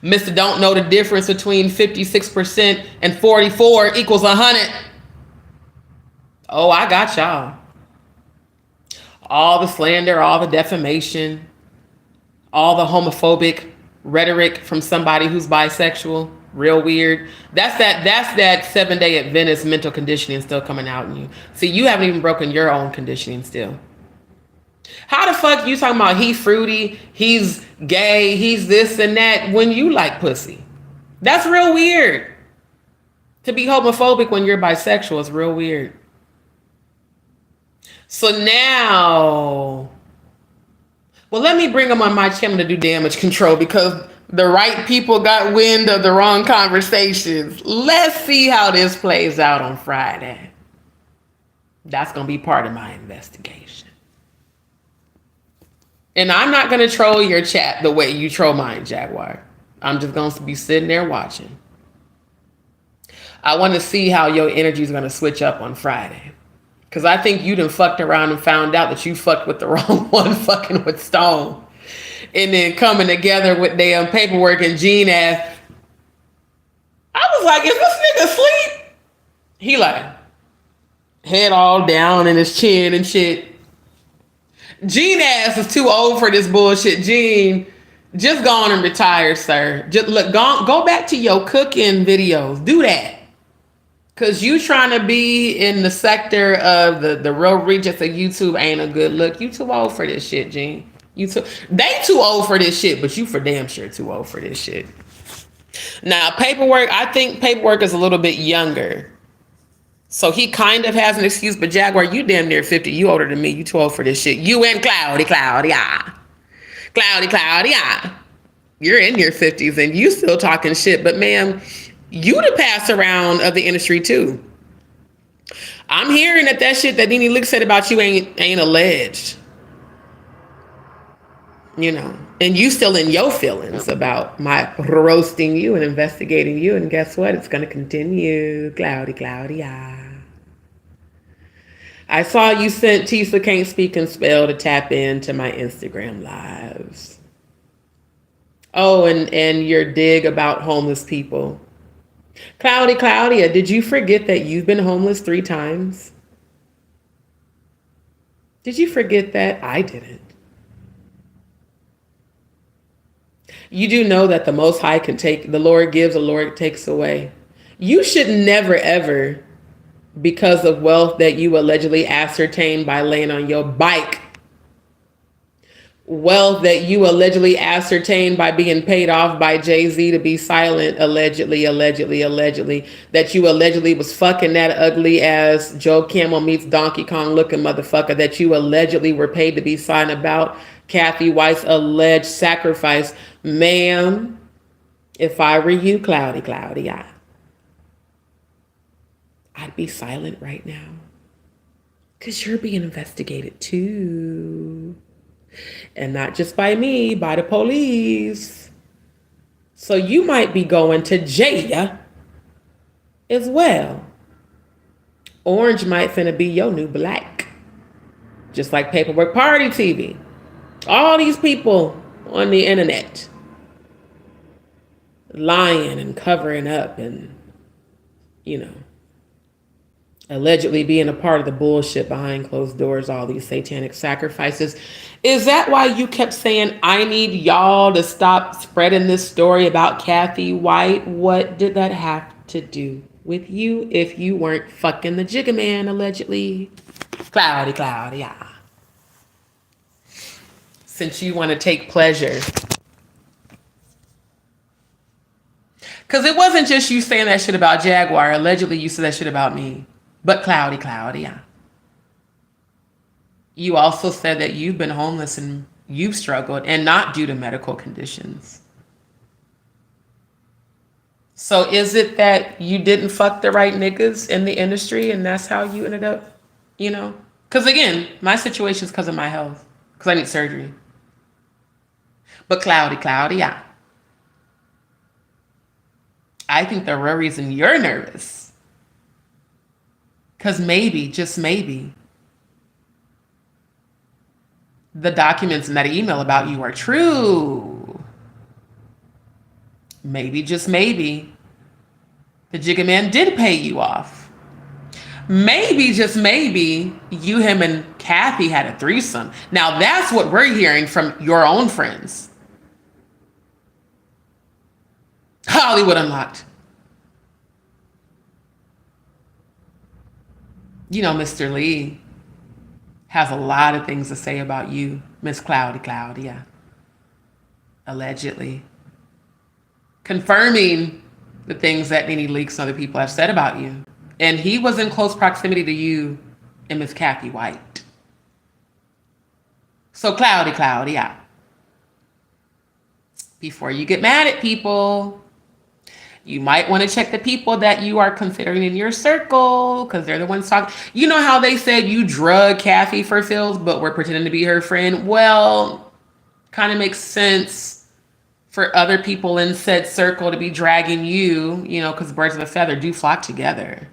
A: Mr. Don't know the difference between 56% and 44 equals 100. Oh, I got y'all. All the slander, all the defamation, all the homophobic rhetoric from somebody who's bisexual. Real weird. That's that 7-day Adventist mental conditioning still coming out in you. See, you haven't even broken your own conditioning still. How the fuck you talking about he fruity, he's gay, he's this and that when you like pussy? That's real weird. To be homophobic when you're bisexual is real weird. So now, well, let me bring them on my channel to do damage control because the right people got wind of the wrong conversations. Let's see how this plays out on Friday. That's going to be part of my investigation. And I'm not going to troll your chat the way you troll mine, Jaguar. I'm just going to be sitting there watching. I want to see how your energy is going to switch up on Friday. Because I think you done fucked around and found out that you fucked with the wrong one fucking with Stone. And then coming together with damn Paperwork and Gene ass. I was like, is this nigga asleep? He like, head all down in his chin and shit. Gene ass is too old for this bullshit. Gene, just go on and retire, sir. Just look, go back to your cooking videos. Do that. Because you trying to be in the sector of the real regions of YouTube ain't a good look. You too old for this shit, Gene. They too old for this shit, but you for damn sure too old for this shit. Now, Paperwork, I think Paperwork is a little bit younger. So he kind of has an excuse, but Jaguar, you damn near 50. You older than me. You too old for this shit. You and Cloudy, yeah. You're in your 50s and you still talking shit, but ma'am, you the pass around of the industry too. I'm hearing that shit that Dani Lick said about you ain't alleged. You know, And you still in your feelings about my roasting you and investigating you. And guess what? It's going to continue. Cloudy, cloudy, ah. I saw you sent Tisa Can't Speak and Spell to tap into my Instagram lives. Oh, and your dig about homeless people. Cloudy, Claudia, did you forget that you've been homeless 3 times? Did you forget that? I didn't. You do know that the Most High can take, the Lord gives, the Lord takes away. You should never, ever, because of wealth that you allegedly ascertained by laying on your bike, wealth that you allegedly ascertained by being paid off by Jay-Z to be silent, allegedly, that you allegedly was fucking that ugly ass Joe Camel meets Donkey Kong looking motherfucker, that you allegedly were paid to be silent about Kathy White's alleged sacrifice. Ma'am, if I were you, Cloudy, I'd be silent right now. Because you're being investigated too. And not just by me, by the police. So you might be going to jail as well. Orange might finna be your new black. Just like Paperwork Party TV. All these people on the internet lying and covering up and, allegedly being a part of the bullshit behind closed doors, all these satanic sacrifices. Is that why you kept saying, I need y'all to stop spreading this story about Kathy White? What did that have to do with you if you weren't fucking the Jigga Man, allegedly? Cloudy, yeah. Since you want to take pleasure. Because it wasn't just you saying that shit about Jaguar. Allegedly, you said that shit about me. But cloudy, yeah. You also said that you've been homeless and you've struggled, and not due to medical conditions. So is it that you didn't fuck the right niggas in the industry and that's how you ended up, Because again, my situation is because of my health. Because I need surgery. But cloudy, yeah. I think the real reason you're nervous, because maybe, just maybe, the documents in that email about you are true. Maybe, just maybe, the Jigga Man did pay you off. Maybe, just maybe, you, him, and Kathy had a threesome. Now that's what we're hearing from your own friends. Hollywood Unlocked. Mr. Lee has a lot of things to say about you, Miss Cloudy, yeah. Allegedly. Confirming the things that Nene Leakes and other people have said about you. And he was in close proximity to you and Miss Kathy White. So cloudy, yeah. Before you get mad at people, you might want to check the people that you are considering in your circle, because they're the ones talking. You know how they said you drug Kathy for feels, but we're pretending to be her friend? Well, kind of makes sense for other people in said circle to be dragging you, because birds of a feather do flock together.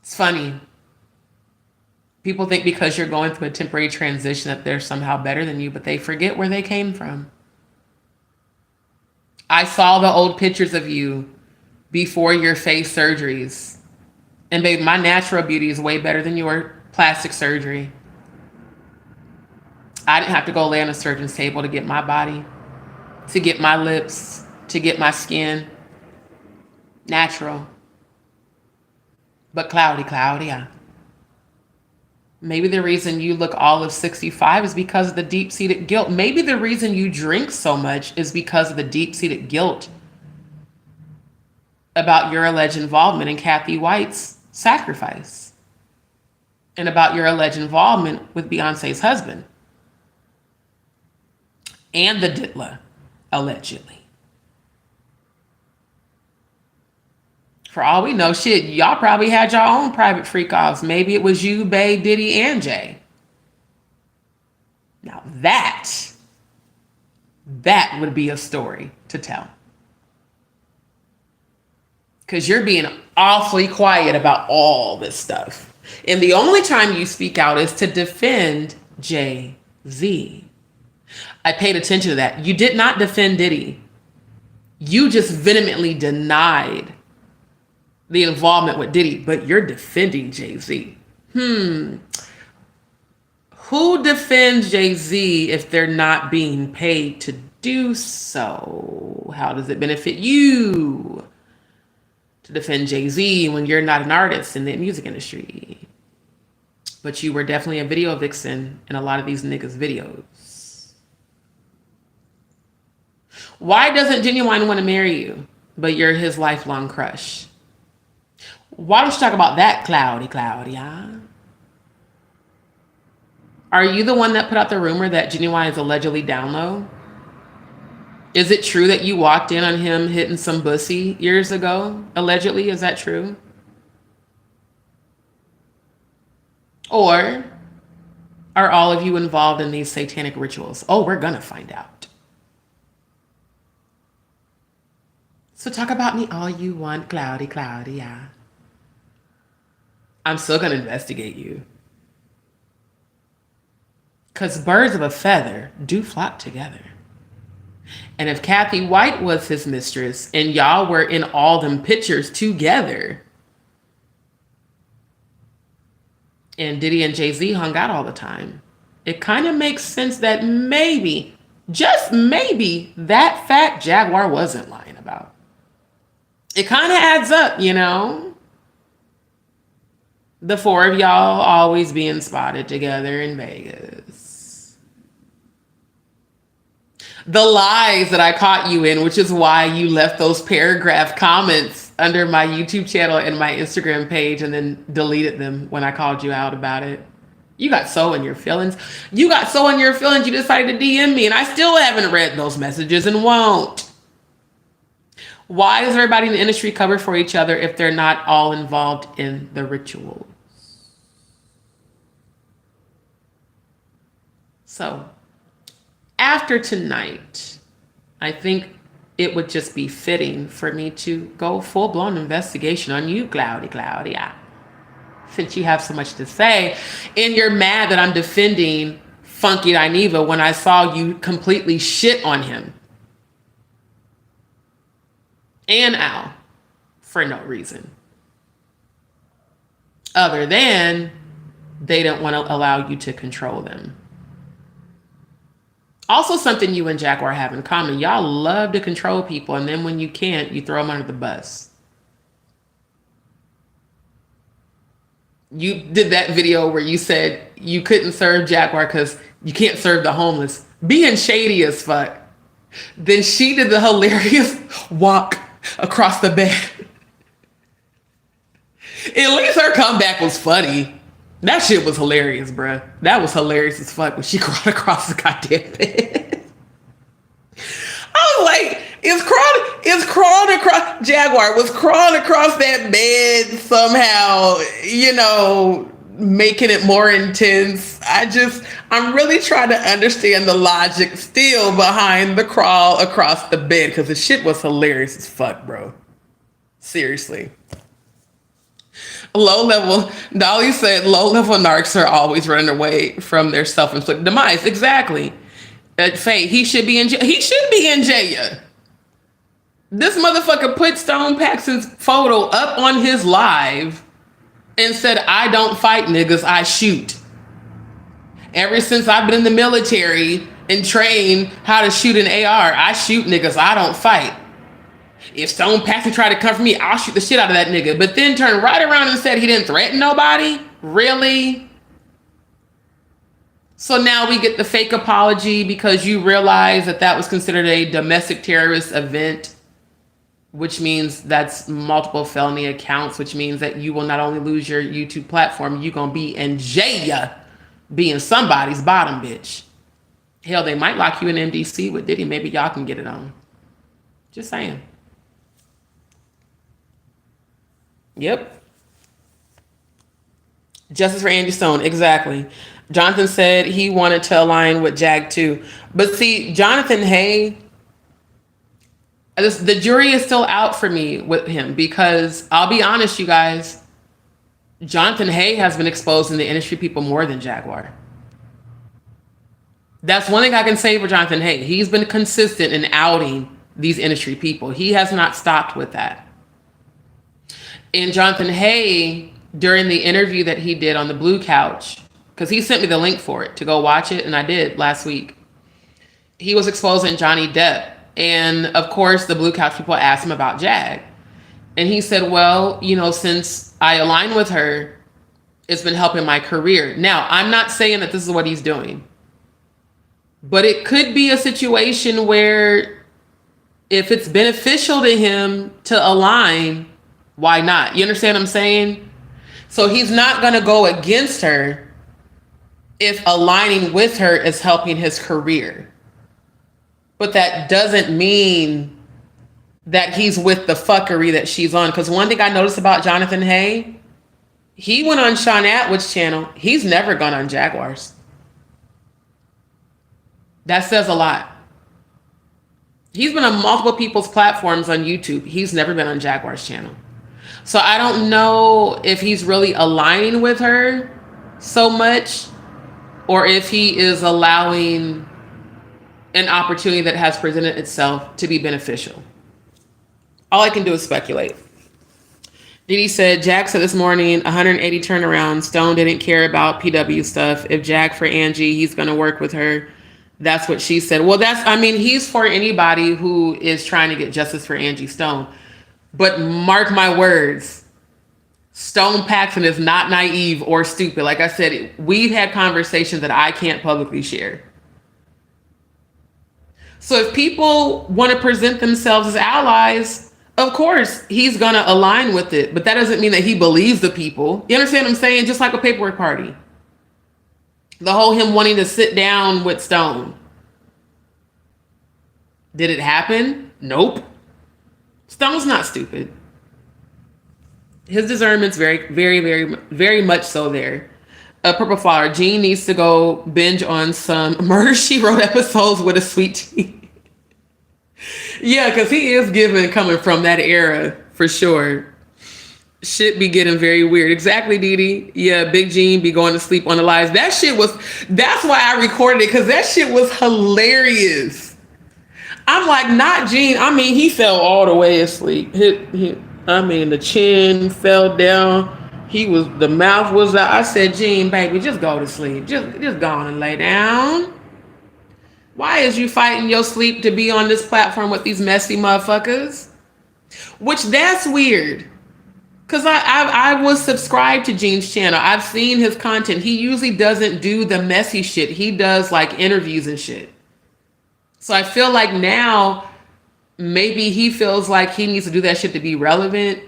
A: It's funny. People think because you're going through a temporary transition that they're somehow better than you, but they forget where they came from. I saw the old pictures of you before your face surgeries. And babe, my natural beauty is way better than your plastic surgery. I didn't have to go lay on a surgeon's table to get my body, to get my lips, to get my skin. Natural. But cloudy, yeah. Maybe the reason you look all of 65 is because of the deep-seated guilt. Maybe the reason you drink so much is because of the deep-seated guilt about your alleged involvement in Kathy White's sacrifice and about your alleged involvement with Beyonce's husband and the Ditla, allegedly. For all we know, shit, y'all probably had your own private freak-offs. Maybe it was you, Bae, Diddy, and Jay. Now that would be a story to tell. Because you're being awfully quiet about all this stuff. And the only time you speak out is to defend Jay-Z. I paid attention to that. You did not defend Diddy. You just vehemently denied the involvement with Diddy, but you're defending Jay-Z. Who defends Jay-Z if they're not being paid to do so? How does it benefit you to defend Jay-Z when you're not an artist in the music industry? But you were definitely a video vixen in a lot of these niggas' videos. Why doesn't Genuine want to marry you, but you're his lifelong crush? Why don't you talk about that, Claudia? Are you the one that put out the rumor that Genuine is allegedly down low? Is it true that you walked in on him hitting some bussy years ago? Allegedly, is that true? Or are all of you involved in these satanic rituals? Oh, we're gonna find out. So talk about me all you want, Claudia. I'm still gonna investigate you. Because birds of a feather do flock together. And if Kathy White was his mistress and y'all were in all them pictures together, and Diddy and Jay-Z hung out all the time, it kind of makes sense that maybe, just maybe, that fact Jaguar wasn't lying about. It kind of adds up, you know? The four of y'all always being spotted together in Vegas. The lies that I caught you in, which is why you left those paragraph comments under my YouTube channel and my Instagram page and then deleted them when I called you out about it. You got so in your feelings. You decided to DM me, and I still haven't read those messages and won't. Why does everybody in the industry cover for each other if they're not all involved in the rituals? So, after tonight, I think it would just be fitting for me to go full-blown investigation on you, Claudia. Since you have so much to say, and you're mad that I'm defending Funky Dineva when I saw you completely shit on him. And Al, for no reason. Other than they don't want to allow you to control them. Also, something you and Jaguar have in common. Y'all love to control people, and then when you can't, you throw them under the bus. You did that video where you said you couldn't serve Jaguar because you can't serve the homeless. Being shady as fuck. Then she did the hilarious walk across the bed. At least her comeback was funny. That shit was hilarious, bruh. That was hilarious as fuck when she crawled across the goddamn bed. I was like, Jaguar was crawling across that bed somehow, you know, making it more intense. I'm really trying to understand the logic still behind the crawl across the bed, because the shit was hilarious as fuck, bro. Seriously. Dolly said low-level narcs are always running away from their self-inflicted demise. Exactly. Faye, he should be in jail. He should be in jail. This motherfucker put Stone Paxton's photo up on his live and said, I don't fight niggas, I shoot. Ever since I've been in the military and trained how to shoot an AR, I shoot niggas, I don't fight. If Stone Paxton tried to come for me, I'll shoot the shit out of that nigga. But then turned right around and said he didn't threaten nobody? Really? So now we get the fake apology because you realize that was considered a domestic terrorist event, which means that's multiple felony accounts, which means that you will not only lose your YouTube platform, you're going to be in jail being somebody's bottom bitch. Hell, they might lock you in MDC with Diddy. Maybe y'all can get it on. Just saying. Yep. Justice for Andy Stone. Exactly. Jonathan said he wanted to align with Jag too. But see, Jonathan Hay, the jury is still out for me with him, because I'll be honest, you guys, Jonathan Hay has been exposing the industry people more than Jaguar. That's one thing I can say for Jonathan Hay. He's been consistent in outing these industry people. He has not stopped with that. And Jonathan Hay, during the interview that he did on the Blue Couch, because he sent me the link for it to go watch it, and I did last week, he was exposing Johnny Depp. And of course, the Blue Couch people asked him about Jag. And he said, well, you know, since I align with her, it's been helping my career. Now, I'm not saying that this is what he's doing, but it could be a situation where if it's beneficial to him to align, why not? You understand what I'm saying? So he's not going to go against her if aligning with her is helping his career. But that doesn't mean that he's with the fuckery that she's on. Because one thing I noticed about Jonathan Hay, he went on Sean Atwood's channel. He's never gone on Jaguar's. That says a lot. He's been on multiple people's platforms on YouTube. He's never been on Jaguar's channel. So I don't know if he's really aligning with her so much, or if he is allowing an opportunity that has presented itself to be beneficial. All I can do is speculate. Didi said, Jag said this morning, 180 turnaround. Stone didn't care about PW stuff. If Jag for Angie, he's going to work with her. That's what she said. Well, he's for anybody who is trying to get justice for Angie Stone. But mark my words, Stone Paxton is not naive or stupid. Like I said, we've had conversations that I can't publicly share. So if people want to present themselves as allies, of course, he's going to align with it. But that doesn't mean that he believes the people. You understand what I'm saying? Just like a paperwork party. The whole him wanting to sit down with Stone. Did it happen? Nope. Stone's not stupid. His discernment's very, very, very, very much so there. Purple Flower, Gene needs to go binge on some Murder, She Wrote episodes with a sweet tea. Yeah, because he is coming from that era for sure. Shit be getting very weird. Exactly, Didi. Yeah, Big Gene be going to sleep on the lives. That's why I recorded it, because that shit was hilarious. I'm like, not Gene. I mean, he fell all the way asleep. The chin fell down. The mouth was out. I said, Gene, baby, just go to sleep. Just go on and lay down. Why is you fighting your sleep to be on this platform with these messy motherfuckers? Which, that's weird. Because I was subscribed to Gene's channel. I've seen his content. He usually doesn't do the messy shit. He does like interviews and shit. So I feel like now maybe he feels like he needs to do that shit to be relevant.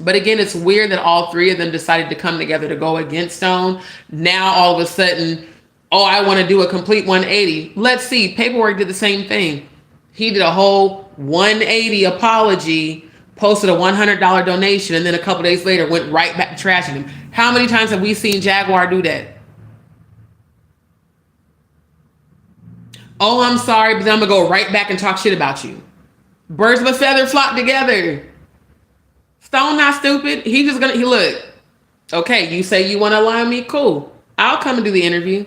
A: But again, it's weird that all three of them decided to come together to go against Stone. Now all of a sudden, I want to do a complete 180. Let's see. Paperwork did the same thing. He did a whole 180 apology, posted a $100 donation, and then a couple days later went right back to trashing him. How many times have we seen Jaguar do that? Oh, I'm sorry, but then I'm going to go right back and talk shit about you. Birds of a feather flock together. Stone not stupid. He look. Okay, you say you want to align me? Cool. I'll come and do the interview.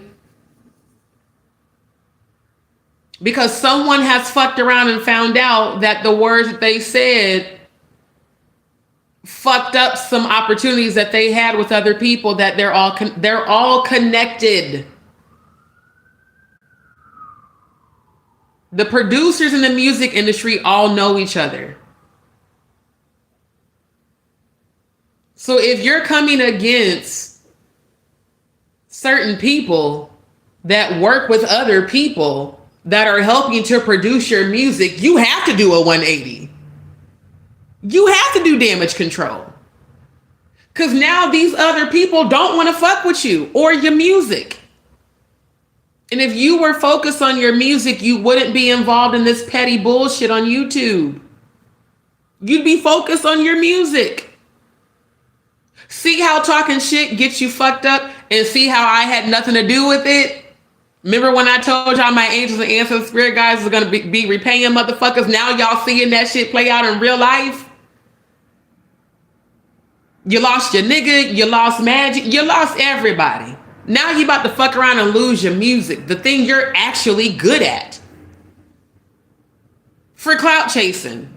A: Because someone has fucked around and found out that the words that they said fucked up some opportunities that they had with other people, that they're all connected. The producers in the music industry all know each other. So if you're coming against certain people that work with other people that are helping to produce your music, you have to do a 180. You have to do damage control. Because now these other people don't want to fuck with you or your music. And if you were focused on your music, you wouldn't be involved in this petty bullshit on YouTube. You'd be focused on your music. See how talking shit gets you fucked up? and see how I had nothing to do with it? Remember when I told y'all my angels and ancestors spirit guides was gonna be repaying motherfuckers? Now y'all seeing that shit play out in real life? You lost your nigga, you lost Madgie, you lost everybody. Now you about to fuck around and lose your music, the thing you're actually good at, for clout chasing.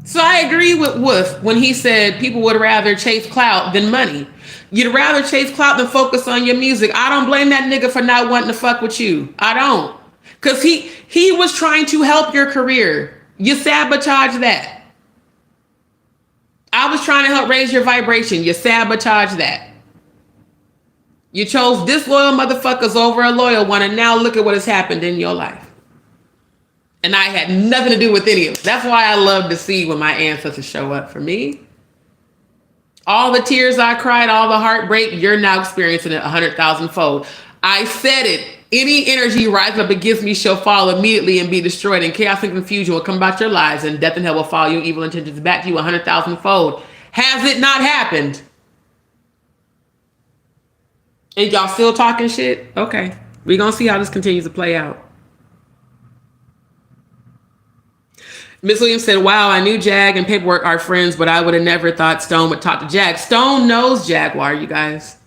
A: So I agree with Wolf when he said people would rather chase clout than money. You'd rather chase clout than focus on your music. I don't blame that nigga for not wanting to fuck with you. I don't. Because he was trying to help your career. You sabotage that. I was trying to help raise your vibration. You sabotage that. You chose disloyal motherfuckers over a loyal one, and now look at what has happened in your life. And I had nothing to do with any of it. That's why I love to see when my ancestors show up for me. All the tears I cried, all the heartbreak, you're now experiencing it 100,000 fold. I said it. Any energy rising up against me shall fall immediately and be destroyed, and chaos and confusion will come about your lives, and death and hell will follow you, evil intentions back to you 100,000 fold. Has it not happened? And y'all still talking shit? Okay. We're going to see how this continues to play out. Miss Williams said, wow, I knew Jag and Paperwork are friends, but I would have never thought Stone would talk to Jag. Stone knows Jaguar, you guys.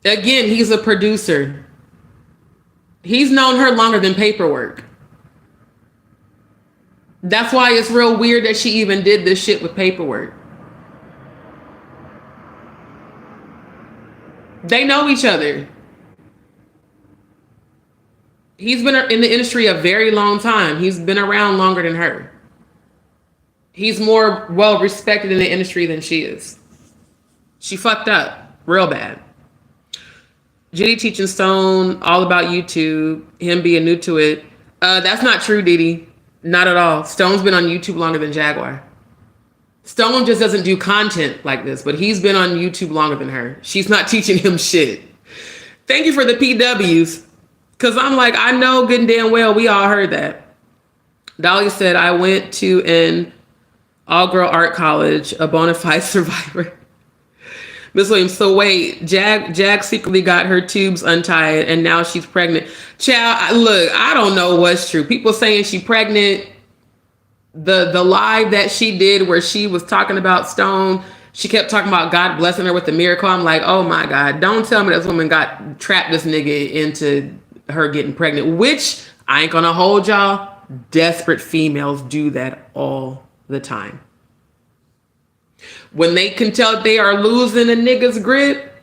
A: Again, he's a producer. He's known her longer than Paperwork. That's why it's real weird that she even did this shit with Paperwork. They know each other. He's been in the industry a very long time. He's been around longer than her. He's more well respected in the industry than she is. She fucked up real bad. Judy teaching Stone all about YouTube, him being new to it. That's not true, Didi. Not at all. Stone's been on YouTube longer than Jaguar. Stone just doesn't do content like this, but he's been on YouTube longer than her. She's not teaching him shit. Thank you for the PWs. Because I'm like, I know good and damn well we all heard that. Dolly said, I went to an all-girl art college, a bona fide survivor. Miss Williams, so wait, Jag secretly got her tubes untied and now she's pregnant. Child, look, I don't know what's true. People saying she pregnant. The live that she did where she was talking about Stone, she kept talking about God blessing her with the miracle. I'm like, oh my God, don't tell me this woman trapped this nigga into her getting pregnant, which I ain't gonna hold y'all. Desperate females do that all the time. When they can tell they are losing a nigga's grip.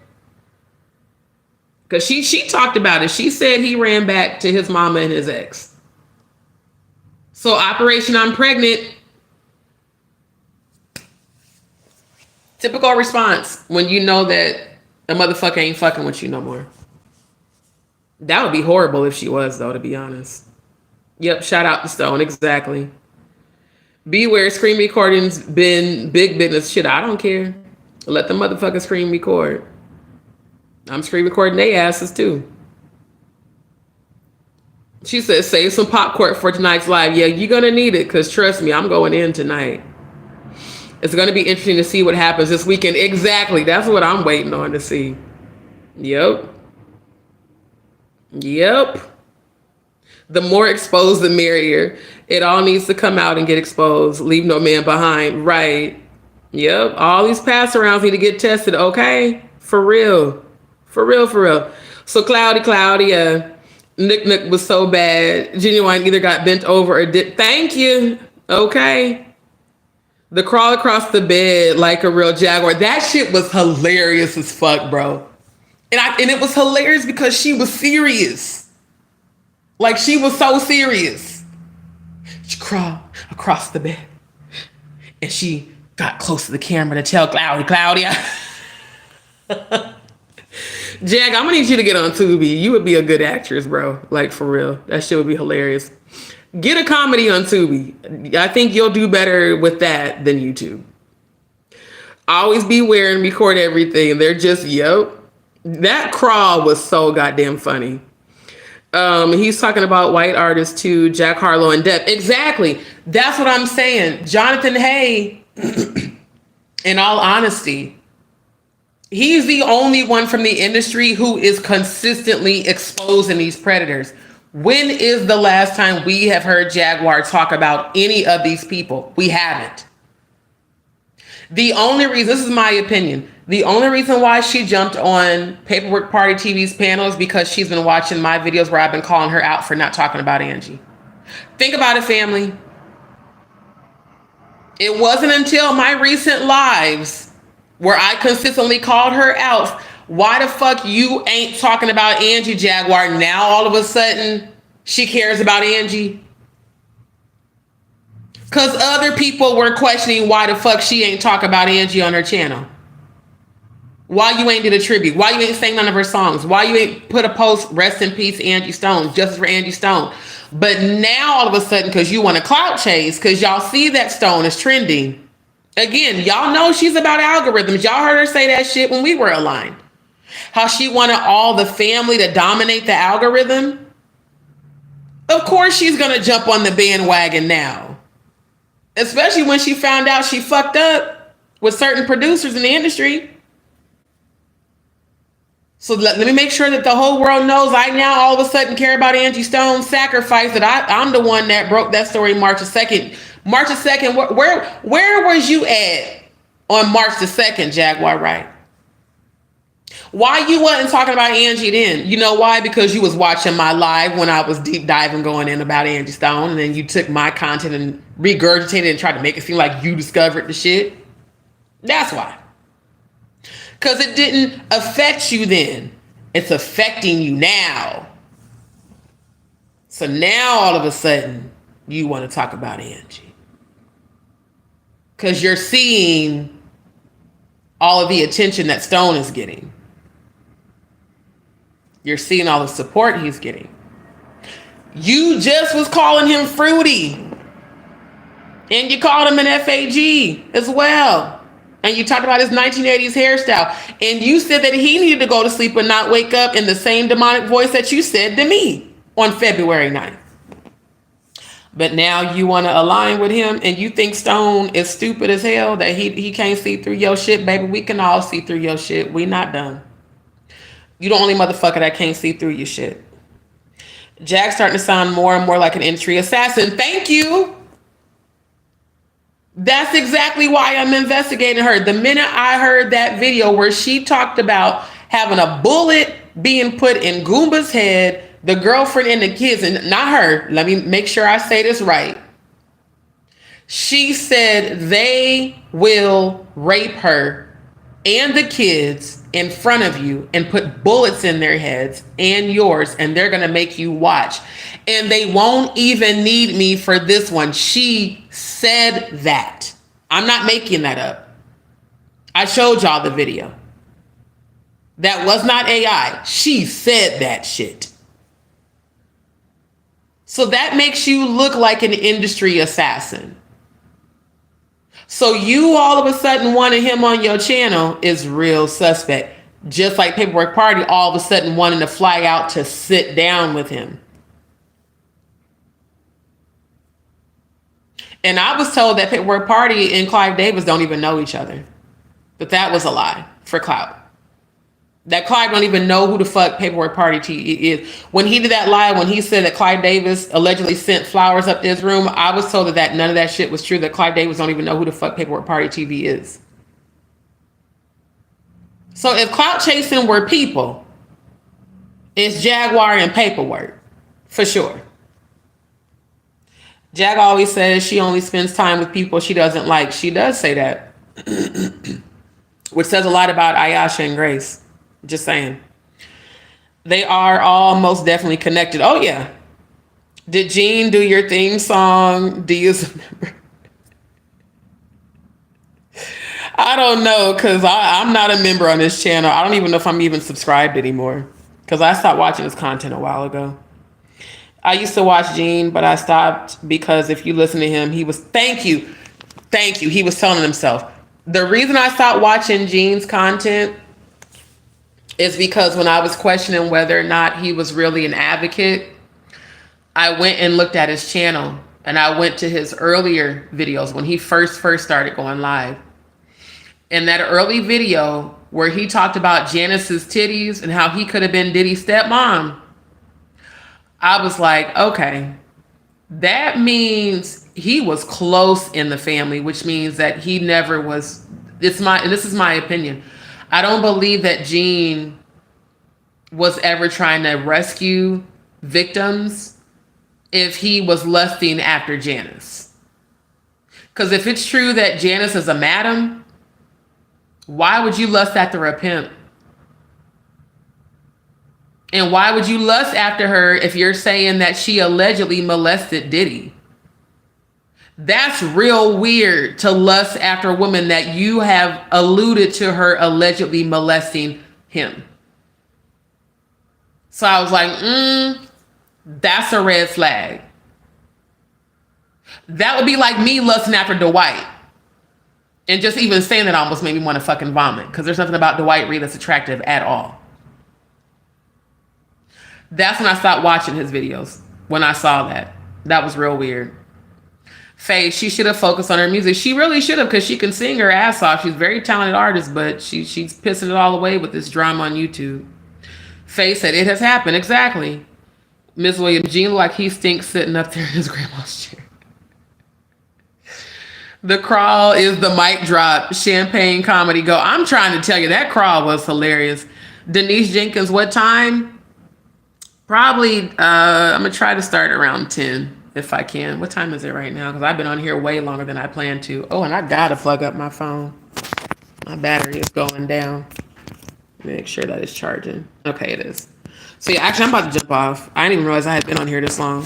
A: Because she talked about it. She said he ran back to his mama and his ex. So Operation I'm Pregnant. Typical response when you know that a motherfucker ain't fucking with you no more. That would be horrible if she was, though, to be honest. Yep, shout out to Stone. Exactly. Beware, screen recordings been big business. Shit, I don't care. Let the motherfucker screen record. I'm screen recording their asses, too. She said, save some popcorn for tonight's live. Yeah, you're going to need it, because trust me, I'm going in tonight. It's going to be interesting to see what happens this weekend. Exactly. That's what I'm waiting on to see. Yep. The more exposed, the merrier. It all needs to come out and get exposed. Leave no man behind. Right. Yep. All these pass arounds need to get tested. Okay. For real. So Cloudy, Nick was so bad. Genuine either got bent over or did. Thank you. Okay. The crawl across the bed like a real Jaguar. That shit was hilarious as fuck, bro. And it was hilarious because she was serious. Like, she was so serious. She crawled across the bed. And she got close to the camera to tell Claudia. Jag, I'm gonna need you to get on Tubi. You would be a good actress, bro. Like, for real. That shit would be hilarious. Get a comedy on Tubi. I think you'll do better with that than YouTube. Always beware and record everything. They're just, yep. That crawl was so goddamn funny. He's talking about white artists too, Jack Harlow and Depp. Exactly. That's what I'm saying. Jonathan Hay, in all honesty, He's the only one from the industry who is consistently exposing these predators. When is the last time we have heard Jaguar talk about any of these people? We haven't. The only reason, this is my opinion, the only reason why she jumped on Paperwork Party TV's panel is because she's been watching my videos where I've been calling her out for not talking about Angie. Think about it, family. It wasn't until my recent lives where I consistently called her out. Why the fuck you ain't talking about Angie, Jaguar? Now all of a sudden she cares about Angie? Because other people were questioning why the fuck she ain't talk about Angie on her channel. Why you ain't did a tribute? Why you ain't sang none of her songs? Why you ain't put a post, rest in peace, Angie Stone, justice for Angie Stone? But now all of a sudden, because you want to clout chase, because y'all see that Stone is trending. Again, y'all know she's about algorithms. Y'all heard her say that shit when we were aligned. How she wanted all the family to dominate the algorithm. Of course she's going to jump on the bandwagon now. Especially when she found out she fucked up with certain producers in the industry. So let me make sure that the whole world knows I now all of a sudden care about Angie Stone's sacrifice, that I'm the one that broke that story March the 2nd. March the 2nd, where was you at on March the 2nd, Jaguar, right? Why you wasn't talking about Angie then? You know why? Because you was watching my live when I was deep diving going in about Angie Stone, and then you took my content and regurgitated it and tried to make it seem like you discovered the shit. That's why. Because it didn't affect you then. It's affecting you now. So now all of a sudden, you want to talk about Angie. Because you're seeing all of the attention that Stone is getting. You're seeing all the support he's getting. You just was calling him fruity. And you called him an FAG as well. And you talked about his 1980s hairstyle. And you said that he needed to go to sleep and not wake up in the same demonic voice that you said to me on February 9th. But now you want to align with him and you think Stone is stupid as hell, that he can't see through your shit. Baby, we can all see through your shit. We not dumb. You the only motherfucker that can't see through your shit. Jack's starting to sound more and more like an industry assassin. Thank you. That's exactly why I'm investigating her. The minute I heard that video where she talked about having a bullet being put in Goomba's head, the girlfriend and the kids, and not her, let me make sure I say this right. She said they will rape her and the kids in front of you and put bullets in their heads and yours, and they're going to make you watch. And they won't even need me for this one. She said that. I'm not making that up. I showed y'all the video. That was not AI. She said that shit. So that makes you look like an industry assassin. So you all of a sudden wanting him on your channel is real suspect. Just like Paperwork Party all of a sudden wanting to fly out to sit down with him. And I was told that Paperwork Party and Clive Davis don't even know each other. But that was a lie for clout. That Clive don't even know who the fuck Paperwork Party is. When he did that live, when he said that Clive Davis allegedly sent flowers up to his room, I was told that none of that shit was true, that Clive Davis don't even know who the fuck Paperwork Party TV is. So if clout chasing were people, it's Jaguar and Paperwork, for sure. Jag always says she only spends time with people she doesn't like. She does say that. Which says a lot about Ayasha and Grace. Just saying. They are all most definitely connected. Oh, yeah. Did Gene do your theme song? Do you remember? I don't know, because I'm not a member on this channel. I don't even know if I'm even subscribed anymore, because I stopped watching his content a while ago. I used to watch Gene, but I stopped because if you listen to him, he was, thank you, he was telling himself. The reason I stopped watching Gene's content is because when I was questioning whether or not he was really an advocate, I went and looked at his channel, and I went to his earlier videos when he first started going live. In that early video where he talked about Janice's titties and how he could have been Diddy's stepmom, I was like, okay, that means he was close in the family, which means that he never was. This is my opinion. I don't believe that Gene was ever trying to rescue victims if he was lusting after Janice. Because if it's true that Janice is a madam, why would you lust after a pimp? And why would you lust after her if you're saying that she allegedly molested Diddy? That's real weird, to lust after a woman that you have alluded to her allegedly molesting him. So I was like, that's a red flag. That would be like me lusting after Dwight. And just even saying that almost made me want to fucking vomit, because there's nothing about Dwight Reed that's attractive at all. That's when I stopped watching his videos. When I saw that. That was real weird. Faye, she should have focused on her music. She really should have, because she can sing her ass off. She's a very talented artist, but she's pissing it all away with this drama on YouTube. Faye said, it has happened. Exactly. Miss Williams, Gene looked like he stinks sitting up there in his grandma's chair. The crawl is the mic drop. Champagne comedy go. I'm trying to tell you, that crawl was hilarious. Denise Jenkins, what time? Probably, I'm going to try to start around 10 if I can. What time is it right now? Because I've been on here way longer than I planned to. Oh, and I got to plug up my phone. My battery is going down. Make sure that it's charging. Okay, it is. So yeah, actually, I'm about to jump off. I didn't even realize I had been on here this long.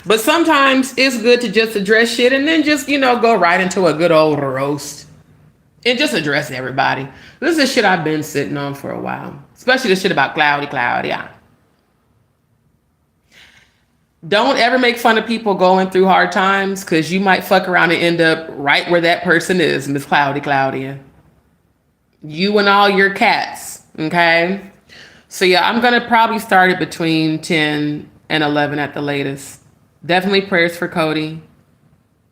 A: But sometimes it's good to just address shit and then just, go right into a good old roast. And just address everybody. This is shit I've been sitting on for a while. Especially the shit about Claudia. Don't ever make fun of people going through hard times, because you might fuck around and end up right where that person is, Miss Claudia. You and all your cats, okay? So yeah, I'm going to probably start it between 10 and 11 at the latest. Definitely prayers for Cody.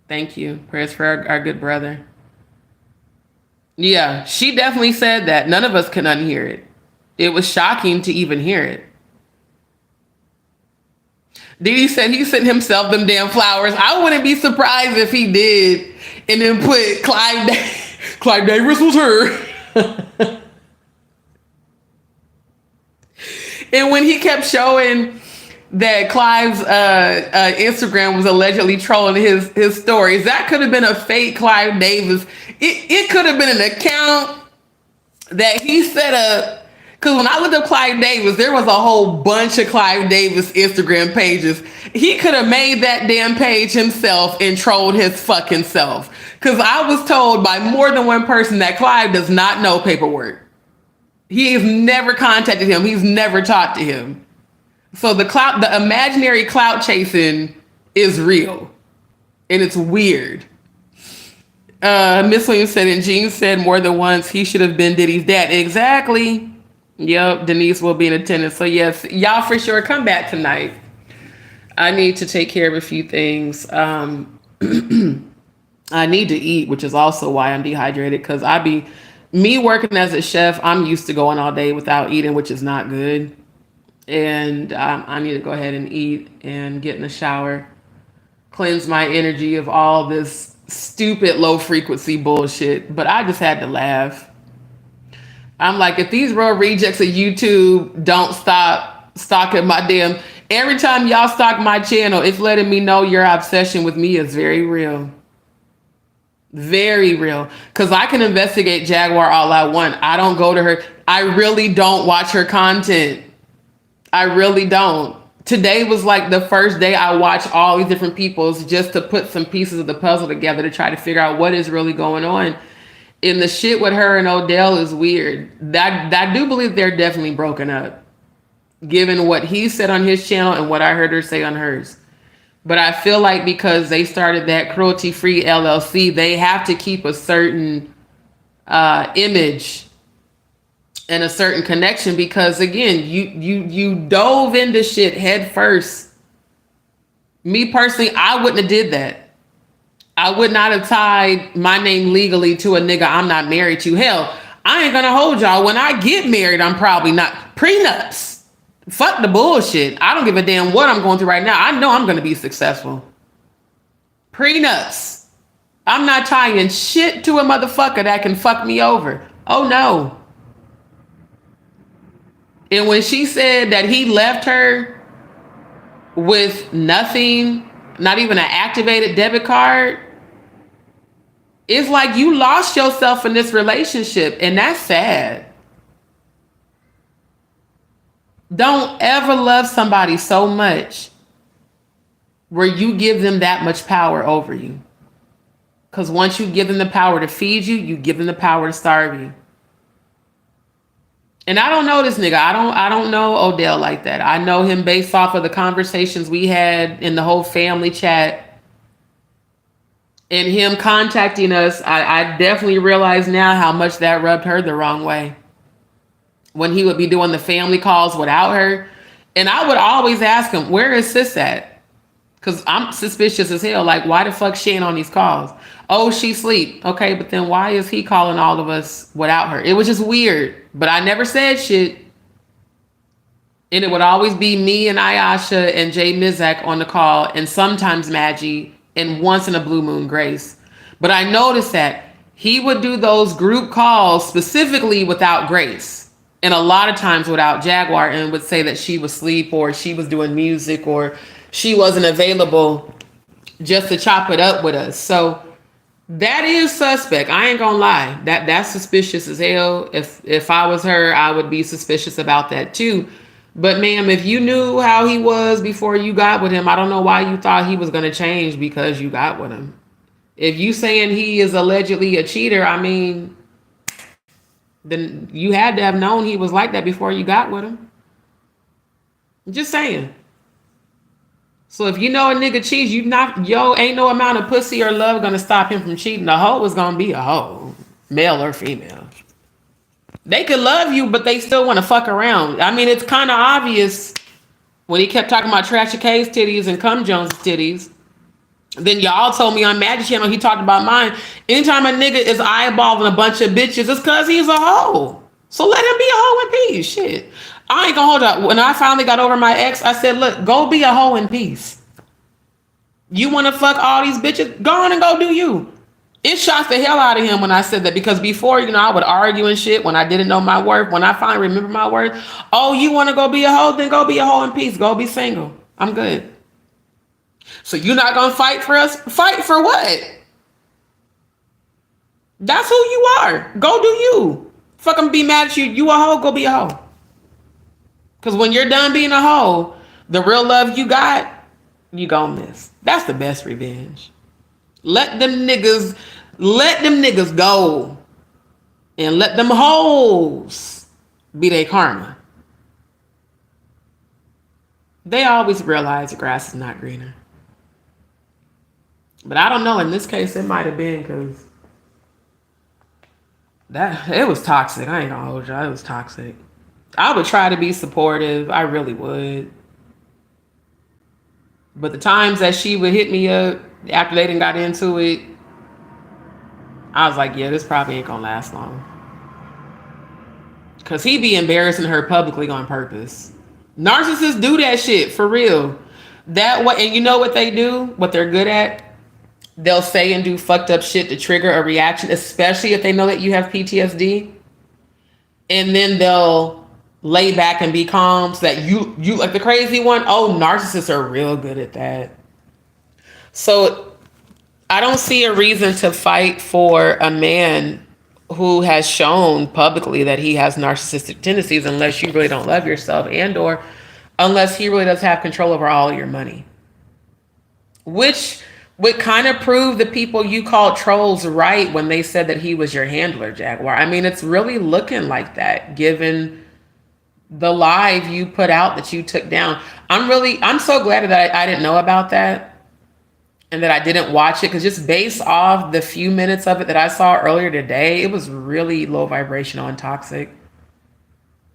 A: Thank you. Prayers for our good brother. Yeah, she definitely said that. None of us can unhear it. It was shocking to even hear it. Diddy said he sent himself them damn flowers. I wouldn't be surprised if he did. And then put Clive Davis was her. And when he kept showing that Clive's Instagram was allegedly trolling his stories, that could have been a fake Clive Davis. It could have been an account that he set up. Because when I looked up Clive Davis, there was a whole bunch of Clive Davis Instagram pages. He could have made that damn page himself and trolled his fucking self. Because I was told by more than one person that Clive does not know paperwork. He has never contacted him. He's never talked to him. So the imaginary clout chasing is real. And it's weird. Miss Williams said, and Gene said more than once, he should have been Diddy's dad. Exactly. Yep, Denise will be in attendance. So yes, y'all for sure come back tonight. I need to take care of a few things. I need to eat, which is also why I'm dehydrated, because me working as a chef, I'm used to going all day without eating, which is not good. And I need to go ahead and eat and get in the shower, cleanse my energy of all this stupid low frequency bullshit. But I just had to laugh. I'm like, if these real rejects of YouTube don't stop stalking my damn, every time y'all stalk my channel, it's letting me know your obsession with me is very real. Very real. Because I can investigate Jaguar all I want. I don't go to her. I really don't watch her content. I really don't. Today was like the first day I watched all these different people's just to put some pieces of the puzzle together to try to figure out what is really going on. And the shit with her and Odell is weird. I do believe they're definitely broken up, given what he said on his channel and what I heard her say on hers. But I feel like because they started that cruelty-free LLC, they have to keep a certain image and a certain connection, because again, you dove into shit head first. Me personally, I wouldn't have did that. I would not have tied my name legally to a nigga I'm not married to. Hell, I ain't gonna hold y'all. When I get married, I'm probably not. Prenups. Fuck the bullshit. I don't give a damn what I'm going through right now. I know I'm gonna be successful. Prenups. I'm not tying shit to a motherfucker that can fuck me over. Oh no. And when she said that he left her with nothing, not even an activated debit card, it's like you lost yourself in this relationship, and that's sad. Don't ever love somebody so much where you give them that much power over you. Because once you give them the power to feed you, you give them the power to starve you. And I don't know this nigga. I don't know Odell like that. I know him based off of the conversations we had in the whole family chat. And him contacting us, I definitely realize now how much that rubbed her the wrong way. When he would be doing the family calls without her. And I would always ask him, where is sis at? Because I'm suspicious as hell. Like, why the fuck she ain't on these calls? Oh, she sleep. Okay, but then why is he calling all of us without her? It was just weird. But I never said shit. And it would always be me and Ayasha and Jay Mizak on the call. And sometimes Madgie. And once in a blue moon, Grace. But I noticed that he would do those group calls specifically without Grace. And a lot of times without Jaguar, and would say that she was asleep or she was doing music or she wasn't available just to chop it up with us. So that is suspect. I ain't gonna lie. That's suspicious as hell. If I was her, I would be suspicious about that too. But ma'am, if you knew how he was before you got with him, I don't know why you thought he was gonna change because you got with him. If you saying he is allegedly a cheater, I mean, then you had to have known he was like that before you got with him. Just saying. So if you know a nigga cheats, ain't no amount of pussy or love gonna stop him from cheating. A hoe is gonna be a hoe, male or female. They could love you, but they still want to fuck around. I mean, it's kind of obvious when he kept talking about Trashy K's titties and Cum Jones' titties. Then y'all told me on Madgie channel he talked about mine. Anytime a nigga is eyeballing a bunch of bitches, it's because he's a hoe. So let him be a hoe in peace. Shit. I ain't gonna hold up. When I finally got over my ex, I said, look, go be a hoe in peace. You want to fuck all these bitches? Go on and go do you. It shocked the hell out of him when I said that, because before, I would argue and shit when I didn't know my worth. When I finally remember my worth, oh, you want to go be a hoe? Then go be a hoe in peace. Go be single. I'm good. So you're not going to fight for us? Fight for what? That's who you are. Go do you. Fucking be mad at you. You a hoe? Go be a hoe. Because when you're done being a hoe, the real love you got, you gonna miss. That's the best revenge. Let them niggas go. And let them hoes be their karma. They always realize the grass is not greener. But I don't know. In this case, it might have been because it was toxic. I ain't gonna hold you. It was toxic. I would try to be supportive. I really would. But the times that she would hit me up after they done got into it, I was like, yeah, this probably ain't gonna last long. Because he be embarrassing her publicly on purpose. Narcissists do that shit, for real. That way, and you know what they do? What they're good at? They'll say and do fucked up shit to trigger a reaction, especially if they know that you have PTSD. And then they'll lay back and be calm so that you like the crazy one. Oh, narcissists are real good at that. So I don't see a reason to fight for a man who has shown publicly that he has narcissistic tendencies unless you really don't love yourself, and or unless he really does have control over all your money. Which would kind of prove the people you called trolls right when they said that he was your handler, Jaguar. I mean, it's really looking like that given the live you put out that you took down. I'm so glad that I didn't know about that and that I didn't watch it, because just based off the few minutes of it that I saw earlier today, it was really low vibrational and toxic.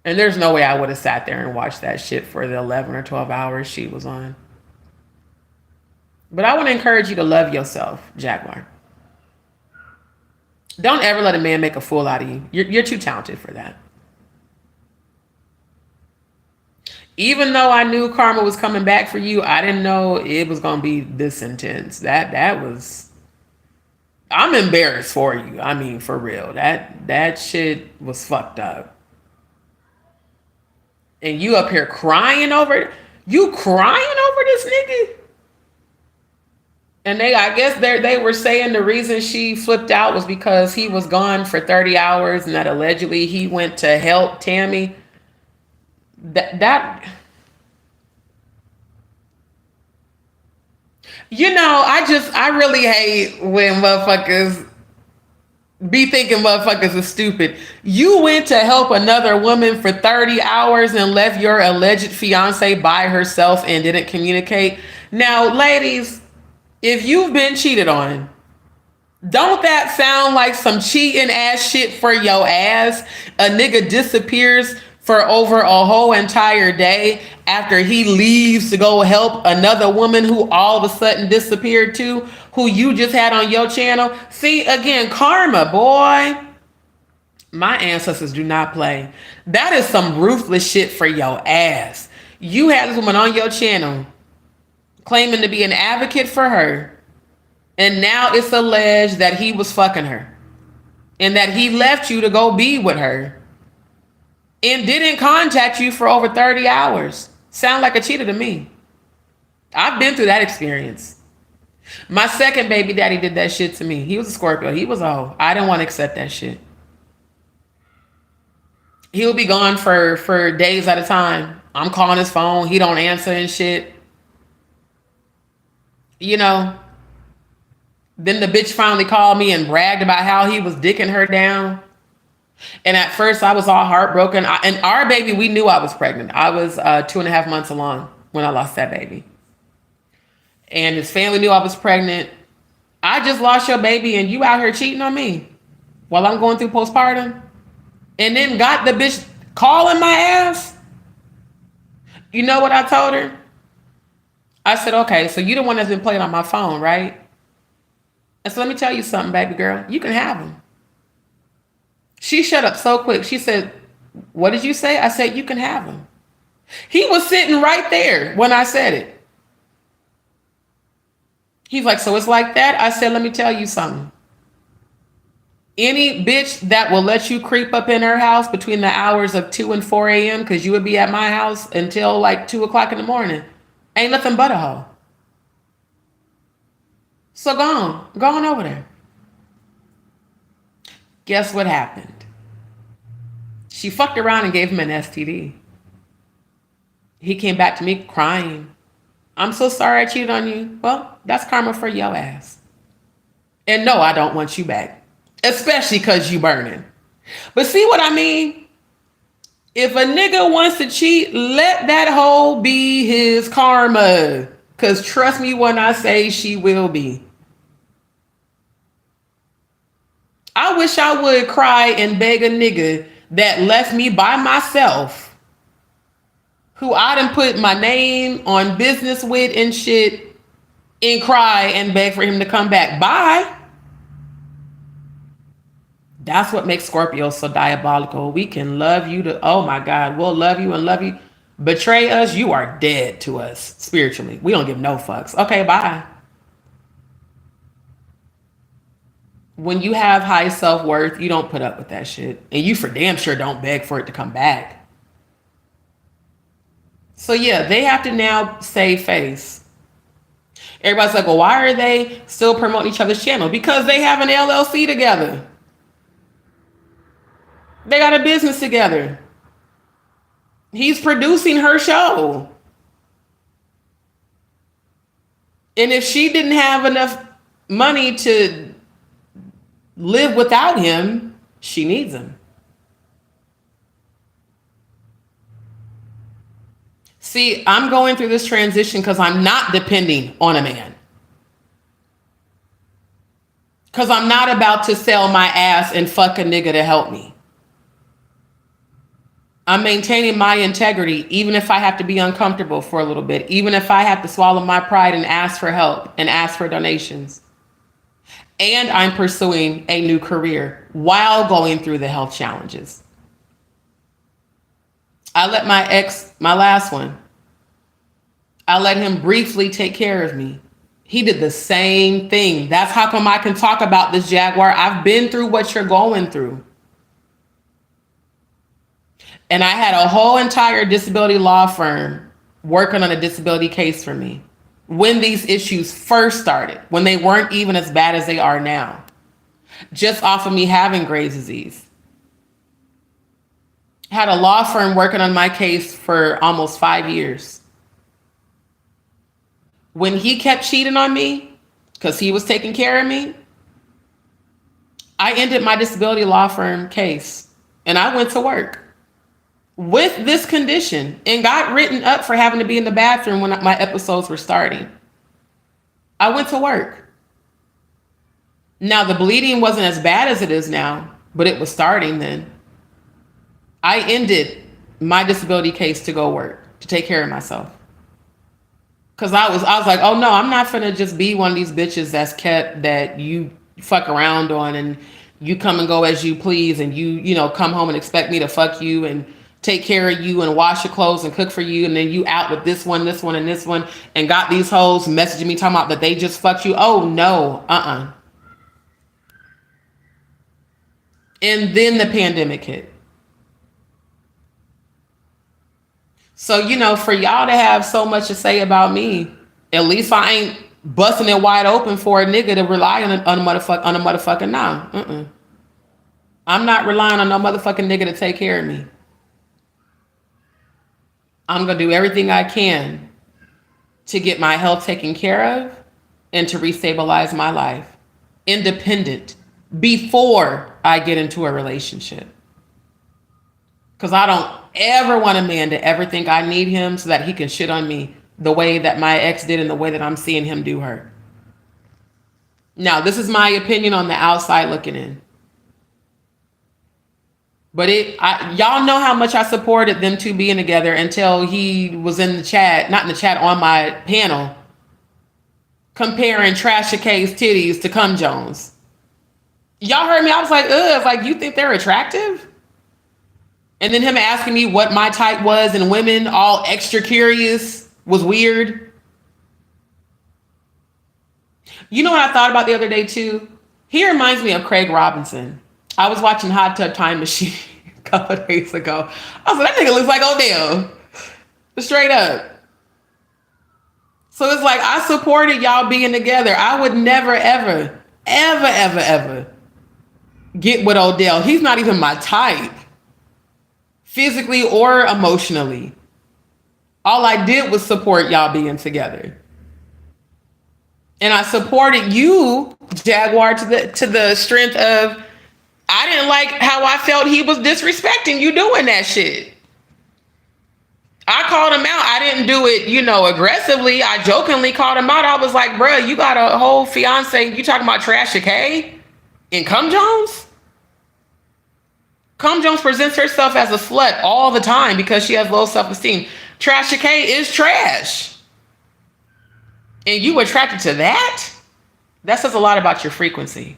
A: And there's no way I would have sat there and watched that shit for the 11 or 12 hours she was on. But I want to encourage you to love yourself, Jaguar. Don't ever let a man make a fool out of you. You're too talented for that. Even though I knew karma was coming back for you, I didn't know it was gonna be this intense. That was. I'm embarrassed for you. I mean, for real. That shit was fucked up. And you up here crying over it. You crying over this nigga? And I guess they were saying the reason she flipped out was because he was gone for 30 hours and that allegedly he went to help Tammy. That you know, I really hate when motherfuckers be thinking motherfuckers are stupid. You went to help another woman for 30 hours and left your alleged fiance by herself and didn't communicate. Now, ladies, if you've been cheated on, don't that sound like some cheating ass shit for your ass? A nigga disappears for over a whole entire day after he leaves to go help another woman who all of a sudden disappeared too, who you just had on your channel. See, again, karma, boy. My ancestors do not play. That is some ruthless shit for your ass. You had this woman on your channel claiming to be an advocate for her. And now it's alleged that he was fucking her and that he left you to go be with her and didn't contact you for over 30 hours. Sound like a cheater to me. I've been through that experience. My second baby daddy did that shit to me. He was a Scorpio. He was a hoe. I didn't want to accept that shit. He'll be gone for days at a time. I'm calling his phone. He don't answer and shit. You know, then the bitch finally called me and bragged about how he was dicking her down. And at first I was all heartbroken. And our baby, we knew I was pregnant. I was 2.5 months along when I lost that baby. And his family knew I was pregnant. I just lost your baby and you out here cheating on me while I'm going through postpartum. And then got the bitch calling my ass. You know what I told her? I said, okay, so you the one that's been playing on my phone, right? And so let me tell you something, baby girl. You can have him. She shut up so quick. She said, what did you say? I said, you can have him. He was sitting right there when I said it. He's like, so it's like that? I said, let me tell you something. Any bitch that will let you creep up in her house between the hours of 2 and 4 a.m. because you would be at my house until like 2 o'clock in the morning ain't nothing but a hoe. So go on over there. Guess what happened? She fucked around and gave him an STD. He came back to me crying. I'm so sorry I cheated on you. Well, that's karma for your ass. And no, I don't want you back. Especially because you burning. But see what I mean? If a nigga wants to cheat, let that hoe be his karma. Because trust me when I say she will be. I wish I would cry and beg a nigga that left me by myself, who I done put my name on business with and shit, and cry and beg for him to come back. Bye. That's what makes Scorpio so diabolical. We can love you to, oh my God, we'll love you and love you. Betray us, you are dead to us spiritually. We don't give no fucks. Okay, bye. When you have high self-worth, you don't put up with that shit. And you for damn sure don't beg for it to come back. So yeah, they have to now save face. Everybody's like, well, why are they still promoting each other's channel? Because they have an LLC together. They got a business together. He's producing her show. And if she didn't have enough money to live without him, she needs him. See, I'm going through this transition because I'm not depending on a man. Because I'm not about to sell my ass and fuck a nigga to help me. I'm maintaining my integrity, even if I have to be uncomfortable for a little bit, even if I have to swallow my pride and ask for help and ask for donations. And I'm pursuing a new career while going through the health challenges. I let my ex, my last one, I let him briefly take care of me. He did the same thing. That's how come I can talk about this, Jaguar. I've been through what you're going through. And I had a whole entire disability law firm working on a disability case for me when these issues first started, when they weren't even as bad as they are now, just off of me having Graves' disease. Had a law firm working on my case for almost 5 years. When he kept cheating on me, because he was taking care of me, I ended my disability law firm case and I went to work with this condition and got written up for having to be in the bathroom when my episodes were starting. I went to work. Now, the bleeding wasn't as bad as it is now, but it was starting then. I ended my disability case to go work, to take care of myself. Cause I was like, oh no, I'm not finna just be one of these bitches that you fuck around on and you come and go as you please and you come home and expect me to fuck you and take care of you and wash your clothes and cook for you, and then you out with this one, and this one, and got these hoes messaging me talking about that they just fucked you. Oh no, And then the pandemic hit. So, for y'all to have so much to say about me, at least I ain't busting it wide open for a nigga to rely on a motherfucking nah. I'm not relying on no motherfucking nigga to take care of me. I'm going to do everything I can to get my health taken care of and to restabilize my life, independent, before I get into a relationship. Because I don't ever want a man to ever think I need him so that he can shit on me the way that my ex did and the way that I'm seeing him do her. Now, this is my opinion on the outside looking in. But y'all know how much I supported them two being together until he was in the chat, not in the chat, on my panel, comparing Trasha K's titties to Cum Jones. Y'all heard me. I was like, ugh, like, you think they're attractive? And then him asking me what my type was and women all extra curious was weird. You know what I thought about the other day too? He reminds me of Craig Robinson. I was watching Hot Tub Time Machine a couple of days ago. I was like, that nigga looks like Odell. Straight up. So it's like, I supported y'all being together. I would never, ever, ever, ever, ever get with Odell. He's not even my type, physically or emotionally. All I did was support y'all being together. And I supported you, Jaguar, to the strength of, I didn't like how I felt he was disrespecting you doing that shit. I called him out. I didn't do it, aggressively. I jokingly called him out. I was like, bruh, you got a whole fiance. You talking about Trasha K and Cum Jones? Cum Jones presents herself as a slut all the time because she has low self-esteem. Trasha K is trash. And you attracted to that? That says a lot about your frequency.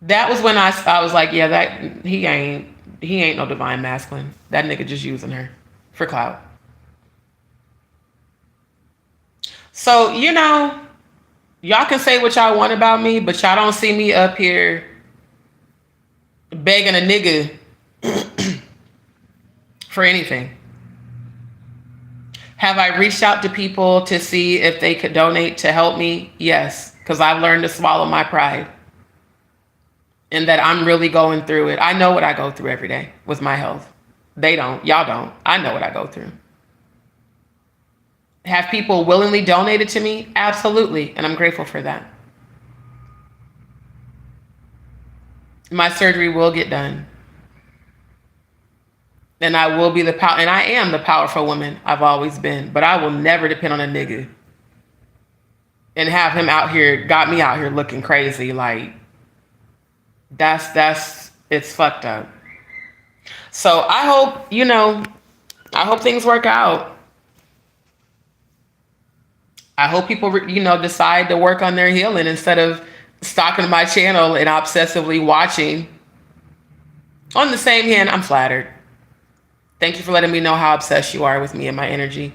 A: That was when I was like, yeah, that he ain't no divine masculine. That nigga just using her for clout. So, y'all can say what y'all want about me, but y'all don't see me up here begging a nigga for anything. Have I reached out to people to see if they could donate to help me? Yes, because I've learned to swallow my pride. And that I'm really going through it. I know what I go through every day with my health. They don't. Y'all don't. I know what I go through. Have people willingly donated to me? Absolutely. And I'm grateful for that. My surgery will get done. And I will be and I am the powerful woman I've always been. But I will never depend on a nigga and have him got me out here looking crazy. Like, that's It's fucked up. So I hope, I hope things work out. I hope people, decide to work on their healing instead of stalking my channel and obsessively watching. On the same hand, I'm flattered. Thank you for letting me know how obsessed you are with me and my energy.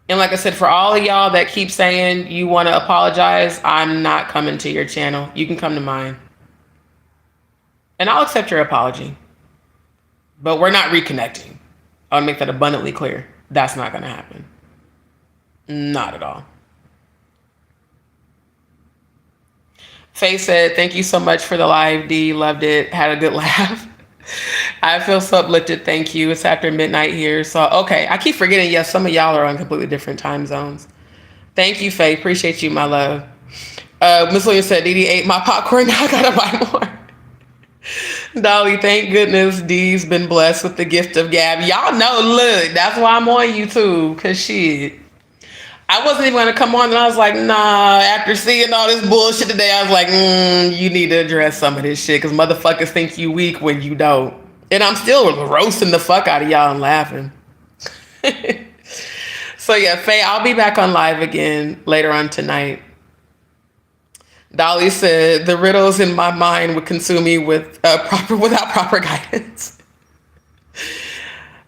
A: And like I said, for all of y'all that keep saying you want to apologize, I'm not coming to your channel. You can come to mine. And I'll accept your apology. But we're not reconnecting. I want to make that abundantly clear. That's not going to happen. Not at all. Faye said, thank you so much for the live, D. Loved it. Had a good laugh. I feel so uplifted. Thank you. It's after midnight here. So, okay. I keep forgetting. Yes, some of y'all are on completely different time zones. Thank you, Faye. Appreciate you, my love. Miss Williams said, Dee ate my popcorn. Now I got to buy more. Dolly, thank goodness Dee's been blessed with the gift of gab. Y'all know, look, that's why I'm on YouTube. Because shit. I wasn't even going to come on, and I was like, nah, after seeing all this bullshit today, I was like, you need to address some of this shit, because motherfuckers think you weak when you don't. And I'm still roasting the fuck out of y'all and laughing. So yeah, Faye, I'll be back on live again later on tonight. Dolly said, the riddles in my mind would consume me without proper guidance.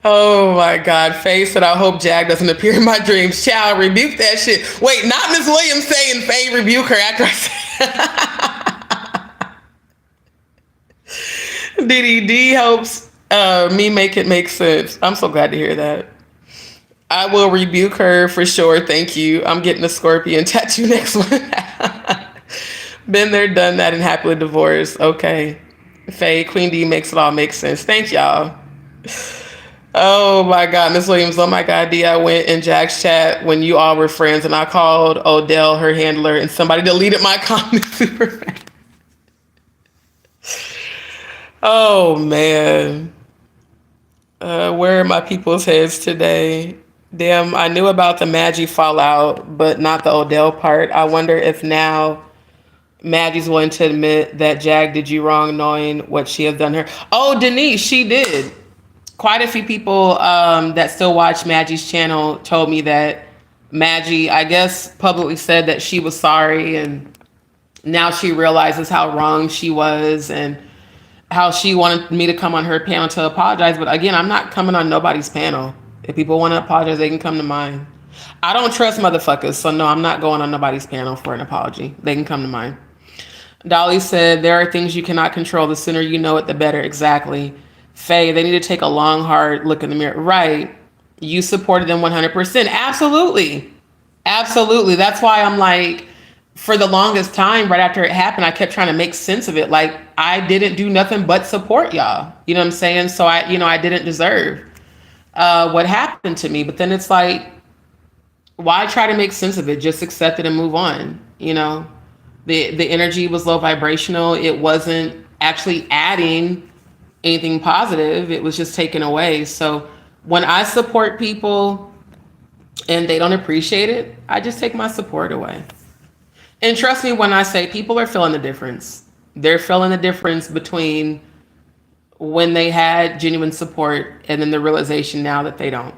A: Oh my God. Faye said, I hope Jag doesn't appear in my dreams. Child, rebuke that shit. Wait, not Miss Williams saying Faye rebuke her after I said D helps me make it make sense. I'm so glad to hear that. I will rebuke her for sure. Thank you. I'm getting a scorpion tattoo next one. Been there, done that, and happily divorced. Okay. Faye, Queen D makes it all make sense. Thank y'all. Oh my God, Miss Williams. Oh my God, D, I went in Jack's chat when you all were friends and I called Odell her handler and somebody deleted my comment super fast. Oh man. Where are my people's heads today? Damn, I knew about the Madgie fallout, but not the Odell part. I wonder if now Maggie's willing to admit that Jag did you wrong knowing what she has done her. Oh, Denise, she did. Quite a few people that still watch Maggie's channel told me that Madgie, I guess, publicly said that she was sorry and now she realizes how wrong she was and how she wanted me to come on her panel to apologize. But again, I'm not coming on nobody's panel. If people want to apologize, they can come to mine. I don't trust motherfuckers, so no, I'm not going on nobody's panel for an apology. They can come to mine. Dolly said, there are things you cannot control. The sooner you know it, the better. Exactly. Faye, they need to take a long, hard look in the mirror. Right. You supported them 100%. Absolutely. Absolutely. That's why I'm like, for the longest time, right after it happened, I kept trying to make sense of it. Like, I didn't do nothing but support y'all. You know what I'm saying? So I didn't deserve what happened to me. But then it's like, why try to make sense of it? Just accept it and move on. You know, the energy was low vibrational. It wasn't actually adding anything positive. It was just taken away. So when I support people and they don't appreciate it, I just take my support away. And trust me when I say people are feeling the difference. They're feeling the difference between when they had genuine support and then the realization now that they don't.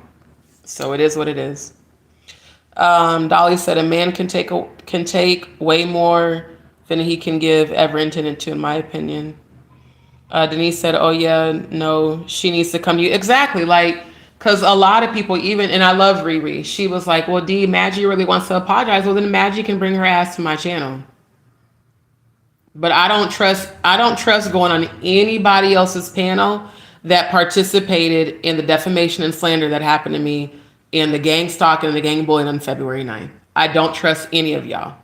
A: So it is what it is. Dolly said a man can take way more than he can give ever intended to, in my opinion. Denise said, oh yeah, no, she needs to come to you. Exactly. Like, cause a lot of people even, and I love Riri. She was like, well, D, Madgie really wants to apologize. Well, then Madgie can bring her ass to my channel. But I don't trust going on anybody else's panel that participated in the defamation and slander that happened to me in the gang stalking and the gang bullying on February 9th. I don't trust any of y'all.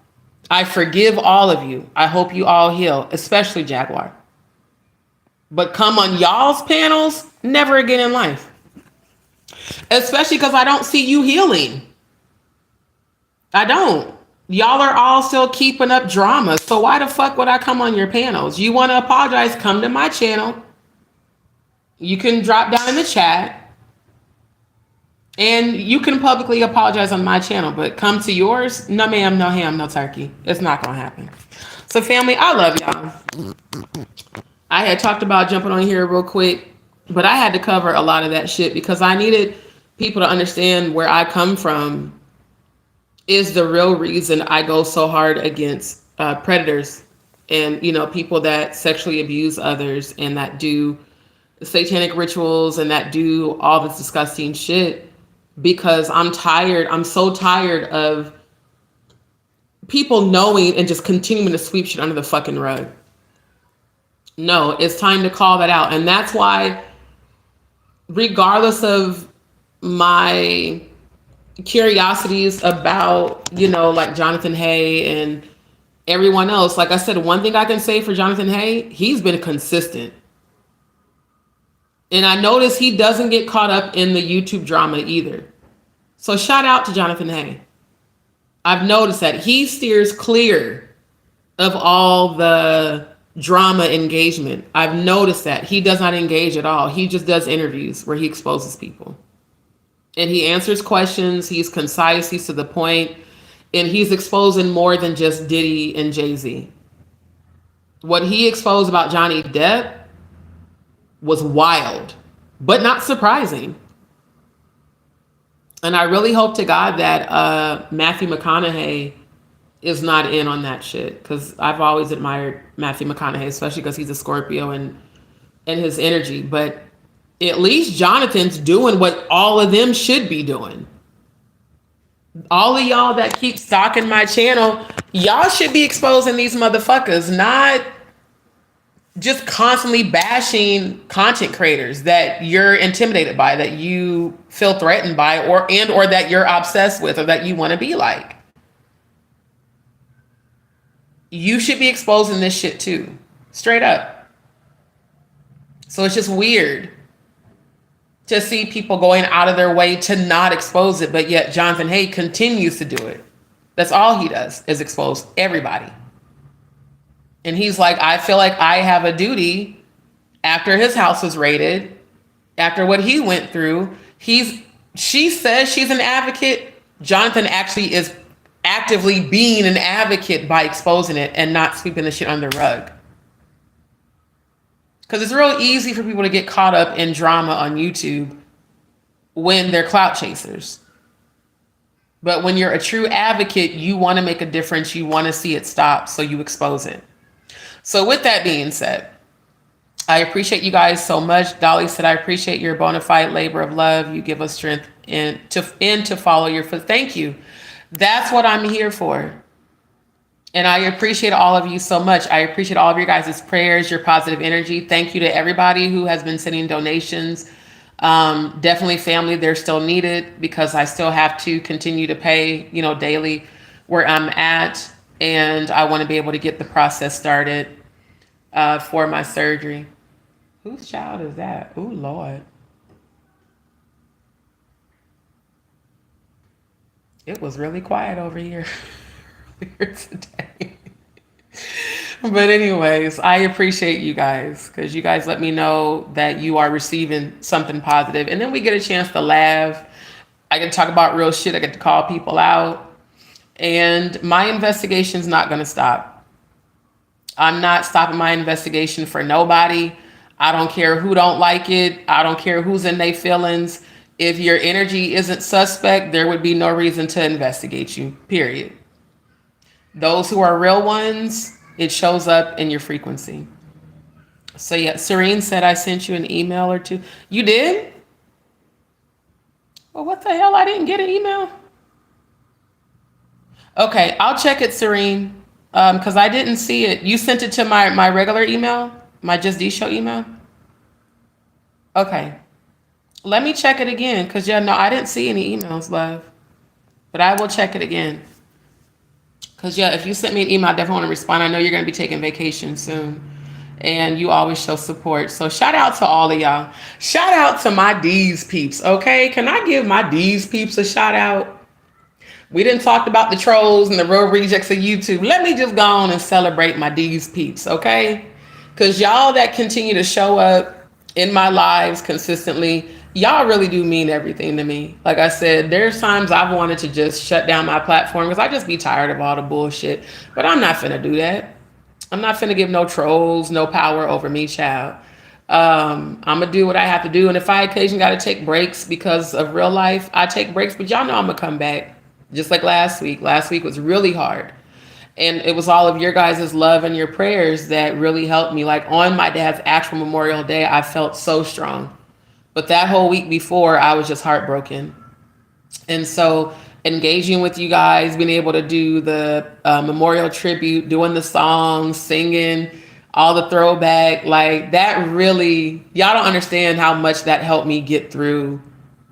A: I forgive all of you. I hope you all heal, especially Jaguar. But come on y'all's panels, never again in life. Especially because I don't see you healing. I don't. Y'all are all still keeping up drama. So why the fuck would I come on your panels? You want to apologize, come to my channel. You can drop down in the chat. And you can publicly apologize on my channel. But come to yours, no ma'am, no ham, no turkey. It's not going to happen. So family, I love y'all. I had talked about jumping on here real quick, but I had to cover a lot of that shit because I needed people to understand where I come from is the real reason I go so hard against predators and, you know, people that sexually abuse others and that do satanic rituals and that do all this disgusting shit, because I'm tired. I'm so tired of people knowing and just continuing to sweep shit under the fucking rug. No, it's time to call that out. And that's why, regardless of my curiosities about, you know, like Jonathan Hay and everyone else, like I said, one thing I can say for Jonathan Hay, he's been consistent. And I notice he doesn't get caught up in the YouTube drama either. So shout out to Jonathan Hay. I've noticed that he steers clear of all the drama engagement. I've noticed that he does not engage at all. He just does interviews where he exposes people. And he answers questions. He's concise. He's to the point. And he's exposing more than just Diddy and Jay-Z. What he exposed about Johnny Depp was wild, but not surprising. And I really hope to God that Matthew McConaughey is not in on that shit, because I've always admired Matthew McConaughey, especially because he's a Scorpio and his energy. But at least Jonathan's doing what all of them should be doing. All of y'all that keep stalking my channel, y'all should be exposing these motherfuckers, not just constantly bashing content creators that you're intimidated by, that you feel threatened by, or that you're obsessed with, or that you want to be like. You should be exposing this shit too, straight up. So it's just weird to see people going out of their way to not expose it, but yet Jonathan Hay continues to do it. That's all he does, is expose everybody. And he's like, I feel like I have a duty after his house was raided, after what he went through. She says she's an advocate. Jonathan actually is actively being an advocate by exposing it and not sweeping the shit under the rug. Because it's real easy for people to get caught up in drama on YouTube when they're clout chasers. But when you're a true advocate, you want to make a difference. You want to see it stop, so you expose it. So with that being said, I appreciate you guys so much. Dolly said, I appreciate your bona fide labor of love. You give us strength and to follow your foot. Thank you. That's what I'm here for. And I appreciate all of you so much. I appreciate all of your guys' prayers, your positive energy. Thank you to everybody who has been sending donations. Definitely family, they're still needed, because I still have to continue to pay, you know, daily where I'm at. And I want to be able to get the process started for my surgery. Whose child is that? Oh, Lord. It was really quiet over here earlier today. But anyways, I appreciate you guys, because you guys let me know that you are receiving something positive. And then we get a chance to laugh. I get to talk about real shit. I get to call people out. And my investigation's not going to stop. I'm not stopping my investigation for nobody. I don't care who don't like it. I don't care who's in their feelings. If your energy isn't suspect, there would be no reason to investigate you, period. Those who are real ones, it shows up in your frequency. So yeah, Serene said I sent you an email or two. You did? Well, what the hell? I didn't get an email. Okay, I'll check it, Serene, because I didn't see it. You sent it to my regular email, my JustDee Show email? Okay. Let me check it again, because, yeah, no, I didn't see any emails, love. But I will check it again. Because, yeah, if you sent me an email, I definitely want to respond. I know you're going to be taking vacation soon. And you always show support. So shout out to all of y'all. Shout out to my D's peeps, okay? Can I give my D's peeps a shout out? We didn't talk about the trolls and the real rejects of YouTube. Let me just go on and celebrate my D's peeps, okay? Because y'all that continue to show up in my lives consistently, y'all really do mean everything to me. Like I said, there's times I've wanted to just shut down my platform because I just be tired of all the bullshit. But I'm not finna do that. I'm not finna give no trolls no power over me, child. I'm gonna do what I have to do, and if I occasionally got to take breaks because of real life, I take breaks. But y'all know I'm gonna come back, just like last week. Last week was really hard, and it was all of your guys' love and your prayers that really helped me. Like on my dad's actual Memorial Day, I felt so strong, but that whole week before, I was just heartbroken. And so engaging with you guys, being able to do the memorial tribute, doing the songs, singing, all the throwback, like that really, y'all don't understand how much that helped me get through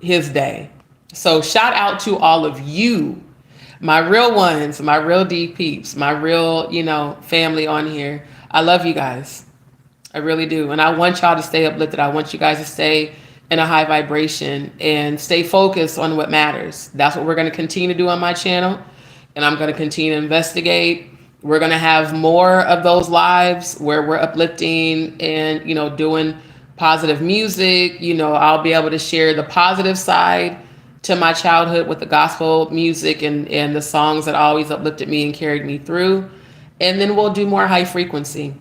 A: his day. So shout out to all of you, my real ones, my real D peeps, my real, family on here. I love you guys. I really do. And I want y'all to stay uplifted. I want you guys to stay in a high vibration and stay focused on what matters. That's what we're going to continue to do on my channel. And I'm going to continue to investigate. We're going to have more of those lives where we're uplifting and, doing positive music. I'll be able to share the positive side to my childhood with the gospel music and the songs that always uplifted me and carried me through. And then we'll do more high frequency.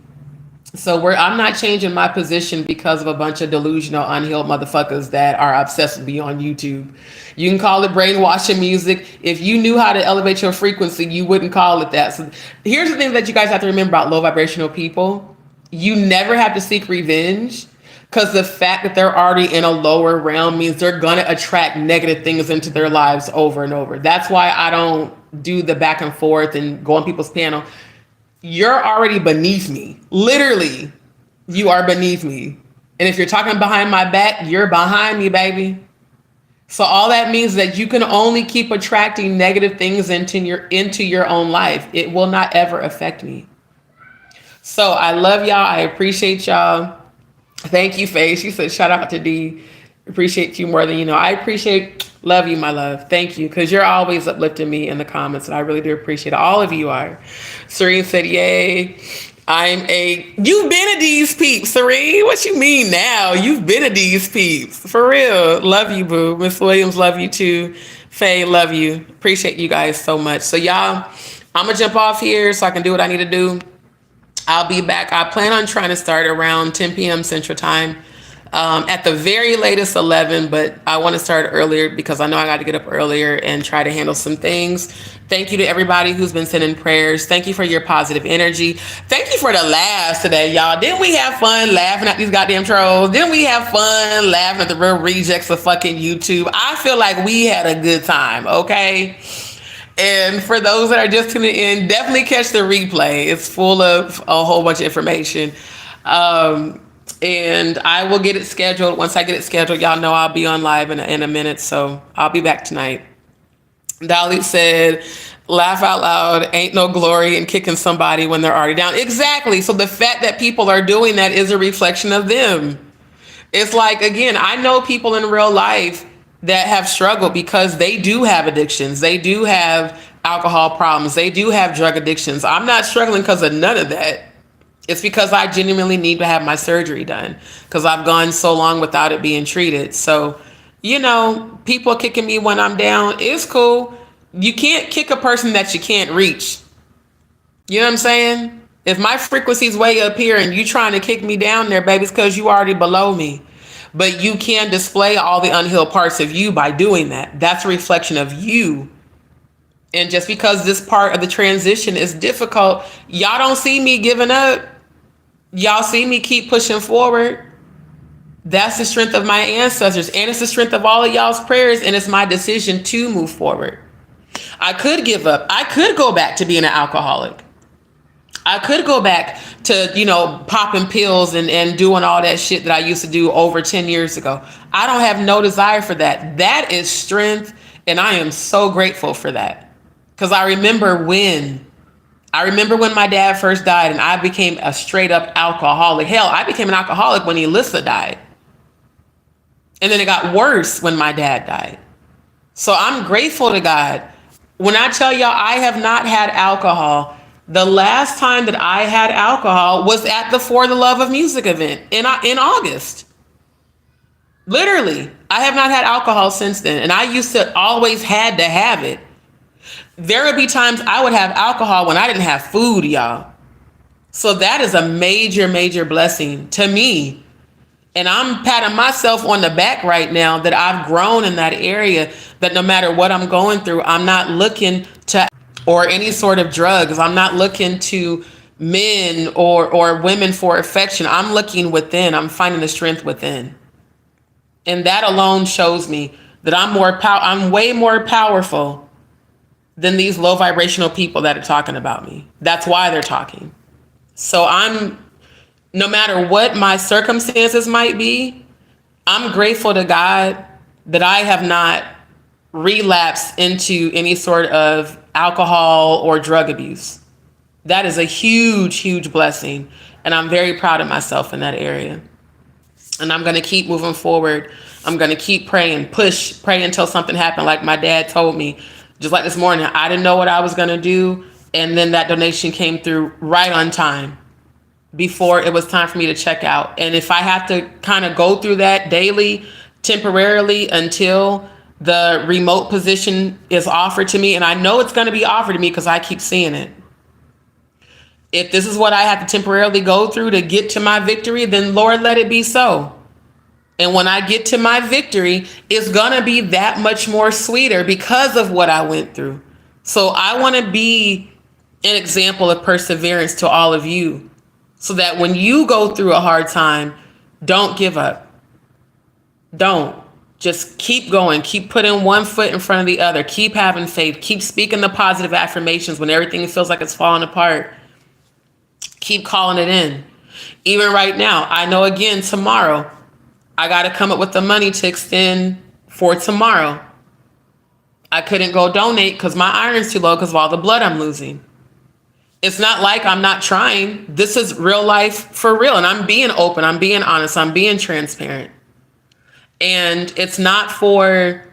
A: So I'm not changing my position because of a bunch of delusional, unhealed motherfuckers that are obsessed with me on YouTube. You can call it brainwashing music. If you knew how to elevate your frequency, you wouldn't call it that. So here's the thing that you guys have to remember about low vibrational people. You never have to seek revenge, because the fact that they're already in a lower realm means they're going to attract negative things into their lives over and over. That's why I don't do the back and forth and go on people's panel. You're already beneath me. Literally, you are beneath me. And if you're talking behind my back, you're behind me, baby. So all that means that you can only keep attracting negative things into your own life. It will not ever affect me. So I love y'all. I appreciate y'all. Thank you, Faye. She said, shout out to D. Appreciate you more than you know. I love you, my love. Thank you, because you're always uplifting me in the comments, and I really do appreciate it. All of you are. Serene said, yay. You've been a D's peep, Serene. What you mean now? You've been a D's peeps. For real. Love you, boo. Miss Williams, love you too. Faye, love you. Appreciate you guys so much. So y'all, I'm going to jump off here so I can do what I need to do. I'll be back. I plan on trying to start around 10 p.m. Central Time. At the very latest 11, but I want to start earlier because I know I got to get up earlier and try to handle some things. Thank you to everybody who's been sending prayers. Thank you for your positive energy. Thank you for the laughs today, y'all. Didn't we have fun laughing at these goddamn trolls? Didn't we have fun laughing at the real rejects of fucking YouTube? I feel like we had a good time, okay? And for those that are just tuning in, definitely catch the replay. It's full of a whole bunch of information. And I will get it scheduled. Once I get it scheduled, y'all know I'll be on live in a minute. So I'll be back tonight. Dolly said, laugh out loud, ain't no glory in kicking somebody when they're already down. Exactly. So the fact that people are doing that is a reflection of them. It's like, again, I know people in real life that have struggled because they do have addictions. They do have alcohol problems. They do have drug addictions. I'm not struggling because of none of that. It's because I genuinely need to have my surgery done because I've gone so long without it being treated. So, people kicking me when I'm down is cool. You can't kick a person that you can't reach. You know what I'm saying? If my frequency's way up here and you trying to kick me down there, baby, it's because you already below me. But you can display all the unhealed parts of you by doing that. That's a reflection of you. And just because this part of the transition is difficult, y'all don't see me giving up. Y'all see me keep pushing forward. That's the strength of my ancestors. And it's the strength of all of y'all's prayers. And it's my decision to move forward. I could give up. I could go back to being an alcoholic. I could go back to, popping pills and doing all that shit that I used to do over 10 years ago. I don't have no desire for that. That is strength. And I am so grateful for that. Because I remember when my dad first died and I became a straight up alcoholic. Hell, I became an alcoholic when Elissa died. And then it got worse when my dad died. So I'm grateful to God. When I tell y'all I have not had alcohol, the last time that I had alcohol was at the For the Love of Music event in August. Literally, I have not had alcohol since then. And I used to always had to have it. There would be times I would have alcohol when I didn't have food, y'all. So that is a major, major blessing to me. And I'm patting myself on the back right now that I've grown in that area, that no matter what I'm going through, I'm not looking to, or any sort of drugs. I'm not looking to men or women for affection. I'm looking within. I'm finding the strength within. And that alone shows me that I'm way more powerful than these low vibrational people that are talking about me. That's why they're talking. So no matter what my circumstances might be, I'm grateful to God that I have not relapsed into any sort of alcohol or drug abuse. That is a huge, huge blessing. And I'm very proud of myself in that area. And I'm going to keep moving forward. I'm going to keep praying, pray until something happened. Like my dad told me, just like this morning, I didn't know what I was going to do. And then that donation came through right on time before it was time for me to check out. And if I have to kind of go through that daily, temporarily, until the remote position is offered to me, and I know it's going to be offered to me because I keep seeing it. If this is what I have to temporarily go through to get to my victory, then Lord, let it be so. And when I get to my victory, it's going to be that much more sweeter because of what I went through. So I want to be an example of perseverance to all of you, so that when you go through a hard time, don't give up. Don't. Just keep going. Keep putting one foot in front of the other. Keep having faith. Keep speaking the positive affirmations when everything feels like it's falling apart. Keep calling it in. Even right now, I know again, tomorrow, I got to come up with the money to extend for tomorrow. I couldn't go donate because my iron's too low because of all the blood I'm losing. It's not like I'm not trying. This is real life for real. And I'm being open. I'm being honest. I'm being transparent. And it's not for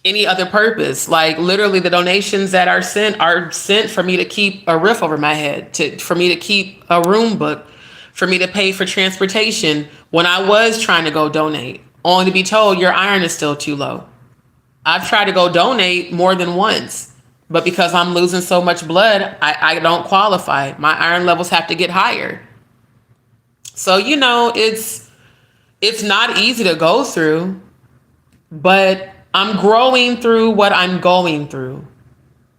A: any other purpose. Like literally the donations that are sent for me to keep a roof over my head, for me to keep a room booked, for me to pay for transportation when I was trying to go donate, only to be told your iron is still too low. I've tried to go donate more than once, but because I'm losing so much blood, I don't qualify. My iron levels have to get higher. So, it's not easy to go through, but I'm growing through what I'm going through.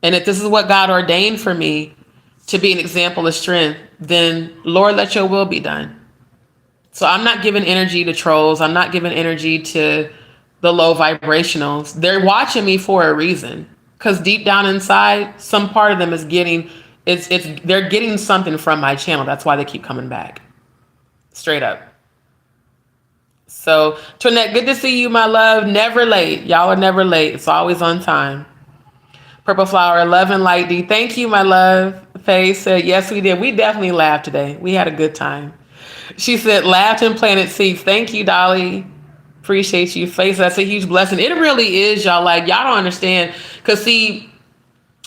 A: And if this is what God ordained for me to be an example of strength, then Lord, let your will be done. So I'm not giving energy to trolls. I'm not giving energy to the low vibrationals. They're watching me for a reason, because deep down inside, some part of them is they're getting something from my channel. That's why they keep coming back. Straight up. So, Toinette, good to see you, my love. Never late. Y'all are never late. It's always on time. Purple Flower, Love and Light D. Thank you, my love. Faye said, yes, we did. We definitely laughed today. We had a good time. She said, laughed and planted seeds. Thank you, Dolly. Appreciate you. Faye said, that's a huge blessing. It really is, y'all. Like, y'all don't understand. Because, see,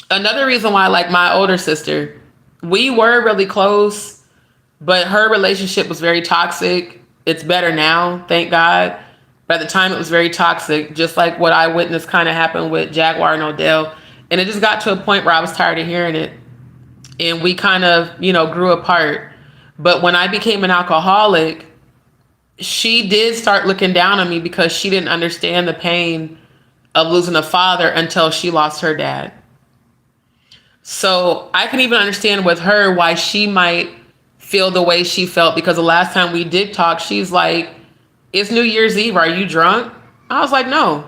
A: another reason why I like my older sister, we were really close, but her relationship was very toxic. It's better now, thank God. But at the time, it was very toxic, just like what I witnessed kind of happened with Jaguar and Odell. And it just got to a point where I was tired of hearing it. And we kind of, grew apart. But when I became an alcoholic, she did start looking down on me because she didn't understand the pain of losing a father until she lost her dad. So I can even understand with her why she might feel the way she felt, because the last time we did talk, she's like, it's New Year's Eve. Are you drunk? I was like, no.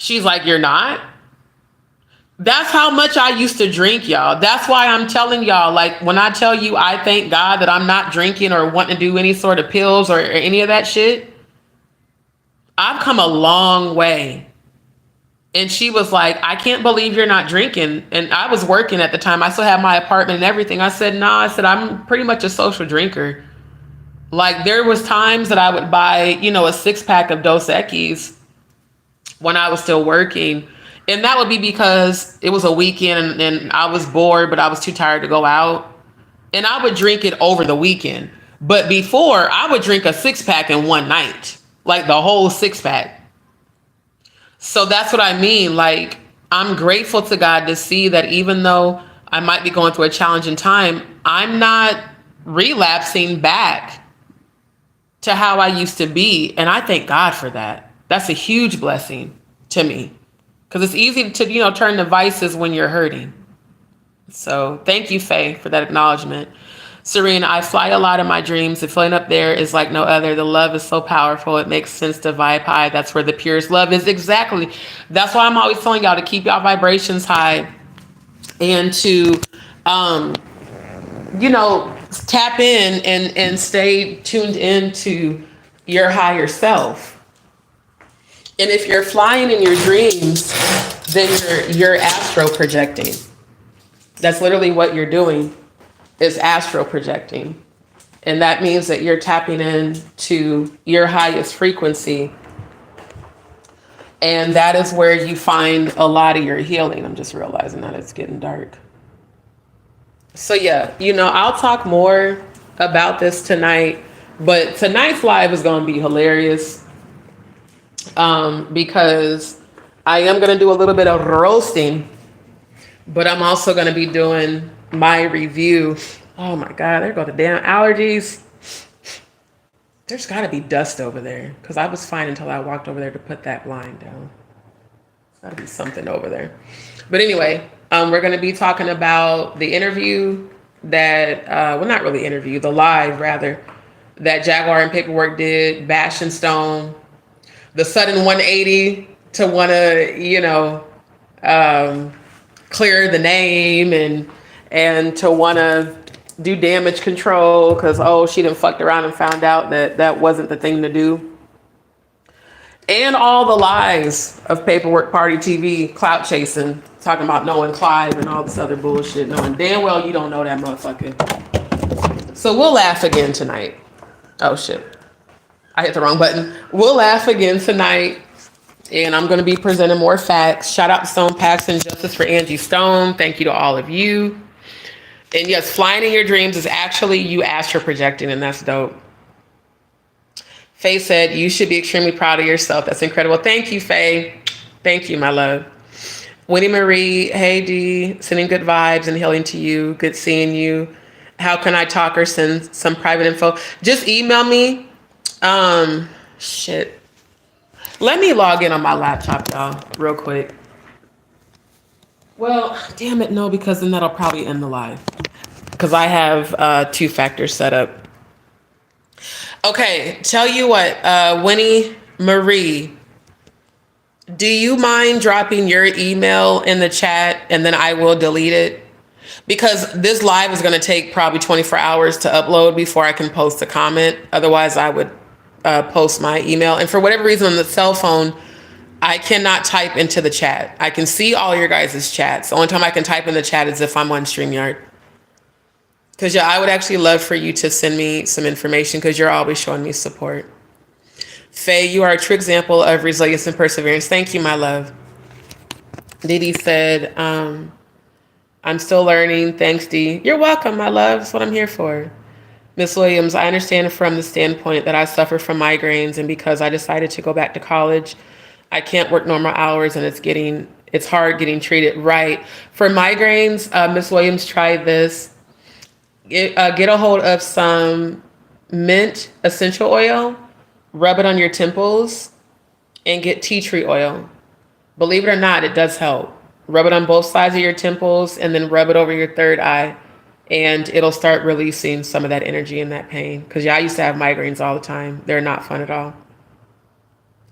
A: She's like, you're not? That's how much I used to drink, y'all. That's why I'm telling y'all, like, when I tell you I thank God that I'm not drinking or wanting to do any sort of pills or any of that shit, I've come a long way. And she was like, I can't believe you're not drinking. And I was working at the time. I still had my apartment and everything. I said, no, I'm pretty much a social drinker. Like, there was times that I would buy, a 6-pack of Dos Equis when I was still working. And that would be because it was a weekend and I was bored, but I was too tired to go out. And I would drink it over the weekend. But before, I would drink a 6-pack in one night, like the whole 6-pack. So that's what I mean. Like, I'm grateful to God to see that even though I might be going through a challenging time, I'm not relapsing back to how I used to be. And I thank God for that. That's a huge blessing to me, because it's easy to, turn to vices when you're hurting. So thank you, Faye, for that acknowledgement. Serene, I fly a lot in my dreams. The feeling up there is like no other. The love is so powerful. It makes sense to vibe high. That's where the purest love is. Exactly. That's why I'm always telling y'all to keep y'all vibrations high and to, tap in and stay tuned into your higher self. And if you're flying in your dreams, then you're astro projecting. That's literally what you're doing, is astral projecting. And that means that you're tapping into your highest frequency. And that is where you find a lot of your healing. I'm just realizing that it's getting dark. So yeah, I'll talk more about this tonight, but tonight's live is going to be hilarious, because I am going to do a little bit of roasting, but I'm also going to be doing my review. Oh my God, there go the damn allergies. There's got to be dust over there, because I was fine until I walked over there to put that blind down. There's got to be something over there. But anyway, we're going to be talking about the interview that, not really interview, the live rather, that Jaguar and Paperwork did, Bash and Stone, the sudden 180 to want to, clear the name and to want to do damage control because, she done fucked around and found out that wasn't the thing to do. And all the lies of Paperwork Party TV, clout chasing, talking about knowing Clive and all this other bullshit, knowing damn well you don't know that motherfucker. So we'll laugh again tonight. Oh shit, I hit the wrong button. We'll laugh again tonight. And I'm going to be presenting more facts. Shout out to Stone Paxton, Justice for Angie Stone. Thank you to all of you. And yes, flying in your dreams is actually you astral projecting, and that's dope. Faye said, you should be extremely proud of yourself. That's incredible. Thank you, Faye. Thank you, my love. Winnie Marie, hey, D, sending good vibes and healing to you. Good seeing you. How can I talk or send some private info? Just email me. Shit. Let me log in on my laptop, y'all, real quick. Well, damn it, no, because then that'll probably end the live. Because I have two factors set up. Okay, tell you what, Winnie Marie, do you mind dropping your email in the chat and then I will delete it? Because this live is going to take probably 24 hours to upload before I can post a comment. Otherwise, I would post my email. And for whatever reason on the cell phone, I cannot type into the chat. I can see all your guys' chats. The only time I can type in the chat is if I'm on StreamYard. Because yeah, I would actually love for you to send me some information because you're always showing me support. Faye, you are a true example of resilience and perseverance. Thank you, my love. Didi said, I'm still learning. Thanks, Dee. You're welcome, my love. That's what I'm here for. Miss Williams, I understand from the standpoint that I suffer from migraines, and because I decided to go back to college, I can't work normal hours, and it's hard getting treated right. For migraines, Miss Williams, try this. Get a hold of some mint essential oil, rub it on your temples, and get tea tree oil. Believe it or not, it does help. Rub it on both sides of your temples, and then rub it over your third eye. And it'll start releasing some of that energy and that pain. Because I used to have migraines all the time. They're not fun at all.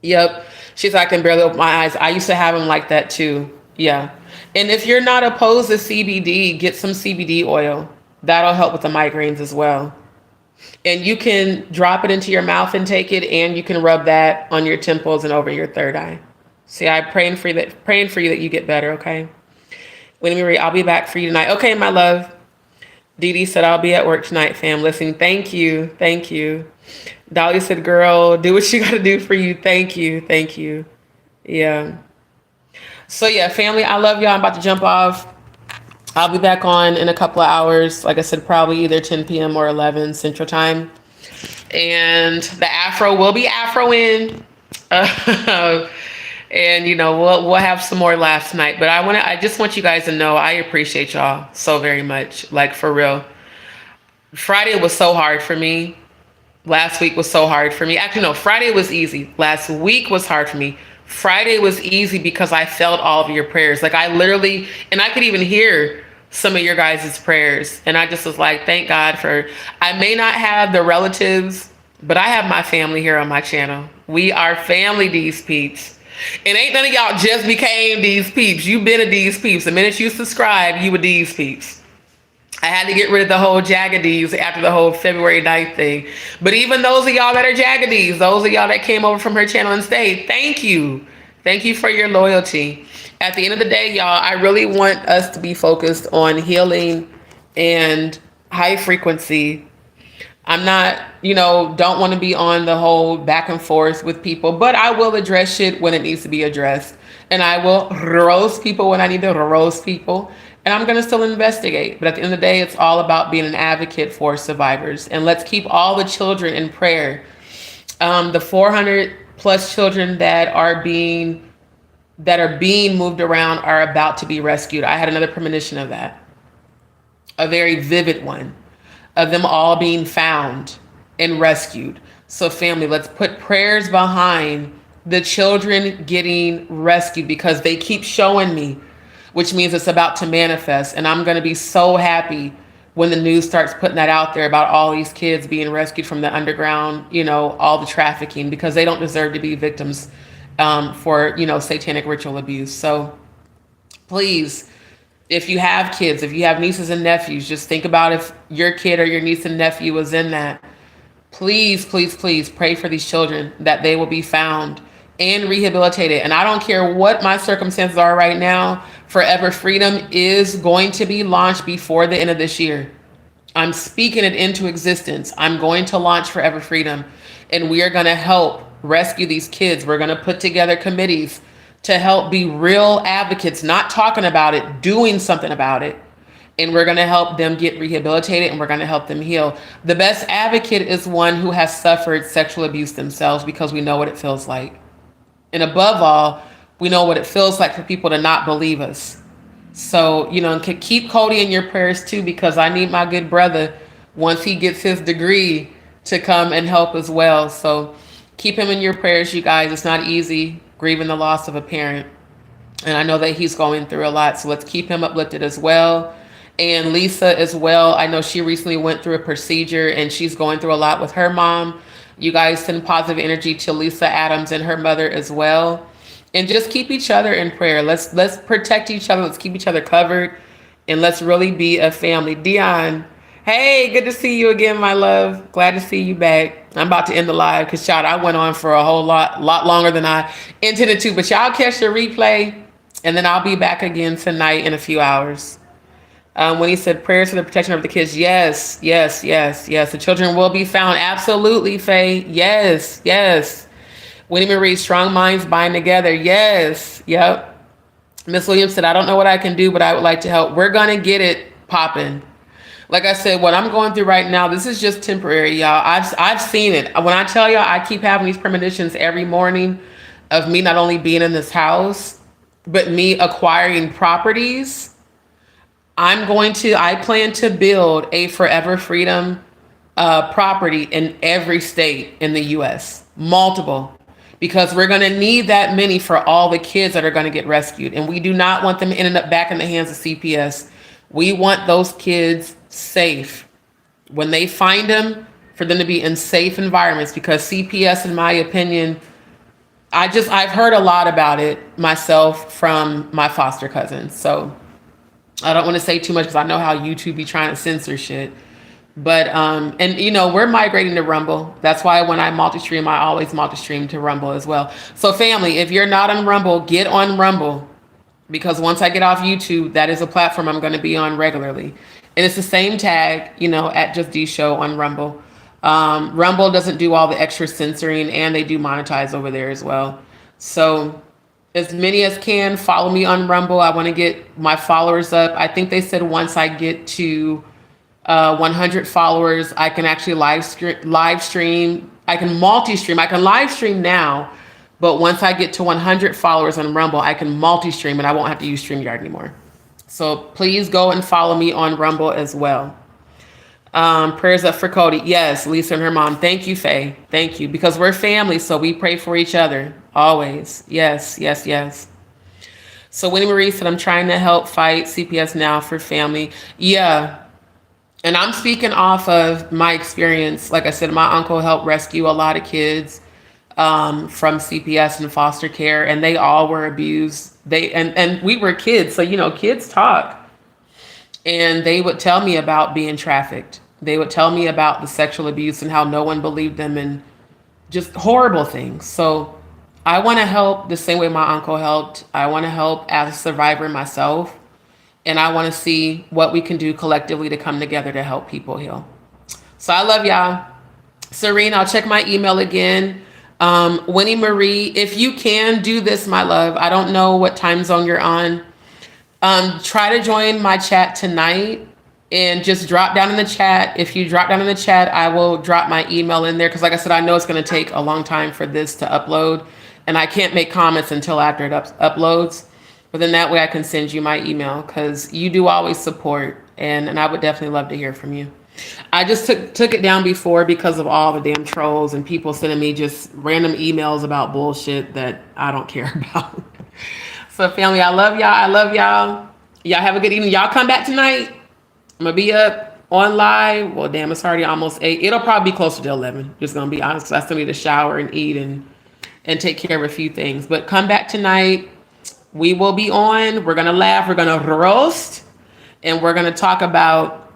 A: Yep. She's like, I can barely open my eyes. I used to have them like that too. Yeah. And if you're not opposed to CBD, get some CBD oil. That'll help with the migraines as well. And you can drop it into your mouth and take it. And you can rub that on your temples and over your third eye. See, I'm praying for you that you get better, okay? Winnie Marie, I'll be back for you tonight. Okay, my love. Dee Dee said, I'll be at work tonight, fam. Listening. Thank you. Thank you. Dolly said, girl, do what you got to do for you. Thank you. Thank you. Yeah. So, yeah, family, I love y'all. I'm about to jump off. I'll be back on in a couple of hours. Like I said, probably either 10 p.m. or 11 Central Time. And the Afro will be Afro-in. And we'll have some more laughs tonight. But I just want you guys to know I appreciate y'all so very much. Like, for real. Friday was so hard for me. Last week was so hard for me. Actually, no, Friday was easy. Last week was hard for me. Friday was easy because I felt all of your prayers. Like, I literally, and I could even hear some of your guys' prayers. And I just was like, thank God for, I may not have the relatives, but I have my family here on my channel. We are family, these peeps. And ain't none of y'all just became these peeps. You've been a these peeps. The minute you subscribe, you were these peeps. I had to get rid of the whole Jaguars after the whole February 9th thing. But even those of y'all that are Jaguars, those of y'all that came over from her channel and stayed, thank you. Thank you for your loyalty. At the end of the day, y'all, I really want us to be focused on healing and high frequency. I'm not, don't want to be on the whole back and forth with people, but I will address shit when it needs to be addressed. And I will roast people when I need to roast people. And I'm going to still investigate. But at the end of the day, it's all about being an advocate for survivors. And let's keep all the children in prayer. The 400 plus children that are being moved around are about to be rescued. I had another premonition of that. A very vivid one of them all being found and rescued. So family, let's put prayers behind the children getting rescued because they keep showing me, which means it's about to manifest. And I'm going to be so happy when the news starts putting that out there about all these kids being rescued from the underground, all the trafficking, because they don't deserve to be victims for, satanic ritual abuse. So please, if you have kids, if you have nieces and nephews, just think about if your kid or your niece and nephew was in that. Please, please, please pray for these children that they will be found and rehabilitated. And I don't care what my circumstances are right now, Forever Freedom is going to be launched before the end of this year. I'm speaking it into existence. I'm going to launch Forever Freedom, and we are going to help rescue these kids. We're going to put together committees to help be real advocates, not talking about it, doing something about it. And we're going to help them get rehabilitated, and we're going to help them heal. The best advocate is one who has suffered sexual abuse themselves, because we know what it feels like. And above all, we know what it feels like for people to not believe us. So, keep Cody in your prayers too, because I need my good brother, once he gets his degree, to come and help as well. So keep him in your prayers, you guys. It's not easy grieving the loss of a parent. And I know that he's going through a lot. So let's keep him uplifted as well. And Lisa as well. I know she recently went through a procedure and she's going through a lot with her mom. You guys send positive energy to Lisa Adams and her mother as well. And just keep each other in prayer. Let's protect each other. Let's keep each other covered. And let's really be a family. Dion, hey, good to see you again, my love. Glad to see you back. I'm about to end the live because, child, I went on for a whole lot longer than I intended to. But y'all catch the replay. And then I'll be back again tonight in a few hours. When he said prayers for the protection of the kids. Yes. The children will be found. Absolutely, Faye. Yes. Winnie Marie, strong minds bind together. Yes. Yep. Miss Williams said, I don't know what I can do, but I would like to help. We're going to get it popping. Like I said, what I'm going through right now, this is just temporary, y'all. I've seen it. When I tell y'all, I keep having these premonitions every morning of me not only being in this house, but me acquiring properties. I plan to build a Forever Freedom property in every state in the U.S. Multiple. Because we're going to need that many for all the kids that are going to get rescued. And we do not want them ending up back in the hands of CPS. We want those kids safe. When they find them, for them to be in safe environments. Because CPS, in my opinion, I've heard a lot about it myself from my foster cousins. So I don't want to say too much because I know how YouTube be trying to censor shit. But, we're migrating to Rumble. That's why when I multi-stream, I always multi-stream to Rumble as well. So family, if you're not on Rumble, get on Rumble. Because once I get off YouTube, that is a platform I'm going to be on regularly. And it's the same tag, at JustDee Show on Rumble. Rumble doesn't do all the extra censoring, and they do monetize over there as well. So as many as can, follow me on Rumble. I want to get my followers up. I think they said once I get to 100 followers, I can actually live stream. I can multi-stream. I can live stream now, But once I get to 100 followers on Rumble, I can multi-stream and I won't have to use StreamYard anymore. So please go and follow me on Rumble as well. Prayers up for Cody. Yes, Lisa and her mom. Thank you, Faye. Thank you. Because we're family, so we pray for each other. Always. Yes, yes, yes. So Winnie Marie said, I'm trying to help fight CPS now for family. Yeah. And I'm speaking off of my experience. Like I said, my uncle helped rescue a lot of kids from CPS and foster care, and they all were abused. And we were kids, so kids talk. And they would tell me about being trafficked. They would tell me about the sexual abuse and how no one believed them and just horrible things. So I want to help the same way my uncle helped. I want to help as a survivor myself. And I want to see what we can do collectively to come together to help people heal. So I love y'all. Serene, I'll check my email again. Winnie Marie, if you can do this, my love, I don't know what time zone you're on. Try to join my chat tonight and just drop down in the chat. If you drop down in the chat, I will drop my email in there. Cause like I said, I know it's going to take a long time for this to upload and I can't make comments until after it uploads. But then that way I can send you my email because you do always support and I would definitely love to hear from you. I just took it down before because of all the damn trolls and people sending me just random emails about bullshit that I don't care about. So family, I love y'all. I love y'all. Y'all have a good evening. Y'all come back tonight. I'm going to be up on live. Well, damn, it's already almost 8. It'll probably be closer to 11. Just going to be honest. I still need to shower and eat and take care of a few things. But come back tonight. We will be on. We're going to laugh. We're going to roast. And we're going to talk about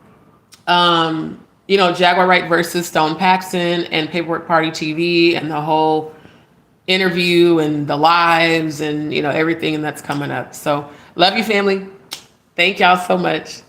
A: Jaguar Wright versus Stone Paxton and Paperwork Party TV and the whole interview and the lives and everything that's coming up. So love you, family. Thank y'all so much.